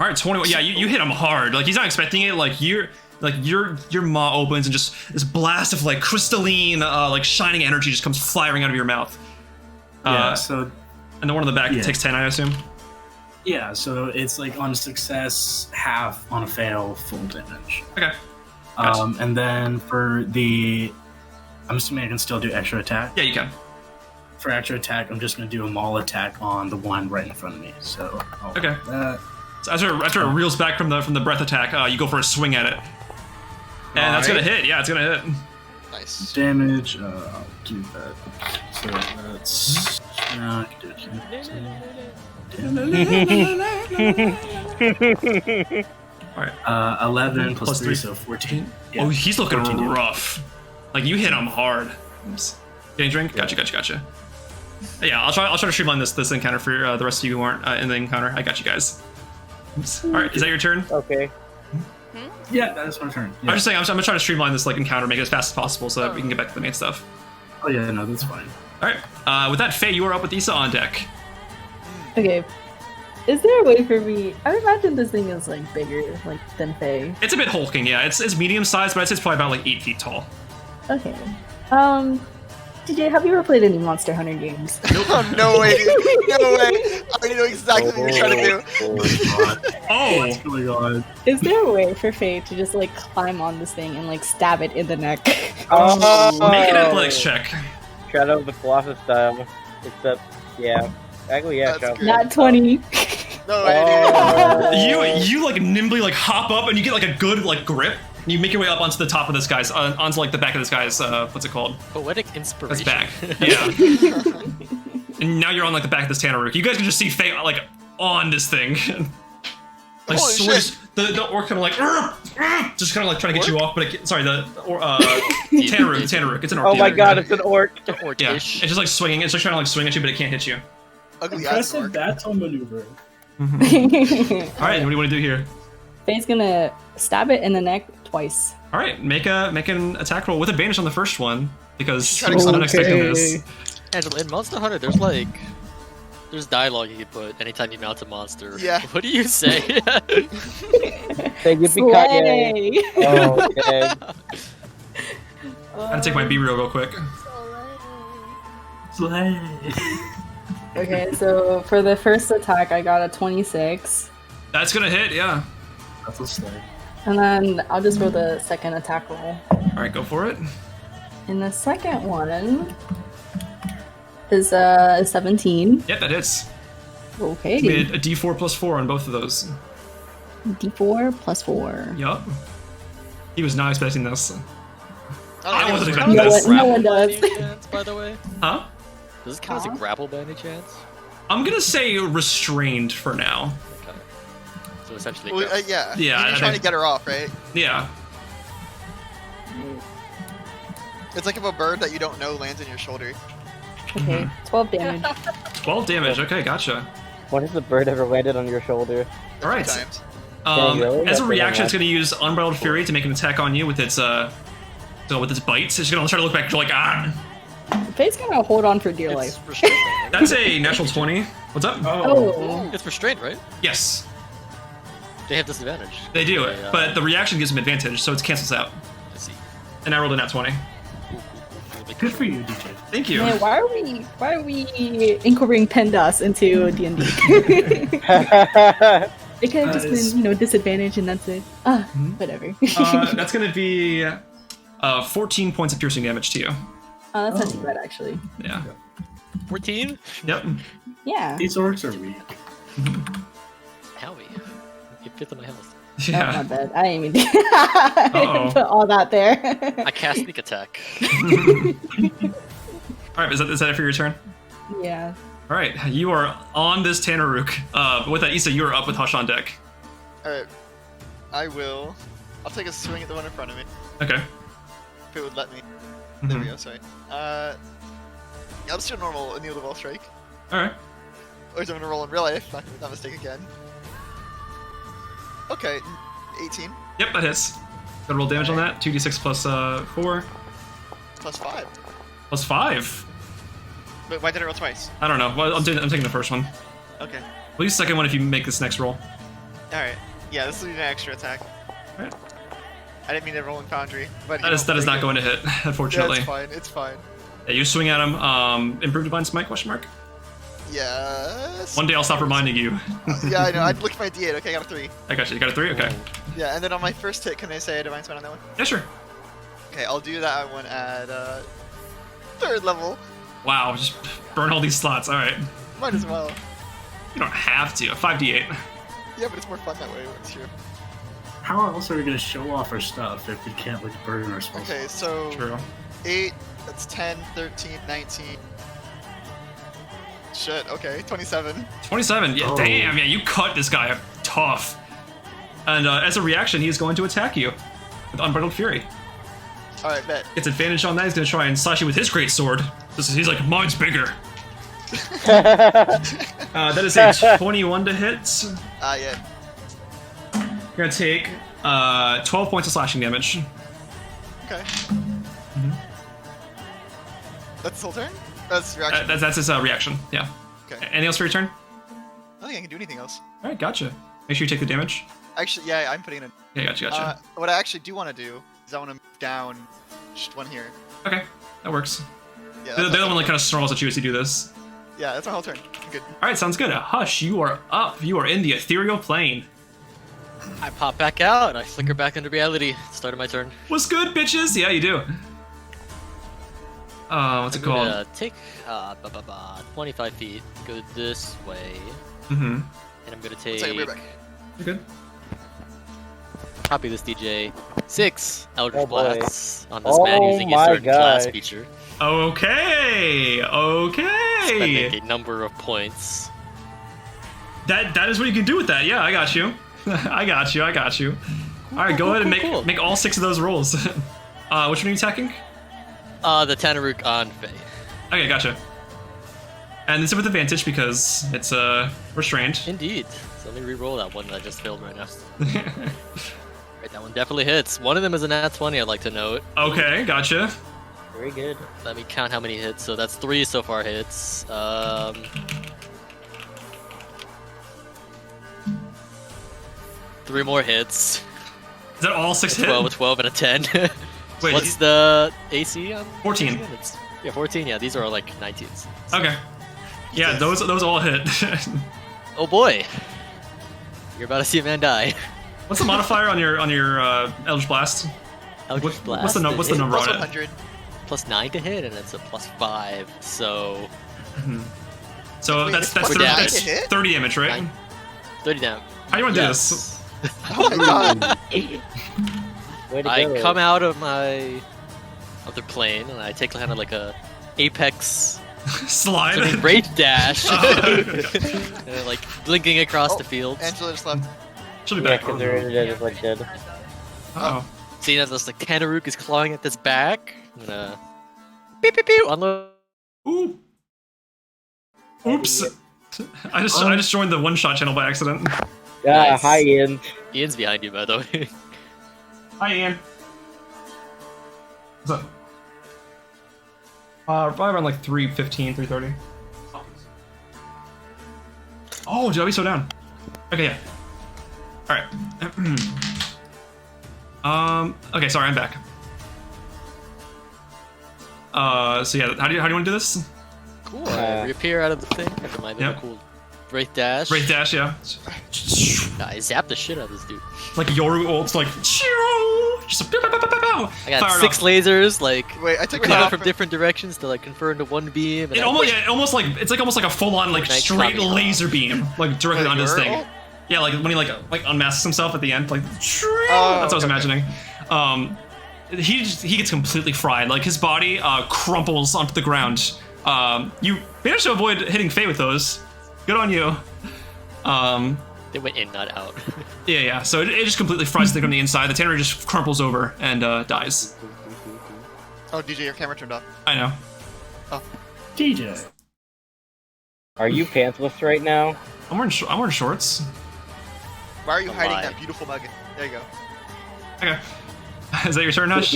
Speaker 1: All right, 21. Yeah, you hit him hard. Like he's not expecting it. Like your maw opens and just this blast of like crystalline, like shining energy just comes firing out of your mouth.
Speaker 3: Yeah. So.
Speaker 1: And the one in the back
Speaker 3: Yeah.
Speaker 1: takes 10, I assume.
Speaker 3: Yeah. So it's like on a success, half; on a fail, full damage.
Speaker 1: Okay. Gotcha.
Speaker 3: And then for the, I'm assuming I can still do extra attack.
Speaker 1: Yeah, you can.
Speaker 3: For extra attack, I'm just gonna do a maul attack on the one right in front of me. So. I'll
Speaker 1: Okay.
Speaker 3: do that.
Speaker 1: So after it reels back from the breath attack, you go for a swing at it, and that's gonna hit. Yeah, it's gonna hit.
Speaker 4: Nice.
Speaker 3: Damage. I'll do that. So that's. No, I can do it.
Speaker 1: Alright.
Speaker 3: 11 plus
Speaker 1: Plus
Speaker 3: 3,
Speaker 1: three.
Speaker 3: so 14.
Speaker 1: Oh, he's looking
Speaker 3: 14 damage.
Speaker 1: rough. Like you hit him hard. Oops. Getting drink? Gotcha. Yeah, I'll try to streamline this encounter for the rest of you who aren't in the encounter. I got you guys. Oops. All right, is that your turn?
Speaker 2: Okay.
Speaker 3: Yeah, that's my turn.
Speaker 1: I'm
Speaker 3: Yeah.
Speaker 1: just saying, I'm gonna try to streamline this encounter, make it as fast as possible, so that we can get back to the main stuff.
Speaker 3: Oh yeah, no, that's fine.
Speaker 1: All right. With that, Faye, you are up with Isa on deck.
Speaker 8: Okay. Is there a way for me? I imagine this thing is like bigger, like than Faye.
Speaker 1: It's a bit hulking, yeah. It's medium sized, but I'd say it's probably about like 8 feet tall.
Speaker 8: Okay. DJ, have you ever played any Monster Hunter games?
Speaker 4: Oh, no way, dude. No way. I already know exactly what you're trying to do.
Speaker 1: Oh,
Speaker 3: Oh my god.
Speaker 8: Is there a way for Faye to just like climb on this thing and like stab it in the neck?
Speaker 1: make an athletics check.
Speaker 2: Shadow of the Colossus style. Except, yeah. Actually, yeah,
Speaker 4: That's
Speaker 2: Shadow of the
Speaker 4: good.
Speaker 8: Not 20.
Speaker 4: No way, dude.
Speaker 1: You like nimbly like hop up and you get like a good like grip. And you make your way up onto the top of this guy's, onto like the back of this guy's, what's it called?
Speaker 5: Poetic
Speaker 1: That's
Speaker 5: inspiration.
Speaker 1: back. Yeah. And now you're on like the back of this Tanaruk. You guys can just see Faye like on this thing. Like
Speaker 4: Holy
Speaker 1: swish,
Speaker 4: shit.
Speaker 1: the orc kind of like just kind of like trying to get you off, but sorry, the Tanaruk. It's an orc.
Speaker 2: Oh my
Speaker 1: Tanaruk.
Speaker 2: god, it's an orc.
Speaker 1: Yeah, it's just like swinging. It's like trying to like swing at you, but it can't hit you.
Speaker 4: Ugly ass
Speaker 3: Impressive
Speaker 4: orc.
Speaker 3: battle maneuver.
Speaker 1: All right, what do you want to do here?
Speaker 8: Faye's gonna stab it in the neck twice.
Speaker 1: All right, make an attack roll with advantage on the first one because
Speaker 4: She's
Speaker 1: she
Speaker 4: trying
Speaker 1: was
Speaker 4: to
Speaker 1: not expecting this.
Speaker 5: Angela, in Monster Hunter, there's dialogue you can put anytime you mount a monster.
Speaker 4: Yeah.
Speaker 5: What do you say?
Speaker 2: Say yippee-ki-yay.
Speaker 8: Slay.
Speaker 2: Oh, okay.
Speaker 1: Gotta take my B reel real quick.
Speaker 3: Slay.
Speaker 8: Okay, so for the first attack, I got a 26.
Speaker 1: That's gonna hit, yeah.
Speaker 3: That's a slay.
Speaker 8: And then I'll just roll the second attack roll.
Speaker 1: All right, go for it.
Speaker 8: And the second one is 17.
Speaker 1: Yep, that hits.
Speaker 8: Okay.
Speaker 1: We had a D4 plus 4 on both of those.
Speaker 8: D4 plus 4.
Speaker 1: Yup. He was not expecting this.
Speaker 4: I
Speaker 1: I wasn't
Speaker 4: don't know.
Speaker 1: expecting
Speaker 8: No
Speaker 1: this.
Speaker 8: one does.
Speaker 5: By any chance, by the way?
Speaker 1: Huh?
Speaker 5: Does this count as a
Speaker 8: Huh?
Speaker 5: grapple by any chance?
Speaker 1: I'm gonna say restrained for now.
Speaker 5: Okay. So essentially,
Speaker 4: Well,
Speaker 5: grapple.
Speaker 4: yeah.
Speaker 1: Yeah,
Speaker 4: You're
Speaker 1: I
Speaker 4: trying
Speaker 1: think-
Speaker 4: to get her off, right?
Speaker 1: Yeah.
Speaker 4: It's like if a bird that you don't know lands on your shoulder.
Speaker 8: Okay, 12 damage.
Speaker 1: 12 damage. Okay, gotcha.
Speaker 2: When has the bird ever landed on your shoulder?
Speaker 1: All right.
Speaker 4: Times.
Speaker 2: really?
Speaker 1: As
Speaker 2: That's
Speaker 1: a
Speaker 2: what
Speaker 1: reaction,
Speaker 2: I'm
Speaker 1: it's gonna use Unbridled Fury to make an attack on you with its with its bites. It's gonna try to look back like
Speaker 8: Faye's gonna hold on for dear life.
Speaker 5: It's restrained, right?
Speaker 1: That's a natural 20. What's up?
Speaker 8: Oh.
Speaker 5: It's restrained, right?
Speaker 1: Yes,
Speaker 5: They have disadvantage.
Speaker 1: they do.
Speaker 5: Okay,
Speaker 1: But the reaction gives them advantage, so it cancels out.
Speaker 5: I see.
Speaker 1: And I rolled a nat 20.
Speaker 3: Good for you, DJ.
Speaker 1: Thank you.
Speaker 8: Man, why are we incorporating PNG'S into D&D? It could have just
Speaker 3: Is-
Speaker 8: been, disadvantage and that's it. Whatever.
Speaker 1: That's gonna be 14 points of piercing damage to you.
Speaker 8: Oh, that's not too bad actually.
Speaker 1: Yeah.
Speaker 5: 14?
Speaker 1: Yep.
Speaker 8: Yeah.
Speaker 3: These orcs are weak.
Speaker 5: Howie. You fifth of my health.
Speaker 8: Oh,
Speaker 1: Yeah.
Speaker 8: not bad. I didn't even I didn't put all that there.
Speaker 5: I cast sneak attack.
Speaker 1: All right. Is that it for your turn?
Speaker 8: Yeah.
Speaker 1: All right. You are on this Tanaruk. With that, Isa, you are up with Hush on deck.
Speaker 4: Alright. I'll take a swing at the one in front of me.
Speaker 1: Okay.
Speaker 4: If it would let me. There we go, sorry. I'll just do a normal Anneal the Ball Strike.
Speaker 1: All right.
Speaker 4: Or is I'm gonna roll in real life, not mistake again. Okay, 18
Speaker 1: Yep, that hits. Gotta roll damage on that. 2d6 plus 4
Speaker 4: plus 5.
Speaker 1: plus 5.
Speaker 4: But why did I roll twice?
Speaker 1: I don't know. Well, I'm taking the first one.
Speaker 4: Okay.
Speaker 1: We'll use the second one if you make this next roll.
Speaker 4: Alright. Yeah, this will be an extra attack.
Speaker 1: Alright.
Speaker 4: I didn't mean to roll in Foundry, but
Speaker 1: That is not going to hit, unfortunately.
Speaker 4: Yeah, it's fine.
Speaker 1: Yeah, you swing at him. Improved Divine Smite? Question mark.
Speaker 4: Yes.
Speaker 1: One day I'll stop reminding you.
Speaker 4: Yeah, I know. I'd look at my D8. Okay, I got a 3.
Speaker 1: I got you. You got a 3? Okay.
Speaker 4: Yeah, and then on my first hit, can I say a Divine Smite on that one?
Speaker 1: Yeah, sure.
Speaker 4: Okay, I'll do that one at 3rd level.
Speaker 1: Wow, just burn all these slots. All right.
Speaker 4: Might as well.
Speaker 1: You don't have to. 5d8.
Speaker 4: Yeah, but it's more fun that way. It's true.
Speaker 3: How else are we gonna show off our stuff if we can't like burn our spells?
Speaker 4: Okay, so
Speaker 1: True.
Speaker 4: 8, that's 10, 13, 19. Shit, okay, 27.
Speaker 1: 27. Yeah,
Speaker 3: Oh.
Speaker 1: damn. Yeah, you cut this guy tough. And as a reaction, he is going to attack you with Unbridled Fury.
Speaker 4: All right, bet.
Speaker 1: Gets advantage on that. He's going to try and slash you with his great sword. He's like, mine's bigger. That is a 21 to hit.
Speaker 4: Yeah.
Speaker 1: You're going to take 12 points of slashing damage.
Speaker 4: Okay. That's his whole turn? That's reaction.
Speaker 1: That's his reaction, yeah.
Speaker 4: Okay.
Speaker 1: Anything else for your turn?
Speaker 4: I don't think I can do anything else.
Speaker 1: Alright, gotcha. Make sure you take the damage.
Speaker 4: Actually, yeah, I'm putting it in.
Speaker 1: Yeah, gotcha.
Speaker 4: What I actually do want to do is I want to move down just one here.
Speaker 1: Okay, that works.
Speaker 4: Yeah,
Speaker 1: The other one like kind of snarls at you as you do this.
Speaker 4: Yeah, that's my whole turn. I'm good.
Speaker 1: Alright, sounds good. Hush, you are up. You are in the ethereal plane.
Speaker 5: I pop back out and I flicker back into reality. Start of my turn.
Speaker 1: What's good, bitches? Yeah, you do. What's it called?
Speaker 5: Take 25 feet, go this way,
Speaker 1: Mm-hmm.
Speaker 5: and I'm gonna take.
Speaker 4: I'll be back.
Speaker 1: You're good.
Speaker 5: Copy this, DJ. 6 Eldritch
Speaker 2: Oh, boy.
Speaker 5: Blasts on this man using a
Speaker 2: my
Speaker 5: certain class
Speaker 2: gosh.
Speaker 5: feature.
Speaker 1: Okay.
Speaker 5: Spending a number of points.
Speaker 1: That is what you can do with that. Yeah, I got you. I got you. All right, go ahead and make all 6 of those rolls. Which one are you attacking?
Speaker 5: The Tanaruk on Faye.
Speaker 1: Okay, gotcha. And this is with advantage because it's restrained.
Speaker 5: Indeed. So let me re-roll that one that I just failed right now. Right, that one definitely hits. One of them is a nat 20, I'd like to note.
Speaker 1: Okay, gotcha.
Speaker 2: Very good.
Speaker 5: Let me count how many hits. So that's 3 so far hits. 3 more hits.
Speaker 1: Is that all 6 hit?
Speaker 5: 12, a 12, and a 10.
Speaker 1: Wait,
Speaker 5: What's the AC on?
Speaker 1: 14.
Speaker 5: Yeah, 14. Yeah, these are like 19s.
Speaker 1: Okay. Yeah, those all hit.
Speaker 5: Oh boy. You're about to see a man die.
Speaker 1: What's the modifier on your Eldritch Blast?
Speaker 5: Eldritch Blast.
Speaker 1: What's the
Speaker 5: to hit
Speaker 1: number
Speaker 4: Plus
Speaker 1: on it?
Speaker 4: 100.
Speaker 5: Plus 9 to hit, and it's a plus 5. So
Speaker 1: So
Speaker 4: Wait,
Speaker 1: that's
Speaker 4: it's plus
Speaker 1: 30,
Speaker 4: 9
Speaker 1: that's
Speaker 4: to hit?
Speaker 1: 30 damage, right?
Speaker 5: 9. 30 down.
Speaker 1: How do you want to do
Speaker 5: Yes.
Speaker 1: this?
Speaker 4: Oh my god.
Speaker 2: Way to
Speaker 5: I
Speaker 2: go.
Speaker 5: come out of my other plane and I take kind of like a apex
Speaker 1: Slide.
Speaker 5: great dash,
Speaker 1: Oh.
Speaker 5: and, like blinking across the field.
Speaker 4: Angela just left.
Speaker 1: She'll be
Speaker 2: Yeah,
Speaker 1: back.
Speaker 2: because they're just like dead.
Speaker 1: Oh.
Speaker 5: Seeing as this like Tanaruk is clawing at this back, I'm gonna beep beep beep unload.
Speaker 1: Ooh. Oops. I just joined the one-shot channel by accident.
Speaker 2: Yeah,
Speaker 5: Nice.
Speaker 2: hi Ian.
Speaker 5: Ian's behind you, by the way.
Speaker 1: Hi, Ian. What's up? Probably around like 3:15, 3:30. Oh, did I be so down? Okay, yeah. All right. Okay, sorry, I'm back. So yeah, how do you want to do this?
Speaker 5: Cool. I reappear out of the thing. After my little
Speaker 1: Yep.
Speaker 5: cool Wraith dash.
Speaker 1: Wraith dash, yeah.
Speaker 5: I zapped the shit out of this dude.
Speaker 1: Like Yoru ults, like just a pow, pow, pow, pow, pow.
Speaker 5: I got
Speaker 1: Fire it
Speaker 5: 6
Speaker 1: off.
Speaker 5: lasers, like
Speaker 4: Wait, I took
Speaker 5: coming
Speaker 4: off
Speaker 5: from different directions to like convert into one beam. And
Speaker 1: It
Speaker 5: I
Speaker 1: almost,
Speaker 5: push-
Speaker 1: yeah, almost like it's like almost like a full-on like
Speaker 5: Nice
Speaker 1: straight
Speaker 5: coming off.
Speaker 1: laser beam, like directly
Speaker 4: Wait,
Speaker 1: onto this
Speaker 4: your
Speaker 1: thing.
Speaker 4: ult?
Speaker 1: Yeah, like when he like unmasks himself at the end, like that's what I was
Speaker 4: okay.
Speaker 1: imagining. He gets completely fried. Like his body crumples onto the ground. You managed to avoid hitting Faye with those. Good on you.
Speaker 5: They went in, not out.
Speaker 1: Yeah. So it just completely fries the thing from the inside. The Tanner just crumples over and dies.
Speaker 4: Oh, DJ, your camera turned off.
Speaker 1: I know.
Speaker 3: DJ.
Speaker 2: Are you pantsless right now?
Speaker 1: I'm wearing shorts.
Speaker 4: Why are you
Speaker 5: A
Speaker 4: hiding
Speaker 5: lie.
Speaker 4: that beautiful nugget? There you go.
Speaker 1: Okay. Is that your turn, Hush?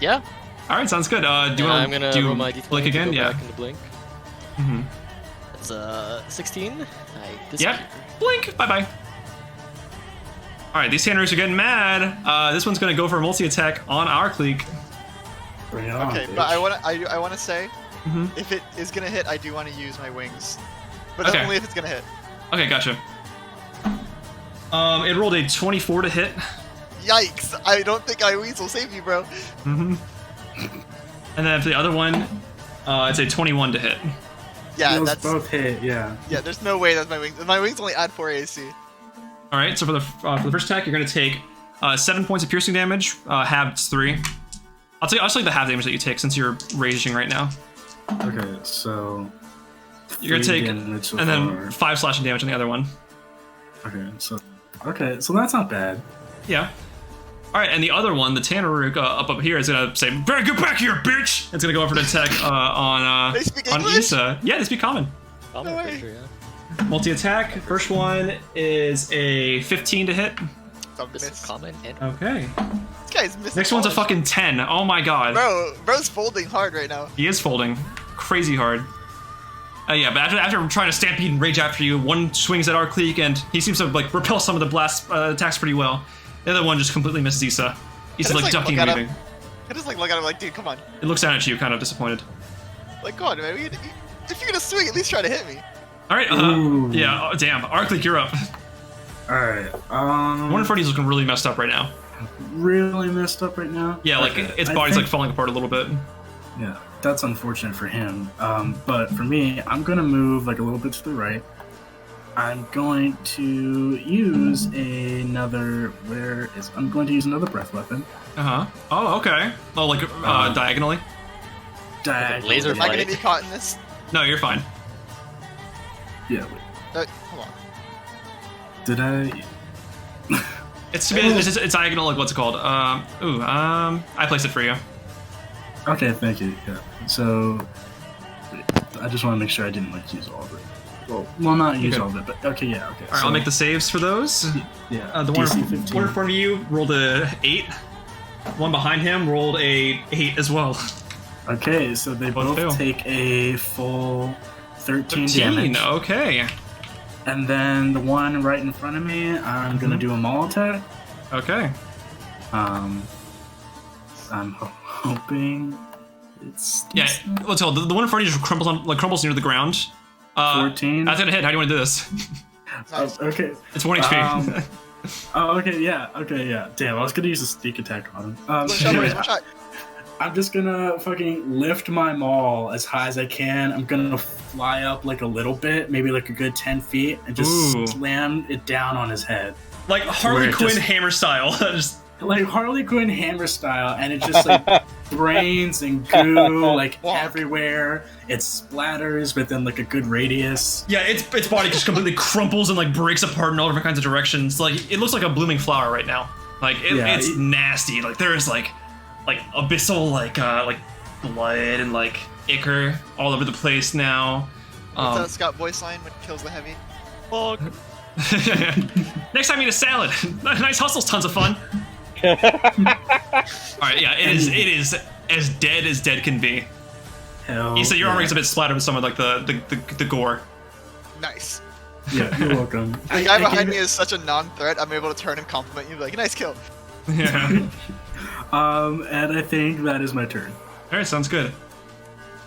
Speaker 5: Yeah.
Speaker 1: All right, sounds good. Do you
Speaker 5: I'm
Speaker 1: want
Speaker 5: gonna
Speaker 1: to
Speaker 5: roll my d20
Speaker 1: blink
Speaker 5: to
Speaker 1: again?
Speaker 5: go
Speaker 1: Yeah.
Speaker 5: back into blink.
Speaker 1: Mm-hmm.
Speaker 5: It's 16. I
Speaker 1: Yep. Blink. Bye bye. All right, these Tannerus are getting mad. This one's gonna go for a multi-attack on Aurkleek.
Speaker 3: Bring it on,
Speaker 4: Okay,
Speaker 3: bitch.
Speaker 4: but I wanna say,
Speaker 1: Mm-hmm.
Speaker 4: if it is gonna hit, I do want to use my wings, but
Speaker 1: Okay.
Speaker 4: only if it's gonna hit.
Speaker 1: Okay, gotcha. It rolled a 24 to hit.
Speaker 4: Yikes! I don't think my wings will save you, bro.
Speaker 1: Mm-hmm. And then for the other one, it's a 21 to hit.
Speaker 4: Yeah,
Speaker 3: Those
Speaker 4: that's
Speaker 3: both hit, yeah.
Speaker 4: yeah. There's no way that's my wings. My wings only add 4 AC.
Speaker 1: All right, so for the first attack, you're gonna take 7 points of piercing damage, halved 3. I'll take the half damage that you take since you're raging right now.
Speaker 3: Okay, so
Speaker 1: You're gonna
Speaker 3: 3
Speaker 1: take
Speaker 3: damage so
Speaker 1: and then
Speaker 3: far.
Speaker 1: 5 slashing damage on the other one.
Speaker 3: Okay, so that's not bad.
Speaker 1: Yeah. All right, and the other one, the Tanaruk up here, is gonna say, "Better get back here, bitch!" It's gonna go over to attack on
Speaker 4: They speak
Speaker 1: on
Speaker 4: English?
Speaker 1: Isa. Yeah, they speak common.
Speaker 5: I'm
Speaker 4: No way.
Speaker 5: pretty sure, yeah.
Speaker 1: Multi-attack. First one is a 15 to hit.
Speaker 4: Don't
Speaker 5: This is
Speaker 4: miss.
Speaker 5: common and
Speaker 1: Okay.
Speaker 4: This guy's missing.
Speaker 1: Next one's a
Speaker 4: all his-
Speaker 1: fucking 10. Oh my god.
Speaker 4: Bro's folding hard right now.
Speaker 1: He is folding. Crazy hard. Yeah, but after trying to stampede and rage after you, one swings at Aurkleek and he seems to like repel some of the blast attacks pretty well. The other one just completely misses Isa. He's
Speaker 4: I
Speaker 1: like
Speaker 4: just,
Speaker 1: ducking
Speaker 4: look
Speaker 1: and
Speaker 4: at him.
Speaker 1: weaving.
Speaker 4: I just like look at him like, dude, come on.
Speaker 1: It looks down at you, kind of disappointed.
Speaker 4: Like, come on, man. If you're gonna swing, at least try to hit me.
Speaker 1: All right.
Speaker 3: Ooh.
Speaker 1: Yeah. Oh, damn. Aurkleek, you're up.
Speaker 3: All right.
Speaker 1: One in front of you's looking really messed up right now.
Speaker 3: Really messed up right now.
Speaker 1: Yeah, like
Speaker 3: Okay,
Speaker 1: its
Speaker 3: I
Speaker 1: body's
Speaker 3: think-
Speaker 1: like falling apart a little bit.
Speaker 3: Yeah, that's unfortunate for him. But for me, I'm gonna move like a little bit to the right. I'm going to use another. I'm going to use another breath weapon.
Speaker 1: Oh, okay. Oh, like diagonally.
Speaker 3: Diagonal.
Speaker 5: laser
Speaker 4: Am I gonna
Speaker 5: Right.
Speaker 4: be caught in this?
Speaker 1: No, you're fine.
Speaker 3: Yeah. Wait.
Speaker 4: Hold on.
Speaker 3: Did I?
Speaker 1: It's diagonal. Like what's it called? I placed it for you.
Speaker 3: Okay, thank you. Yeah. So, I just want to make sure I didn't like use all of it. Well, not use
Speaker 1: Okay.
Speaker 3: all of it, but okay, yeah, okay.
Speaker 1: All right, I'll make the saves for those.
Speaker 3: Yeah.
Speaker 1: The one
Speaker 3: DC
Speaker 1: in
Speaker 3: 15.
Speaker 1: front of you rolled a 8. One behind him rolled a 8 as well.
Speaker 3: Okay, so they
Speaker 1: Both
Speaker 3: both
Speaker 1: fail.
Speaker 3: take a full 13 damage.
Speaker 1: Okay.
Speaker 3: And then the one right in front of me, I'm gonna do a maul attack.
Speaker 1: Okay.
Speaker 3: I'm hoping it's
Speaker 1: Yeah.
Speaker 3: decent.
Speaker 1: Let's hold. The one in front of you just crumbles near the ground.
Speaker 3: 14.
Speaker 1: That's gonna hit. How do you want to do this?
Speaker 4: Nice.
Speaker 3: Okay.
Speaker 1: It's 1 HP.
Speaker 3: Okay, yeah. Damn, I was gonna use a sneak attack on him.
Speaker 4: One shot, boys, one shot.
Speaker 3: I'm just gonna fucking lift my maul as high as I can. I'm gonna fly up like a little bit, maybe like a good 10 feet, and just
Speaker 1: Ooh.
Speaker 3: slam it down on his head.
Speaker 1: Like Harley
Speaker 3: Where it
Speaker 1: Quinn
Speaker 3: just-
Speaker 1: hammer style. Just
Speaker 3: Like Harley Quinn hammer style, and it just like brains and goo like everywhere. It splatters within like a good radius.
Speaker 1: yeah, its body just completely crumples and like breaks apart in all different kinds of directions. Like it looks like a blooming flower right now. Like
Speaker 3: Yeah,
Speaker 1: it's nasty. Like there's like abyssal like blood and like ichor all over the place now.
Speaker 4: What's that Scott voice line when he kills the heavy? Fuck.
Speaker 1: Next time, eat a salad. Nice hustle's tons of fun. All right, yeah, it is as dead can be.
Speaker 3: Hell.
Speaker 1: Isa, your
Speaker 3: yeah.
Speaker 1: armor gets a bit splattered with some of like the gore.
Speaker 4: Nice.
Speaker 3: Yeah, you're welcome.
Speaker 4: The guy behind me is such a non-threat. I'm able to turn and compliment you, like, nice kill.
Speaker 1: Yeah.
Speaker 3: And I think that is my turn.
Speaker 1: All right, sounds good.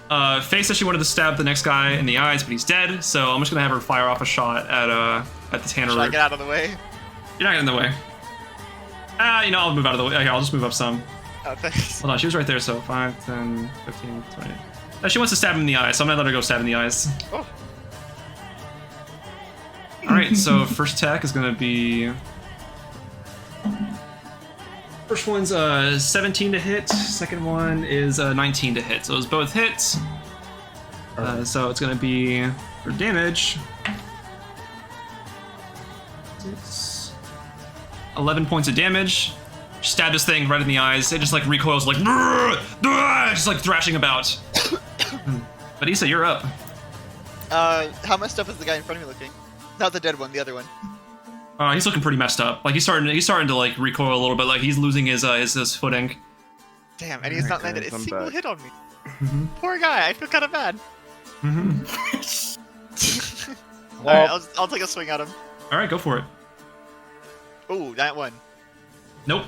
Speaker 1: Faye says she wanted to stab the next guy in the eyes, but he's dead. So I'm just gonna have her fire off a shot at the Tanner.
Speaker 4: Should I get out of the way?
Speaker 1: You're not getting in the way. I'll move out of the way. Okay, I'll just move up some.
Speaker 4: Oh, thanks.
Speaker 1: Hold on, she was right there, so 5, 10, 15, 20. She wants to stab him in the eye, so I'm gonna let her go stab in the eyes.
Speaker 4: Oh.
Speaker 1: Alright, so first attack is gonna be... First one's 17 to hit, second one is 19 to hit. So those both hits. So it's gonna be, for damage... 6, 11 points of damage. Stab this thing right in the eyes. It just like recoils, like just like thrashing about. But Isa, you're up.
Speaker 4: How messed up is the guy in front of me looking? Not the dead one, the other one.
Speaker 1: He's looking pretty messed up. Like he's starting to like recoil a little bit. Like he's losing his footing.
Speaker 4: Damn, and he's not landed a
Speaker 7: I'm
Speaker 4: single
Speaker 7: back.
Speaker 4: hit on me. Poor guy, I feel kind of bad. Alright, I'll take a swing at him.
Speaker 1: All right, go for it.
Speaker 4: Ooh, that one.
Speaker 1: Nope.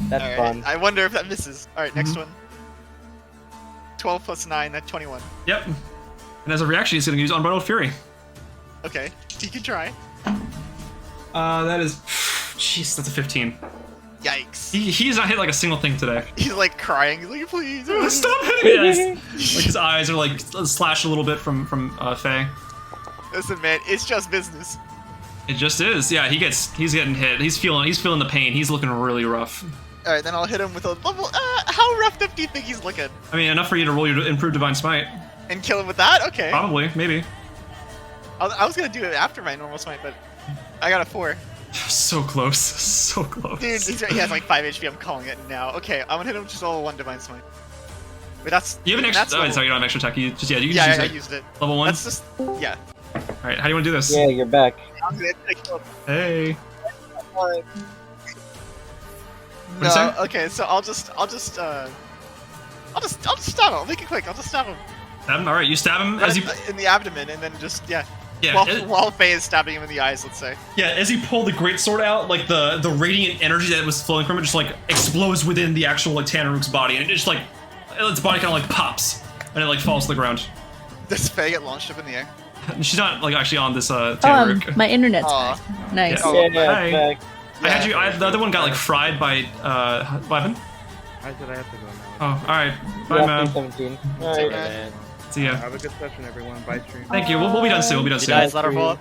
Speaker 2: That's
Speaker 4: Alright,
Speaker 2: fun.
Speaker 4: I wonder if that misses. Alright, next one. 12 plus 9, that's 21.
Speaker 1: Yep. And as a reaction, he's gonna use Unbridled Fury.
Speaker 4: Okay, you can try.
Speaker 1: That is, jeez, that's a 15.
Speaker 4: Yikes.
Speaker 1: He's not hit like a single thing today.
Speaker 4: He's like crying, he's like, please.
Speaker 1: Stop hitting me! Like his eyes are like slashed a little bit from Faye.
Speaker 4: Listen, man, it's just business.
Speaker 1: It just is. Yeah, he's getting hit. He's feeling the pain. He's looking really rough.
Speaker 4: Alright, then I'll hit him with a level. How roughed up do you think he's looking?
Speaker 1: I mean, enough for you to roll your improved divine smite.
Speaker 4: And kill him with that? Okay.
Speaker 1: Probably, maybe.
Speaker 4: I was gonna do it after my normal smite, but I got a 4.
Speaker 1: So close. So close.
Speaker 4: Dude, he has like 5 HP. I'm calling it now. Okay, I'm gonna hit him with just level 1 Divine Smite. Wait, that's.
Speaker 1: You have an extra.
Speaker 4: that's
Speaker 1: Oh,
Speaker 4: level-
Speaker 1: sorry, you don't have extra attack. You just, you can
Speaker 4: Yeah,
Speaker 1: just
Speaker 4: I
Speaker 1: use it.
Speaker 4: used it.
Speaker 1: Level 1?
Speaker 4: That's just. Yeah.
Speaker 1: Alright, how do you want to do this?
Speaker 2: Yeah, you're back.
Speaker 1: Hey. What'd you
Speaker 4: No,
Speaker 1: say?
Speaker 4: okay, so I'll just stab him. I'll make it quick. I'll just stab him.
Speaker 1: Stab him? Alright, you stab him as you.
Speaker 4: In the abdomen, and then just
Speaker 1: Yeah,
Speaker 4: while Faye is stabbing him in the eyes, let's say.
Speaker 1: yeah, as you pull the greatsword out, like the radiant energy that was flowing from it just like explodes within the actual like Tanaruk's body, and it just like its body kind of like pops, and it like falls to the ground.
Speaker 4: Does Faye get launched up in the air?
Speaker 1: She's not like actually on this Tanaruk.
Speaker 8: My internet's
Speaker 4: Aw.
Speaker 8: back. Nice.
Speaker 1: Yeah.
Speaker 2: Yeah,
Speaker 1: Hi.
Speaker 2: back.
Speaker 1: I had you. The other one got like fried by what happened?
Speaker 7: I said I have to go now.
Speaker 1: Oh, all right. Bye,
Speaker 2: Yeah,
Speaker 1: man.
Speaker 2: 17.
Speaker 5: Take
Speaker 2: Alright.
Speaker 5: it, man.
Speaker 1: See ya.
Speaker 7: Have a good session, everyone. Bye, stream.
Speaker 1: Thank you. We'll be done soon. We'll be done
Speaker 5: You
Speaker 1: soon.
Speaker 5: die, it's not our fault.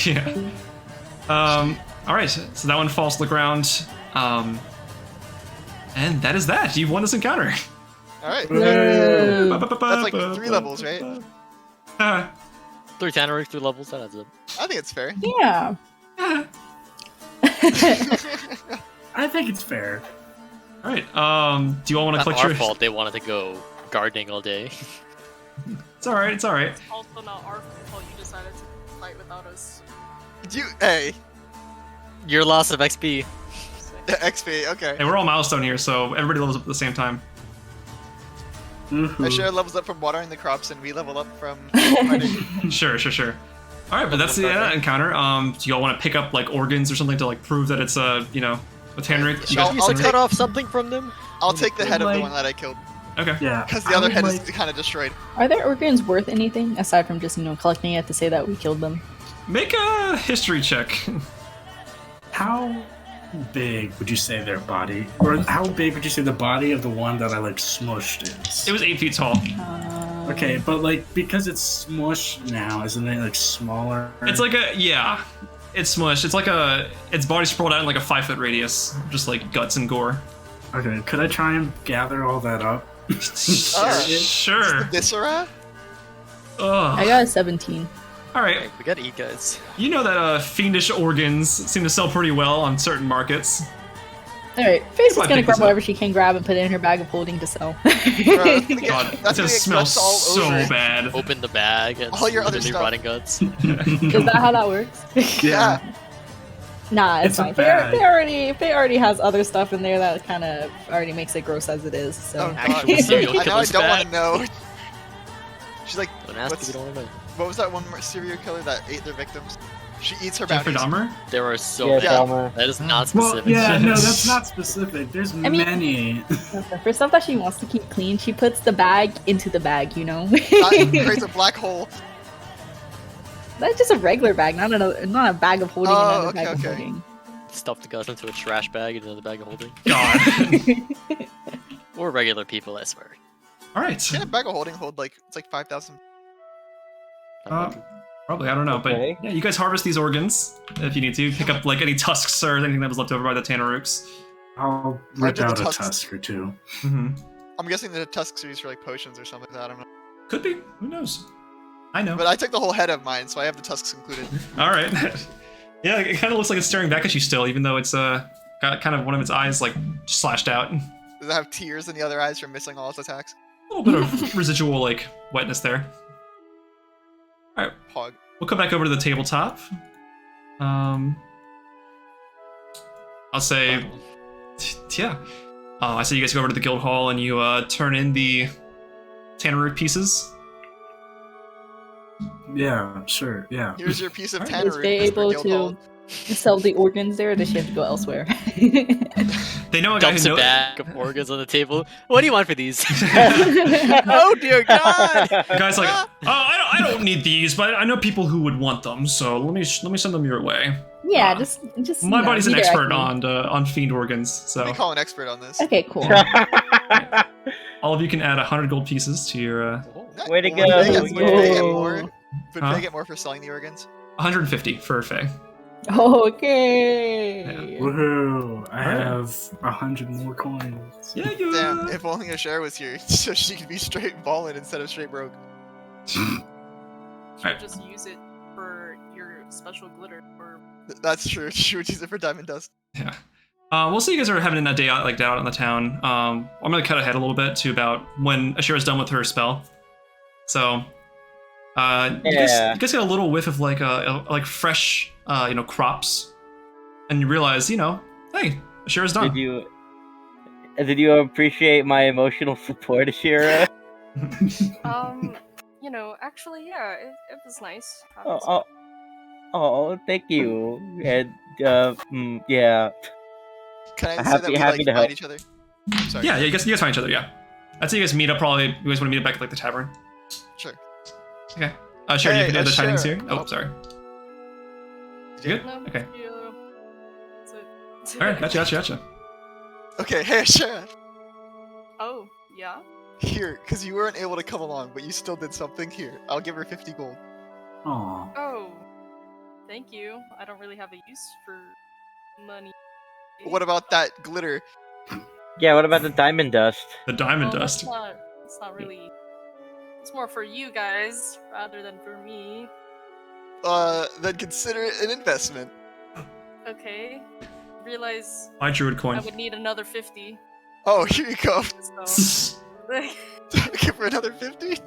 Speaker 1: Yeah. All right. So that one falls to the ground. And that is that. You've won this encounter.
Speaker 4: Alright.
Speaker 8: Woo.
Speaker 4: That's like 3 levels, right?
Speaker 5: 3 Tanaruk, 3 levels, that adds up.
Speaker 4: I think it's fair.
Speaker 8: Yeah.
Speaker 3: I think it's fair.
Speaker 1: All right. Do you all want to
Speaker 5: Not
Speaker 1: collect
Speaker 5: our
Speaker 1: your?
Speaker 5: fault, they wanted to go gardening all day.
Speaker 1: It's all right. It's all right.
Speaker 6: It's also not our fault you decided to fight without us.
Speaker 4: Hey,
Speaker 5: Your loss of XP.
Speaker 4: XP, okay.
Speaker 1: Hey, we're all milestone here, so everybody levels up at the same time.
Speaker 4: Asherah levels up from watering the crops, and we level up from fighting.
Speaker 1: Sure. All right, but that's the encounter. Do y'all want to pick up like organs or something to like prove that it's a Tanaruk? You
Speaker 4: I'll-
Speaker 1: guys-
Speaker 5: You should
Speaker 4: take-
Speaker 5: cut off something from them?
Speaker 4: I'll take the head of the one that I killed,
Speaker 1: Okay.
Speaker 3: Yeah.
Speaker 4: because the other head is kind of destroyed.
Speaker 8: Are their organs worth anything aside from just collecting it to say that we killed them?
Speaker 1: Make a history check.
Speaker 3: How big would you say their body, or how big would you say the body of the one that I like smushed is?
Speaker 1: It was 8 feet tall.
Speaker 3: Okay, but like because it's smushed now, isn't it like smaller?
Speaker 1: It's like it's smushed. It's like its body sprawled out in like a 5 foot radius, just like guts and gore.
Speaker 3: Okay, could I try and gather all that up?
Speaker 1: Sure.
Speaker 4: Viscera?
Speaker 8: I
Speaker 1: Ugh.
Speaker 8: got a 17.
Speaker 1: All right.
Speaker 5: We gotta eat, guys.
Speaker 1: You know that fiendish organs seem to sell pretty well on certain markets.
Speaker 8: Alright, Faye's
Speaker 1: Might
Speaker 8: just gonna
Speaker 1: pick
Speaker 8: grab
Speaker 1: this up.
Speaker 8: whatever she can grab and put it in her bag of holding to sell.
Speaker 1: God,
Speaker 4: That's
Speaker 1: it
Speaker 4: gonna
Speaker 1: just smells
Speaker 4: all
Speaker 1: so
Speaker 4: over.
Speaker 1: bad.
Speaker 5: Open the bag and
Speaker 4: All your other
Speaker 5: literally
Speaker 4: stuff.
Speaker 5: rotting guts.
Speaker 8: Is that how that works?
Speaker 4: Yeah.
Speaker 8: Nah, it's
Speaker 3: It's a
Speaker 8: fine.
Speaker 3: bag.
Speaker 8: Faye already has other stuff in there that kind of already makes it gross as it is. So
Speaker 4: Oh, God.
Speaker 5: Actual serial
Speaker 4: I know I
Speaker 5: killer's
Speaker 4: don't want
Speaker 5: bag.
Speaker 4: to know. She's like,
Speaker 5: Don't ask
Speaker 4: what's-
Speaker 5: if you don't wanna know.
Speaker 4: what was that one serial killer that ate their victims? She eats her
Speaker 1: Jeffrey
Speaker 4: bounties.
Speaker 1: Dahmer?
Speaker 5: There are so
Speaker 2: Yeah,
Speaker 5: many.
Speaker 2: Dahmer.
Speaker 5: That is not
Speaker 3: Well,
Speaker 5: specific.
Speaker 3: yeah, no, that's not specific. There's
Speaker 8: mean-
Speaker 3: many.
Speaker 8: for stuff that she wants to keep clean, she puts the bag into the bag.
Speaker 4: That creates a black hole.
Speaker 8: That's just a regular bag, not a bag of holding.
Speaker 4: Oh,
Speaker 8: Another
Speaker 4: okay,
Speaker 8: bag of
Speaker 4: okay.
Speaker 8: holding.
Speaker 5: Stuff the guts into a trash bag and another bag of holding.
Speaker 1: God.
Speaker 5: Or regular people, I swear.
Speaker 1: All right.
Speaker 4: Can a bag of holding hold like it's like 5,000?
Speaker 1: Probably, I don't know,
Speaker 2: Okay.
Speaker 1: but yeah, you guys harvest these organs if you need to. Pick up like any tusks or anything that was left over by the Tanaruks.
Speaker 3: I'll
Speaker 4: I
Speaker 3: rip
Speaker 4: did the
Speaker 3: out a
Speaker 4: tusks.
Speaker 3: tusk or two.
Speaker 1: Mm-hmm.
Speaker 4: I'm guessing the tusks are used for like potions or something. I don't know.
Speaker 1: Could be. Who knows? I know.
Speaker 4: But I took the whole head of mine, so I have the tusks included.
Speaker 1: All right. Yeah, it kind of looks like it's staring back at you still, even though it's got kind of one of its eyes like slashed out. A
Speaker 4: Does it have tears in the other eyes from missing all its attacks?
Speaker 1: little bit of residual like wetness there. All right,
Speaker 4: Pog.
Speaker 1: we'll come back over to the tabletop. I'll say, yeah. I say you guys go over to the guild hall and you turn in the Tanaruk pieces.
Speaker 3: Yeah, sure, yeah.
Speaker 4: Here's your piece of
Speaker 1: Alright.
Speaker 8: Is
Speaker 4: tannery.
Speaker 8: Faye
Speaker 4: Whisper
Speaker 8: able
Speaker 4: Guildhall.
Speaker 8: to sell the organs there, or does she have to go elsewhere?
Speaker 1: They know a guy
Speaker 5: Dumps
Speaker 1: who
Speaker 5: a
Speaker 1: knows.
Speaker 5: bag of organs on the table. What do you want for these? Oh dear God!
Speaker 1: The guy's like, oh, I don't need these, but I know people who would want them, so let me send them your way.
Speaker 8: Yeah, just
Speaker 1: My buddy's an
Speaker 8: redirect
Speaker 1: expert
Speaker 8: me.
Speaker 1: on fiend organs,
Speaker 4: Let me
Speaker 1: so
Speaker 4: call an expert on this.
Speaker 8: Okay, cool.
Speaker 1: all of you can add 100 gold pieces to your
Speaker 2: Way to
Speaker 4: Would
Speaker 2: go,
Speaker 4: Faye get- would Faye get
Speaker 8: yeah.
Speaker 4: more? Would
Speaker 1: Huh?
Speaker 4: Faye get more for selling the organs?
Speaker 1: 150 for Faye.
Speaker 8: Okay.
Speaker 3: Woohoo! I
Speaker 1: Alright.
Speaker 3: have 100 more coins.
Speaker 1: Yeah,
Speaker 4: Damn, if only Asherah was here, so she could be straight balling instead of straight broke.
Speaker 6: Should just use it for your special glitter. Or
Speaker 4: That's true. She would use it for diamond dust.
Speaker 1: Yeah. We'll see you guys are having that day out, like down in the town. I'm gonna cut ahead a little bit to about when Asherah's done with her spell. So, you guys get a little whiff of like fresh, crops, and you realize, hey, Asherah's done.
Speaker 2: Did you appreciate my emotional support, Asherah?
Speaker 6: Actually, yeah, it was nice.
Speaker 2: Thank you. And yeah.
Speaker 4: Can I say
Speaker 2: Happy-
Speaker 4: that we
Speaker 2: happy to
Speaker 4: find
Speaker 2: help.
Speaker 4: each other? Sorry.
Speaker 1: Yeah, you guys find each other. Yeah, I'd say you guys meet up. Probably you guys want to meet up back at like the tavern.
Speaker 4: Sure.
Speaker 1: Okay. Sure.
Speaker 4: Hey,
Speaker 1: you can do the tidings
Speaker 4: Asherah.
Speaker 1: here. Oh, sorry. You good?
Speaker 6: No,
Speaker 1: Okay.
Speaker 6: yeah.
Speaker 1: All right. Gotcha.
Speaker 4: Okay, hey Asherah.
Speaker 6: Oh, yeah?
Speaker 4: Here, because you weren't able to come along, but you still did something. Here, I'll give her 50 gold.
Speaker 3: Aw.
Speaker 6: Oh, thank you. I don't really have a use for money.
Speaker 4: What about that glitter?
Speaker 2: Yeah, what about the diamond dust?
Speaker 1: The diamond
Speaker 6: Well,
Speaker 1: dust.
Speaker 6: It's not really. It's more for you guys rather than for me.
Speaker 4: Then consider it an investment.
Speaker 6: Okay. Realize
Speaker 1: My druid
Speaker 6: I
Speaker 1: coin.
Speaker 6: would need another 50.
Speaker 4: Oh, here you go.
Speaker 6: So.
Speaker 4: Give her another 50.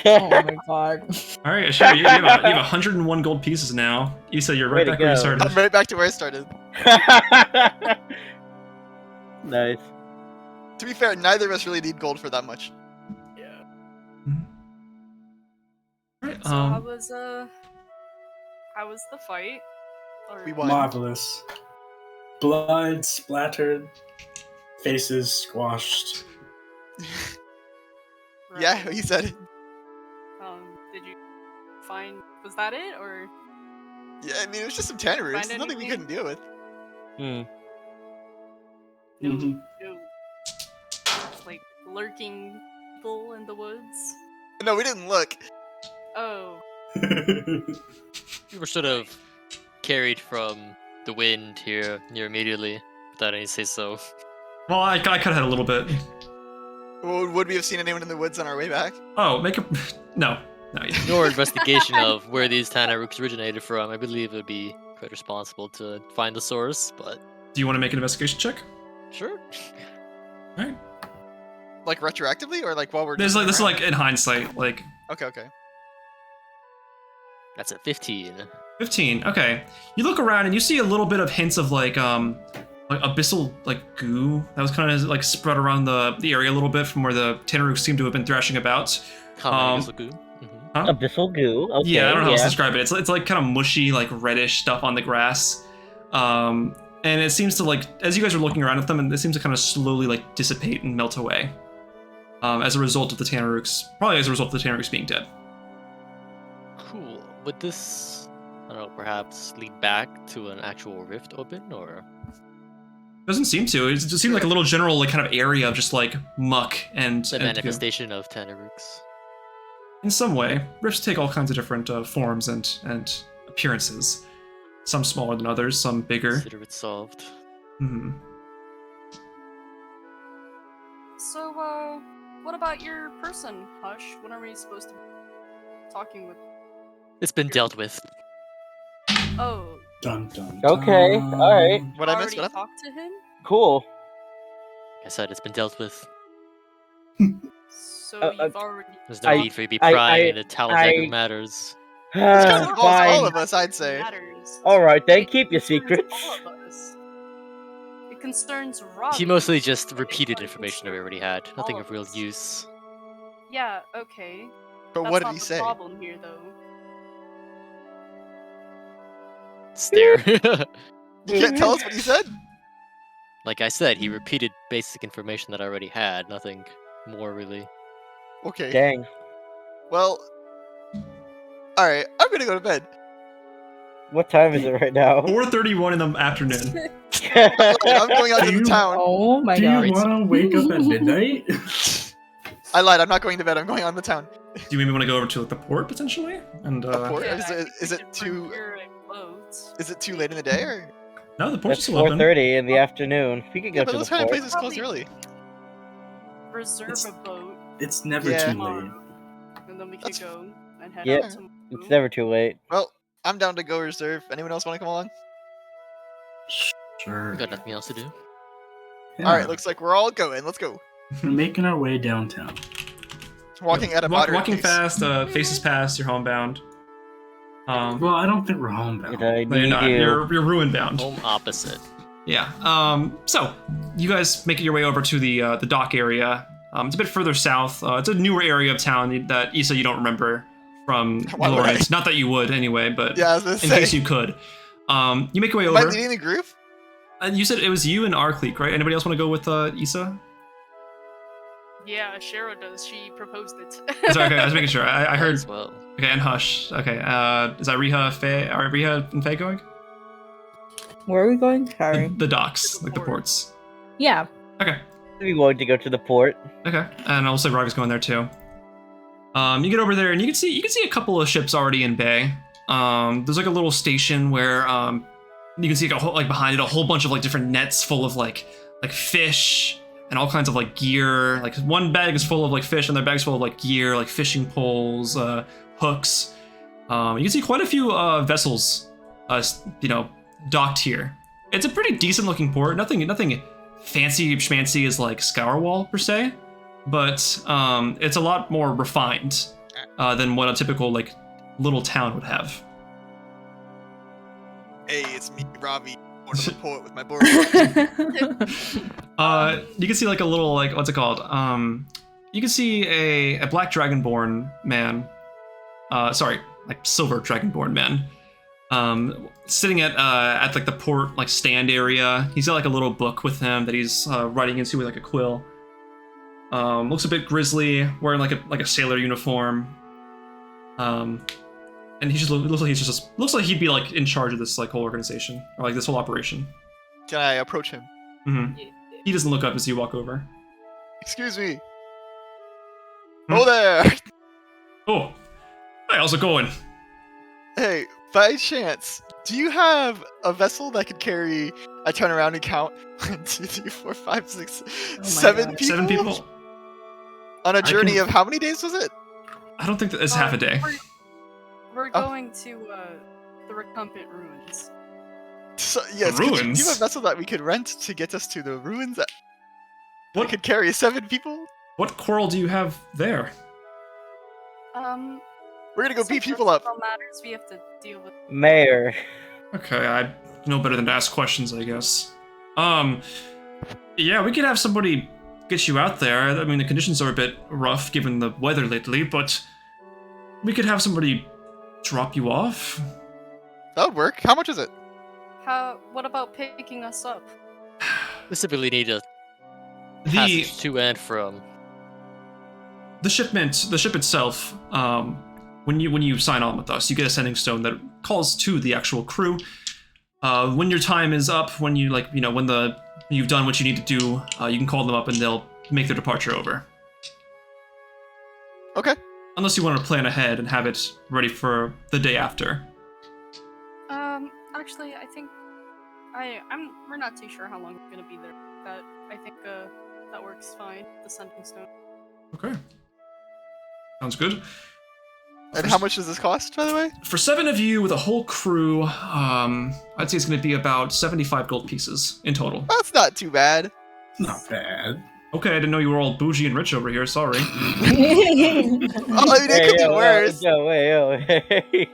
Speaker 8: Oh my god.
Speaker 1: All right, sure. You have 101 gold pieces now. Isa, you're right
Speaker 2: Way to
Speaker 1: back where you
Speaker 2: go.
Speaker 1: started.
Speaker 4: I'm right back to where I started.
Speaker 2: Nice.
Speaker 4: To be fair, neither of us really need gold for that much.
Speaker 6: Yeah.
Speaker 1: Right,
Speaker 6: So how was the fight? Or...
Speaker 4: We won.
Speaker 3: Marvelous. Blood splattered. Faces squashed.
Speaker 4: Yeah, he said it.
Speaker 6: Did you find? Was that it or?
Speaker 4: Yeah, I mean it was just some tanner roots.
Speaker 6: Find
Speaker 4: Nothing we couldn't deal with.
Speaker 6: No,
Speaker 3: Mhm.
Speaker 6: no. Like lurking people in the woods.
Speaker 4: No, we didn't look.
Speaker 6: Oh.
Speaker 5: We were sort of carried from the wind here near immediately, without any say so.
Speaker 1: Well, I cut ahead a little bit.
Speaker 4: Would we have seen anyone in the woods on our way back?
Speaker 1: Oh, no.
Speaker 5: Your investigation of where these Tanarooks originated from, I believe it would be quite responsible to find the source, but...
Speaker 1: Do you want to make an investigation check?
Speaker 5: Sure.
Speaker 1: Alright.
Speaker 4: Like retroactively, or like while we're
Speaker 1: This
Speaker 4: just
Speaker 1: is
Speaker 4: around?
Speaker 1: like in hindsight, like...
Speaker 4: Okay.
Speaker 5: That's a 15.
Speaker 1: 15, okay. You look around and you see a little bit of hints of like abyssal like goo that was kind of like spread around the area a little bit from where the Tanarooks seem to have been thrashing about.
Speaker 5: Common abyssal goo.
Speaker 1: Huh?
Speaker 2: Abyssal goo. Okay,
Speaker 1: Yeah, I don't know how else to describe it. It's like kind of mushy, like reddish stuff on the grass. And it seems to like, as you guys are looking around at them, and it seems to kind of slowly like dissipate and melt away. As a result of the Tanarooks, probably as a result of the Tanarooks being dead.
Speaker 5: Cool. Would this, I don't know, perhaps lead back to an actual rift open, or?
Speaker 1: Doesn't seem to. It just seemed like a little general like kind of area of just like muck and
Speaker 5: The
Speaker 1: and goo.
Speaker 5: manifestation of Tanarooks.
Speaker 1: In some way, rifts take all kinds of different forms and appearances. Some smaller than others, some bigger.
Speaker 5: Consider it solved.
Speaker 1: Hmm.
Speaker 6: So, what about your person, Hush? When are we supposed to be talking with?
Speaker 5: It's been dealt with.
Speaker 6: Oh,
Speaker 3: Dun dun.
Speaker 2: Okay,
Speaker 3: dun.
Speaker 2: alright.
Speaker 4: What I missed?
Speaker 6: already
Speaker 4: What happened?
Speaker 6: talked to him.
Speaker 2: Cool.
Speaker 5: Like I said, it's been dealt with.
Speaker 6: So
Speaker 2: Uh,
Speaker 6: you've already.
Speaker 5: There's no
Speaker 2: I-
Speaker 5: need for you to be
Speaker 2: I-
Speaker 5: prying into Talon's
Speaker 2: I-
Speaker 5: matters.
Speaker 4: This kind of involves all
Speaker 2: Fine.
Speaker 4: of us, I'd say.
Speaker 6: Matters.
Speaker 2: Alright, then
Speaker 6: It
Speaker 2: keep your
Speaker 6: concerns
Speaker 2: secrets.
Speaker 6: all of us. It concerns Ravi.
Speaker 5: He mostly just
Speaker 6: but it
Speaker 5: repeated
Speaker 6: might
Speaker 5: information we
Speaker 6: concern
Speaker 5: already had. Nothing
Speaker 6: all
Speaker 5: of real
Speaker 6: us.
Speaker 5: use.
Speaker 6: Yeah. Okay.
Speaker 4: But
Speaker 6: That's
Speaker 4: what did
Speaker 6: not
Speaker 4: he
Speaker 6: the
Speaker 4: say?
Speaker 6: problem here, though.
Speaker 5: Stare.
Speaker 4: You can't tell us what he said?
Speaker 5: Like I said, he repeated basic information that I already had. Nothing more, really.
Speaker 4: Okay.
Speaker 2: Dang.
Speaker 4: Well, alright, I'm gonna go to bed.
Speaker 2: What time is it right now?
Speaker 1: 4:31 in the afternoon.
Speaker 4: I'm going out to
Speaker 3: Do
Speaker 4: the
Speaker 3: you-
Speaker 4: town.
Speaker 8: Oh my
Speaker 3: Do you
Speaker 8: god.
Speaker 3: want to wake up at midnight?
Speaker 4: I lied, I'm not going to bed, I'm going on the town.
Speaker 1: Do you maybe want to go over to like the port potentially? And
Speaker 4: The port?
Speaker 6: Yeah,
Speaker 4: Is
Speaker 6: I
Speaker 4: it-
Speaker 6: think
Speaker 4: is
Speaker 6: we
Speaker 4: it
Speaker 6: should
Speaker 4: too-
Speaker 6: procure clothes.
Speaker 4: Is it too late in the day, or?
Speaker 1: no, the port's
Speaker 2: It's
Speaker 1: still open.
Speaker 2: 4:30 in the afternoon. We could go
Speaker 4: Yeah, but
Speaker 2: to
Speaker 4: those
Speaker 2: the
Speaker 4: kind of
Speaker 2: port.
Speaker 4: places close early.
Speaker 6: Reserve
Speaker 3: It's-
Speaker 6: a boat
Speaker 3: It's never
Speaker 4: Yeah.
Speaker 3: too late.
Speaker 6: tomorrow, and then we could
Speaker 4: That's-
Speaker 6: go and head
Speaker 2: Yep.
Speaker 6: out tomorrow.
Speaker 2: It's never too late.
Speaker 4: Well, I'm down to go reserve. Anyone else want to come along?
Speaker 3: Sure.
Speaker 5: We got nothing else to do.
Speaker 3: Yeah.
Speaker 4: All right, looks like we're all going. Let's go.
Speaker 3: We're making our way downtown.
Speaker 4: Walking at a moderate
Speaker 1: Walking
Speaker 4: pace.
Speaker 1: fast, faces past, you're homebound.
Speaker 3: Well, I don't think we're homebound.
Speaker 2: I
Speaker 1: No, you're
Speaker 2: need
Speaker 1: not.
Speaker 2: you.
Speaker 1: You're ruin bound.
Speaker 5: Home opposite.
Speaker 1: Yeah. So you guys make your way over to the dock area. It's a bit further south. It's a newer area of town that Isa you don't remember from
Speaker 4: Why would I?
Speaker 1: Lawrence. Not that you would anyway, but
Speaker 4: Yeah, I was gonna
Speaker 1: in
Speaker 4: say.
Speaker 1: case you could. You make your way
Speaker 4: Am I
Speaker 1: over.
Speaker 4: leading the group?
Speaker 1: And you said it was you and Aurkleek, right? Anybody else want to go with Isa?
Speaker 6: Yeah, Asherah does. She proposed it.
Speaker 1: Sorry, okay, I was making sure. I heard.
Speaker 5: As well.
Speaker 1: Okay, and Hush. Okay, is that Riha, Faye? Are Riha and Faye going?
Speaker 8: Where are we going? Sorry.
Speaker 1: The docks,
Speaker 6: To the
Speaker 1: like the
Speaker 6: port.
Speaker 1: ports.
Speaker 8: Yeah.
Speaker 1: Okay.
Speaker 2: I'd be willing to go to the port.
Speaker 1: Okay, and also Ravi's going there too. You get over there and you can see a couple of ships already in bay. There's like a little station where you can see like, like behind it a whole bunch of like different nets full of like fish and all kinds of like gear. Like one bag is full of like fish, and their bag's full of like gear, like fishing poles, hooks. You can see quite a few vessels, docked here. It's a pretty decent looking port. Nothing fancy schmancy as like Scourwall per se, but it's a lot more refined than what a typical like little town would have.
Speaker 4: Hey, it's me, Ravi, going to the port with my board.
Speaker 1: You can see like a little like what's it called? You can see a black dragonborn man. Sorry, like silver dragonborn man. Sitting at like the port like stand area. He's got like a little book with him that he's writing into with like a quill. Looks a bit grisly, wearing like a sailor uniform. And he just looks like he'd be like in charge of this like whole organization or like this whole operation.
Speaker 4: Can I approach him?
Speaker 1: Mm-hmm. He doesn't look up as you walk over.
Speaker 4: Excuse me. Oh there!
Speaker 1: Oh, hey, how's it going?
Speaker 4: Hey, by chance, do you have a vessel that could carry? I turn around and count 1, 2, 3, 4, 5, 6,
Speaker 8: my
Speaker 4: 7
Speaker 8: God.
Speaker 4: people.
Speaker 1: 7 people.
Speaker 4: On a journey
Speaker 3: can-
Speaker 4: of how many days was it?
Speaker 1: I don't think that it's half a day.
Speaker 6: We're
Speaker 4: Oh.
Speaker 6: going to the Recumbent Ruins.
Speaker 4: So, yes, do
Speaker 1: ruins?
Speaker 4: you have a vessel that we could rent to get us to the ruins that
Speaker 1: What
Speaker 4: could carry 7 people?
Speaker 1: what quarrel do you have there?
Speaker 4: We're gonna go
Speaker 6: some
Speaker 4: beat people up.
Speaker 6: personal matters we have to deal with.
Speaker 2: Mayor.
Speaker 1: Okay, I know better than to ask questions, I guess. Yeah, we could have somebody get you out there. I mean, the conditions are a bit rough given the weather lately, but we could have somebody drop you off.
Speaker 4: That would work. How much is it?
Speaker 6: What about picking us up?
Speaker 5: We simply need a
Speaker 1: The
Speaker 5: passage to and from.
Speaker 1: the ship itself, when you sign on with us, you get a sending stone that calls to the actual crew. When your time is up, when you when you've done what you need to do, you can call them up and they'll make their departure over.
Speaker 4: Okay.
Speaker 1: Unless you want to plan ahead and have it ready for the day after.
Speaker 6: Actually, I think we're not too sure how long we're gonna be there. I think that works fine. The sending stone.
Speaker 1: Okay. Sounds good.
Speaker 4: And how much does this cost, by the way?
Speaker 1: For 7 of you with a whole crew, I'd say it's going to be about 75 gold pieces in total.
Speaker 4: That's not too bad.
Speaker 3: Not bad.
Speaker 1: Okay, I didn't know you were all bougie and rich over here. Sorry.
Speaker 4: Oh, I mean, it could be worse.
Speaker 2: Hey.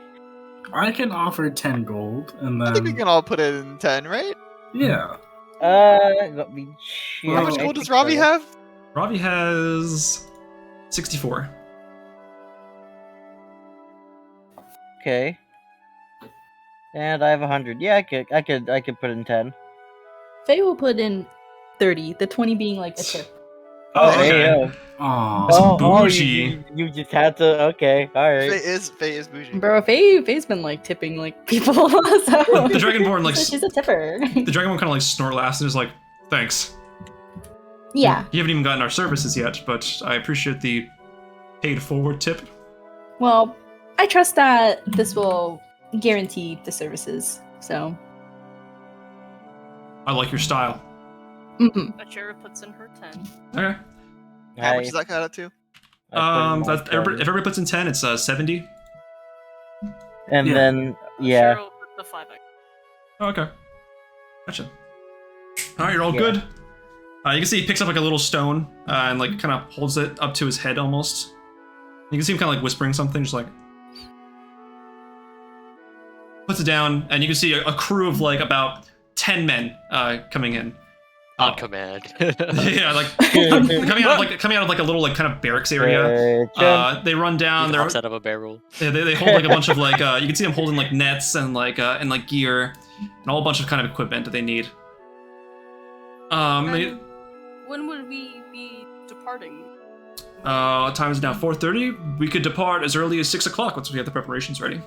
Speaker 3: I can offer 10 gold, and
Speaker 4: I think we
Speaker 3: then
Speaker 4: can all put it in 10, right?
Speaker 3: yeah.
Speaker 2: Let me check.
Speaker 3: How
Speaker 4: How much
Speaker 3: I
Speaker 4: gold does Ravi have?
Speaker 1: Ravi has 64.
Speaker 2: Okay. And I have 100. Yeah, I could put in 10.
Speaker 8: Faye will put in 30, the 20 being like a tip.
Speaker 1: Oh,
Speaker 2: hey,
Speaker 1: okay.
Speaker 2: yo.
Speaker 3: Aw.
Speaker 1: bougie.
Speaker 2: You just had to. Okay, all right.
Speaker 4: Faye is bougie.
Speaker 8: Bro, Faye's been like tipping like people. So.
Speaker 1: The Dragonborn like
Speaker 8: She's a tipper.
Speaker 1: the Dragonborn kind of like snort laughs and is like, "Thanks.
Speaker 8: Yeah.
Speaker 1: You haven't even gotten our services yet, but I appreciate the paid forward tip."
Speaker 8: Well, I trust that this will guarantee the services. So.
Speaker 1: I like your style.
Speaker 8: Mm-hmm.
Speaker 6: Asherah puts in her 10.
Speaker 1: Okay.
Speaker 4: How much does that cut out to?
Speaker 1: If everybody puts in 10, it's 70.
Speaker 2: And
Speaker 3: Yeah.
Speaker 2: then Yeah.
Speaker 6: Cheryl with the 5x.
Speaker 1: Oh, okay. Gotcha. All right, you're all
Speaker 2: Yeah.
Speaker 1: good. You can see he picks up like a little stone and like kind of holds it up to his head almost. You can see him kind of like whispering something, just like puts it down, and you can see a crew of like about 10 men coming in.
Speaker 5: On command.
Speaker 1: Yeah, like coming out of like a little like kind of barracks area. They run down.
Speaker 5: He
Speaker 1: They're
Speaker 5: hops out of a barrel.
Speaker 1: they hold like a bunch of like you can see them holding like nets and like gear and a whole bunch of kind of equipment that they need.
Speaker 6: And when would we be departing?
Speaker 1: Time is now 4:30. We could depart as early as 6 o'clock once we have the preparations ready.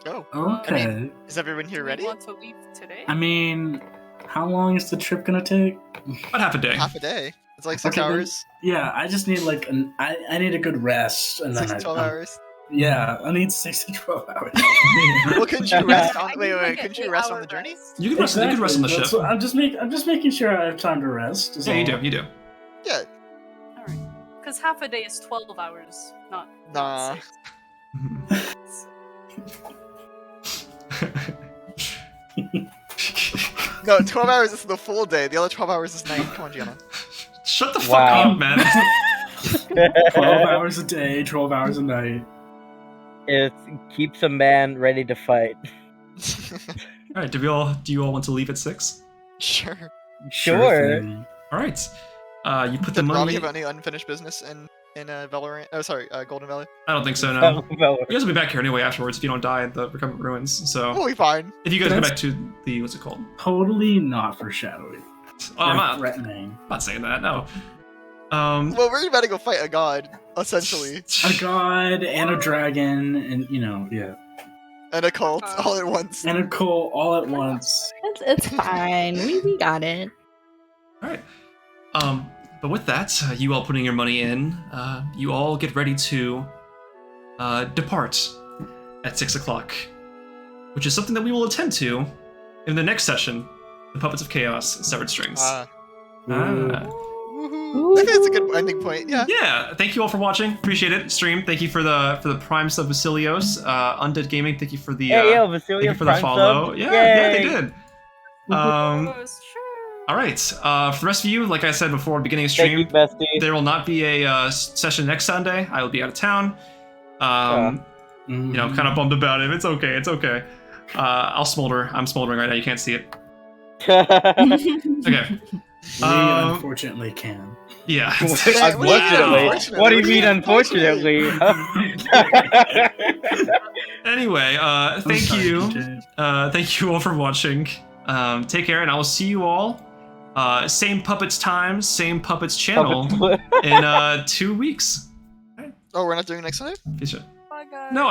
Speaker 4: Oh,
Speaker 3: Okay.
Speaker 4: I mean, is everyone here
Speaker 6: Do we
Speaker 4: ready?
Speaker 6: want to leave today?
Speaker 3: I mean, how long is the trip gonna take?
Speaker 1: About half a day.
Speaker 4: Half a day. It's like 6
Speaker 3: Okay, then-
Speaker 4: hours.
Speaker 3: Yeah, I just need like I need a good rest and
Speaker 4: 6
Speaker 3: then
Speaker 4: to 12 hours.
Speaker 3: Yeah, I need 6 to 12 hours.
Speaker 4: Well, couldn't you rest on?
Speaker 6: I
Speaker 4: Wait,
Speaker 6: need, like,
Speaker 4: couldn't
Speaker 6: an
Speaker 4: you rest on
Speaker 6: 8-hour
Speaker 4: the journey?
Speaker 6: rest.
Speaker 1: You can rest. You can rest on the ship.
Speaker 3: That's what- I'm just making sure I have time to rest. is
Speaker 1: Yeah, you
Speaker 3: all.
Speaker 1: do. You do.
Speaker 4: Yeah.
Speaker 6: Alright. Because half a day is 12 hours, not
Speaker 4: Nah.
Speaker 6: 6.
Speaker 4: No, 12 hours is the full day. The other 12 hours is night. Come on, Gianna.
Speaker 1: Shut the fuck
Speaker 2: Wow.
Speaker 1: up, man.
Speaker 3: 12 hours a day, 12 hours a night.
Speaker 2: It keeps a man ready to fight.
Speaker 1: All right. Do you all want to leave at 6?
Speaker 4: Sure.
Speaker 2: Sure.
Speaker 3: thing.
Speaker 1: All right. You put the
Speaker 4: Did Ravi
Speaker 1: money.
Speaker 4: have any unfinished business in Valorant? Oh, sorry, Golden Valley.
Speaker 1: I don't think so. No.
Speaker 2: Well,
Speaker 1: You guys will be back here anyway afterwards if you don't die at the Recumbent Ruins. So
Speaker 4: We'll be fine.
Speaker 1: if you guys go
Speaker 3: That's-
Speaker 1: back to the what's it called?
Speaker 3: Totally not foreshadowing.
Speaker 1: Oh, I'm
Speaker 3: Threatening.
Speaker 1: not saying that. No.
Speaker 4: Well, we're about to go fight a god, essentially,
Speaker 3: A god and a dragon, and yeah,
Speaker 4: and a cult all at once.
Speaker 3: and a cult all at once.
Speaker 8: It's fine. We got it.
Speaker 1: All right. But with that, you all putting your money in, you all get ready to depart at 6 o'clock, which is something that we will attend to in the next session, the Puppets of Chaos, Severed Strings.
Speaker 3: Ooh.
Speaker 4: Woohoo! I think that's a good ending point. Yeah.
Speaker 1: Yeah, thank you all for watching. Appreciate it. Stream, thank you for the Prime sub Vasilios. Undead Gaming, thank you for the
Speaker 2: Hey, yo,
Speaker 1: thank you
Speaker 2: Vasilius
Speaker 1: for the
Speaker 2: Prime
Speaker 1: follow.
Speaker 2: sub.
Speaker 1: Yeah, they
Speaker 2: Yay.
Speaker 1: did.
Speaker 6: Oh, sure.
Speaker 1: All right. For the rest of you, like I said before, beginning of
Speaker 2: Thank you,
Speaker 1: stream,
Speaker 2: bestie.
Speaker 1: there will not be a session next Sunday. I will be out of town. You know, I'm kind of bummed about it. It's okay. It's okay. I'll smolder. I'm smoldering right now. You can't see it. Okay.
Speaker 3: We unfortunately can.
Speaker 1: Yeah.
Speaker 2: Unfortunately. What do you mean, unfortunately?
Speaker 1: Anyway,
Speaker 3: I'm
Speaker 1: thank
Speaker 3: sorry,
Speaker 1: you.
Speaker 3: DJ.
Speaker 1: Thank you all for watching. Take care, and I will see you all. Same Puppets time, same Puppets channel in 2 weeks.
Speaker 4: Oh, we're not doing next Sunday?
Speaker 1: Peace out.
Speaker 6: Bye, guys.
Speaker 1: No,